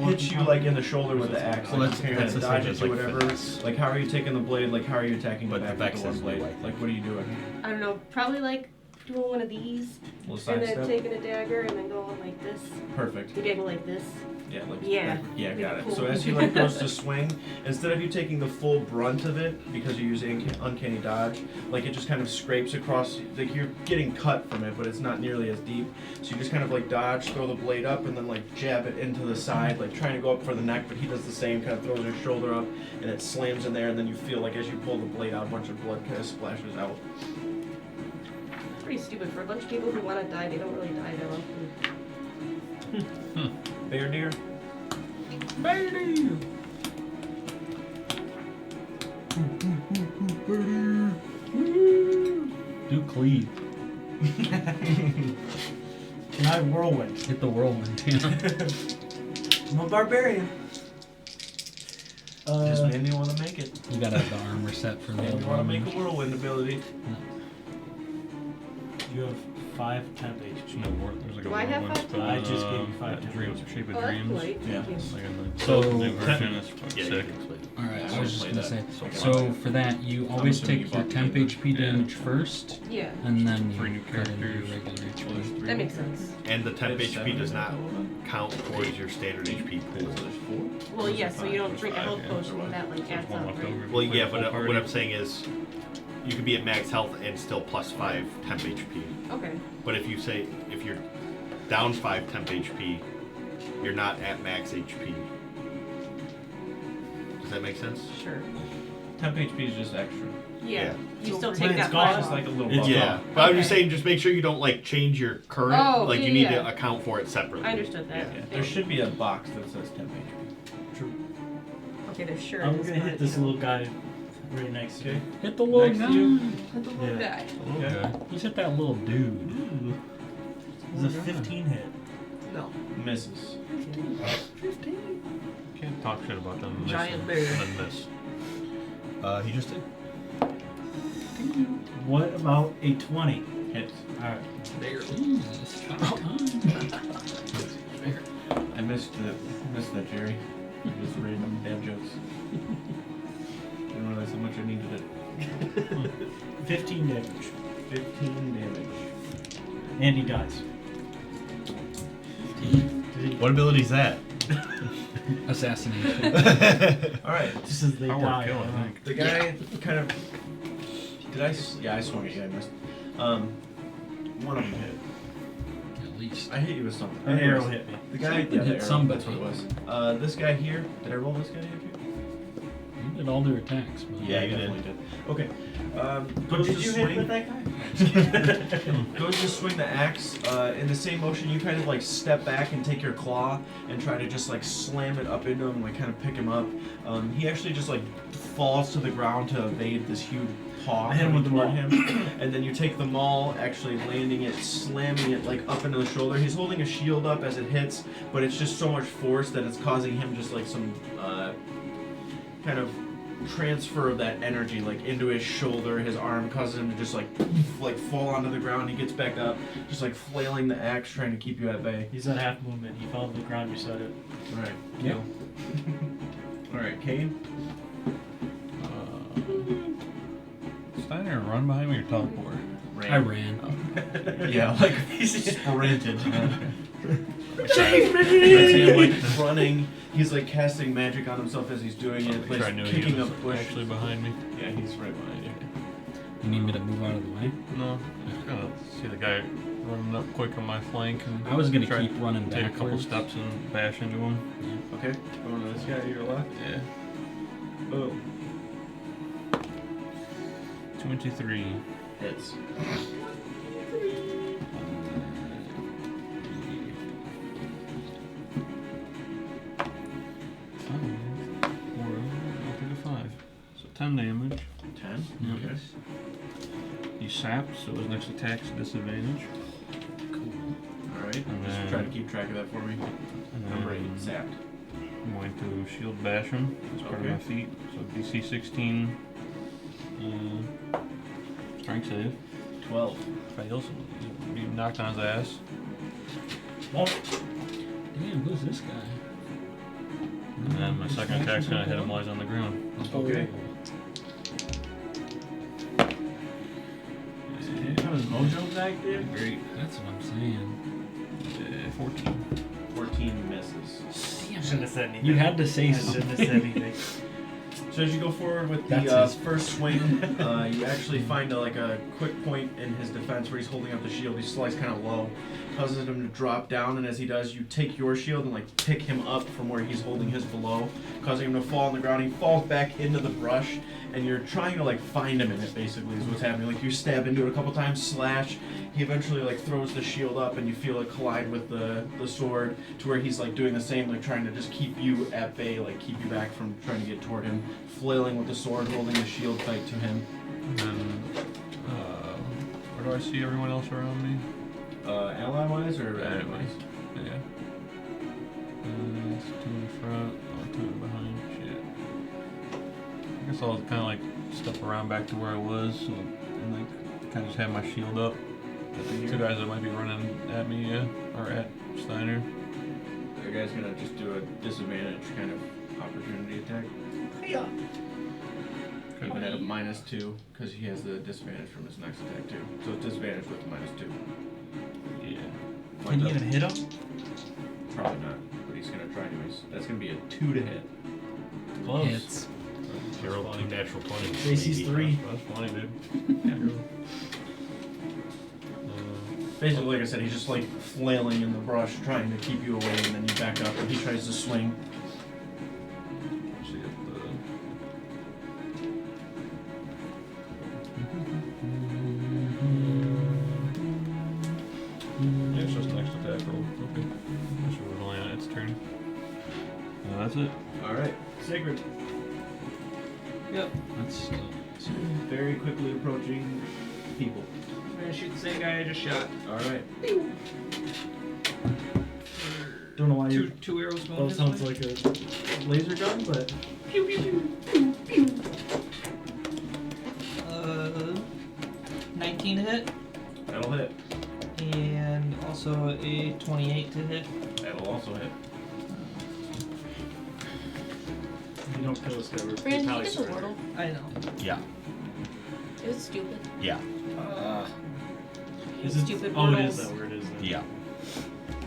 hits you like in the shoulder with the axe. Well, Like that's- you're that's gonna the same dodge as, it or like, whatever. finesse. Like how are you taking the blade? Like how are you attacking But the the back Vex with the is one blade? the way. Like what are you doing? I don't know. Probably like doing one of these. Little And then sidestep. taking a dagger and then going like this. Perfect. The dagger like this. Yeah, like Yeah. yeah, got it. Cool. So as he like goes to swing, instead of you taking the full brunt of it because you use uncanny dodge, like it just kind of scrapes across. Like you're getting cut from it, but it's not nearly as deep. So you just kind of like dodge, throw the blade up, and then like jab it into the side, like trying to go up for the neck. But he does the same, kind of throws his shoulder up, and it slams in there. And then you feel like as you pull the blade out, a bunch of blood kind of splashes out. Pretty stupid for a bunch of people who want to die. They don't really die that often. Bear deer. Do cleave. Can I whirlwind? Hit the whirlwind. Yeah. I'm a barbarian. Just made me want to make it. You gotta have the armor set for the Made me want to make a whirlwind ability. You have 5 temp HP. No, there's like Do a I have whirlwind 5 spell, I just gave you 5 that dreams, shape of Oh, that's dreams. polite. Yeah. Thank you. Like in the So- new version, it's fucking Yeah, you sick. can explain it. Alright, I was just Play gonna say. that. So for that, you always assuming take you your bought temp the- HP damage first, Yeah, and then Three you new cut into your characters. regular Well, HP. there's 3. that makes sense. And the temp There's HP does 7 not total. count towards your standard HP So pool. there's 4. Well, yeah, so you don't There's drink a 5, health yeah. potion, that like There's adds one up, left right? over. Well, Play yeah, the but full what party. I'm saying is, you could be at max health and still plus 5 temp HP. Okay. But if you're down 5 temp HP, you're not at max HP. Does that make sense? Sure. Temp HP is just extra. Yeah. You So still when take it's that gone, five It's off. like a little It's- buff Yeah. up. But I'm just Okay. saying, just make sure you don't like change your current. Oh, like yeah, you need yeah. to account for it separately. I understood that. Yeah. There should be a box that says temp HP. True. Okay, there's sure. I'm is, gonna hit but, this you know. little guy right next to me. Hit the little Next to guy. you. Hit the little Yeah. guy. Okay. Just hit that little dude. This is a 15 hit. No. Misses. Can't talk shit about them. Giant missing bear. and then miss. He just did. What about a 20? Hit. Alright. Jesus, about time. I missed that, Jerry. Just random dad jokes. Didn't realize how much I needed it. 15 damage. 15 damage. And he dies. What ability is that? Assassination. Alright. Just as they Power die. kill, I I'm think. The guy kind of. Did I? Yeah, I swung at you. I missed. One of them hit. At least. I hit you with something. An Anyways, arrow hit me. The guy Something yeah, the hit arrow, somebody. That's what it was. This guy here. Did I roll this guy to hit you? You did all their attacks. But Yeah, you definitely did. Okay. But Goes did to you swing. hit with that guy? Goes to swing the axe. In the same motion, you kind of like step back and take your claw and try to just like slam it up into him and like kind of pick him up. He actually just like falls to the ground to evade this huge paw I hit him with the toward maul. him. And then you take the maul, actually landing it, slamming it like up into the shoulder. He's holding a shield up as it hits, but it's just so much force that it's causing him just like some kind of transfer of that energy like into his shoulder. His arm causes him to just like fall onto the ground. He gets back up, just like flailing the axe, trying to keep you at bay. He's at half movement. He fell to the ground beside it. All right. Yeah. All right, Kane. Steiner, run behind me or teleport? I ran. Yeah, like he's sprinted. That's Dang him like running. He's like casting magic on himself as he's doing it. Make sure I Like knew he kicking was up bush. actually behind me. Yeah, he's right behind you. You need me to move out of the way? No, just gonna see the guy running up quick on my flank and I was gonna try keep running take a couple backwards. steps and bash into him. Okay, going to this guy to your left. Yeah. Boom. 23. Hits. I'll take a 5. So 10 damage. 10. Okay. He's sapped, so his next attack's a disadvantage. All right. And Just then- try to keep track of that for me. And Number 8. then Zapped. I'm going to shield bash him as part of Okay. my feat. So DC 16. Strength save. 12. Fails. Be knocked on his ass. Damn, who's this guy? And then my second attack's gonna hit him while he's on the ground. Okay. Kind of mojo back there. Great. That's what I'm saying. 14. 14 misses. Shouldn't have said anything. You had to say I shouldn't have said something. anything. So as you go forward with That's the his- first swing, you actually find a quick point in his defense where he's holding up the shield. He slides kind of low, causes him to drop down, and as he does, you take your shield and like pick him up from where he's holding his below, causing him to fall on the ground. He falls back into the brush, and you're trying to like find him in it. Basically, is what's happening. Like you stab into it a couple times, slash. He eventually like throws the shield up, and you feel it collide with the sword to where he's like doing the same, like trying to just keep you at bay, like keep you back from trying to get toward him, flailing with the sword, holding the shield tight to him. And then, where do I see everyone else around me? Ally-wise or Anyways, enemy-wise? yeah. It's 2 in front, 2 behind. Shit. I guess I'll kind of like step around back to where I was, so, and like kind of just have my shield up. The 2 guys that might be running at me, yeah, or at Steiner. The guy's gonna just do a disadvantage kind of opportunity attack. Even at a -2, because he has the disadvantage from his next attack too. So it's disadvantage with -2. Yeah. Can you even hit him? Probably not, but he's gonna try anyways. That's gonna be a 2 to hit. Close. Hits. You rolled 2 natural 20s. JC's maybe. 3. That's funny, dude. Basically, like I said, he's just like flailing in the brush, trying to keep you away, and then you back up, and he tries to swing. See if yeah, it's just next attack roll. Okay. I should have only on its turn. That's it. All right, Sigrid. Yep. That's Very quickly approaching people. I'm gonna shoot the same guy I just shot. All right. Don't know why you. Two arrows going That this sounds way. like a laser gun, but Pew pew pew pew pew. 19 to hit, That'll hit. and also a 28 to hit. That'll also hit. you don't kill this guy. We're Brandon, probably you get the surrender. wordle. I know. Yeah. It was stupid. Yeah. Is it? Stupid Oh, it is wordles. that word, isn't it? Yeah.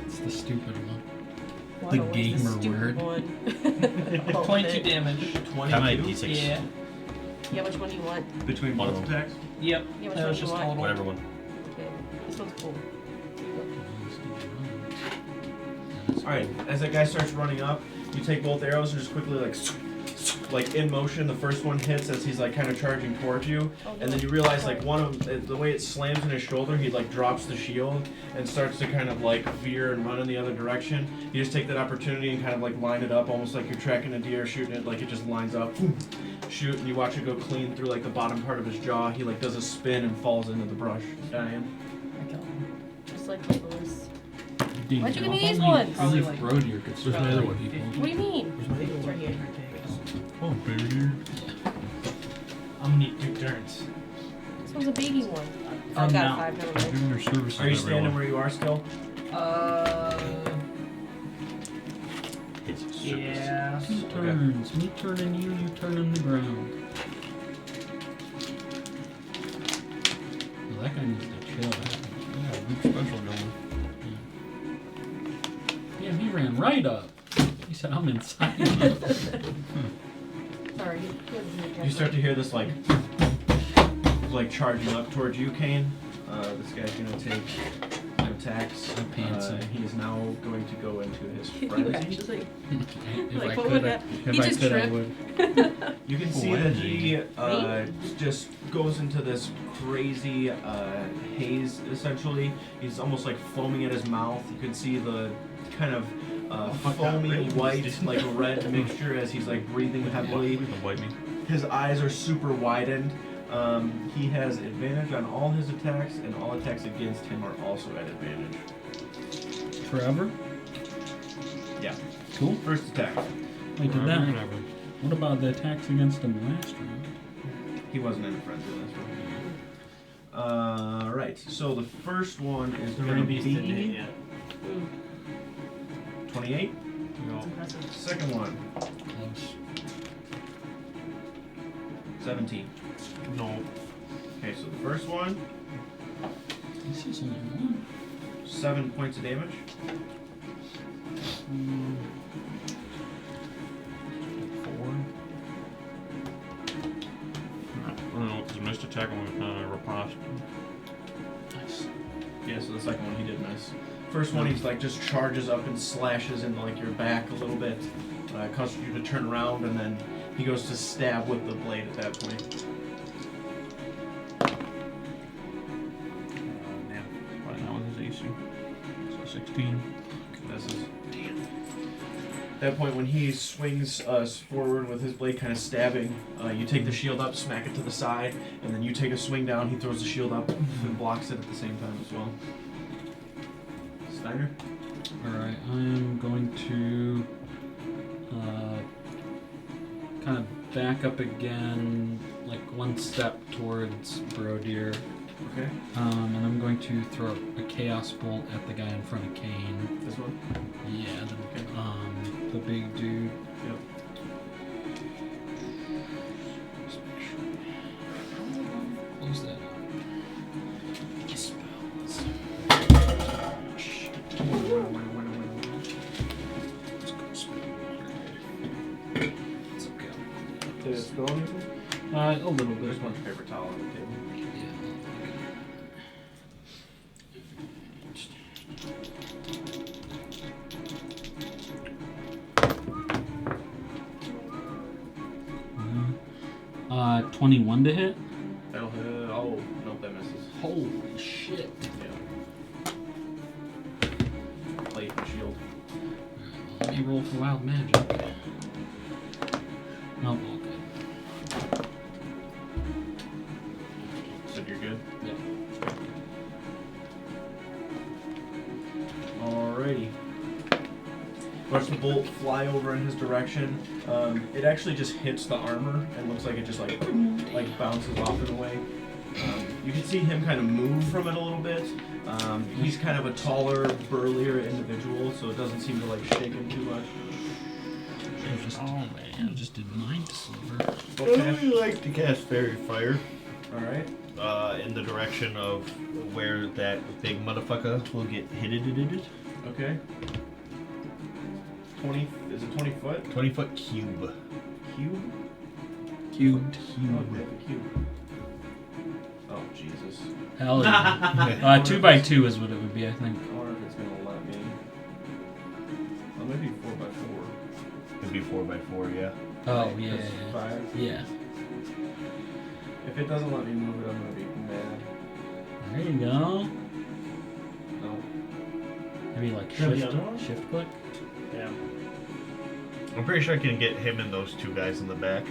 it's the stupid one. Why always gamer stupid word. one? Both 22 it. damage. 22. How many d6? Yeah. Yeah, which one do you want? Between One both of them. attacks. Yep. Yeah, which That one was do you just want? total. Whatever one. Okay, this one's cool. All right. As that guy starts running up, you take both arrows and just quickly like in motion. The first one hits as he's like kind of charging towards you, Oh, and then you realize like one of the way it slams in his shoulder, he like drops the shield and starts to kind of like veer and run in the other direction. You just take that opportunity and kind of like line it up, almost like you're tracking a deer, shooting it. Like it just lines up, shoot, and you watch it go clean through like the bottom part of his jaw. He like does a spin and falls into the brush, dying. I killed him. Just like Legolas. Dude, Why'd you give me if these only- ones? if Only Probably like- Brodier could There's another survive one. people. What do you mean? It's right here. Oh, baby. I'm gonna need 2 turns. This one's a baby one. Oh, I I'm got not. 5, never They're mind. doing their services. Are you standing everyone. where you are still? It's Yeah. 2 turns. Me turning you, you turning the ground. Well, that guy needs to chill. Yeah, group special going. Damn, he ran right up. He said, I'm inside. Sorry. You start to hear this like charging up towards you, Kane. This guy's gonna take attacks. I pants him. He is now going to go into his You frenzy. actually. If Like, I what could, would I, that- if he I just could, I tripped. would. You can see that he just goes into this crazy haze. Essentially, he's almost like foaming at his mouth. You can see the kind of foamy white, like red mixture as he's like breathing heavily. Don't bite me. His eyes are super widened. He has advantage on all his attacks, and all attacks against him are also at advantage. Forever? Yeah. Cool. First attack. Wait, did Forever that? and ever. What about the attacks against him last round? He wasn't in a frenzy last one. Right. So the first one is The going to beast didn't hit be yet. 28. That's impressive. Second one, Close. 17. No. Okay, so the first one, This is only one. 7 points of damage. I don't know what this missed attack on riposte. Nice. Yeah, so the second one he did miss. First one he's like just charges up and slashes into like your back a little bit. Causes you to turn around, and then he goes to stab with the blade at that point. Damn. Right now with his AC. So 16. Misses. At that point, when he swings forward with his blade kind of stabbing, you take the shield up, smack it to the side, and then you take a swing down, he throws the shield up and blocks it at the same time as well. Steiner? Alright, I am going to kind of back up again, like one step towards Brodir. Okay. And I'm going to throw a Chaos Bolt at the guy in front of Kane. This one? Yeah, Okay. the big dude. Yep. Close that up. Spells. Let's go spell. It's okay. Did it spill anything? A little bit. There's one paper towel on the table. Yeah. 21 to hit. That'll hit. Oh, nope, that misses. Holy shit. Yeah. Plate and shield. Let me roll for wild magic. Nope, all good. Said you're good? Yeah. Alrighty. Watch the bolt fly over in his direction. It actually just hits the armor and looks like it just like bounces off in a way. You can see him kind of move from it a little bit. He's kind of a taller, burlier individual, so it doesn't seem to like shake him too much. I just did Mind Deceiver. I really like to cast Fairy Fire. Alright. In the direction of where that big motherfucker will get hitted. Okay. 20, is it 20 foot? 20-foot cube. Cube? Cubed. Oh, yeah, the cube. Oh, Jesus. Hell yeah. 2 by 2 is what it would be, I think. I wonder if it's gonna let me. Oh, maybe 4x4. It'd be 4x4, yeah. Oh, yeah. That's 5. Yeah. If it doesn't let me move it, I'm gonna be mad. There you go. No. Maybe like Is that the shift, other one? shift click. Yeah. I'm pretty sure I can get him and those two guys in the back.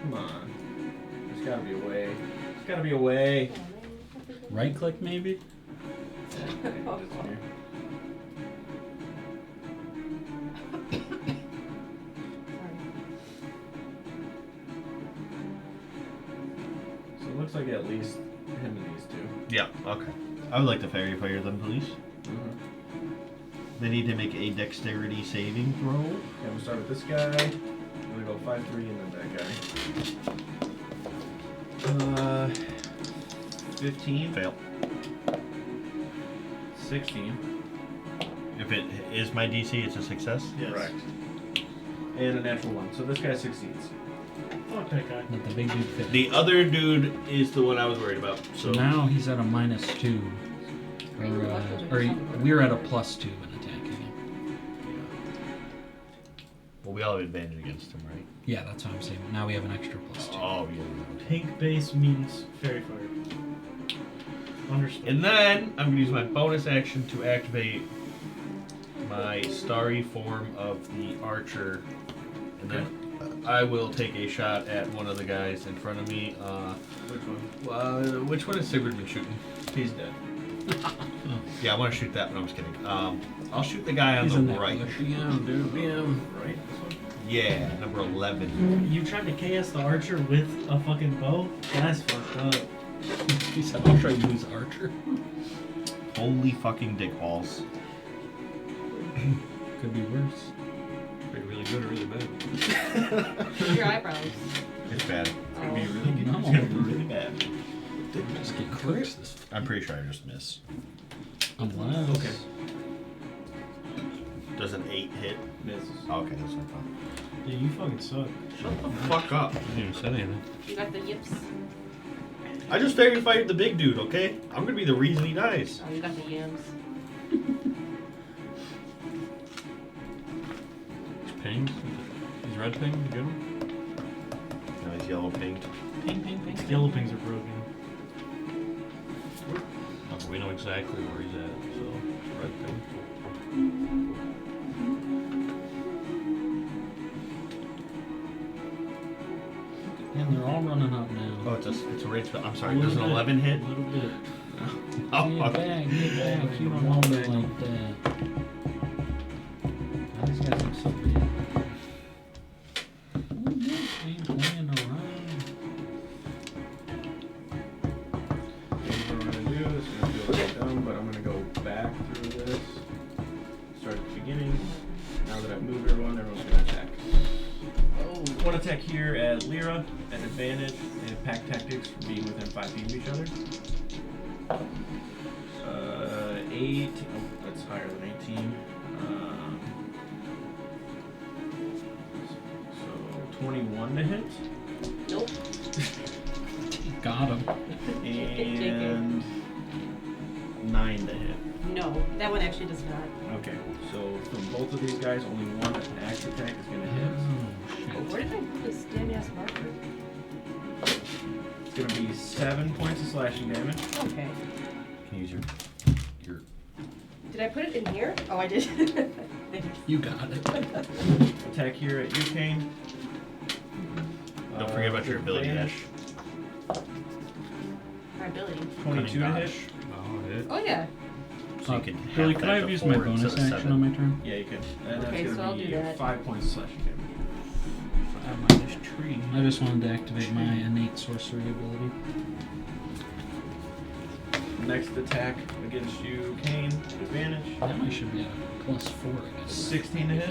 Come on. There's gotta be a way. There's gotta be a way. Right click maybe? So it looks like at least him and these two. Yeah, okay. I would like to Fairy Fire them, please. They need to make a dexterity saving throw. Okay, we'll start with this guy. I'm gonna go 5-3 and then that guy. 15. Fail. 16. If it is my DC, it's a success. Yes. Correct. And a natural 1. So this guy succeeds. Fuck that guy. Let the big dude fit. The other dude is the one I was worried about. So now he's at a -2. Or we're at a +2 in attacking him. Well, we all have advantage against him, right? Yeah, that's what I'm saying. Now we have an extra +2. Oh, yeah. Pink base means Fairy Fire. Understood. And then I'm going to use my bonus action to activate my starry form of the archer. And then I will take a shot at one of the guys in front of me. Which one? Which one is Sigurd been shooting? He's dead. Yeah, I want to shoot that one. I'm just kidding. I'll shoot the guy on He's the in that right. BM, dude. BM. Right? This one? Yeah, number 11. You tried to KS the archer with a fucking bow? That's fucked up. He said, I'll try to use archer. Holy fucking dick balls. Could be worse. Could be really good or really bad. Your eyebrows. It's bad. Could be really good. No. It's gonna be really bad. Just get clicks this I'm pretty sure I just miss. Unless. Okay. Does an 8 hit? Misses. Oh, okay, that's what I thought. Yeah, you fucking suck. Shut the fuck up. I didn't even say anything. You got the yips. I just fairy fired the big dude, okay? I'm gonna be the reason he dies. Oh, you got the yams. He's pinged. He's red pinged. You get him? No, he's yellow pinged. Ping, ping, ping. Yellow pings are broken. Okay, we know exactly where he's at, so red ping. And they're all running up now. Oh, it's a rage spell. I'm sorry, A does little an bit. 11 hit? A little bit. Oh, Get back, get back. You don't hold it like that. These guys are so big. Oh, this ain't playing around. What I'm gonna do is gonna feel like dumb, but I'm gonna go back through this. Start at the beginning. Now that I've moved everyone's gonna attack. Oh, one attack here at Lyra at advantage. They have pack tactics for being within 5 feet of each other. 8. Oh, that's higher than 18. So 21 to hit. Nope. Got him. And 9 to hit. No, that one actually does not. Okay, so from both of these guys, only one axe attack is gonna hit. Oh, Where did I put this damn ass marker? It's gonna be 7 points of slashing damage. Okay. Can you use your Did I put it in here? Oh, I did. you got it. Attack here at you, Kane. Don't forget about your ability, advantage. Ash. My ability. 22 to hit. Oh, hit. Oh yeah. So you can half Billy, could I that have to used my 4 bonus instead of action 7. on my turn? Yeah, you can. And Okay, that's so I'll gonna do be that. 5 points of slashing damage. 5 minus tree. I just wanted to activate my innate sorcery ability. Next attack against you, Kane, at advantage. Now I should be at a +4, I guess. 16 to hit.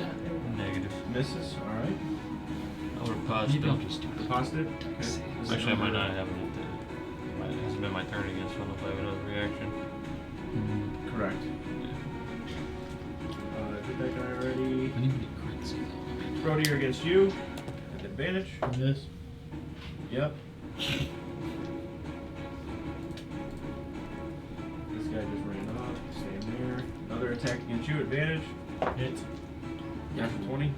Negative. Misses. Alright. I would have Maybe I'll positive. just do this. Positive. Okay. This is Actually, I might number- not have it. It hasn't been my turn again, so I don't know if I have another reaction. Mm, Correct. Did that guy already. if anybody crits though. Brody against you at advantage. This. Yep. This guy just ran off. Staying there. Another attack against you. Advantage. Hit. Natural 20. Yep.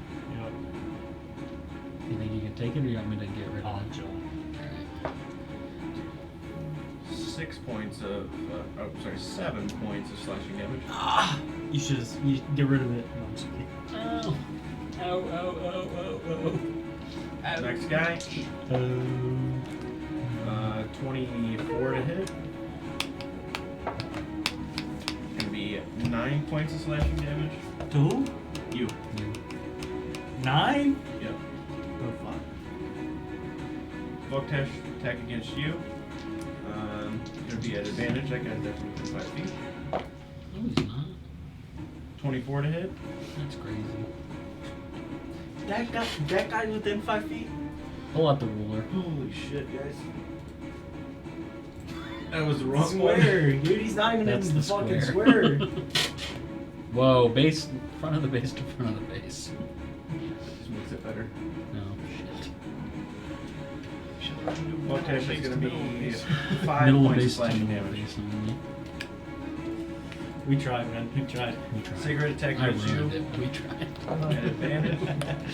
You think you can take it, or you want me to get rid of it? Joel. 6 points of. Sorry, 7 points of slashing damage. Ah! You should you get rid of it. No, I'm just kidding. Oh. Ow, ow, ow, ow, ow. Next guy. 24 to hit. Gonna be 9 points of slashing damage. To who? You. 9? Yep. Oh fuck. Volktesh attack against you. Gonna be at advantage. That guy's definitely within 5 feet. No, he's not. 24 to hit. That's crazy. That guy within 5 feet? Pull out the ruler. Holy shit, guys. That was the wrong Square, dude. He's not even That's in the the fucking square. square. Whoa, base, front of the base to front of the base. Just makes it better. No, shit. Volktesh is gonna be 5 Middle of points of base to slashing middle of damage. base only. We tried, man. We tried. We tried. Cigarette attack I against you. ruined it. We tried. At advantage.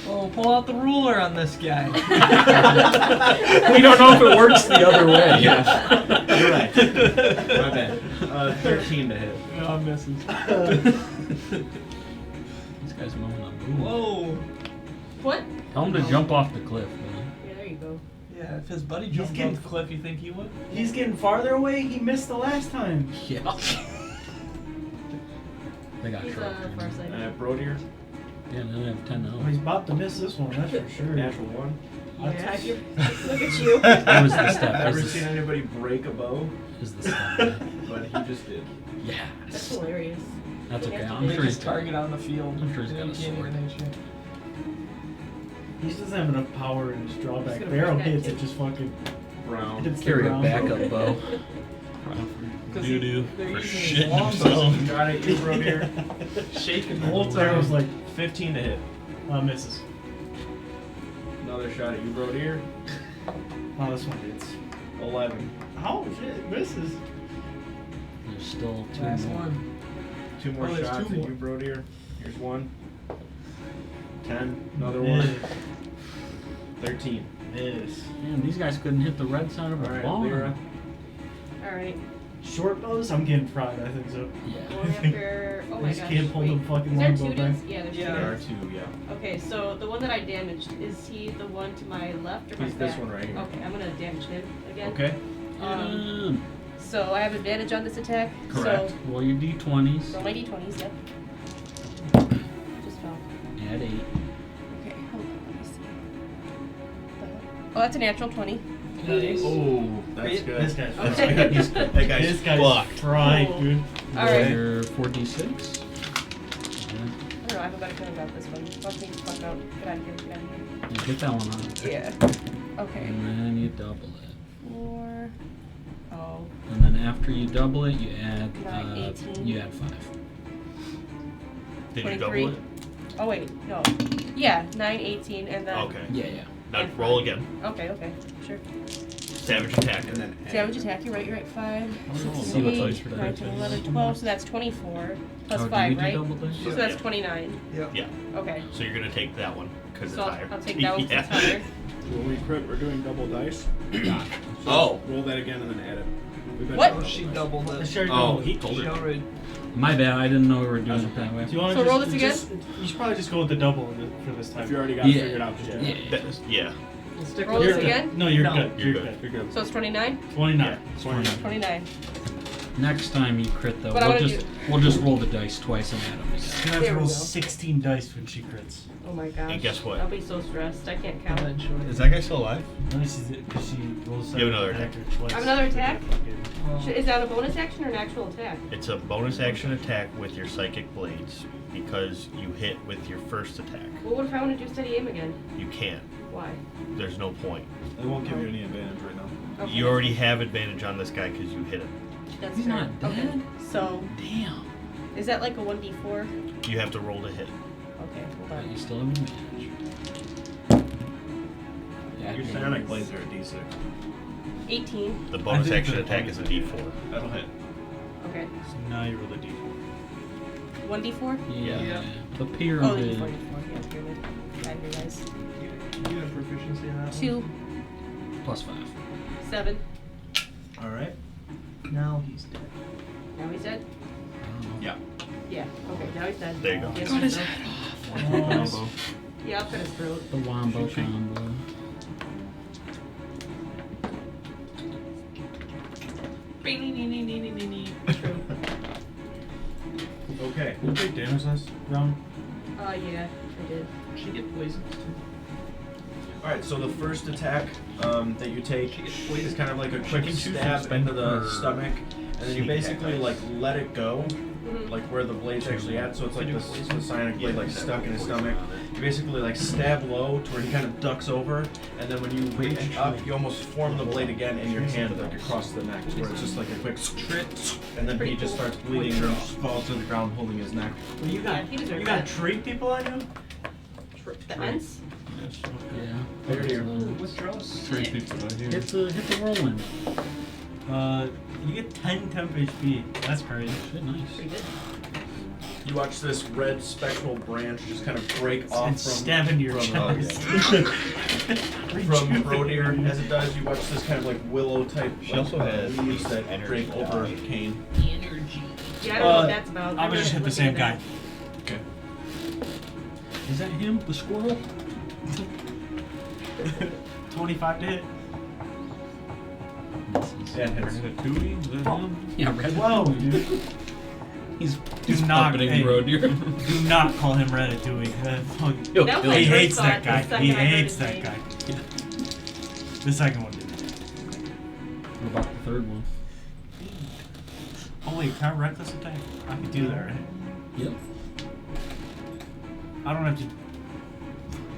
Oh, pull out the ruler on this guy. We don't know if it works the other way. You're right. My bad. 13 to hit. Oh, misses. This guy's moving on boom. Whoa. What? Tell him to jump off the cliff, man. Yeah, there you go. Yeah, if his buddy He's jumped getting- off the cliff, you think he would? He's getting farther away. He missed the last time. Yeah. They got He's short. farsighted. Brodier. Yeah, they have 10 Oh, now. he's about to miss this one. That's for sure. Natural 1. Yeah, look at you. That was the step. I've never This seen anybody break a bow, is the step. but he just did. That's Yes. hilarious. That's okay. I'm Biggest sure he's target on the field. I'm sure he's and got a he can't sword. even hit you. He just doesn't have enough power in his He's drawback. gonna Barrel break that hits tip. it just fucking Brown. hits the Carry a ground. backup bow. Because Doo-doo. they're For using shitting his long themselves. You got it, you wrote here. shaking The the whole whole time I was time. like, 15 to hit. misses. Another shot at you, wrote here. Oh, this one hits. 11. Oh shit, misses. There's still 2 Last more. one. 2 more Oh, there's shots 2 at more. you, wrote here. Here's 1. 10. Another one. 13. Miss. Man, these guys couldn't hit the red side of a Alright, barn. Lyra. Alright. Short bows? I'm getting fried, I think so. Yeah. Going after. Oh I my just gosh. can't pull wait. them fucking Is there longbow two back. dudes? Yeah, there's Yeah. There two. are 2, yeah. Okay, so the one that I damaged, is he the one to my left or my He's back? this one right here. Okay, I'm gonna damage him again. Okay. So I have advantage on this attack. Correct. So Roll your d20s. roll my d20s, yep. Just fell. Add 8. Okay, hold on, let me see. Oh, that's a natural 20. Nice. Oh, that's Wait, good. This guy's That's Okay. good. That guy's This guy's fucked. fried, Cool. dude. Roll Alright. your 4d6. I don't know, I have a better feeling about this one. Watch me fuck out. Get out of here, get out of here. And get that one on. Yeah. Okay. And then you double it. 4. Oh. And then after you double it, you add 9, 18. you add 5. Did you 23. double it? Oh, wait. No. Yeah, 9, 18, and then. Okay. Yeah, yeah. Now roll again. Okay, sure. Savage attack. And then Savage attack, you're right, 5. See what dice for that. 9, 10, 11, 12, so that's 24. Plus Oh, do 5, you do right? double dice? So that's 29. Yeah. Okay. So you're gonna take that one because So it's higher. I'll take that one 'cause it's Yeah. higher. When we crit, we're doing double dice. So Oh. roll that again and then add it. We've been What? doing Oh, she dice. doubled it. Sure, Oh, no, he told She her. already. My bad, I didn't know we were doing it that way. Do you want So to roll this again? You should probably just go with the double for this time. If you already got it Yeah. figured out, just do it. Yeah. Yeah. Stick Roll with this it. again? No, you're No. good. You're You're good. good. You're good. So it's 29? 29. 29. 29. Next time you crit though, But I we'll wanna just roll the dice twice and add them again. She's gonna have There to we roll go. 16 dice when she crits. Oh my gosh. And guess what? I'll be so stressed. I can't count. Eventually. Is that guy still alive? No, she's because she rolls. You have another attack. I have another attack? Oh. Is that a bonus action or an actual attack? It's a bonus action attack with your psychic blades because you hit with your first attack. Well, what if I want to do steady aim again? You can't. Why? There's no point. It won't give you any advantage right now. Okay, You already have advantage on this guy because you hit him. That's He's fair. not Okay. dead. So, Damn. is that like a 1d4? You have to roll to hit. Okay, hold But you on. still have advantage. Yeah, Your okay. psionic blades are a d6. 18. The bonus think action the attack bonus is a d4. That'll hit. Okay. So now you roll a d4. 1d4? Yeah. Yeah. The Oh, the pyramid. d4. Yeah, pyramid. I didn't realize. You have proficiency in that one? 2, Plus 5. 7. Alright. Now he's dead. Now he's dead? Yeah. Yeah. Okay, now he's dead. There you go. Yes, Got his so- head off. Combo. Yeah, I'll cut his throat. The wombo combo. True. Okay. Did you take damage last round? Yeah, I did. She get poisoned too. Alright, so the first attack that you take is kind of like a quick can choose to stab spend into the her stomach, and then you sneak basically attack like dice. let it go, Mhm. like where the blade's actually at. So it's like Can you the poison? psionic blade like Yeah, stuck in his poison stomach. on it. You basically like stab low to where he kind of ducks over, and then when you reach up, you almost form the blade again in your hand like across the neck, where it's just like a quick trit, and then he just starts bleeding and falls to the ground holding his neck. Well, you Yeah, he deserved you got that. tree people on you? The ends? Yeah. There you Ooh, go. Withdraws. 3 people right here. Hit the whirlwind. You get 10 temp HP. That's crazy. Shit, nice. Pretty good. You watch this red spectral branch just kind of break off And from stab into your from, chest. from Rodir. As it does, you watch this kind of like willow type She also has leaves that energy drape over dye. Kane. Energy. Yeah, I don't know what that's about. I would just hit the same guy. Okay. Is that him? The squirrel? 25 to hit. Yeah, it hits. Ratatouille? Is that him? Yeah, red. Whoa, dude. He's Do not, puppeting hey, Rodir. do not call him Ratatouille. Yo, That was yo, my He first hates thought, that the guy. second He I heard hates his that name. guy. The second one did. What about the third one? Oh wait, can I reckless attack? I can do that, right? Yep. I don't have to.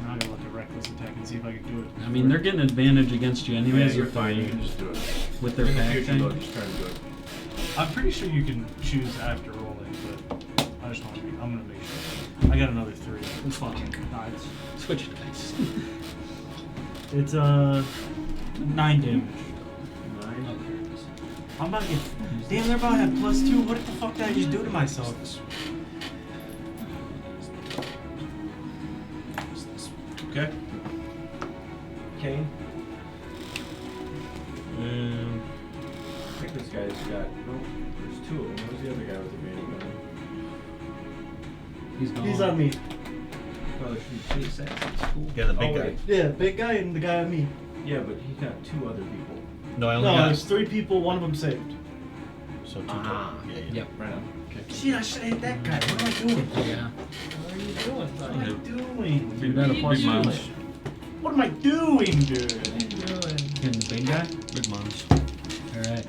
I'm gonna look at reckless attack and see if I can do it. I mean, they're getting advantage against you Yeah, anyways you're with fine. You their, can just do it. with their In the back future, thing. though, just try to do it. I'm pretty sure you can choose after rolling, but I just want to I'm gonna make sure. I got another 3. It's fucking nice. Switch dice. It's 9 damage. 9. Oh, there it is. I'm about to get. Damn, they're about to have +2. What the fuck did I just do to myself? Okay. Kane. I think this guy's got. No, there's 2 of them. Where's the other guy with the mini gun? He's gone. He's on me. Probably should shoot assassins. Cool. Yeah, the big Oh, guy. wait. Yeah, big guy and the guy on me. Yeah, but he got 2 other people. No, I only No, got there's 3 people. One of them saved. so 2 Ah. total. Yeah. Yep. Right on. Okay. Shit, I should have hit that guy. What am I doing? Yeah. What are you doing? What am I Yeah. doing? Big, got a big plus mines. What am I doing, dude? Hitting the big guy? Big mines. Alright.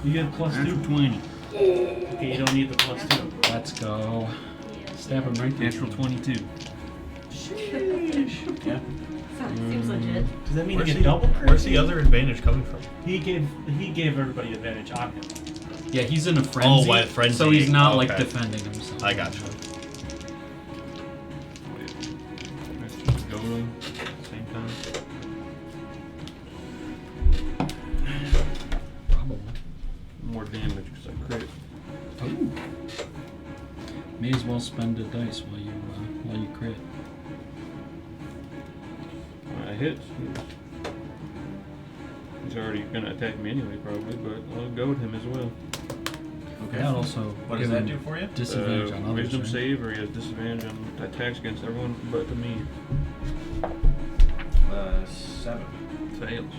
You get +2. Natural 20. Okay, you don't need the +2. Let's go. Stab him right there. Natural 22. Sheesh. Yeah. Seems legit. Does that mean Where's you the, get double crit? where's the other advantage coming from? He gave everybody advantage on him. Yeah, he's in a frenzy. while frenzying. So he's not like Okay. defending himself. I got you. Let's just go them at the same time. Probably. More damage because I crit. Ooh. May as well spend a dice while you crit. When I hit, he's already gonna attack me anyway, probably, but I'll go with him as well. Okay. That also What does give that him do for you? disadvantage on others. Wisdom right? save, or he has disadvantage on attacks against everyone but to me. 7. Fails.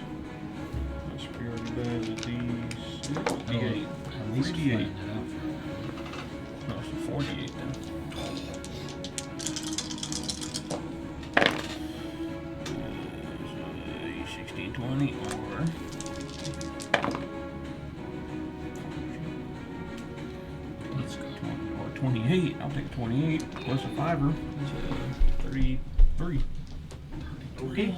My superiority die is a D6. That'll D8. At least 48. flatten it out for No, so 48 then. Uh, 16, 20, or... Let's go. Or 28. I'll take 28 plus a 5er. That's 33. Okay.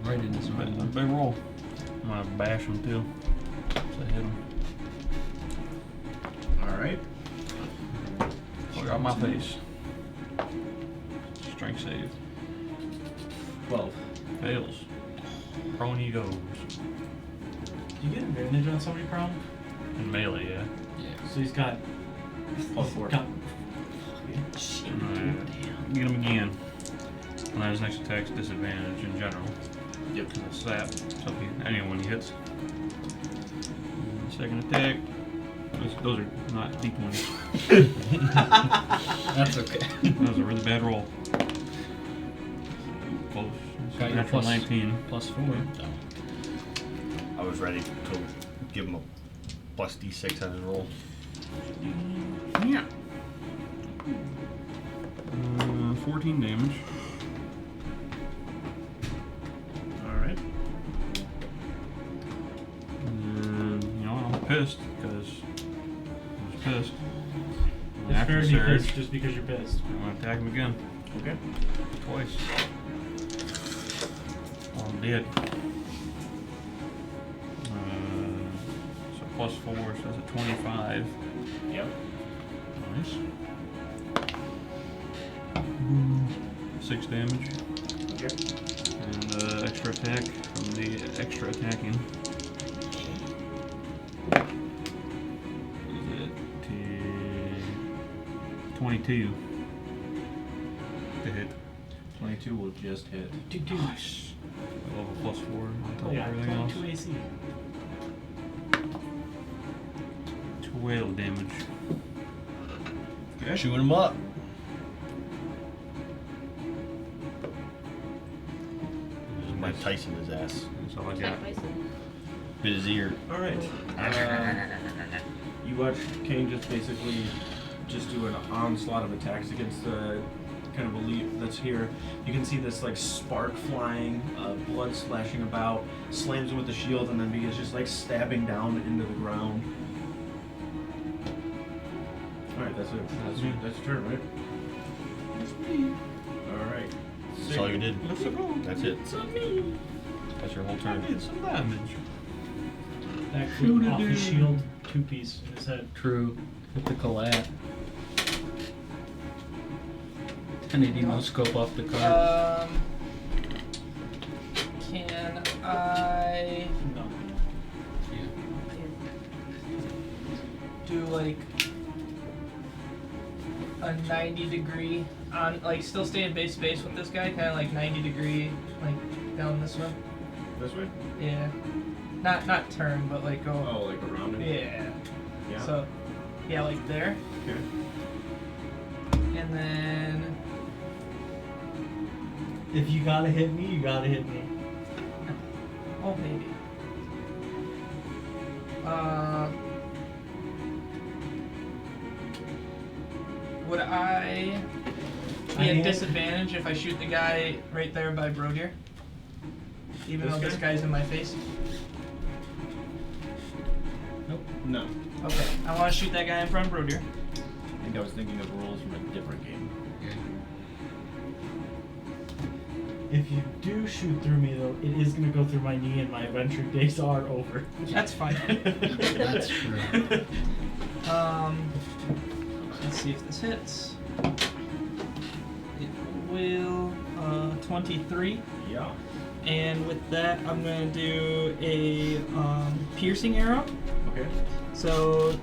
Right in his That's a own. big roll. I'm gonna bash him too. So I hit him. Alright. Look out my face. Strength save. 12. Fails. Prone he goes. Do you get advantage on somebody prone? In melee, yeah. Yeah. So he's got. Oh, 4. got Alright. Get him again. And then his next attack's disadvantage in general. Yep. To the sap. So anyone he hits. Second attack. Those are not D20s. That's okay. That was a really bad roll. Close. Got your Natural plus- 19. +4. I was ready to give him a plus D6 on his roll. Yeah. 14 damage. Alright. And, you know, I'm pissed because I was pissed. And It's after fair the to be surge, pissed just because you're pissed. I'm gonna attack him again. Okay. Twice. Oh, I'm dead. So plus 4, so that's a 25. Yep. Nice. 6 damage. Okay. And extra attack from the extra attacking. Is it 22 to hit? 22 will just hit. Nice. Level plus 4 on top Yeah, of everything else. 22 AC. 12 damage. Okay. Chewing him up. Mike Tyson his ass. That's all I got. Bit his ear. Alright. You watch Kane just basically just do an onslaught of attacks against the kind of elite that's here. You can see this like spark flying, blood splashing about, slams him with the shield, and then begins just like stabbing down into the ground. Alright, that's it. That's your turn, right? Alright. That's all you did. Let's go. That's it. It's on me. That's your whole I turn. did some damage. back foot off his shield, 2-piece in his head. True. With the collat. 1080 no scope off the card. Can I No. do like a 90-degree on, like, still stay in base space with this guy, kind of like 90-degree, like down this way? This way? Yeah. Not turn, but like go. Oh, like around him? Yeah. Yeah. So, yeah, like there. Okay. And then If you gotta hit me, you gotta hit me. oh maybe. Would I be at disadvantage if I shoot the guy right there by Brodir? Even This though this guy? guy's in my face? No. Okay, I want to shoot that guy in front of Brodir. I think I was thinking of rules from a different game. If you do shoot through me, though, it is gonna go through my knee, and my adventure days are over. That's fine. That's true. Let's see if this hits. It will 23. Yeah. And with that, I'm gonna do a piercing arrow. Okay. So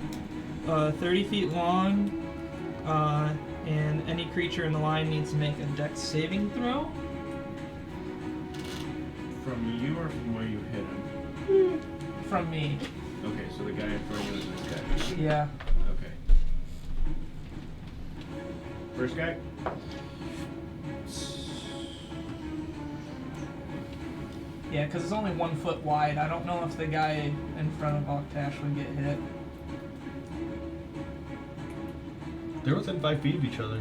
30 feet long, and any creature in the line needs to make a dex saving throw. From you or from where you hit him? From me. Okay, so the guy in front of you is this guy. Yeah. Okay. First guy? Yeah, because it's only 1 foot wide. I don't know if the guy in front of Oktash would get hit. They're within 5 feet of each other.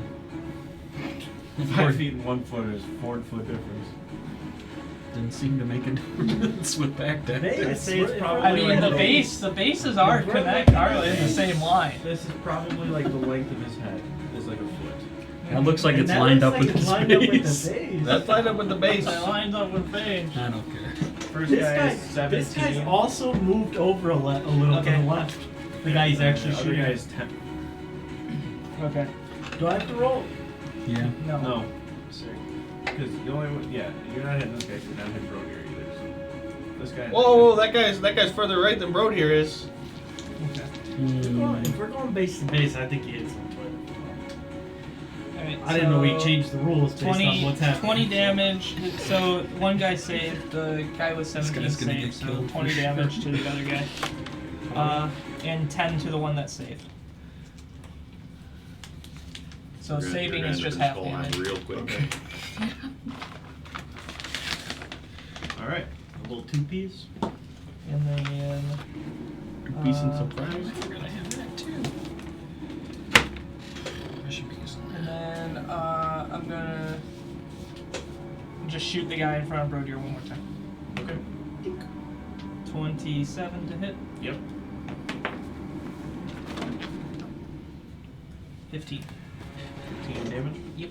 5 feet and 1 foot is 4 foot difference. Didn't seem to make a difference with back deck. Hey, I'd say it's probably I mean, like the bases are in the same line. This is probably like the length of his head is like a foot. It looks like And it's that lined looks up like with it's the lined up with the base. base. That's lined up with the base. It lines up with Phage. I don't care. First This guy guy, is 17. this guy's also moved over a little to Okay. the left. The guy he's actually the other shooting. guy is 10. Okay. Do I have to roll? Yeah. No. No. Because the only one, yeah, you're not hitting this guy, you're not hitting Brody either. So this guy. Whoa, that guy's further right than Broad here is. Okay. If we're going base to base, I think he hits him. Alright, I didn't know we so changed the rules based 20, on what's happening. 20 damage. So one guy saved, the guy with 17 guy's gonna saved, get so killed 20 for damage sure. to the other guy. And 10 to the one that saved. So saving is just half damage. Real quick. Okay. Alright. A little 2-piece. And then Peace and surprise. We're gonna have that too. I should be using and then I'm gonna just shoot the guy in front of Brodir one more time. Okay. 27 to hit. Yep. 15. 15 damage. Yep.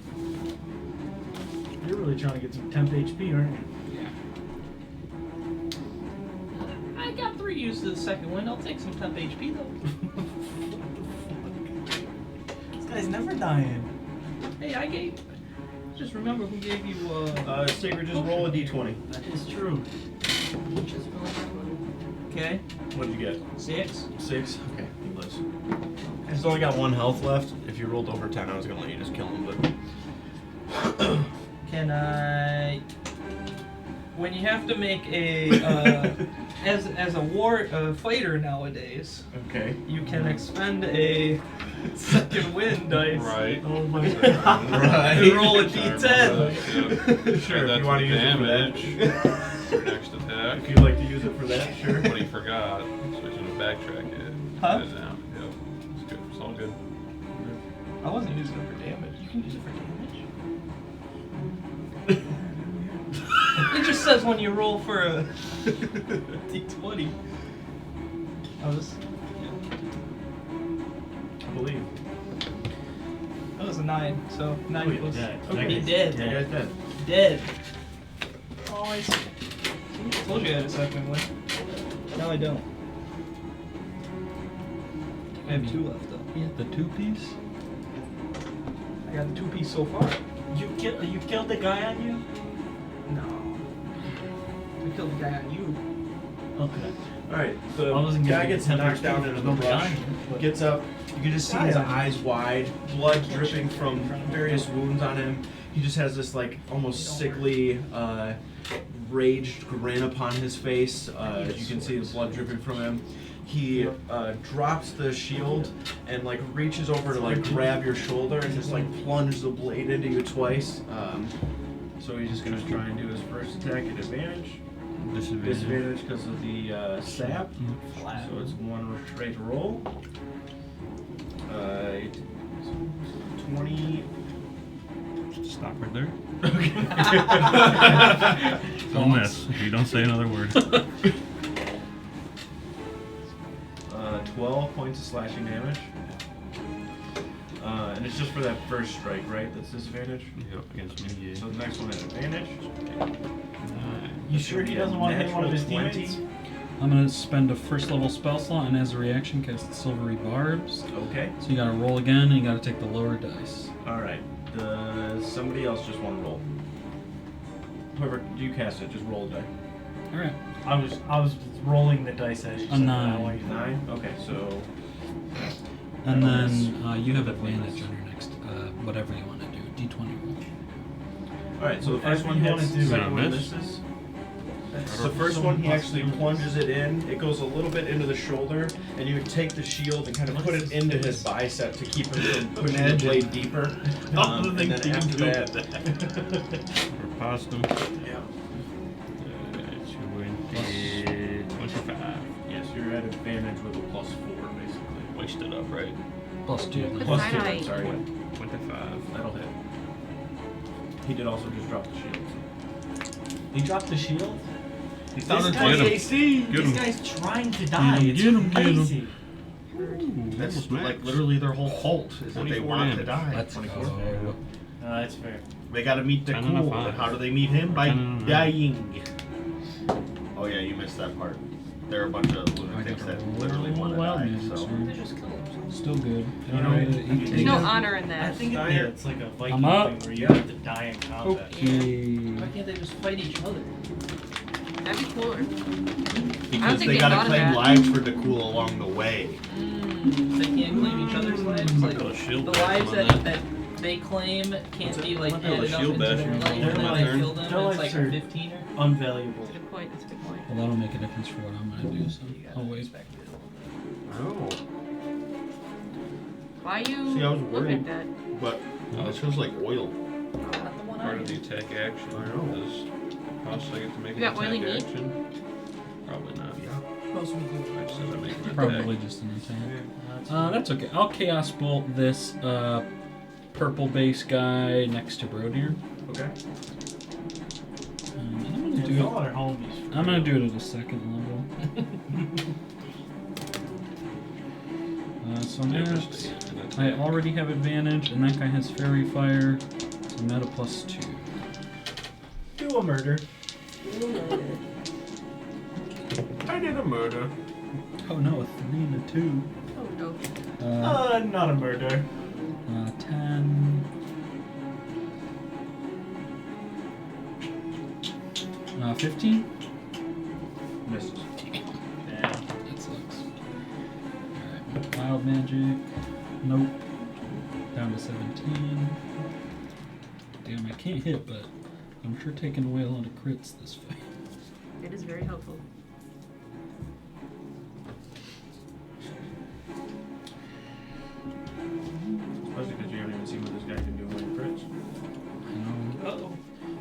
You're really trying to get some temp HP, aren't you? I got 3 uses of the second wind. I'll take some temp HP though. This guy's never dying. Hey, I gave. Just remember who gave you. Saber, just roll a d20. That is true. Okay. What did you get? 6. 6? Okay, he lives. He's only got 1 health left. If you rolled over 10, I was gonna let you just kill him, but. Can I? When you have to make a as a fighter nowadays, Okay. you can expend a second wind dice. Right. Oh my god. Right. And roll a I remember d10. that, yeah. Sure, That's if you want to use damage. it for that. Your next attack. If you'd like to use it for that, sure. But he forgot, so he's gonna backtrack it. Huh? Put it down. Yep. It's good. It's all good. I wasn't using it for damage. You can use it for damage. It just says when you roll for a d20. I was. I believe. That was a 9, so 9 Oh, yeah, plus. dead. Okay, That dead. You guys dead. Dead. Oh, I told you I had a second one. No, I don't. I have 2 left though. Yeah, the 2-piece. I got the 2-piece so far. You killed the guy on you? No. I killed the guy on you. Okay. Alright, I the wasn't guy gonna gets attempt knocked to down escape into if the there's no brush, behind him, but- gets up, you can just see his eyes wide, blood dripping from various wounds on him. He just has this like almost sickly, raged grin upon his face. As you can see the blood dripping from him. He drops the shield and like reaches over to like grab your shoulder and just like plunges the blade into you twice. So he's just gonna try and do his first attack at advantage. Disadvantage because of the sap. So it's 1 straight roll. 20. Stop right there. Okay. Don't miss if you don't say another word. 12 points of slashing damage. And it's just for that first strike, right? That's disadvantage? Yep, against me, yeah. So the next one has advantage. You sure he doesn't want to hit one of his teammates? I'm gonna spend a first level spell slot and as a reaction cast Silvery Barbs. Okay. So you gotta roll again and you gotta take the lower dice. Alright. Does somebody else just want to roll? Whoever you cast it, just roll a die. Alright. I was rolling the dice as you A said that. 9. 9? Okay, so. And then you have advantage on your next, whatever you want to do, d20 roll. Alright, so the first one Whatever you hits, wanna do. the second one Miss? misses. The first one, he actually plunges it in. It goes a little bit into the shoulder, and you take the shield and kind of put it into his bicep to keep him from pushing the blade deeper. And then after that, Or past him. yeah. 25. Yes, you're at advantage with a +4, basically. Wasted up, right? Plus 2. But Plus side 2, eye. I'm sorry. 25. That'll hit. He did also just drop the shield. He dropped the shield? This This Get guy's him. AC! Get This him. guy's trying to die. It's Get him, get him. crazy. That's Almost like max. literally their whole cult is that they 24 want to damage. die. Let's 24. go. That's fair. They gotta meet the 10 and a cool. 5. And how do they meet him? By 10 and a 9. dying. Oh yeah, you missed that part. There are a bunch of lunatics that literally want to Wild die. magic, So sir. Still good. You know, Alright, I mean, 18. There's no honor in I that. think it's like a Viking I'm up. thing where you have to die in combat. Okay. Why can't they just fight each other? That'd be cooler. because think they they gotta thought of claim that. lives for the cool along the way. They can't claim each other's lives. Like Got a shield the bash lives on that, that. that they claim can't be like Might be able to added up shield into bash their you. life, and Their then lives they are- kill them. their It's lives like are- a 15er. Unvaluable. That's a good point. That's a good point. Well, that'll make a difference for what I'm gonna do, so I'll wait. Oh. Why you See, I was look worried. like that? But it feels like oil. Not the one Part I of the attack action. I know. Does cost I get to make You an got oily attack meat? action? Probably not. Supposed to be I just said I make an attack. Probably just an attack. That's okay. I'll Chaos Bolt this purple base guy next to Brodier. Okay. I'm Yeah, gonna do no it. other homies. I'm gonna do it at a second level. So next, I already have advantage, and that guy has Fairy Fire, so I'm at a +2. Do a murder. I did a murder. Oh no, a 3 and a 2. Oh no. Not a murder. 10. 15? Misses. Yeah, that sucks. Alright, Wild Magic. Nope. Down to 17. Damn, I can't hit, but I'm sure taking away a lot of crits this fight. It is very helpful. Especially because you haven't even seen what this guy can do when he crits. Uh-oh.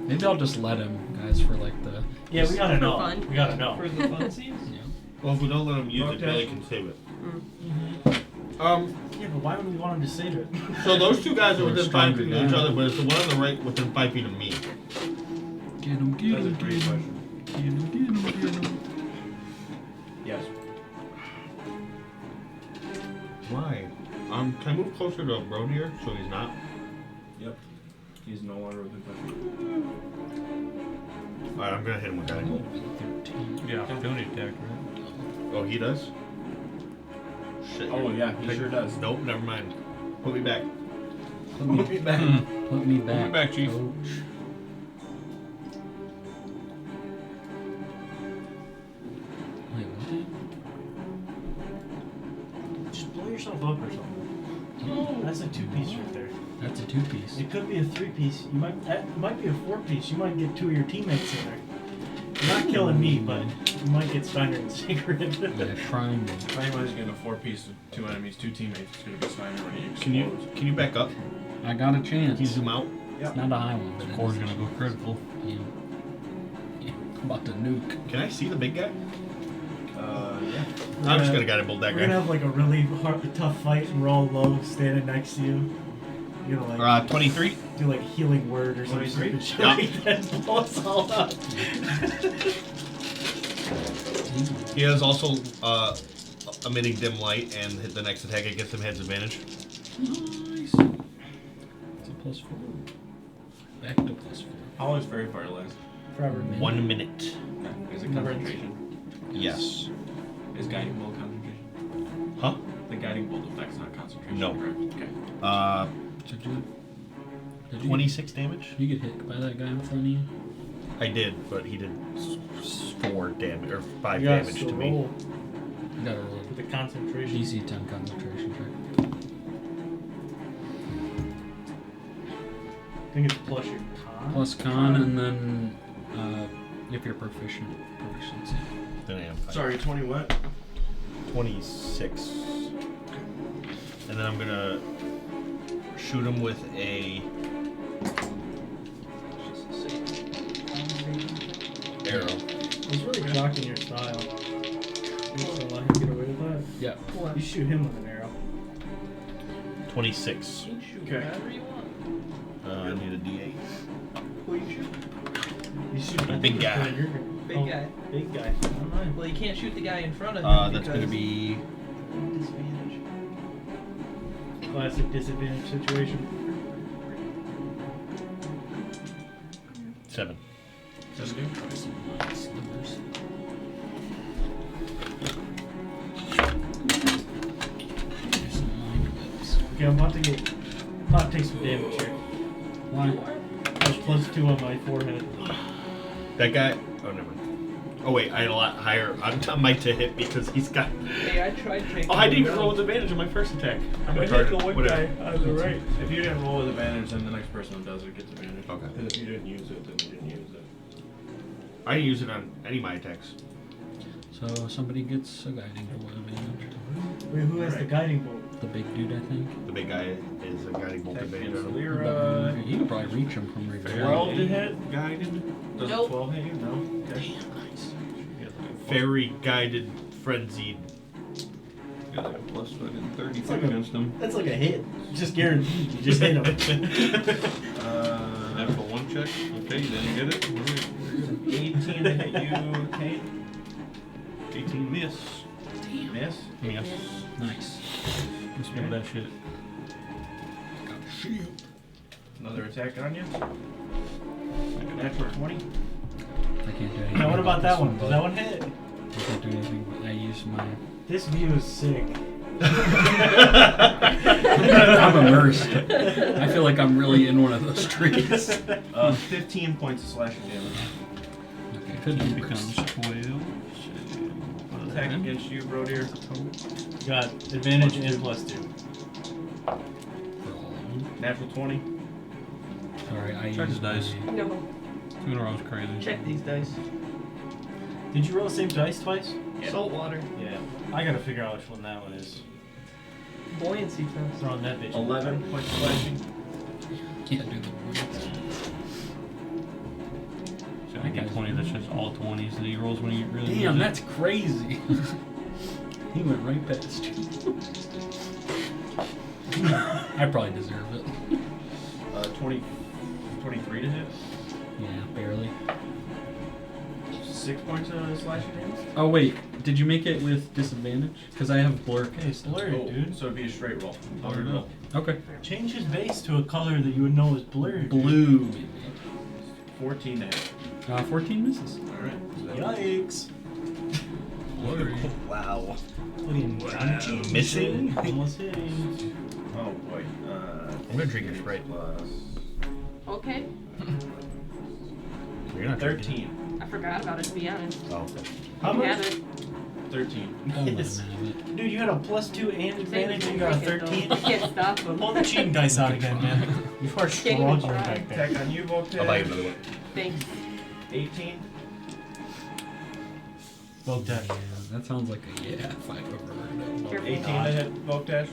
Maybe I'll just let him, guys, for like the. Yeah, we gotta For know. fun. We gotta know. For the funsies? Yeah. Well, if we don't let them use it, Okay. they can save it. Mm. Yeah, but why would we want him to save it? So those two guys are We're within 5 stronger feet of each guys. other, but it's the one on the right within 5 feet of me. Get him, get That's a him, great get him. question. Get him, get him, get him. Yes. Why? Can I move closer to Brodier so he's not? Yep. He's no longer within 5 feet. Alright, I'm gonna hit him with that. 13. Yeah, opportunity attack, right? Oh, he does? shit. Oh yeah, he sure does. Nope, never mind. Put me back. Put me, Put me back. put me back. back, Chief. Coach. Wait, what? Just blow yourself up or something. That's a 2-piece right there. That's a 2-piece. It could be a 3-piece. You might. It might be a 4-piece. You might get 2 of your teammates in there. You're not killing me, but you might get Steiner and Sigrid. Yeah, shrine. If anybody's getting a 4-piece with 2 enemies, 2 teammates, it's gonna be Steiner when he Can explodes. you back up? I got a chance. Can you zoom out? It's not a high one, but Core's it is. gonna go critical. Yeah. I'm about to nuke. Can I see the big guy? Yeah. I'm just gonna guiding bolt that We're gonna guy. have like a really hard, tough fight, and we're all low, standing next to you. You're gonna like 23. do like a healing word or something. 23? Shit Yeah. like that. Blow us all up. He has also emitting dim light, and hit the next attack against him has advantage. Nice. It's a +4. Back to +4. How long is Fairy Fire last? Forever. 1 minute. Is it concentration? Yes. Is guiding bolt concentration? Huh? The guiding bolt effect's not concentration. No. Correct. Okay. Did you 26 damage. You get hit by that guy in front of you? I did, but he did 4 damage or 5 You gotta damage still to me. roll You gotta roll with the concentration. DC 10 concentration check. I think it's plus your con. Plus con, and then if you're proficiency. Then I am fine. Sorry, 20 what? 26. And then I'm gonna shoot him with a arrow. He's really blocking your style. You just let him get away with that. Yeah. You shoot him with an arrow. 26. You can shoot Okay. whatever you want. I need a D8. Who you shoot? You shoot The big guy. Big guy. Big guy. Not mine. Well, you can't shoot the guy in front of him. That's gonna because- be disadvantage. Classic disadvantage situation. 7. Does it do? Slivers. There's some mind whips. Okay, I'm about to take some damage here. Why? I was +2 on my forehead. That guy. Oh, never mind. Oh wait, I had a lot higher on my to hit because he's got. Hey, I tried taking. Oh, I didn't even roll with advantage on my first attack. I'm I hit retarded. the one Whatever. guy on the right. If you didn't roll with advantage, then the next person who does it gets advantage. Okay. Because if you didn't use it, then you didn't use it. I didn't use it on any of my attacks. So somebody gets a guiding bolt advantage. Wait, who has the guiding bolt? The big dude, I think. The big guy is a guiding bolt Attack advantage against on him. Lyra. You could probably reach him from right there. 12 to hit? Guided? Does Nope. 12 hit you? No? Okay. Very guided, frenzied. Got like a plus fucking 33 like a- against him. That's like a hit. Just guaranteed. You just hit him. Natural 1 check. Okay, you didn't get it. Alright, 18 to hit you, Kate. 18 miss. Miss? Yes. Nice. Just move that shit. Another attack on you. Natural 20. I can't do anything. Now, what about that one? but Does that one hit? I can't do anything, but I use my. This view is sick. I'm immersed. I feel like I'm really in one of those trees. 15 points of slashing damage. Okay, Could be becomes 12. Attack against you, Brodier. Got advantage and +2. Natural 20. Sorry, I Check used the dice. my- No. 2 in a row is crazy. Check these dice. Did you roll the same dice twice? Salt water. Yeah. I gotta figure out which one that one is. Buoyancy test. Throwing that bitch. 11 points of slashing. Can't do the points. So I get 20 that's just all 20s that he rolls when he really Damn, needs that's crazy. He went right past you. I probably deserve it. 23 to hit. Yeah, barely. 6 points of slashing damage. Oh wait, did you make it with disadvantage? Because I have blur. Hey, it's blurry, dude. So it'd be a straight roll. Blurred up. Okay. Change his base to a color that you would know is blurred. Blue, maybe. 14 to hit. 14 misses. Alright. Yikes. worry. Wow. Missing? Almost hitting. Oh boy. I'm gonna drink a Sprite. Plus Okay. You're not drinking 13. I forgot about it, to be honest. it? Oh, okay. How You much? have it. 13. Don't let Yes. him have it. Dude, you had a +2 and advantage and you got a Drink it, 13. though. You can't stop him. Pull the cheating dice out again, man. You are Can't even struggling try. back there. Attack on you, Voltage. I'll buy you another one. Thanks. 18. Well done. Yeah, that sounds like a yeah if I've ever heard of. Careful. 18 to hit Voltage.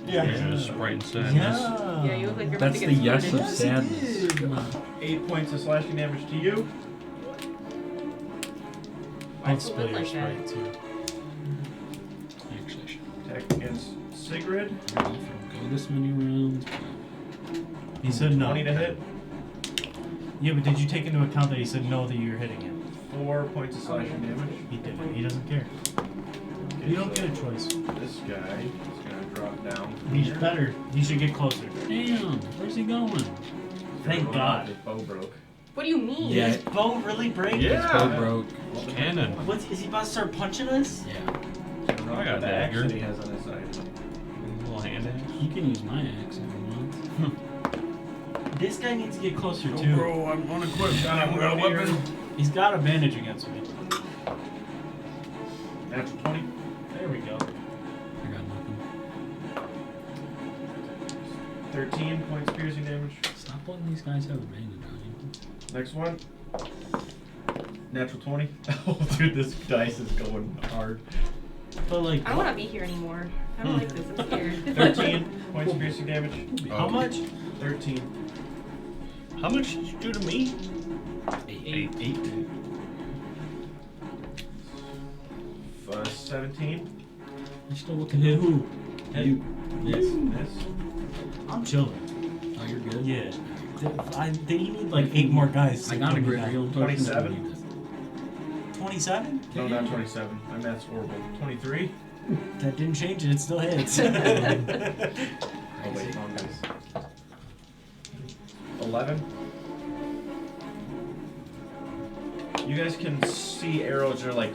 Yeah, Sprite and sadness. Yeah, you look like you're about That's to the get yes squirted. of sadness. Come on. 8 points of slashing damage to you. Why'd Don't you spill look your like that? Sprite too. Actually, I should Attack against Sigrid. go this many rounds. He said no. 20 to hit. Yeah, but did you take into account that he said no that you were hitting him? 4 points of slashing damage. He didn't. He doesn't care. Okay, You don't so get a choice. This guy is gonna drop down. He's better. He should get closer. Damn, where's he going? Thank God. His bow broke. What do you mean? Yeah. His bow really breaks? His bow broke. Cannon. What's, is he about to start punching us? Yeah. I got a The axe dagger. that he has on his side. A little hand axe. You can use my axe if you want. This guy needs to get closer Oh, too. bro, I'm unequipped. I haven't got a weapon. He's got advantage against me. Natural 20. There we go. I got nothing. 13 points piercing damage. Stop letting these guys have advantage on you. Next one. Natural 20. Oh, dude, this dice is going hard. But like, I don't want to be here anymore. I don't like this. I'm scared. 13 points piercing damage. how much? 13. How much did you do to me? 8. 17. You're still looking Hit at who? you. Yes. Miss. I'm chilling. Oh, you're good? Yeah. They need like 8 more guys. I to got a give me great that. deal. 27? 27? No, not 27. My math's horrible. 23. That didn't change it. It still hits. Oh, wait, wrong dice. 11. You guys can see arrows are like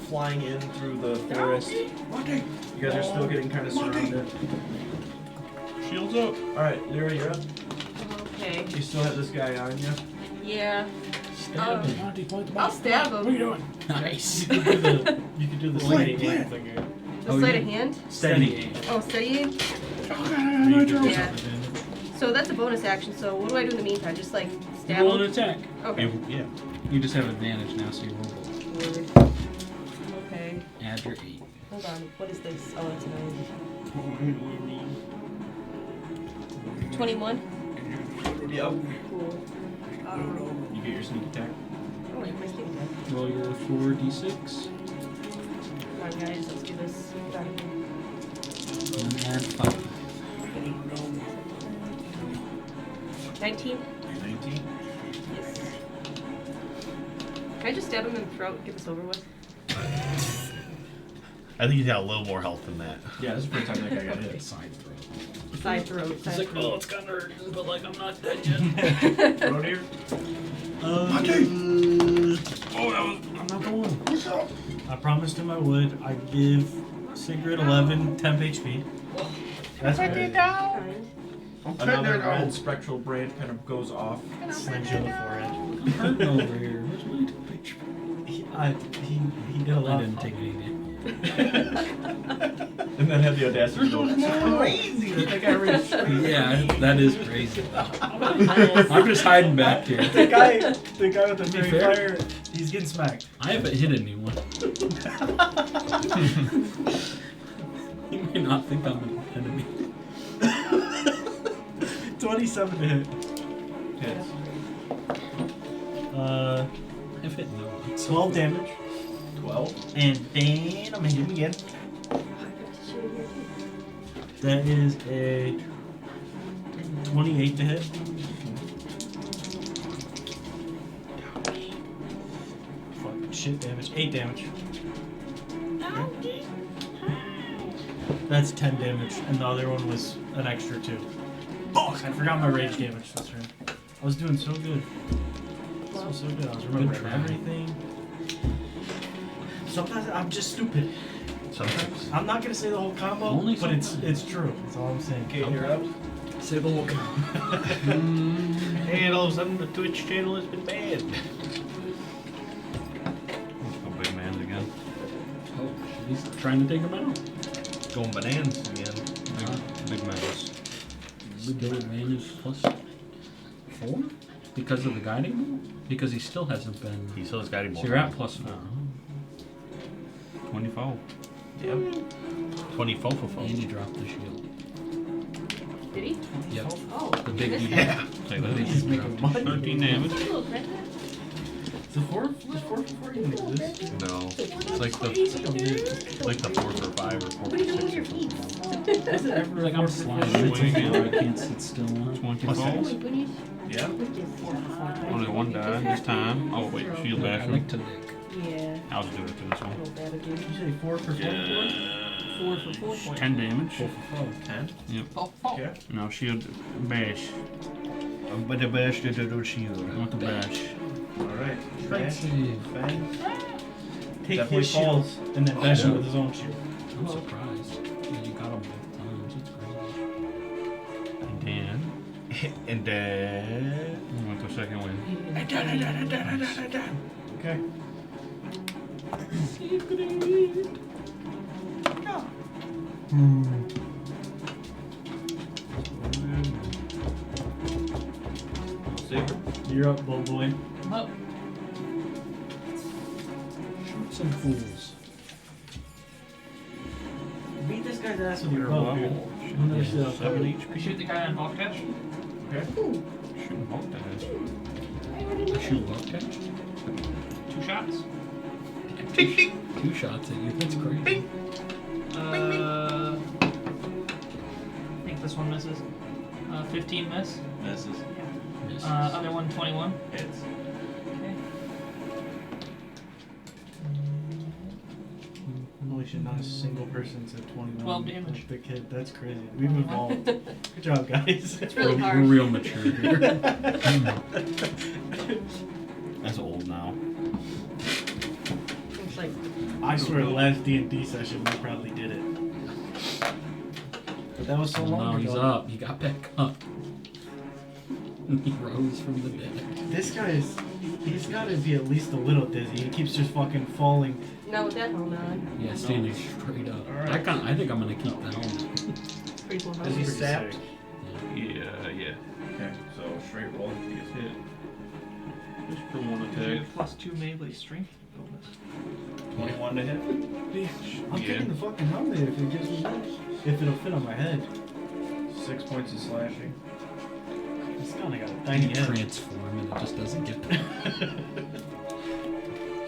flying in through the forest. You guys are still getting kind of surrounded. Shields up. Alright, Lyra, you're up. Okay. You still have this guy on you. Yeah. Stab him. I'll stab him. What are you doing? Nice. You could do the steady aim thing here. The Oh, sleight yeah. of hand? Steady aim. Oh, steady aim? Yeah. So that's a bonus action, so what do I do in the meantime? Just like stab Roll an him? attack. Okay. Yeah. You just have advantage now, so you roll both. Word. Okay. Add your 8. Hold on. What is this? Oh, that's 21? Yep. Cool. You get your sneak attack. Oh, wait, my sneak attack. Roll your 4d6. Come on, guys. Let's do this. Get out of here. And add 5. 19? 19. Yes. Can I just stab him in the throat and get this over with? I think he's got a little more health than that. Yeah, this is the first time that guy got hit. Side throat. Side throat. He's Side like, throat. oh, it's kind of hurting, but like, I'm not dead yet. Throw deer. I'm not going. I promised him I would. I give Sigrid 11 temp HP. That's great. Kind. Another red spectral brand kind of goes off. Slams you in the forehead. I'm hurting over here. Where's my picture? He did a I lot. didn't take any damage. And then had the audacity to go, that's crazy that guy ran straight. Yeah, that is crazy. I'm just hiding back here. The guy with the be fairy fair. fire, he's getting smacked. I haven't hit anyone. You may not think I'm an enemy. 27 to hit. Hits. I've hit no one. 12 damage. 12. And then I'm gonna hit him again. That is a 28 to hit. Fucking shit damage. 8 damage. That's 10 damage, and the other one was an extra 2. Fuck! I forgot my rage damage. That's right. I was doing so good. So good. I was remembering try. everything. Sometimes I'm just stupid. Sometimes. I'm not gonna say the whole combo, Only but it's sometimes. true. That's all I'm saying. Okay, you're up. Say the whole combo. And all of a sudden the Twitch channel has been banned. Let's go big man's again. Oh, he's trying to take him out. Going bananas again. Big man's. Big Bill advantage plus 4? Because of the guiding bolt? Because he still hasn't been. He still has guiding So bolt. you're at plus 4. 24. Yep. 24 for And he dropped the shield. Did he? Yep. Oh. The big this dude. guy. Yeah. Take The that. big dude dropped the shield. 13 damage. That's a little crit. Does 4 for 4 even exist? No. It's like the 4 for 5 or 4 What for are you doing 6 with your or feet? something. Is it ever Like I'm sliding Swing into again. where I can't sit still now. 24. Oh my goodness. Yeah. Only one die this time. Oh wait, shield I bash. like to lick. Yeah. I'll just do it to this one. Little bad again. You say 4 for 4? 4 for 4 points. 10 damage. 4 for 4. 10. Yep. Okay. Now shield bash. But the best to do shield. I want the bash. Alright. Strike save. Fang. Take Definitely his shield falls. and then bash him Yeah. with his own shield. I'm surprised. Yeah, you got him both times. It's crazy. And then And I went to a second win. Okay. Saber. You're up, bold boy. Oh, Shoot some fools. Beat this guy's ass with your Your bow. level. Don't understand. 7 we HP. shoot the guy on Bulk Catch. Shooting both guys. I shoot buck catch. 2 shots. Two shots at you. That's crazy. I think this one misses. 15 miss. Misses. Misses. Other one 21. Hits. Okay. Holy shit, not a single person said 21. 12 damage. Big hit. That's crazy. We've evolved. Good job, guys. It's really we're hard. real mature here. that's old now. It's like, I swear, the last D&D session, we probably did it. But that was so Oh, long no, ago. he's up. He got back up. He rose from the dead. This guy he's gotta be at least a little dizzy. He keeps just fucking falling. not with that helmet on. Yeah, standing straight up. Alright. I think I'm gonna keep that on. It's pretty cool. Is he Pretty sapped? sick. Yeah. Okay, so straight roll if he gets hit. Just for one Gives you attack. a +2 melee strength bonus. 21 to hit. I'm Yeah. taking the fucking helmet if it gives me that. If it'll fit on my head. 6 points of slashing. It's kinda got a You tiny head. transform and it just doesn't get there.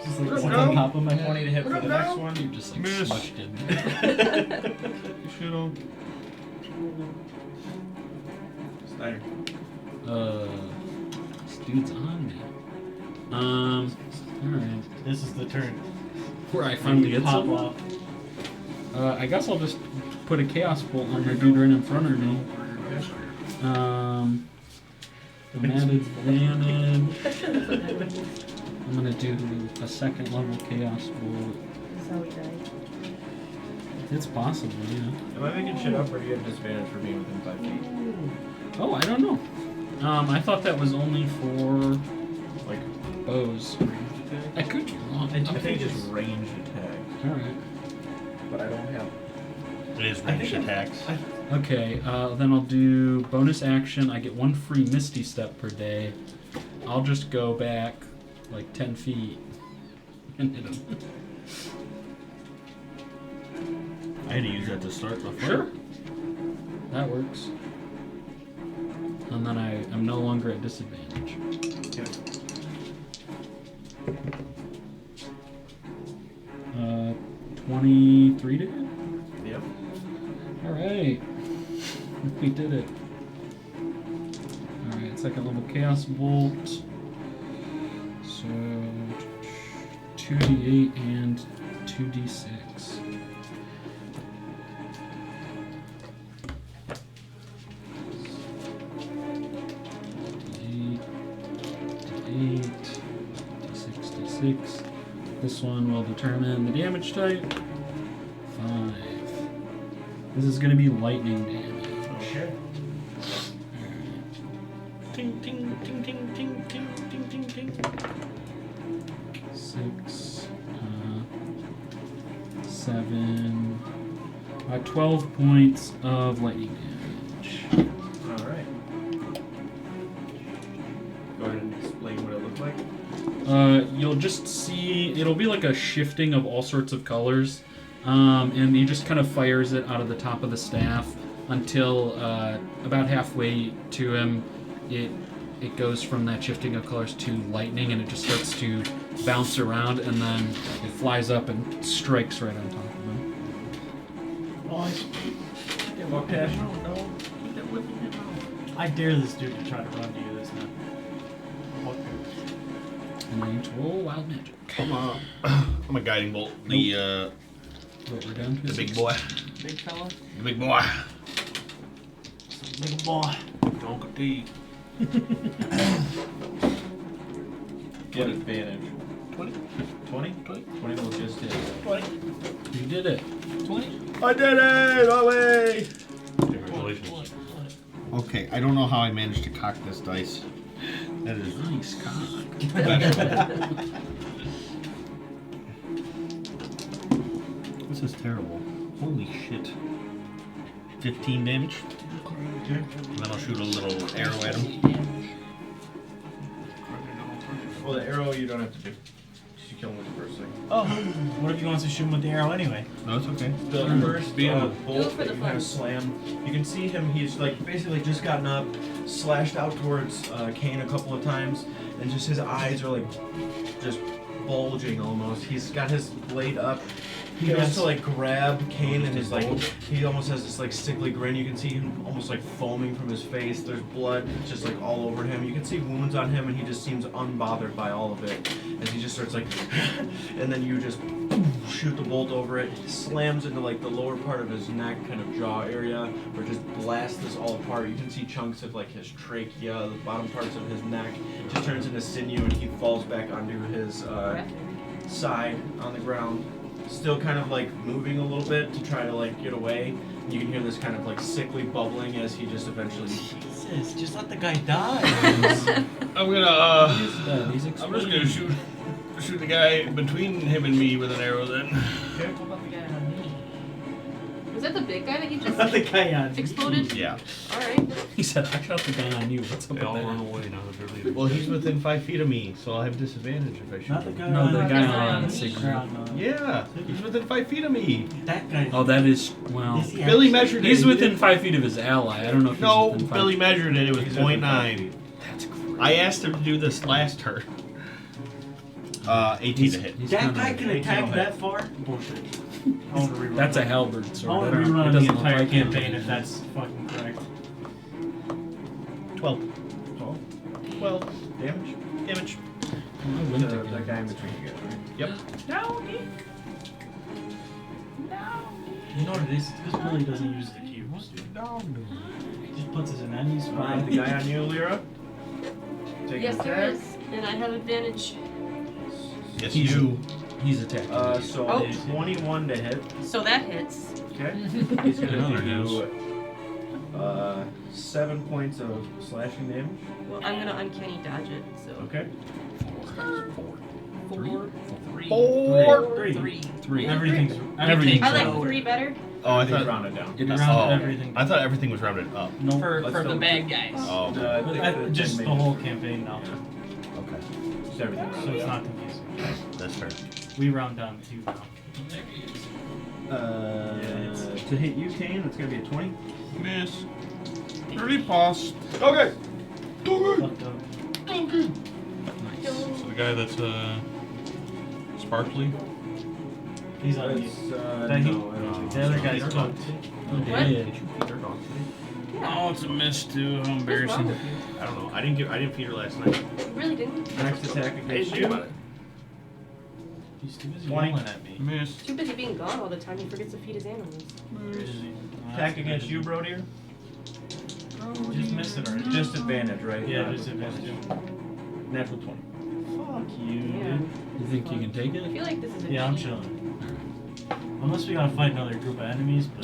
Just like what's on top of my head. 20 to hit for the next one. You're just like Miss. smushed in. You should have. Snyder. This dude's on me. Alright. This is the turn. Where I finally get Pop some. off. I guess I'll just put a chaos bolt on the dude right in front of me. Mad advantage. I'm gonna do a second level chaos bolt. That's how we died. It's possible, yeah. Am I making shit up or do you have disadvantage for being within 5 feet? Oh, I don't know. I thought that was only for Like bows. I could be wrong. I think it's ranged attack, Alright. but I don't have. It is I ranged think attacks. Okay, then I'll do bonus action. I get 1 free Misty Step per day. I'll just go back like 10 feet and hit him. I had to use that to start my Sure. That works. And then I'm no longer at disadvantage. 23 to hit? Yep. Alright. We did it. Alright, second level Chaos Bolt. So 2d8 and 2d6. D8, D6, D6. This one will determine the damage type. 5. This is going to be lightning damage. Okay. Ting, ting, ting, ting, ting, ting, ting, ting, ting. 6, 7, 12 points of lightning damage. Alright. Go ahead and explain what it looked like. You'll just see, it'll be like a shifting of all sorts of colors, and he just kind of fires it out of the top of the staff until about halfway to him, it goes from that shifting of colors to lightning, and it just starts to bounce around, and then it flies up and strikes right on top of him. Nice. Okay. I dare this dude to try to run to you this time. And then you roll wild magic. I'm a guiding bolt. The What we're down to? the big boy. Big fella. The big boy. Big boy. Donka tea. Get advantage. 20. 20? 20 will just hit. 20. You did it. 20. I did it! Away! Congratulations. Okay, I don't know how I managed to cock this dice. That is Nice cock. This is terrible. Holy shit. 15 damage. And then I'll shoot a little arrow at him. Well, the arrow you don't have to do. Just you kill him with the first thing. Oh, what if he wants to shoot him with the arrow anyway? No, it's okay. The first Do it bolt for that the you kind fun. of slam, you can see him, he's like basically just gotten up, slashed out towards Kane a couple of times, and just his eyes are like just bulging almost. He's got his blade up. He goes to like grab Kane and his like, he almost has this like sickly grin. You can see him almost like foaming from his face. There's blood just like all over him. You can see wounds on him, and he just seems unbothered by all of it. As he just starts like, and then you just shoot the bolt over it. It slams into like the lower part of his neck, kind of jaw area, where it just blasts this all apart. You can see chunks of like his trachea, the bottom parts of his neck, just turns into sinew, and he falls back onto his side on the ground. Still kind of like moving a little bit to try to like get away. You can hear this kind of like sickly bubbling as he just eventually. Jesus, just let the guy die. I'm gonna He's I'm just gonna shoot the guy between him and me with an arrow then. What about the guy on me? Was that the big guy that you just Let the guy on. exploded? Yeah. Alright. He said, I shot the guy on you. What's up They with all run that? away now that they're leaving. Well, he's within 5 feet of me, so I'll have disadvantage if I shoot Not the him. guy No, on. the guy on Or Sigrid. on, Yeah, he's within 5 feet of me. That guy. Oh, that is, well, Is he Billy actually- measured it. he's He within didn't- 5 feet of his ally. I don't know if No, he's within 5 Billy measured it. It was He's within 5 0.9. That's crazy. I asked him to do this last turn. 18 to hit. He's That kinda- guy can attack that far? Bullshit. I want to rerun. That's a that. halberd I sword. want I to don't- it rerun the doesn't look entire like campaign it. if that's fucking correct. 12. 12 Damage? damage. I went That again. guy in between you guys, right? Yep. You know what it is? This Billy doesn't use the cubes, dude. He just puts it in any spot. Alright, the guy on you, Lyra. Take Yes, an there attack. is. And I have advantage. Yes, He's- you. He's attacking. So Oh. 21 to hit. So that hits. Okay. He's gonna Another do 7 points of slashing damage. Well, I'm gonna uncanny dodge it, so. Okay. 4. Three. 3. Everything's Everything's I like rounded. 3 better. Oh, I Everything's thought. rounded down. It It's- rounded oh, everything. I thought everything was rounded up. No, For Let's the don't- bad guys. Oh, just the whole campaign now. okay. Just everything So rounded it's down. not confusing. That's fair. We round down 2 now. To hit you, Kane, that's gonna be a 20. Miss. Pretty pass. Okay. Fucked up. So the guy that's sparkly. He's on you. That's, That he- no, I don't The other guy's cooked. Oh, What? dead. Oh, it's a miss too. How What's wrong embarrassing. with you? I don't know. I didn't feed her last night. You really didn't? Next attack against you. He's too busy 20. yelling at me. Miss. Too busy being gone all the time, he forgets to feed his animals. Attack against you, Brodier. Just miss it already. Just advantage, right? Yeah, just advantage. Natural 20. Fuck you, Yeah. dude. You think you can take I it? feel like this is a Yeah, I'm cheat. chilling. Unless we gotta fight another group of enemies, but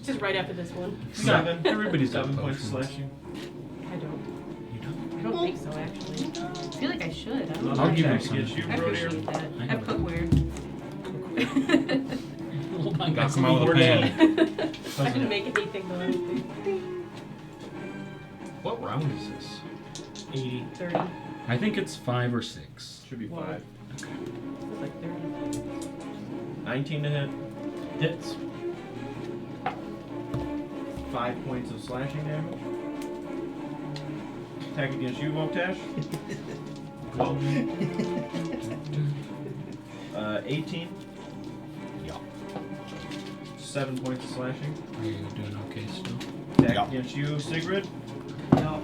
Just right after this one. 7. Everybody's got 7 points potions. slashing. I don't. You don't? I don't think so, actually. I feel like I should. I don't know. I'll give I him Attack some. against you, I Brodier. appreciate that. I I have have a- cookware. Hold on, Knock guys. him out with a pan. I didn't make anything though. I don't think. What round is this? 80. 30. I think it's 5 or 6. Should be Wow. 5. It was like 30. 19 to hit. Hits. 5 points of slashing damage. Attack against you, Voltash. 18. Yeah. 7 points of slashing. Are you doing okay still? Attack Yeah. against you, Sigrid. Yeah.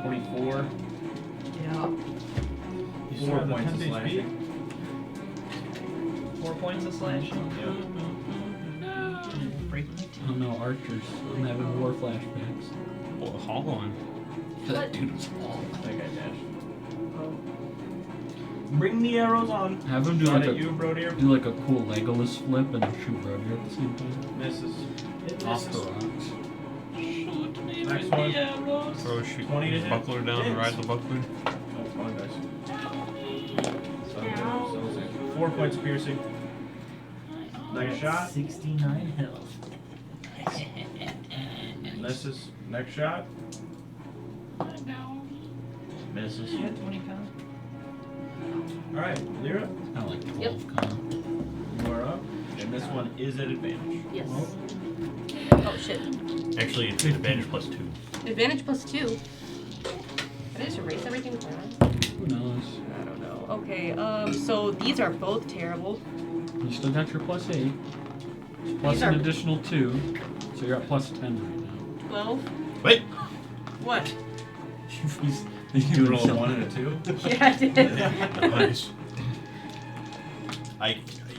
24. Yeah. You still have the 10 HP. 4 points of slashing. Break my Oh no, archers. I'm having war flashbacks. Oh, a hollow one. That dude was all. That guy dashed. Bring the arrows on. Have him do Shot like at a you, Brodier. do like a cool Legolas flip and shoot Brodier at the same time. Misses. Off the rocks. Shoot me Next with one. the arrows. Throw a shoot 20 to hit. buckler down and ride the buckler. Oh, come on, guys. So, 4 points of piercing. Next shot. 69 health. Misses. Next shot. Misses. Yeah, 20 pounds. Alright, Lyra, I like 12 Yep. con. you are up. And this one is at advantage. Yes. Oh shit. Actually, it's advantage plus 2. Advantage plus 2. Can I just erase everything with my eye? Who knows? I don't know. Okay, so these are both terrible. You still got your plus 8. Plus These an are- additional 2. So you're at plus 10 right now. 12. Wait! What? You roll a 1 and a 2. Yeah, I did. Nice.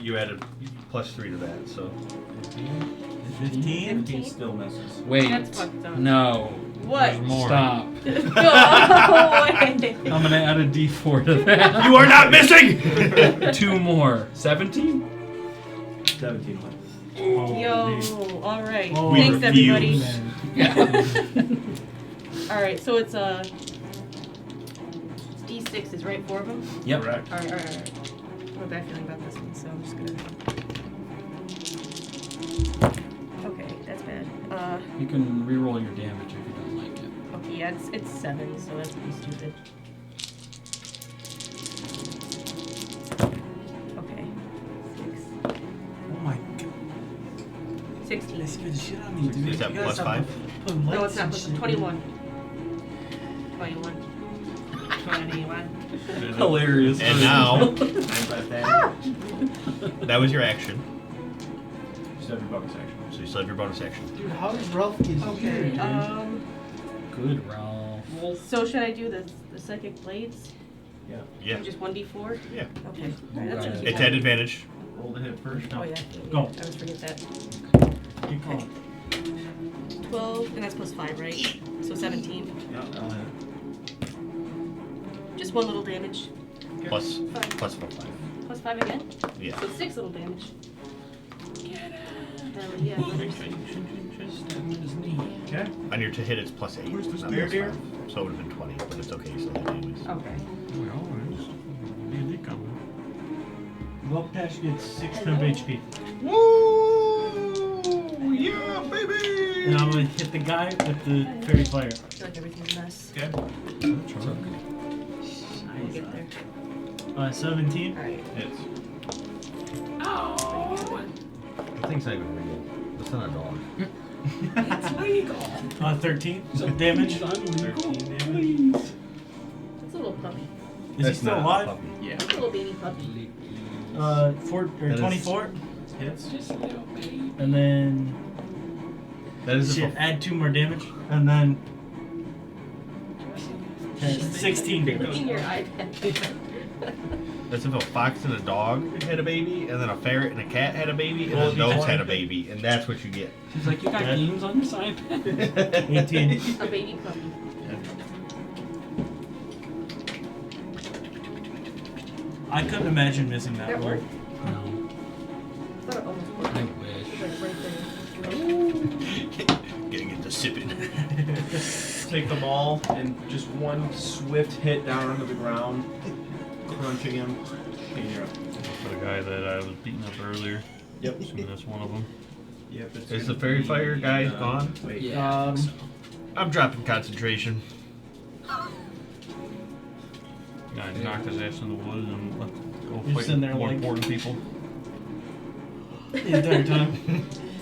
You added plus 3 to that, so. 15. 15 still misses. Wait. That's fucked up. No. What? There's more. Stop. No way. I'm gonna add a d4 to that. You are not missing! 2 more. 17? 17 left. Yo, alright. Oh, We Thanks, everybody. Man. Alright, so it's D6s, right? 4 of them? Yep. Correct. Alright. I have a bad feeling about this one, so I'm just gonna. Okay, that's bad. You can reroll your damage if you don't like it. Okay, yeah, it's 7, so that's pretty stupid. Okay. 6. Oh my god. 16. They scared the shit out of me, dude. Is that You gotta plus stop 5? putting No, lights it's not. and It's shit. 21. 21. 21. Hilarious. And now, Ah! that was your action. You still have your bonus action. So you still have your bonus action. Dude, how does Ralph get here, Okay, dude? Good, Ralph. so should I do the psychic blades? Yeah. Just 1d4? Yeah. Okay. Alright, that's Right. what It's at advantage. Roll to hit first. Oh yeah. Go. I always forget that. Keep going. 12, and that's plus 5, right? So 17. Yeah, that'll hit. Just 1 little damage. Plus 5. 5. Plus 5 again? Yeah. So 6 little damage. Hell yeah. Okay. On your to hit, it's plus 8. Where's the not spear, plus dear? 5. So it would have been 20, but it's okay. So that anyways. Okay. We always. D&D coming. Voltash gets 6 temp HP. Woo! Yeah, baby! And I'm gonna hit the guy with the fairy fire. I feel like everything's a mess. Okay. We'll get there. 17. Alright. Hits. The thing's not even real. It's not a dog. It's legal. 13. So damage. 13 damage. It's a little puppy. Is he still alive? Yeah. It's a little baby puppy. 24. Hits. And then That is shit, add 2 more damage. And then 16 Look damage. in your iPad. as if a fox and a dog had a baby, and then a ferret and a cat had a baby, and Roll then those D20. had a baby, and that's what you get. She's like, you got Yeah. games on this iPad? 18. A baby puppy. I couldn't imagine missing that That roll. worked? No. I thought it almost worked. I It's wish. like right there. Gotta get the sipping. Take them all and just one swift hit down onto the ground, crunching him. And you're up. For the guy that I was beating up earlier. Yep. Assuming that's one of them. Yep. It's Is gonna the fairy be, fire guy gone? Wait. Yeah. I'm dropping concentration. Guy knocked his ass in the woods and left go You're fight sitting there more like- important people. The entire time.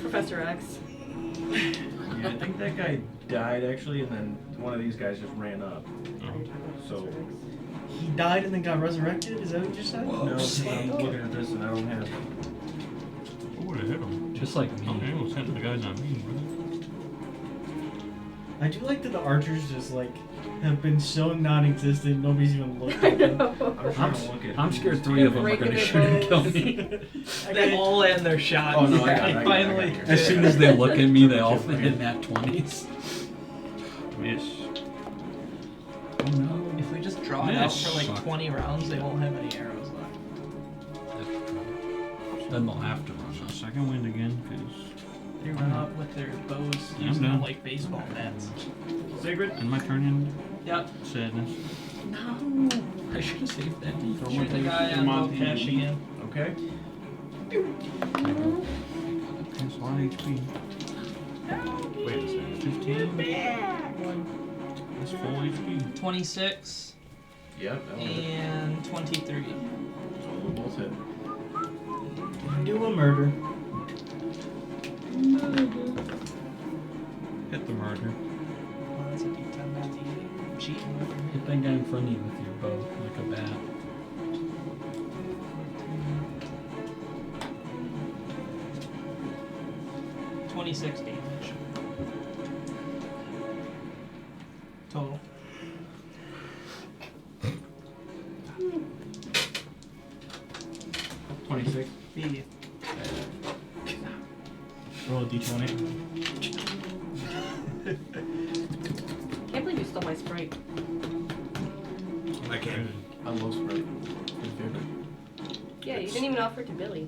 Professor X. Yeah, I think that guy died actually, and then one of these guys just ran up. So- He died and then got resurrected? Is that what you just said? No, I'm looking at this and I don't have. Who would have hit him? Just like me. Okay, was hitting the guys on me, bro. I do like that the archers just like have been so non-existent. Nobody's even looked at them. I'm trying to look at. I'm scared 3 of them are Breaking going to their shoot and kill bows. me. They all land their shots. Oh, no, I got it, I got it, I got it Finally. here. As soon as they look at me, they all hit nat 20s. Miss. Oh no. If we just draw it out Miss. for like Suck. 20 rounds, they won't have any arrows left. Then they'll have to run So us. second wind again, because They run up with their bows Yeah, using I'm them done. like baseball bats. Sigrid. and my turn in Yep. sadness. No. I should have saved that. Shoot the guy on Bocash again. Okay. That's a lot of HP. Wait a second. 15. That's full HP. 26 Yep. That'll hit. and 23. So we'll both hit. Do a murder. Hit the murder. Well, that's a D10, not D8. Cheating over here. Hit that guy in front of you with your bow, like a bat. 26 damage. Total. $26. Yeah. Roll a d20. Can't believe you stole my Sprite. I can't. I love Sprite. Yeah, you didn't even offer it to Billy.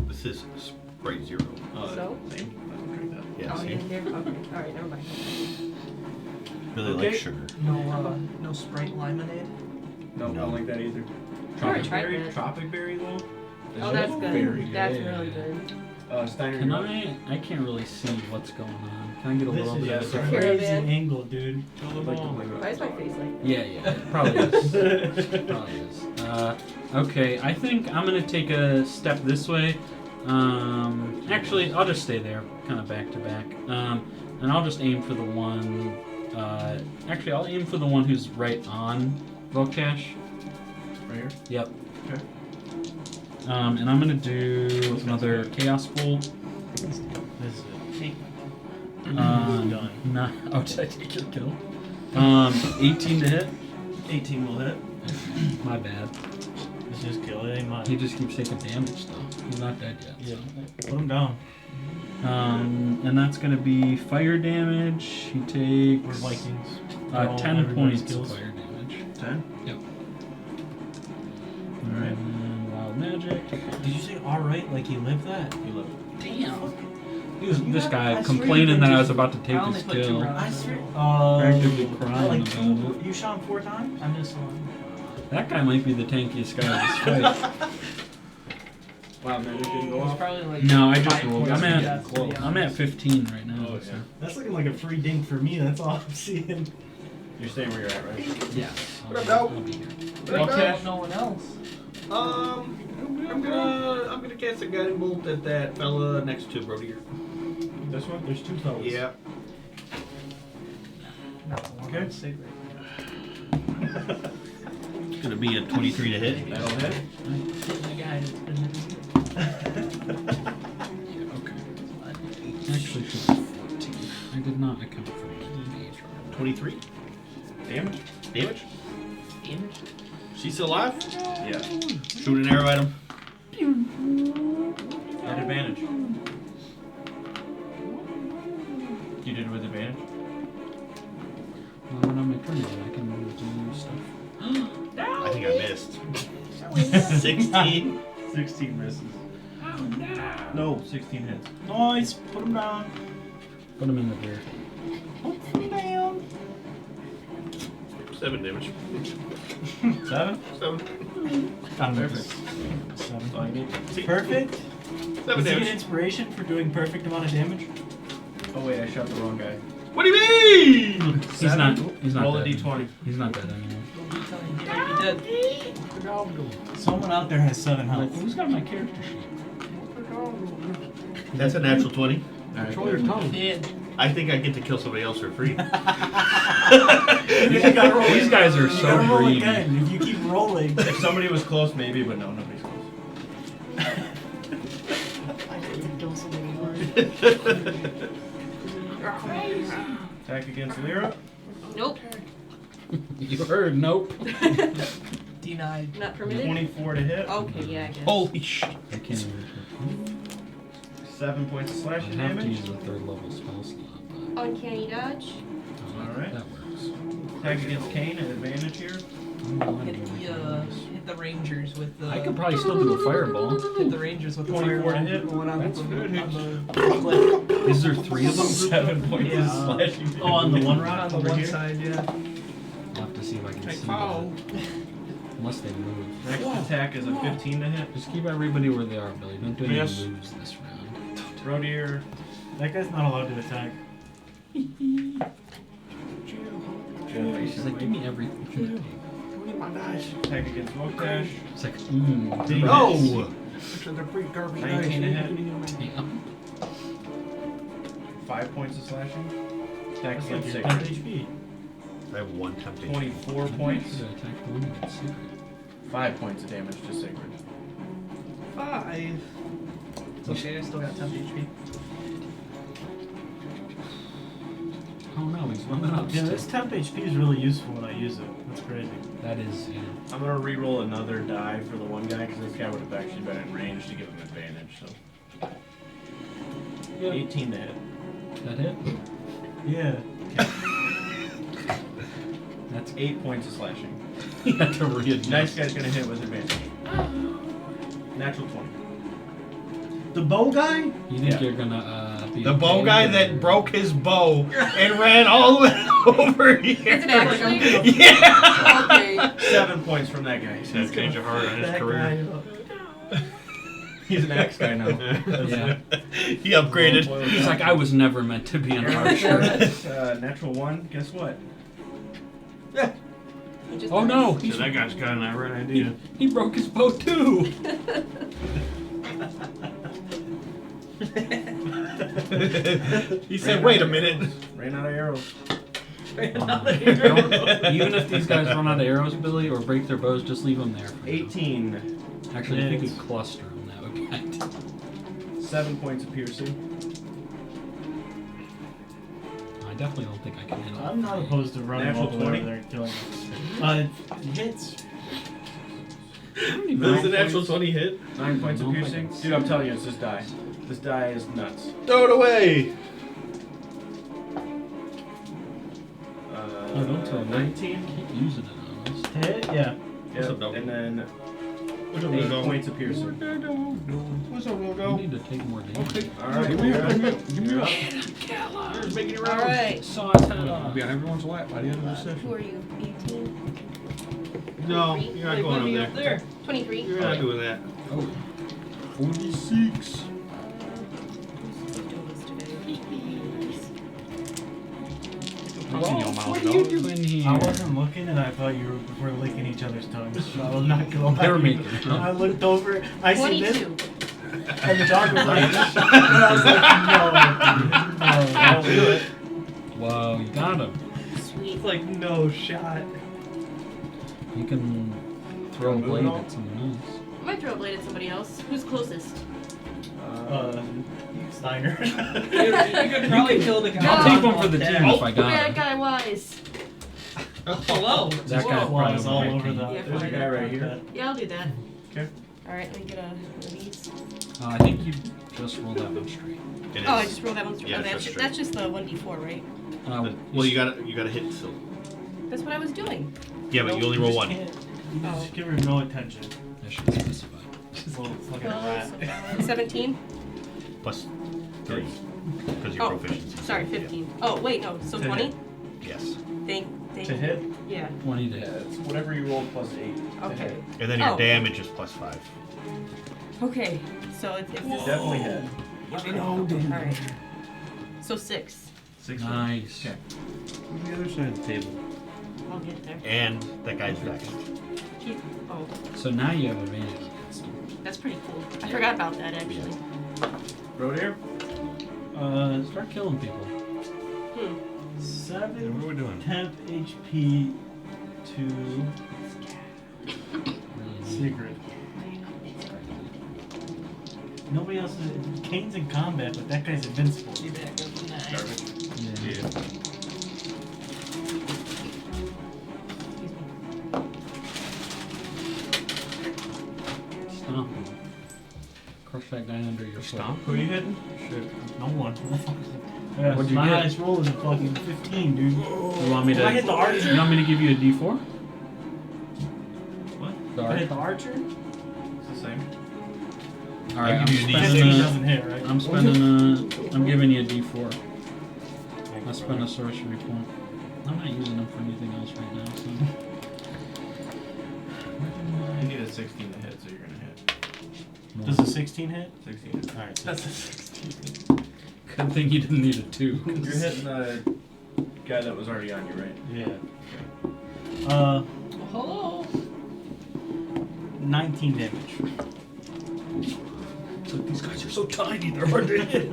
This is Sprite Zero. So? Same. I don't drink that. Yeah, Oh, you see? didn't dare? Okay. Alright, never mind. Really Okay. like sugar. No Sprite lemonade. No, I don't like that either. I've already Tropic tried berry? that. Tropic berry though? Oh, that's Very good. That's Yeah. really good. Steiner, Can you're up. I can't really see what's going on. Can I get a This little is bit yeah, of a sorry. crazy Caravan. angle, dude. Why is my face like that? Yeah, it probably is. Probably is. Okay, I think I'm gonna take a step this way. Actually, I'll just stay there, kind of back to back. And I'll just aim for the one. Actually, I'll aim for the one who's right on Volcash. Right here? Yep. Okay. And I'm gonna do another Chaos Bolt. This is it. Done. Oh, did I take your kill? 18 to hit. 18 will hit. My bad. This is kill. It ain't mine. He just keeps taking damage though. He's not dead yet. Yeah. Put him down. And that's gonna be fire damage. He takes We're Vikings. Roll 10 everybody's points of kills. fire damage. 10? Yep. Alright. And wild magic. Did you say alright like he lived that? You look. Damn. He was You this have- guy I swear you complaining did that I just- was about to take I only his put 2 kill. rounds. I swear. Actively crying Like about two. You shot him 4 times? I missed one. That guy might be the tankiest guy in this fight. Wow, magic didn't go It was off. probably like No, I just 5 rolled. points I'm of at death, to be I'm at honest. 15 right now. Oh, so- yeah. That's looking like a free dink for me. That's all I'm seeing. You're staying where you're at, right? Yeah. What up, dog? I'll be here. Well, okay. No one else. I'm gonna cast a guiding bolt at that fella next to Brody. This one? There's 2 fellas. Yeah. Okay. It's gonna be a 23 to hit. That'll hit. The guy that's been Yeah, okay. Actually, should be 14. I did not account for the age. 23 Damage? damage. damage. She's still alive? Yeah. Shoot an arrow at him. At advantage. You did it with advantage? Well, when I'm a tournament, I can do stuff. I think I missed. 16. 16 misses. No, 16 hits. Nice. Put him down. Put them in the beer. Put him down. 7 damage. 7? 7. Perfect. Seven. So I need. Perfect. 7 Does he get damage. inspiration for doing perfect amount of damage? Oh wait, I shot the wrong guy. What do you mean? He's not. He's not Roll a dead. d20. He's not dead anymore. Dead. Someone out there has 7 Like, health. who's got my character sheet? That's a natural 20. Control your tongue. Dead. I think I get to kill somebody else for free. You gotta roll These guys are You so gotta roll greedy. again. If you keep rolling. If somebody was close, maybe, but no, nobody's close. Attack against Lyra. Nope. You heard? Nope. Denied. Not permitted. 24 to hit. Okay, yeah, I guess. Holy shit. I can't even. 7 points of I slashing have to damage. use a 3rd level spell slot, but Uncanny dodge. Alright. that works. Attack against Kane at advantage here. Hit the Rangers with the. I could probably still do a fireball. hit the Rangers with the 24 to fireball. hit. Going on That's the, good. on the cliff. Is there 3 of them? 7 points Yeah. of slashing damage. Oh, on the one rock On the over one here? side, yeah. I'll have to see if I can Take see foul. that. Unless they move. Next attack is a 15 to hit. Just keep everybody where they are, Billy. Don't do any Yes. moves this round. Rodier. That guy's not allowed to attack. She's like, give me everything. Attack against Mokash. It's like, Did he No! miss? Actually, they're pretty garbage 19 to hit. damn. 5 points of slashing. Attack That's like against your Sacred. 10 HP. I have 1 temptation. 24 points. Should have attacked one against Secret. 5 points of damage to Sacred. 5. It's okay, I still got 10 HP. Oh no, he's running up. Yeah, this temp HP is really useful when I use it. That's crazy. That is, yeah. I'm gonna re-roll another die for the one guy because this guy would have actually been in range to give him advantage. So 18 to hit. That hit? Yeah. That's 8 points of slashing. you had to readjust. Nice guy's gonna hit with advantage. Natural 20. The bow guy? You think Yeah. you're gonna be The okay bow guy or- that broke his bow and ran all the way over here. Is it actually? Yeah! Okay. 7 points from that guy. He's gonna change a heart on his That career. guy. He's an axe guy now. Yeah. He upgraded. He's like, I was never meant to be an archer. Natural 1. Guess what? He just Oh no, So he's, that guy's got an right idea. he broke his bow too. He said, wait a minute. Ran out of arrows. Even if these guys run out of arrows, Billy, or break their bows, just leave them there. For now. 18. Actually, if you could cluster them, that would be good. 7 points of piercing. I definitely don't think I can hit all I'm not three. opposed to running Natural all the way 20? over there and killing him. It hits. I don't even Does know. the natural 20 hit? 9 points of No, I piercing. think Dude, I'm telling you, it's this die. This die is nuts. Throw it away. Oh, don't throw it away. 19. Keep using it on us. Hit? Yeah. What's Yep. up, dog? And then What's up, 8 little dog? points of piercing. What's up, little We dog? need to take more damage. Alright, Give me you're a- up. give me a- You're up. Here's making it All round. right. Saw its head I'll off. be on everyone's lap by the end of the Who session. are you? 18? No, you're not They going put me up up there. there. 23? You're not doing that. Oh. 46. Who's doing this today? What are you doing here? I wasn't looking and I thought you were licking each other's tongues. So I was not gonna lie. They were to you. making it up. I looked over, I see this, 22. and the dog was like, and I was like, no, I'll do it. Whoa, you got him. Sweet. It's like, no shot. You can throw a Move blade it all? at someone else. I might throw a blade at somebody else. Who's closest? Steiner. You could probably kill the guy. I'll take one for the on team deck. if I Bad got him. guy wise. Hello. That guy's Flies probably all over high the. Yeah, There's a guy right here. Yeah, I'll do that. Okay. Alright, let me get one of these. I think you just roll that one straight. It is. Oh, I just rolled that one. Yeah, oh, it's that's, just that's just the 1d4, right? Well, you gotta hit so. That's what I was doing. Yeah, but you only roll one. You Oh. just give her no attention. That should specify. She's a little fucking 12, rat. 17? Plus 3. Because your Oh, proficiency. sorry, 15. Oh, wait, no. So To 20? hit. Yes. Thank To you. hit? Yeah. 20 to Yeah, hit. it's whatever you roll plus 8. to Okay. hit. And then your Oh. damage is plus 5. Okay. So it's this. Definitely hit. Okay. Alright. So 6. 6. Nice. Okay. On the other side of the table. I'll get there. And that guy's vexed. Oh, So now you have advantage against him. that's pretty cool. I forgot about that actually. Road here? Start killing people. Hmm. Yeah, 7 what are we doing? temp HP to Sigrid. Nobody else is. Kane's in combat, but that guy's invincible. Yeah. Stomp him. Crush that guy under your Stomp? Who are you hitting? No one. Yeah, What'd you my get? highest roll is a fucking 15, dude. You want me to? I hit the archer. You want me to give you a D4? What? The I hit archer. the archer? It's the same. All right, I'll I'm give you a spending 15 a. doesn't hit, right? I'm spending a. I'm giving you a D4. I spent a sorcery point. I'm not using them for anything else right now. So. You need a 16 to hit, so you're gonna hit. Does a 16 hit? 16. Alright, that's a 16. Good thing you didn't need a 2. You're hitting the guy that was already on you, right? Yeah. Hello. 19 damage. So these guys are so tiny, they're hard to hit.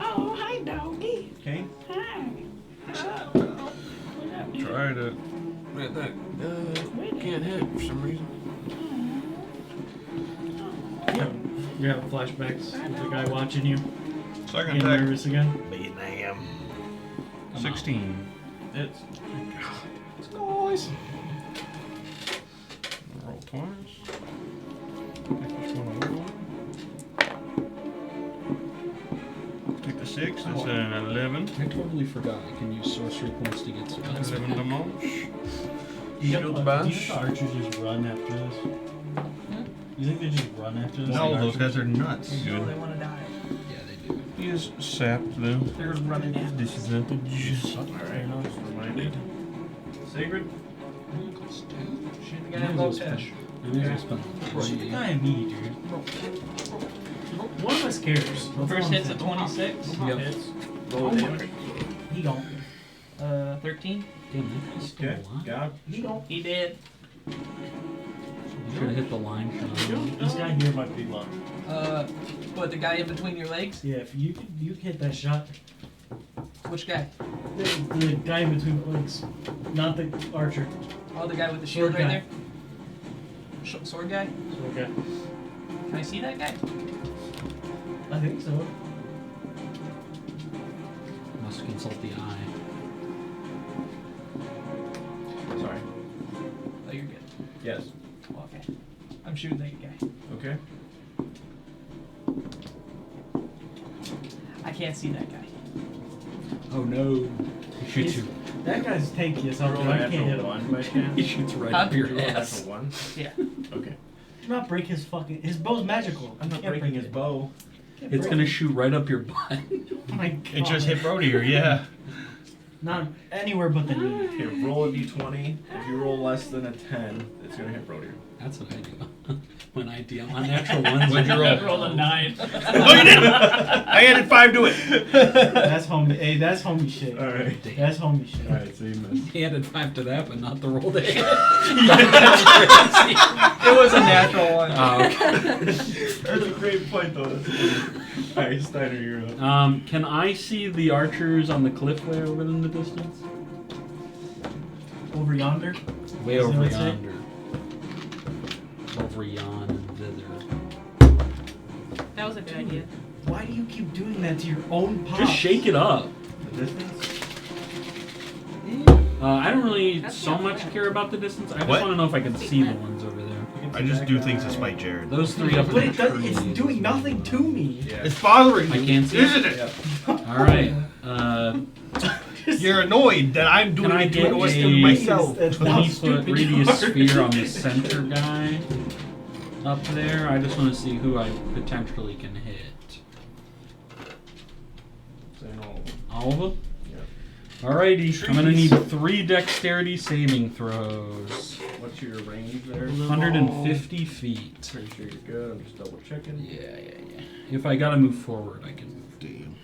Oh, hi, doggy. Okay. Hi. Try to. Man, that can't hit for some reason. You have flashbacks with the guy watching you. Second Getting attack. nervous again. Bam. 16. It's. Nice. Roll twice. Take this one away. Take the 6. That's an 11. I totally forgot I can use sorcery points to get spells. 11 damage. Shield Shield Do bash. you think the archers just run after this? You think they just run after this? No, like those archers? guys are nuts. They know they want to die. Yeah, they do. He is sapped though. They're running at us. Disadvantage. Alright, just reminded. Sigrid? Shoot the guy in low pitch. I may as well spend Shoot the guy and me, dude. One of us cares. That's all First I'm hit's saying. a 26. Yep. Hits. Roll damage. He don't. 13. Damn, that guy's still Okay. alive. Got He don't. He did. You should have hit the line shot. This guy here might be low. What, the guy in between your legs? Yeah, if you hit that shot, Which guy? the guy in between the legs, not the archer. Oh, the guy with the shield Sword right guy. there? Sword guy? Okay. Can I see that guy? I think so. Must consult the eye. Sorry. Oh, you're good. Yes. Oh, okay. I'm shooting that guy. Okay. I can't see that guy. Oh no. He shoots you. That guy's tanky as hell. Roll dude. a I can't hit natural him. 1 by chance. He shoots right Huh? up your You roll a ass. natural 1? Yeah. Okay. Do not break his fucking. His bow's magical. I'm You not can't breaking break his it. bow. It's gonna shoot right up your butt. Oh my god. It just hit Brody here, yeah. Not anywhere but the knee. Okay, roll a d20. If you roll less than a 10, it's gonna hit Brody. That's an idea. One idea on natural ones. What'd you roll? Roll a 9. Oh, you did! I added 5 to it. That's homie. Hey, that's homie shit. Alright. That's homie shit. Alright, so you missed. He added 5 to that, but not the roll to hit. It was a natural one. Oh, okay. That's a great point, though. That's funny. Alright, Steiner, you're up. Can I see the archers on the cliff way over in the distance? Over yonder. Way Is that over what it say? yonder. Over yon and thither. That was a good idea. Why do you keep doing that to your own pop? Just shake it up. The distance? I don't really That's so not much fair. care about the distance. I just What? want to know if I can see the ones over there. I just do things to spite Jared. Those three up in But the it does, tree it's is doing what nothing I'm to me. Yeah. It's bothering I you, can't see isn't it. it? All right. You're annoyed that I'm doing Can I it to get annoy a myself. That's how 20-foot stupid radius you are. sphere on the center guy up there? I just want to see who I potentially can hit. All of them? Alrighty, I'm gonna need 3 dexterity saving throws. What's your range there? 150 feet. Pretty sure you're good. I'm just double checking. Yeah. If I gotta move forward, I can move. Damn.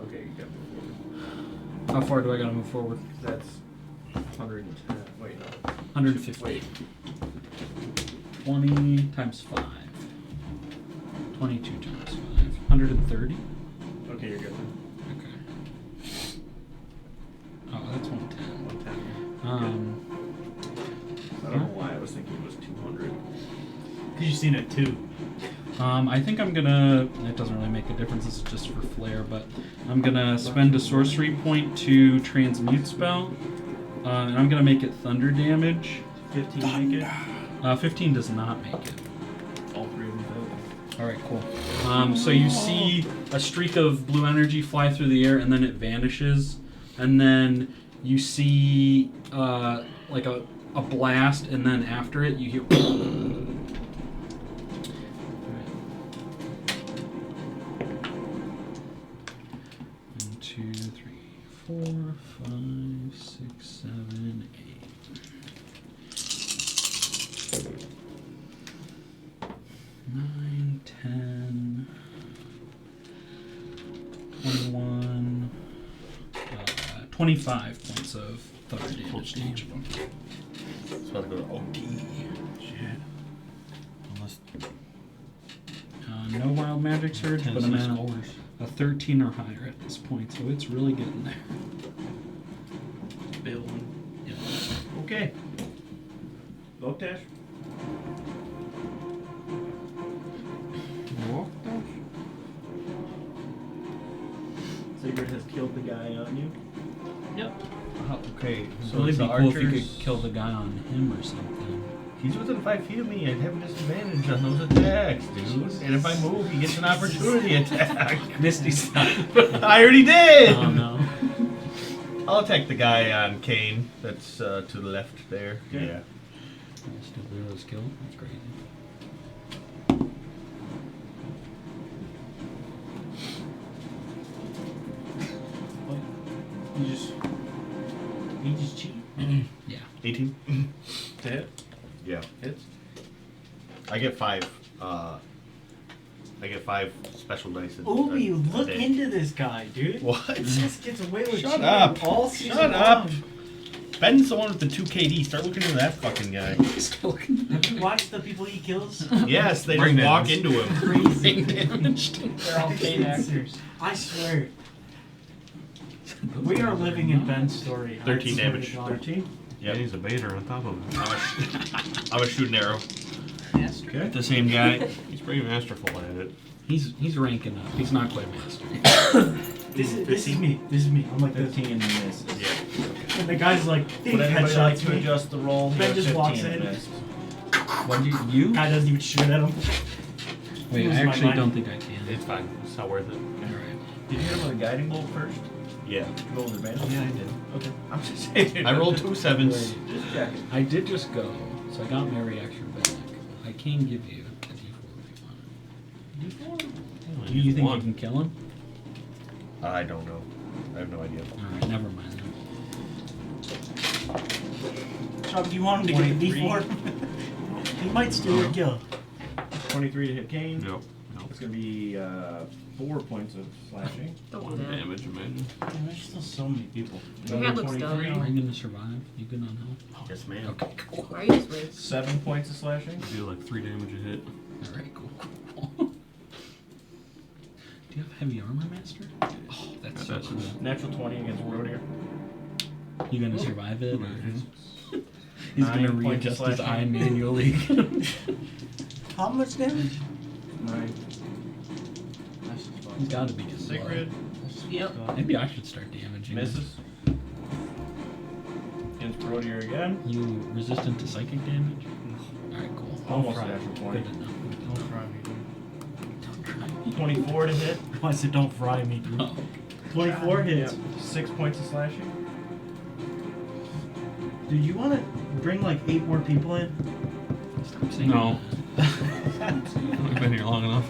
Okay, you got me. How far do I gotta move forward? That's 110. Wait, no. 150. Wait. 20 times 5. 22 times 5. 130? Okay, you're good then. Okay. Oh, that's 110. 110. Um, I don't know why I was thinking it was 200. Because you've seen it too. I think I'm gonna. It doesn't really make a difference. This is just for flair, but I'm gonna spend a sorcery point to transmute spell, and I'm gonna make it thunder damage. 15 make it? 15 does not make it. All 3 of them failed. All right, cool. So you see a streak of blue energy fly through the air, and then it vanishes, and then you see like a blast, and then after it you hear. 2, 3, 4, 5, 6, 7, 8. 9, 10, 21, 25 points of thunder damage to each of them. It's about to go to OT. Shit. Unless No wild magic surge, but I'm 10 at scores. a 13 or higher at this point, so it's really getting there. Building. Yeah. Okay. Loktash? Sigurd has killed the guy on you. Yep. Okay, So so it'd it's be the cool if you archers. could kill the guy on him or something. He's within 5 feet of me and have a disadvantage on those attacks, dude. And if I move, he gets an opportunity attack. Misty stop. I already did! Oh no. I'll attack the guy on Kane. That's to the left there. Okay. Yeah. Still zero skill. That's crazy. You just cheat. Yeah. 18? To hit? Yeah. Hits? I get 5. I get 5 special dice. Obi, a look day. into this guy, dude. What? This gets away with Shut cheating up. all season Shut up. long. Ben's the one with the 2 KD. Start looking into that fucking guy. Have you watched the people he kills? Yes, they Brain just walk damage. into him. Crazy. They're all paid actors. I swear. We are living in Ben's story. I 13 swear to damage. God. 13? Yeah, he's a baiter on top of it. I'm gonna shoot an arrow Master. at the same guy. He's pretty masterful at it. He's ranking up. He's not quite master. This is me. This is me. I'm like this. 15 misses. Yeah. And the guy's like, he Would anybody like headshots to me. adjust the roll? Ben He just has walks 15 in. missed. What you? Guy doesn't even shoot at him. Wait, Lose I my actually mind. don't think I can. It's fine. It's not worth it. Alright. Did you hit him with a guiding bolt first? Yeah. Roll with advantage? Yeah, I did. Okay. I'm just saying. I rolled 2 7s. Just checking. I did just go, so I got my reaction back. I can give you a D4 if you want. Do you think you can kill him? I don't know. I have no idea. Alright, never mind then. Chuck, do you want him to get the 23. D4? He might steal your kill. 23 to hit Kane. Yep. It's going to be 4 points of slashing. Don't One do that. damage, imagine. Damn, there's still so many people. Your head looks dumb. Are you gonna survive? You good on health? Yes, ma'am. Okay, cool. Why are you just wait? 7 points of slashing. Do like 3 damage a hit. Alright, cool. Do you have heavy armor, Master? Oh, that's so That's cool. Natural 20 against Roadier. You gonna survive it? Or Mhm. he's 9 gonna points of readjust his eye slashing. manually. How much damage? 9. He's got to be getting Sacred. Yep. blood. Maybe I should start damaging. him. Misses. Against Brodier again. You resistant to psychic damage? Alright, cool. Almost fry. natural Good 20. to know. Don't fry me, dude. Don't try me. 24 to hit. I said don't fry me, dude. Oh. 24 hits. 6 points of slashing. Dude, you want to bring like 8 more people in? Stop saying No. that. I've been here long enough.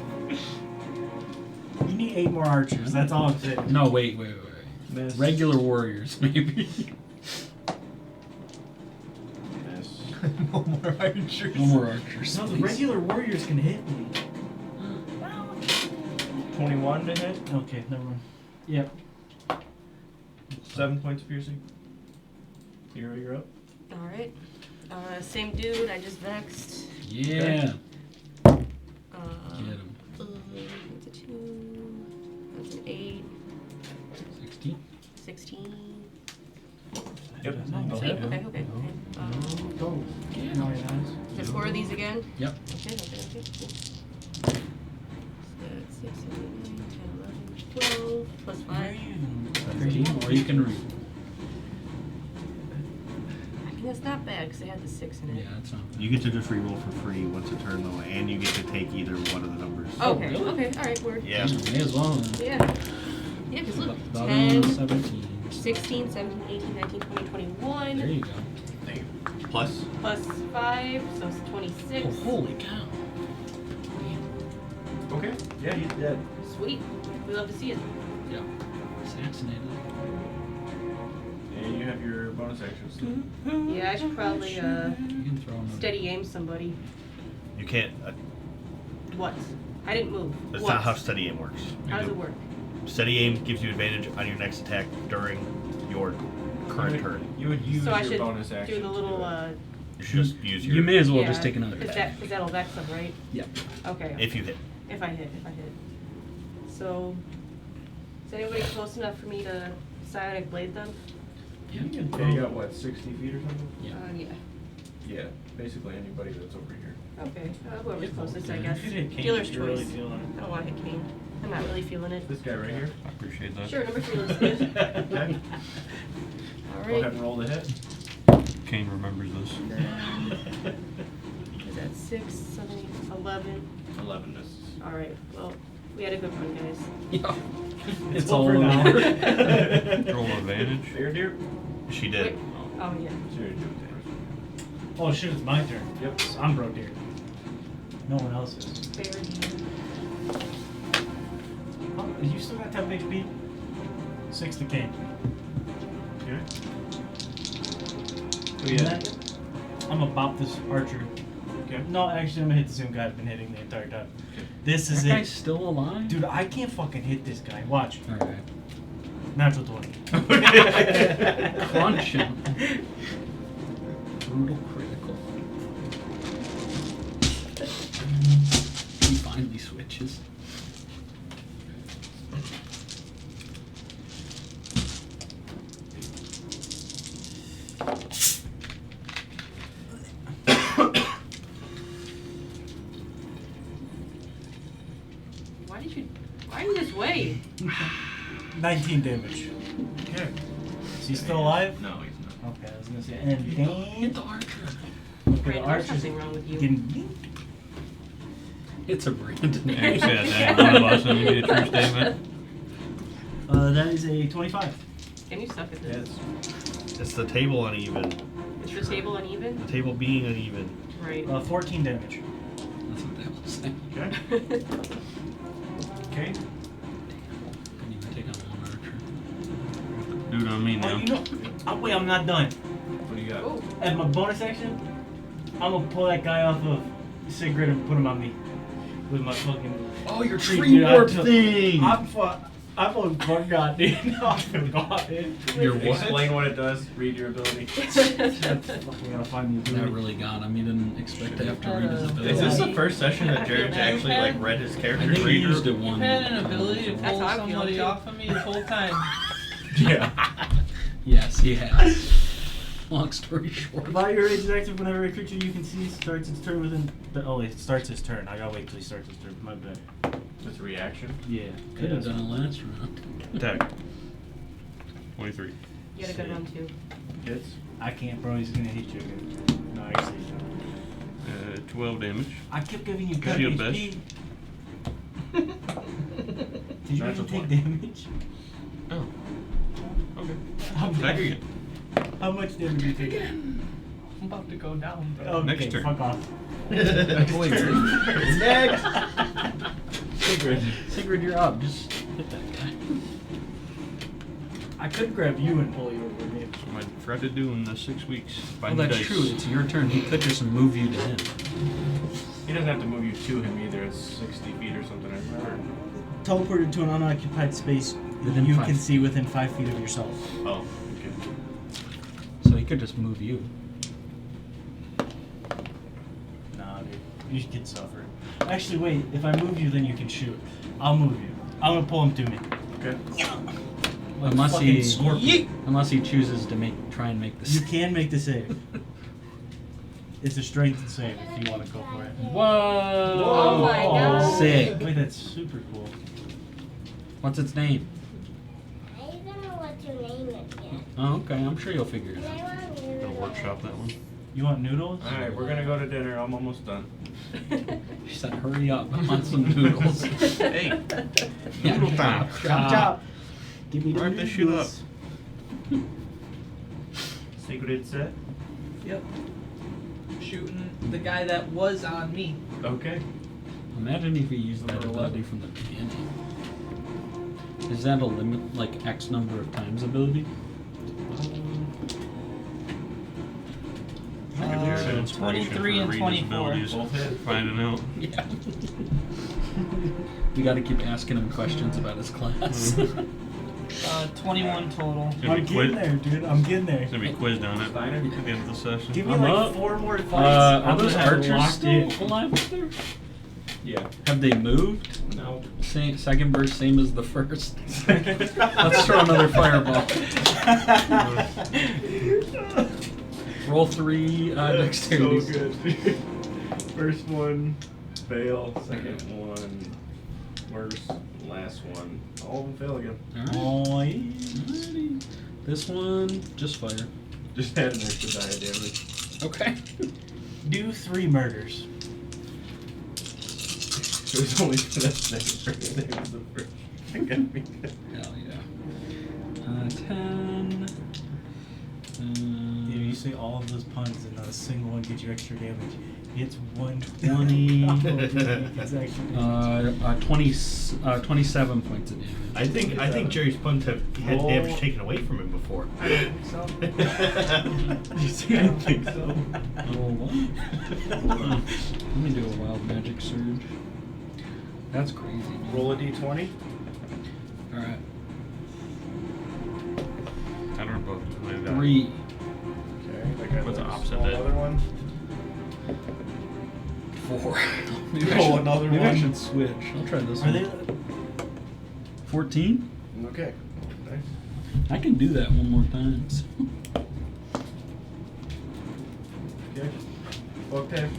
You need 8 more archers. That's all I'm saying. No, wait. Miss. Regular warriors, maybe. Miss. No more archers. No more archers. No, the please. regular warriors can hit me. 21 to hit. Okay, never mind. Yep. 7 points of piercing. Hero, you're up. Alright. Same dude, I just vexed. Yeah. Uh, Get him. That's a 2. That's an 8. 16. 16. Yep. Sweet, okay. Go. No, you're not. Just 4 of these again? Yep. Okay, cool. So that's 6, 7, 8, 9, 10, 11, 12, plus 5. 13, or you can read. I mean, that's not bad, because they had the 6 in it. Yeah, that's not bad. You get to just reroll for free once a turn though, and you get to take either one of the numbers. Okay, really? okay, alright, word. Yeah. May as well. Yeah. Yeah, because look, About 10, 17. 16, 17, 18, 19, 20, 21. There you go. Plus. Plus 5, so it's 26. Oh, holy cow. Okay. Yeah, he's dead. Sweet. We love to see it. Yeah. Assassinated. And you have your bonus actions. Yeah, I should probably You can throw him. steady aim somebody. You can't. What? I didn't move. That's What? not how steady aim works. How does it work? Steady aim gives you advantage on your next attack during your current turn. You would use So I your should bonus action. do the little, You should just use your. You may as well yeah, just take another Because attack. that'll vex them, right? Yep. Okay. If you hit. If I hit. So, is anybody close enough for me to psionic blade them? Yeah. Yeah, you got what, 60 feet or something? Yeah. Yeah. Yeah, basically anybody that's over here. Okay. Whoever's Yeah, closest, I okay. guess. You could hit Kane Dealer's if you're really choice. feeling it. I don't want to hit Kane. I'm not really feeling it. This guy right here. I appreciate that. Sure, number 3 looks good. Okay. All Go ahead right. and roll the hit. Kane remembers this. Is that 6, 7, 11? 11 misses. All right. Well, we had a good run, guys. Yeah. It's all over now. over. Roll advantage. Fair deer. She did. Wait. Oh yeah. Sure, do it. Oh shit, it's my turn. Yep. I'm broke here. No one else is. Fair deal. Oh, you still got 10 HP? 6 to Kane. Okay. And then I'm gonna bop this archer. Okay. No, actually, I'm gonna hit the same guy I've been hitting the entire time. This is That it. guy's still alive? Dude, I can't fucking hit this guy. Watch. Alright. Natural 20. Crunch him. Brutal critical. He finally switches. Why are you this way? 19 damage. Okay. Is he still alive? No, he's not. Okay, I was gonna say. And Hit then. the archer. Okay, the Brandon, there's archer's something wrong with you. getting. It's a Brandon. Yeah, you said that. One of us, and you need a true statement. That is a 25. And you suck at this. It's the table uneven. Is the table uneven? The table being uneven. Right. 14 damage. That's what that was saying. Okay. Okay. Couldn't even take on one archer. Dude on me Oh, now. you know. Oh, wait, I'm not done. What do you got? Oh, As my bonus action, I'm gonna pull that guy off of Sigrid and put him on me with my fucking. Oh, your tree warp thing! I fucking forgot, dude. I forgot it. Your what? Explain what it does. Read your ability. Fucking gotta find the That ability. really got him. He didn't expect to have to read his ability. Is this the first session that Jared's Yeah. actually like read his I character think he sheet? used it You've one. had an ability to That's pull how I feel, somebody too. off of me the whole time. Yeah. Yes, he has. Long story short. While your rage is active, whenever a creature you can see starts its turn within. Oh, wait, it starts his turn. I gotta wait till he starts his turn. My bad. With reaction. Yeah. Could have done it last round. Attack. 23. You had a good round too. Hits. I can't, bro. He's gonna hit you again. No, actually, no. 12 damage. I kept giving you good Shield HP. bash. Did you even take damage? Oh. Okay. How Attack much, again. how much damage did you take? I'm about to go down, bro. Okay, Next turn. fuck off. Next. Sigrid, you're up. Just hit that guy. I could grab you and pull you over, maybe. That's what I forgot to do in the 6 weeks. Well, Find that's dice. true. It's your turn. He could just move you to him. He doesn't have to move you to him either. It's 60 feet or something. I remember. Teleported to an unoccupied space Within you 5 can feet. see within 5 feet of yourself. Oh, okay. So he could just move you. Nah, dude. You could suffer. Actually, wait. If I move you, then you can shoot. I'll move you. I'm gonna pull him to me. Okay. Like Unless fucking he, scorpion. unless he chooses to try and make this. You can make the save. It's a strength save if you want to go for it. Whoa! Oh my god. Sick. Wait, that's super cool. What's its name? I don't know what your name is yet. Oh, okay. I'm sure you'll figure it out. I want you. Gonna workshop that one. You want noodles? Alright, we're gonna go to dinner. I'm almost done. She said, "Hurry up! I want some noodles." Hey! Yeah, Noodle time. Chop chop. Give me the Wrap this shit up. noodles. Secret set. Yep. Shooting the guy that was on me. Okay. Imagine if you used that Number ability 11. from the beginning. Is that a limit, like X number of times ability? I could use that inspiration 23 for and Reed's 24. abilities. Both hit. Finding out. Yeah. We got to keep asking him questions about his class. 21 total. It's gonna I'm be quiz. getting there, dude. I'm getting there. It's gonna be quizzed on it at Steiner? the end of the session. Give me I'm like up. 4 more fights. Are I'm those gonna have it archers locked still in. alive up there? Yeah. Have they moved? No. Same, second burst, same as the first. Let's throw another fireball. Roll 3 dexterity. So good. First one, fail. Second one, worse. Last one, all of them fail again. Alright. Oh, yeah. Alrighty. This one, just fire. Just had an extra die of damage. Okay. Do 3 murders. It was only for that second first name was the first. I gotta be good. Hell yeah. 10. Dude, you say all of those puns and not a single one gets you extra damage. It's 120. It's actually 27 points of damage. I think Jerry's puns have had Roll. damage taken away from him before. I don't think so. You say I don't think so. Oh, what? Let me do a wild magic surge. That's crazy. Man. Roll a d20. Alright. I don't know about 3. Okay, I got What's the a opposite small then? other one. 4. Maybe I Roll should- another maybe I one. should switch. I'll try this Are one. they? 14? Okay. Nice. I can do that one more time. Okay. Okay.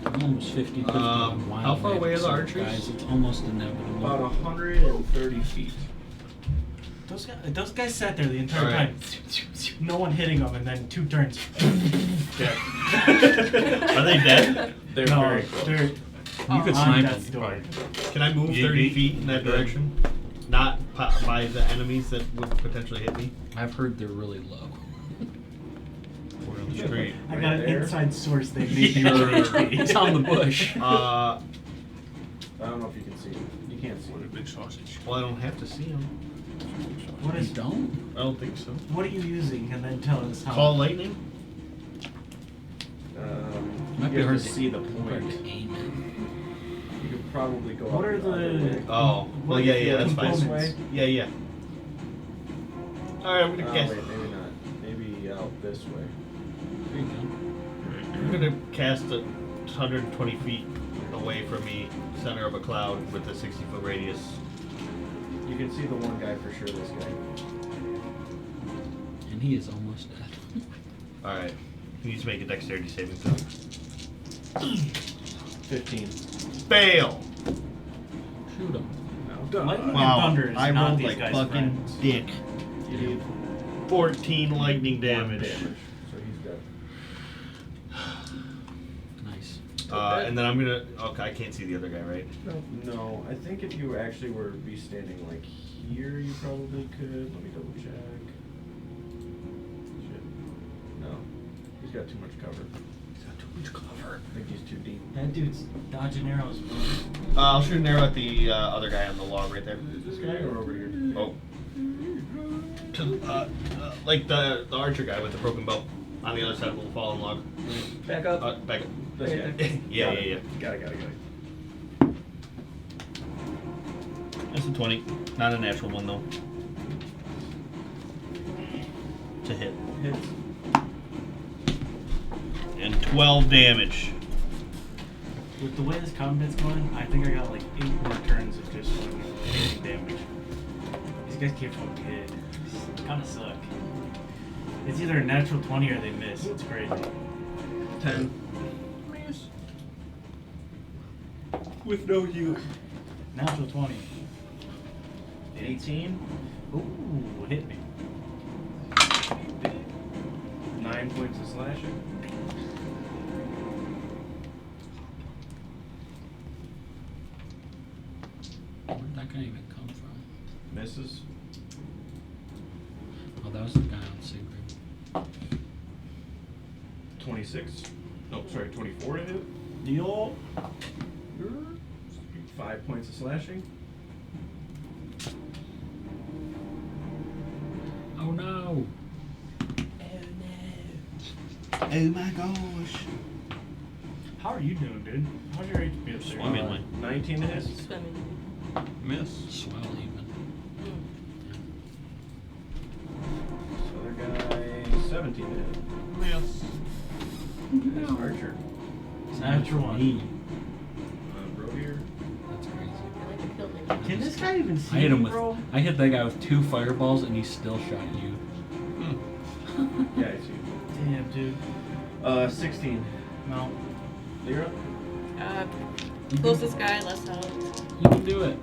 I'm almost 50. How far away are the archers? Guys, it's almost inevitable. About 130 feet. Those guys sat there the entire Alright. time. No one hitting them, and then 2 turns. Dead. Are they dead? They're no, very close. they're You could on snipe death's them. door. Can I move 30 feet in that direction? Not by the enemies that would potentially hit me? I've heard they're really low. We're on the street. I Right got an there. inside source that made me really HP. It's on the bush. I don't know if you can see it. You can't see What a it. big sausage. Well, I don't have to see them. What You is? don't? I don't think so. What are you using? And then tell us how. Call lightning? Might be You have hard to to see the Hard point. to aim it. You could probably go What up are the other the- way. Oh, well, What yeah, are yeah, the that's fine. components? Yeah, yeah. Alright, I'm Oh, gonna guess. wait, maybe not. Maybe out this way. There you go. I'm gonna cast it 120 feet away from me, center of a cloud with a 60-foot radius. You can see the one guy for sure, this guy. And he is almost dead. Alright. He needs to make a dexterity saving throw. 15. Fail! Shoot him. Lightning Wow, and thunder is I not rolled these like guys' fucking friends. dick. You need 14 lightning one damage. So he's dead. Nice. And then I'm gonna. Okay, I can't see the other guy, right? No, I think if you actually were to be standing like here, you probably could. Let me double check. Shit. No. He's got too much cover. He's got too much cover. I think he's too deep. That dude's dodging arrows. I'll shoot an arrow at the other guy on the log right there. This guy or over here? Oh. To, like the archer guy with the broken bow on the other side of the fallen log. Back up. Back up. This guy? Yeah. Got it. That's a 20. Not a natural one though. To hit. Hits. And 12 damage. With the way this combat's going, I think I got like 8 more turns of just fucking hitting damage. These guys can't fucking hit. It's kind of suck. It's either a natural 20 or they miss. It's crazy. 10. Miss. With no you. Natural 20. 18. Ooh, hit me. 9 points of slashing. Where'd that guy even come from? Misses. Oh, that was the guy on Sigrid. 26. No, sorry, 24 to hit. Deal. 5 points of slashing. Oh no! Oh my gosh. How are you doing, dude? How's your HP up there? Swimmingly. 19 to hit. Swimming. Miss. Swell even. This other guy, 17 to hit. Miss. This archer. Natural 1. Roadier. That's crazy. I like to kill them. Can this guy even see I hit him me, with. bro? I hit that guy with 2 fireballs and he still shot you. Yeah, I see. Damn, dude. 16. No. Lyra? Closest guy, less health. You can do it.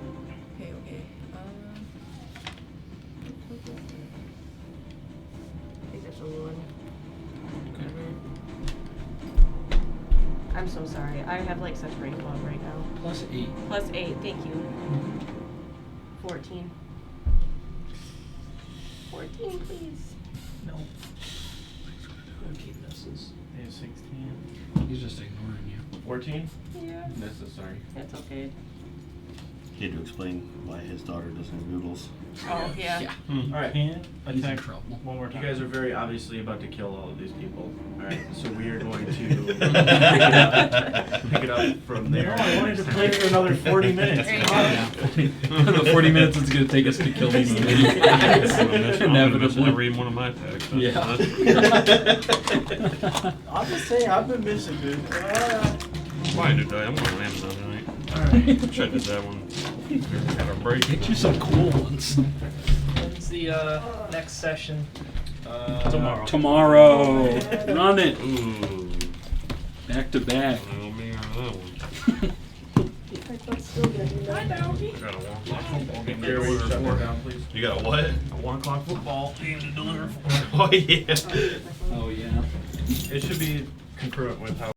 Okay. I think that's a 1. I'm so sorry. I have like such brain fog right now. Plus 8. Plus 8, thank you. 14. 14, please. No. Okay, misses. They have 16. He's just ignoring you. 14? Yeah. Misses, sorry. That's okay. He had to explain why his daughter doesn't have noodles. Oh, yeah. Alright. Can He's in attack trouble. one more You time. guys are very obviously about to kill all of these people. Alright, so we are going to pick it up from there. No, I wanted to play for another 40 minutes. There you Come go. on. The 40 minutes it's going to take us to kill these idiots. I'm gonna miss every one of my attacks. Yeah. I'm just saying, I've been missing, dude. Fine, dude. I'm gonna land another night. Alright. Tried to that one. Got a break. Get you some cool ones. When's the next session? Tomorrow. Tomorrow. Run it. Ooh. Back to back. I'll be on that one. Got a 1 o'clock football game to Here, deliver shut that for. down, please. You got a what? A 1 o'clock football game to deliver for. Oh yeah. Oh, yeah. It should be concurrent with how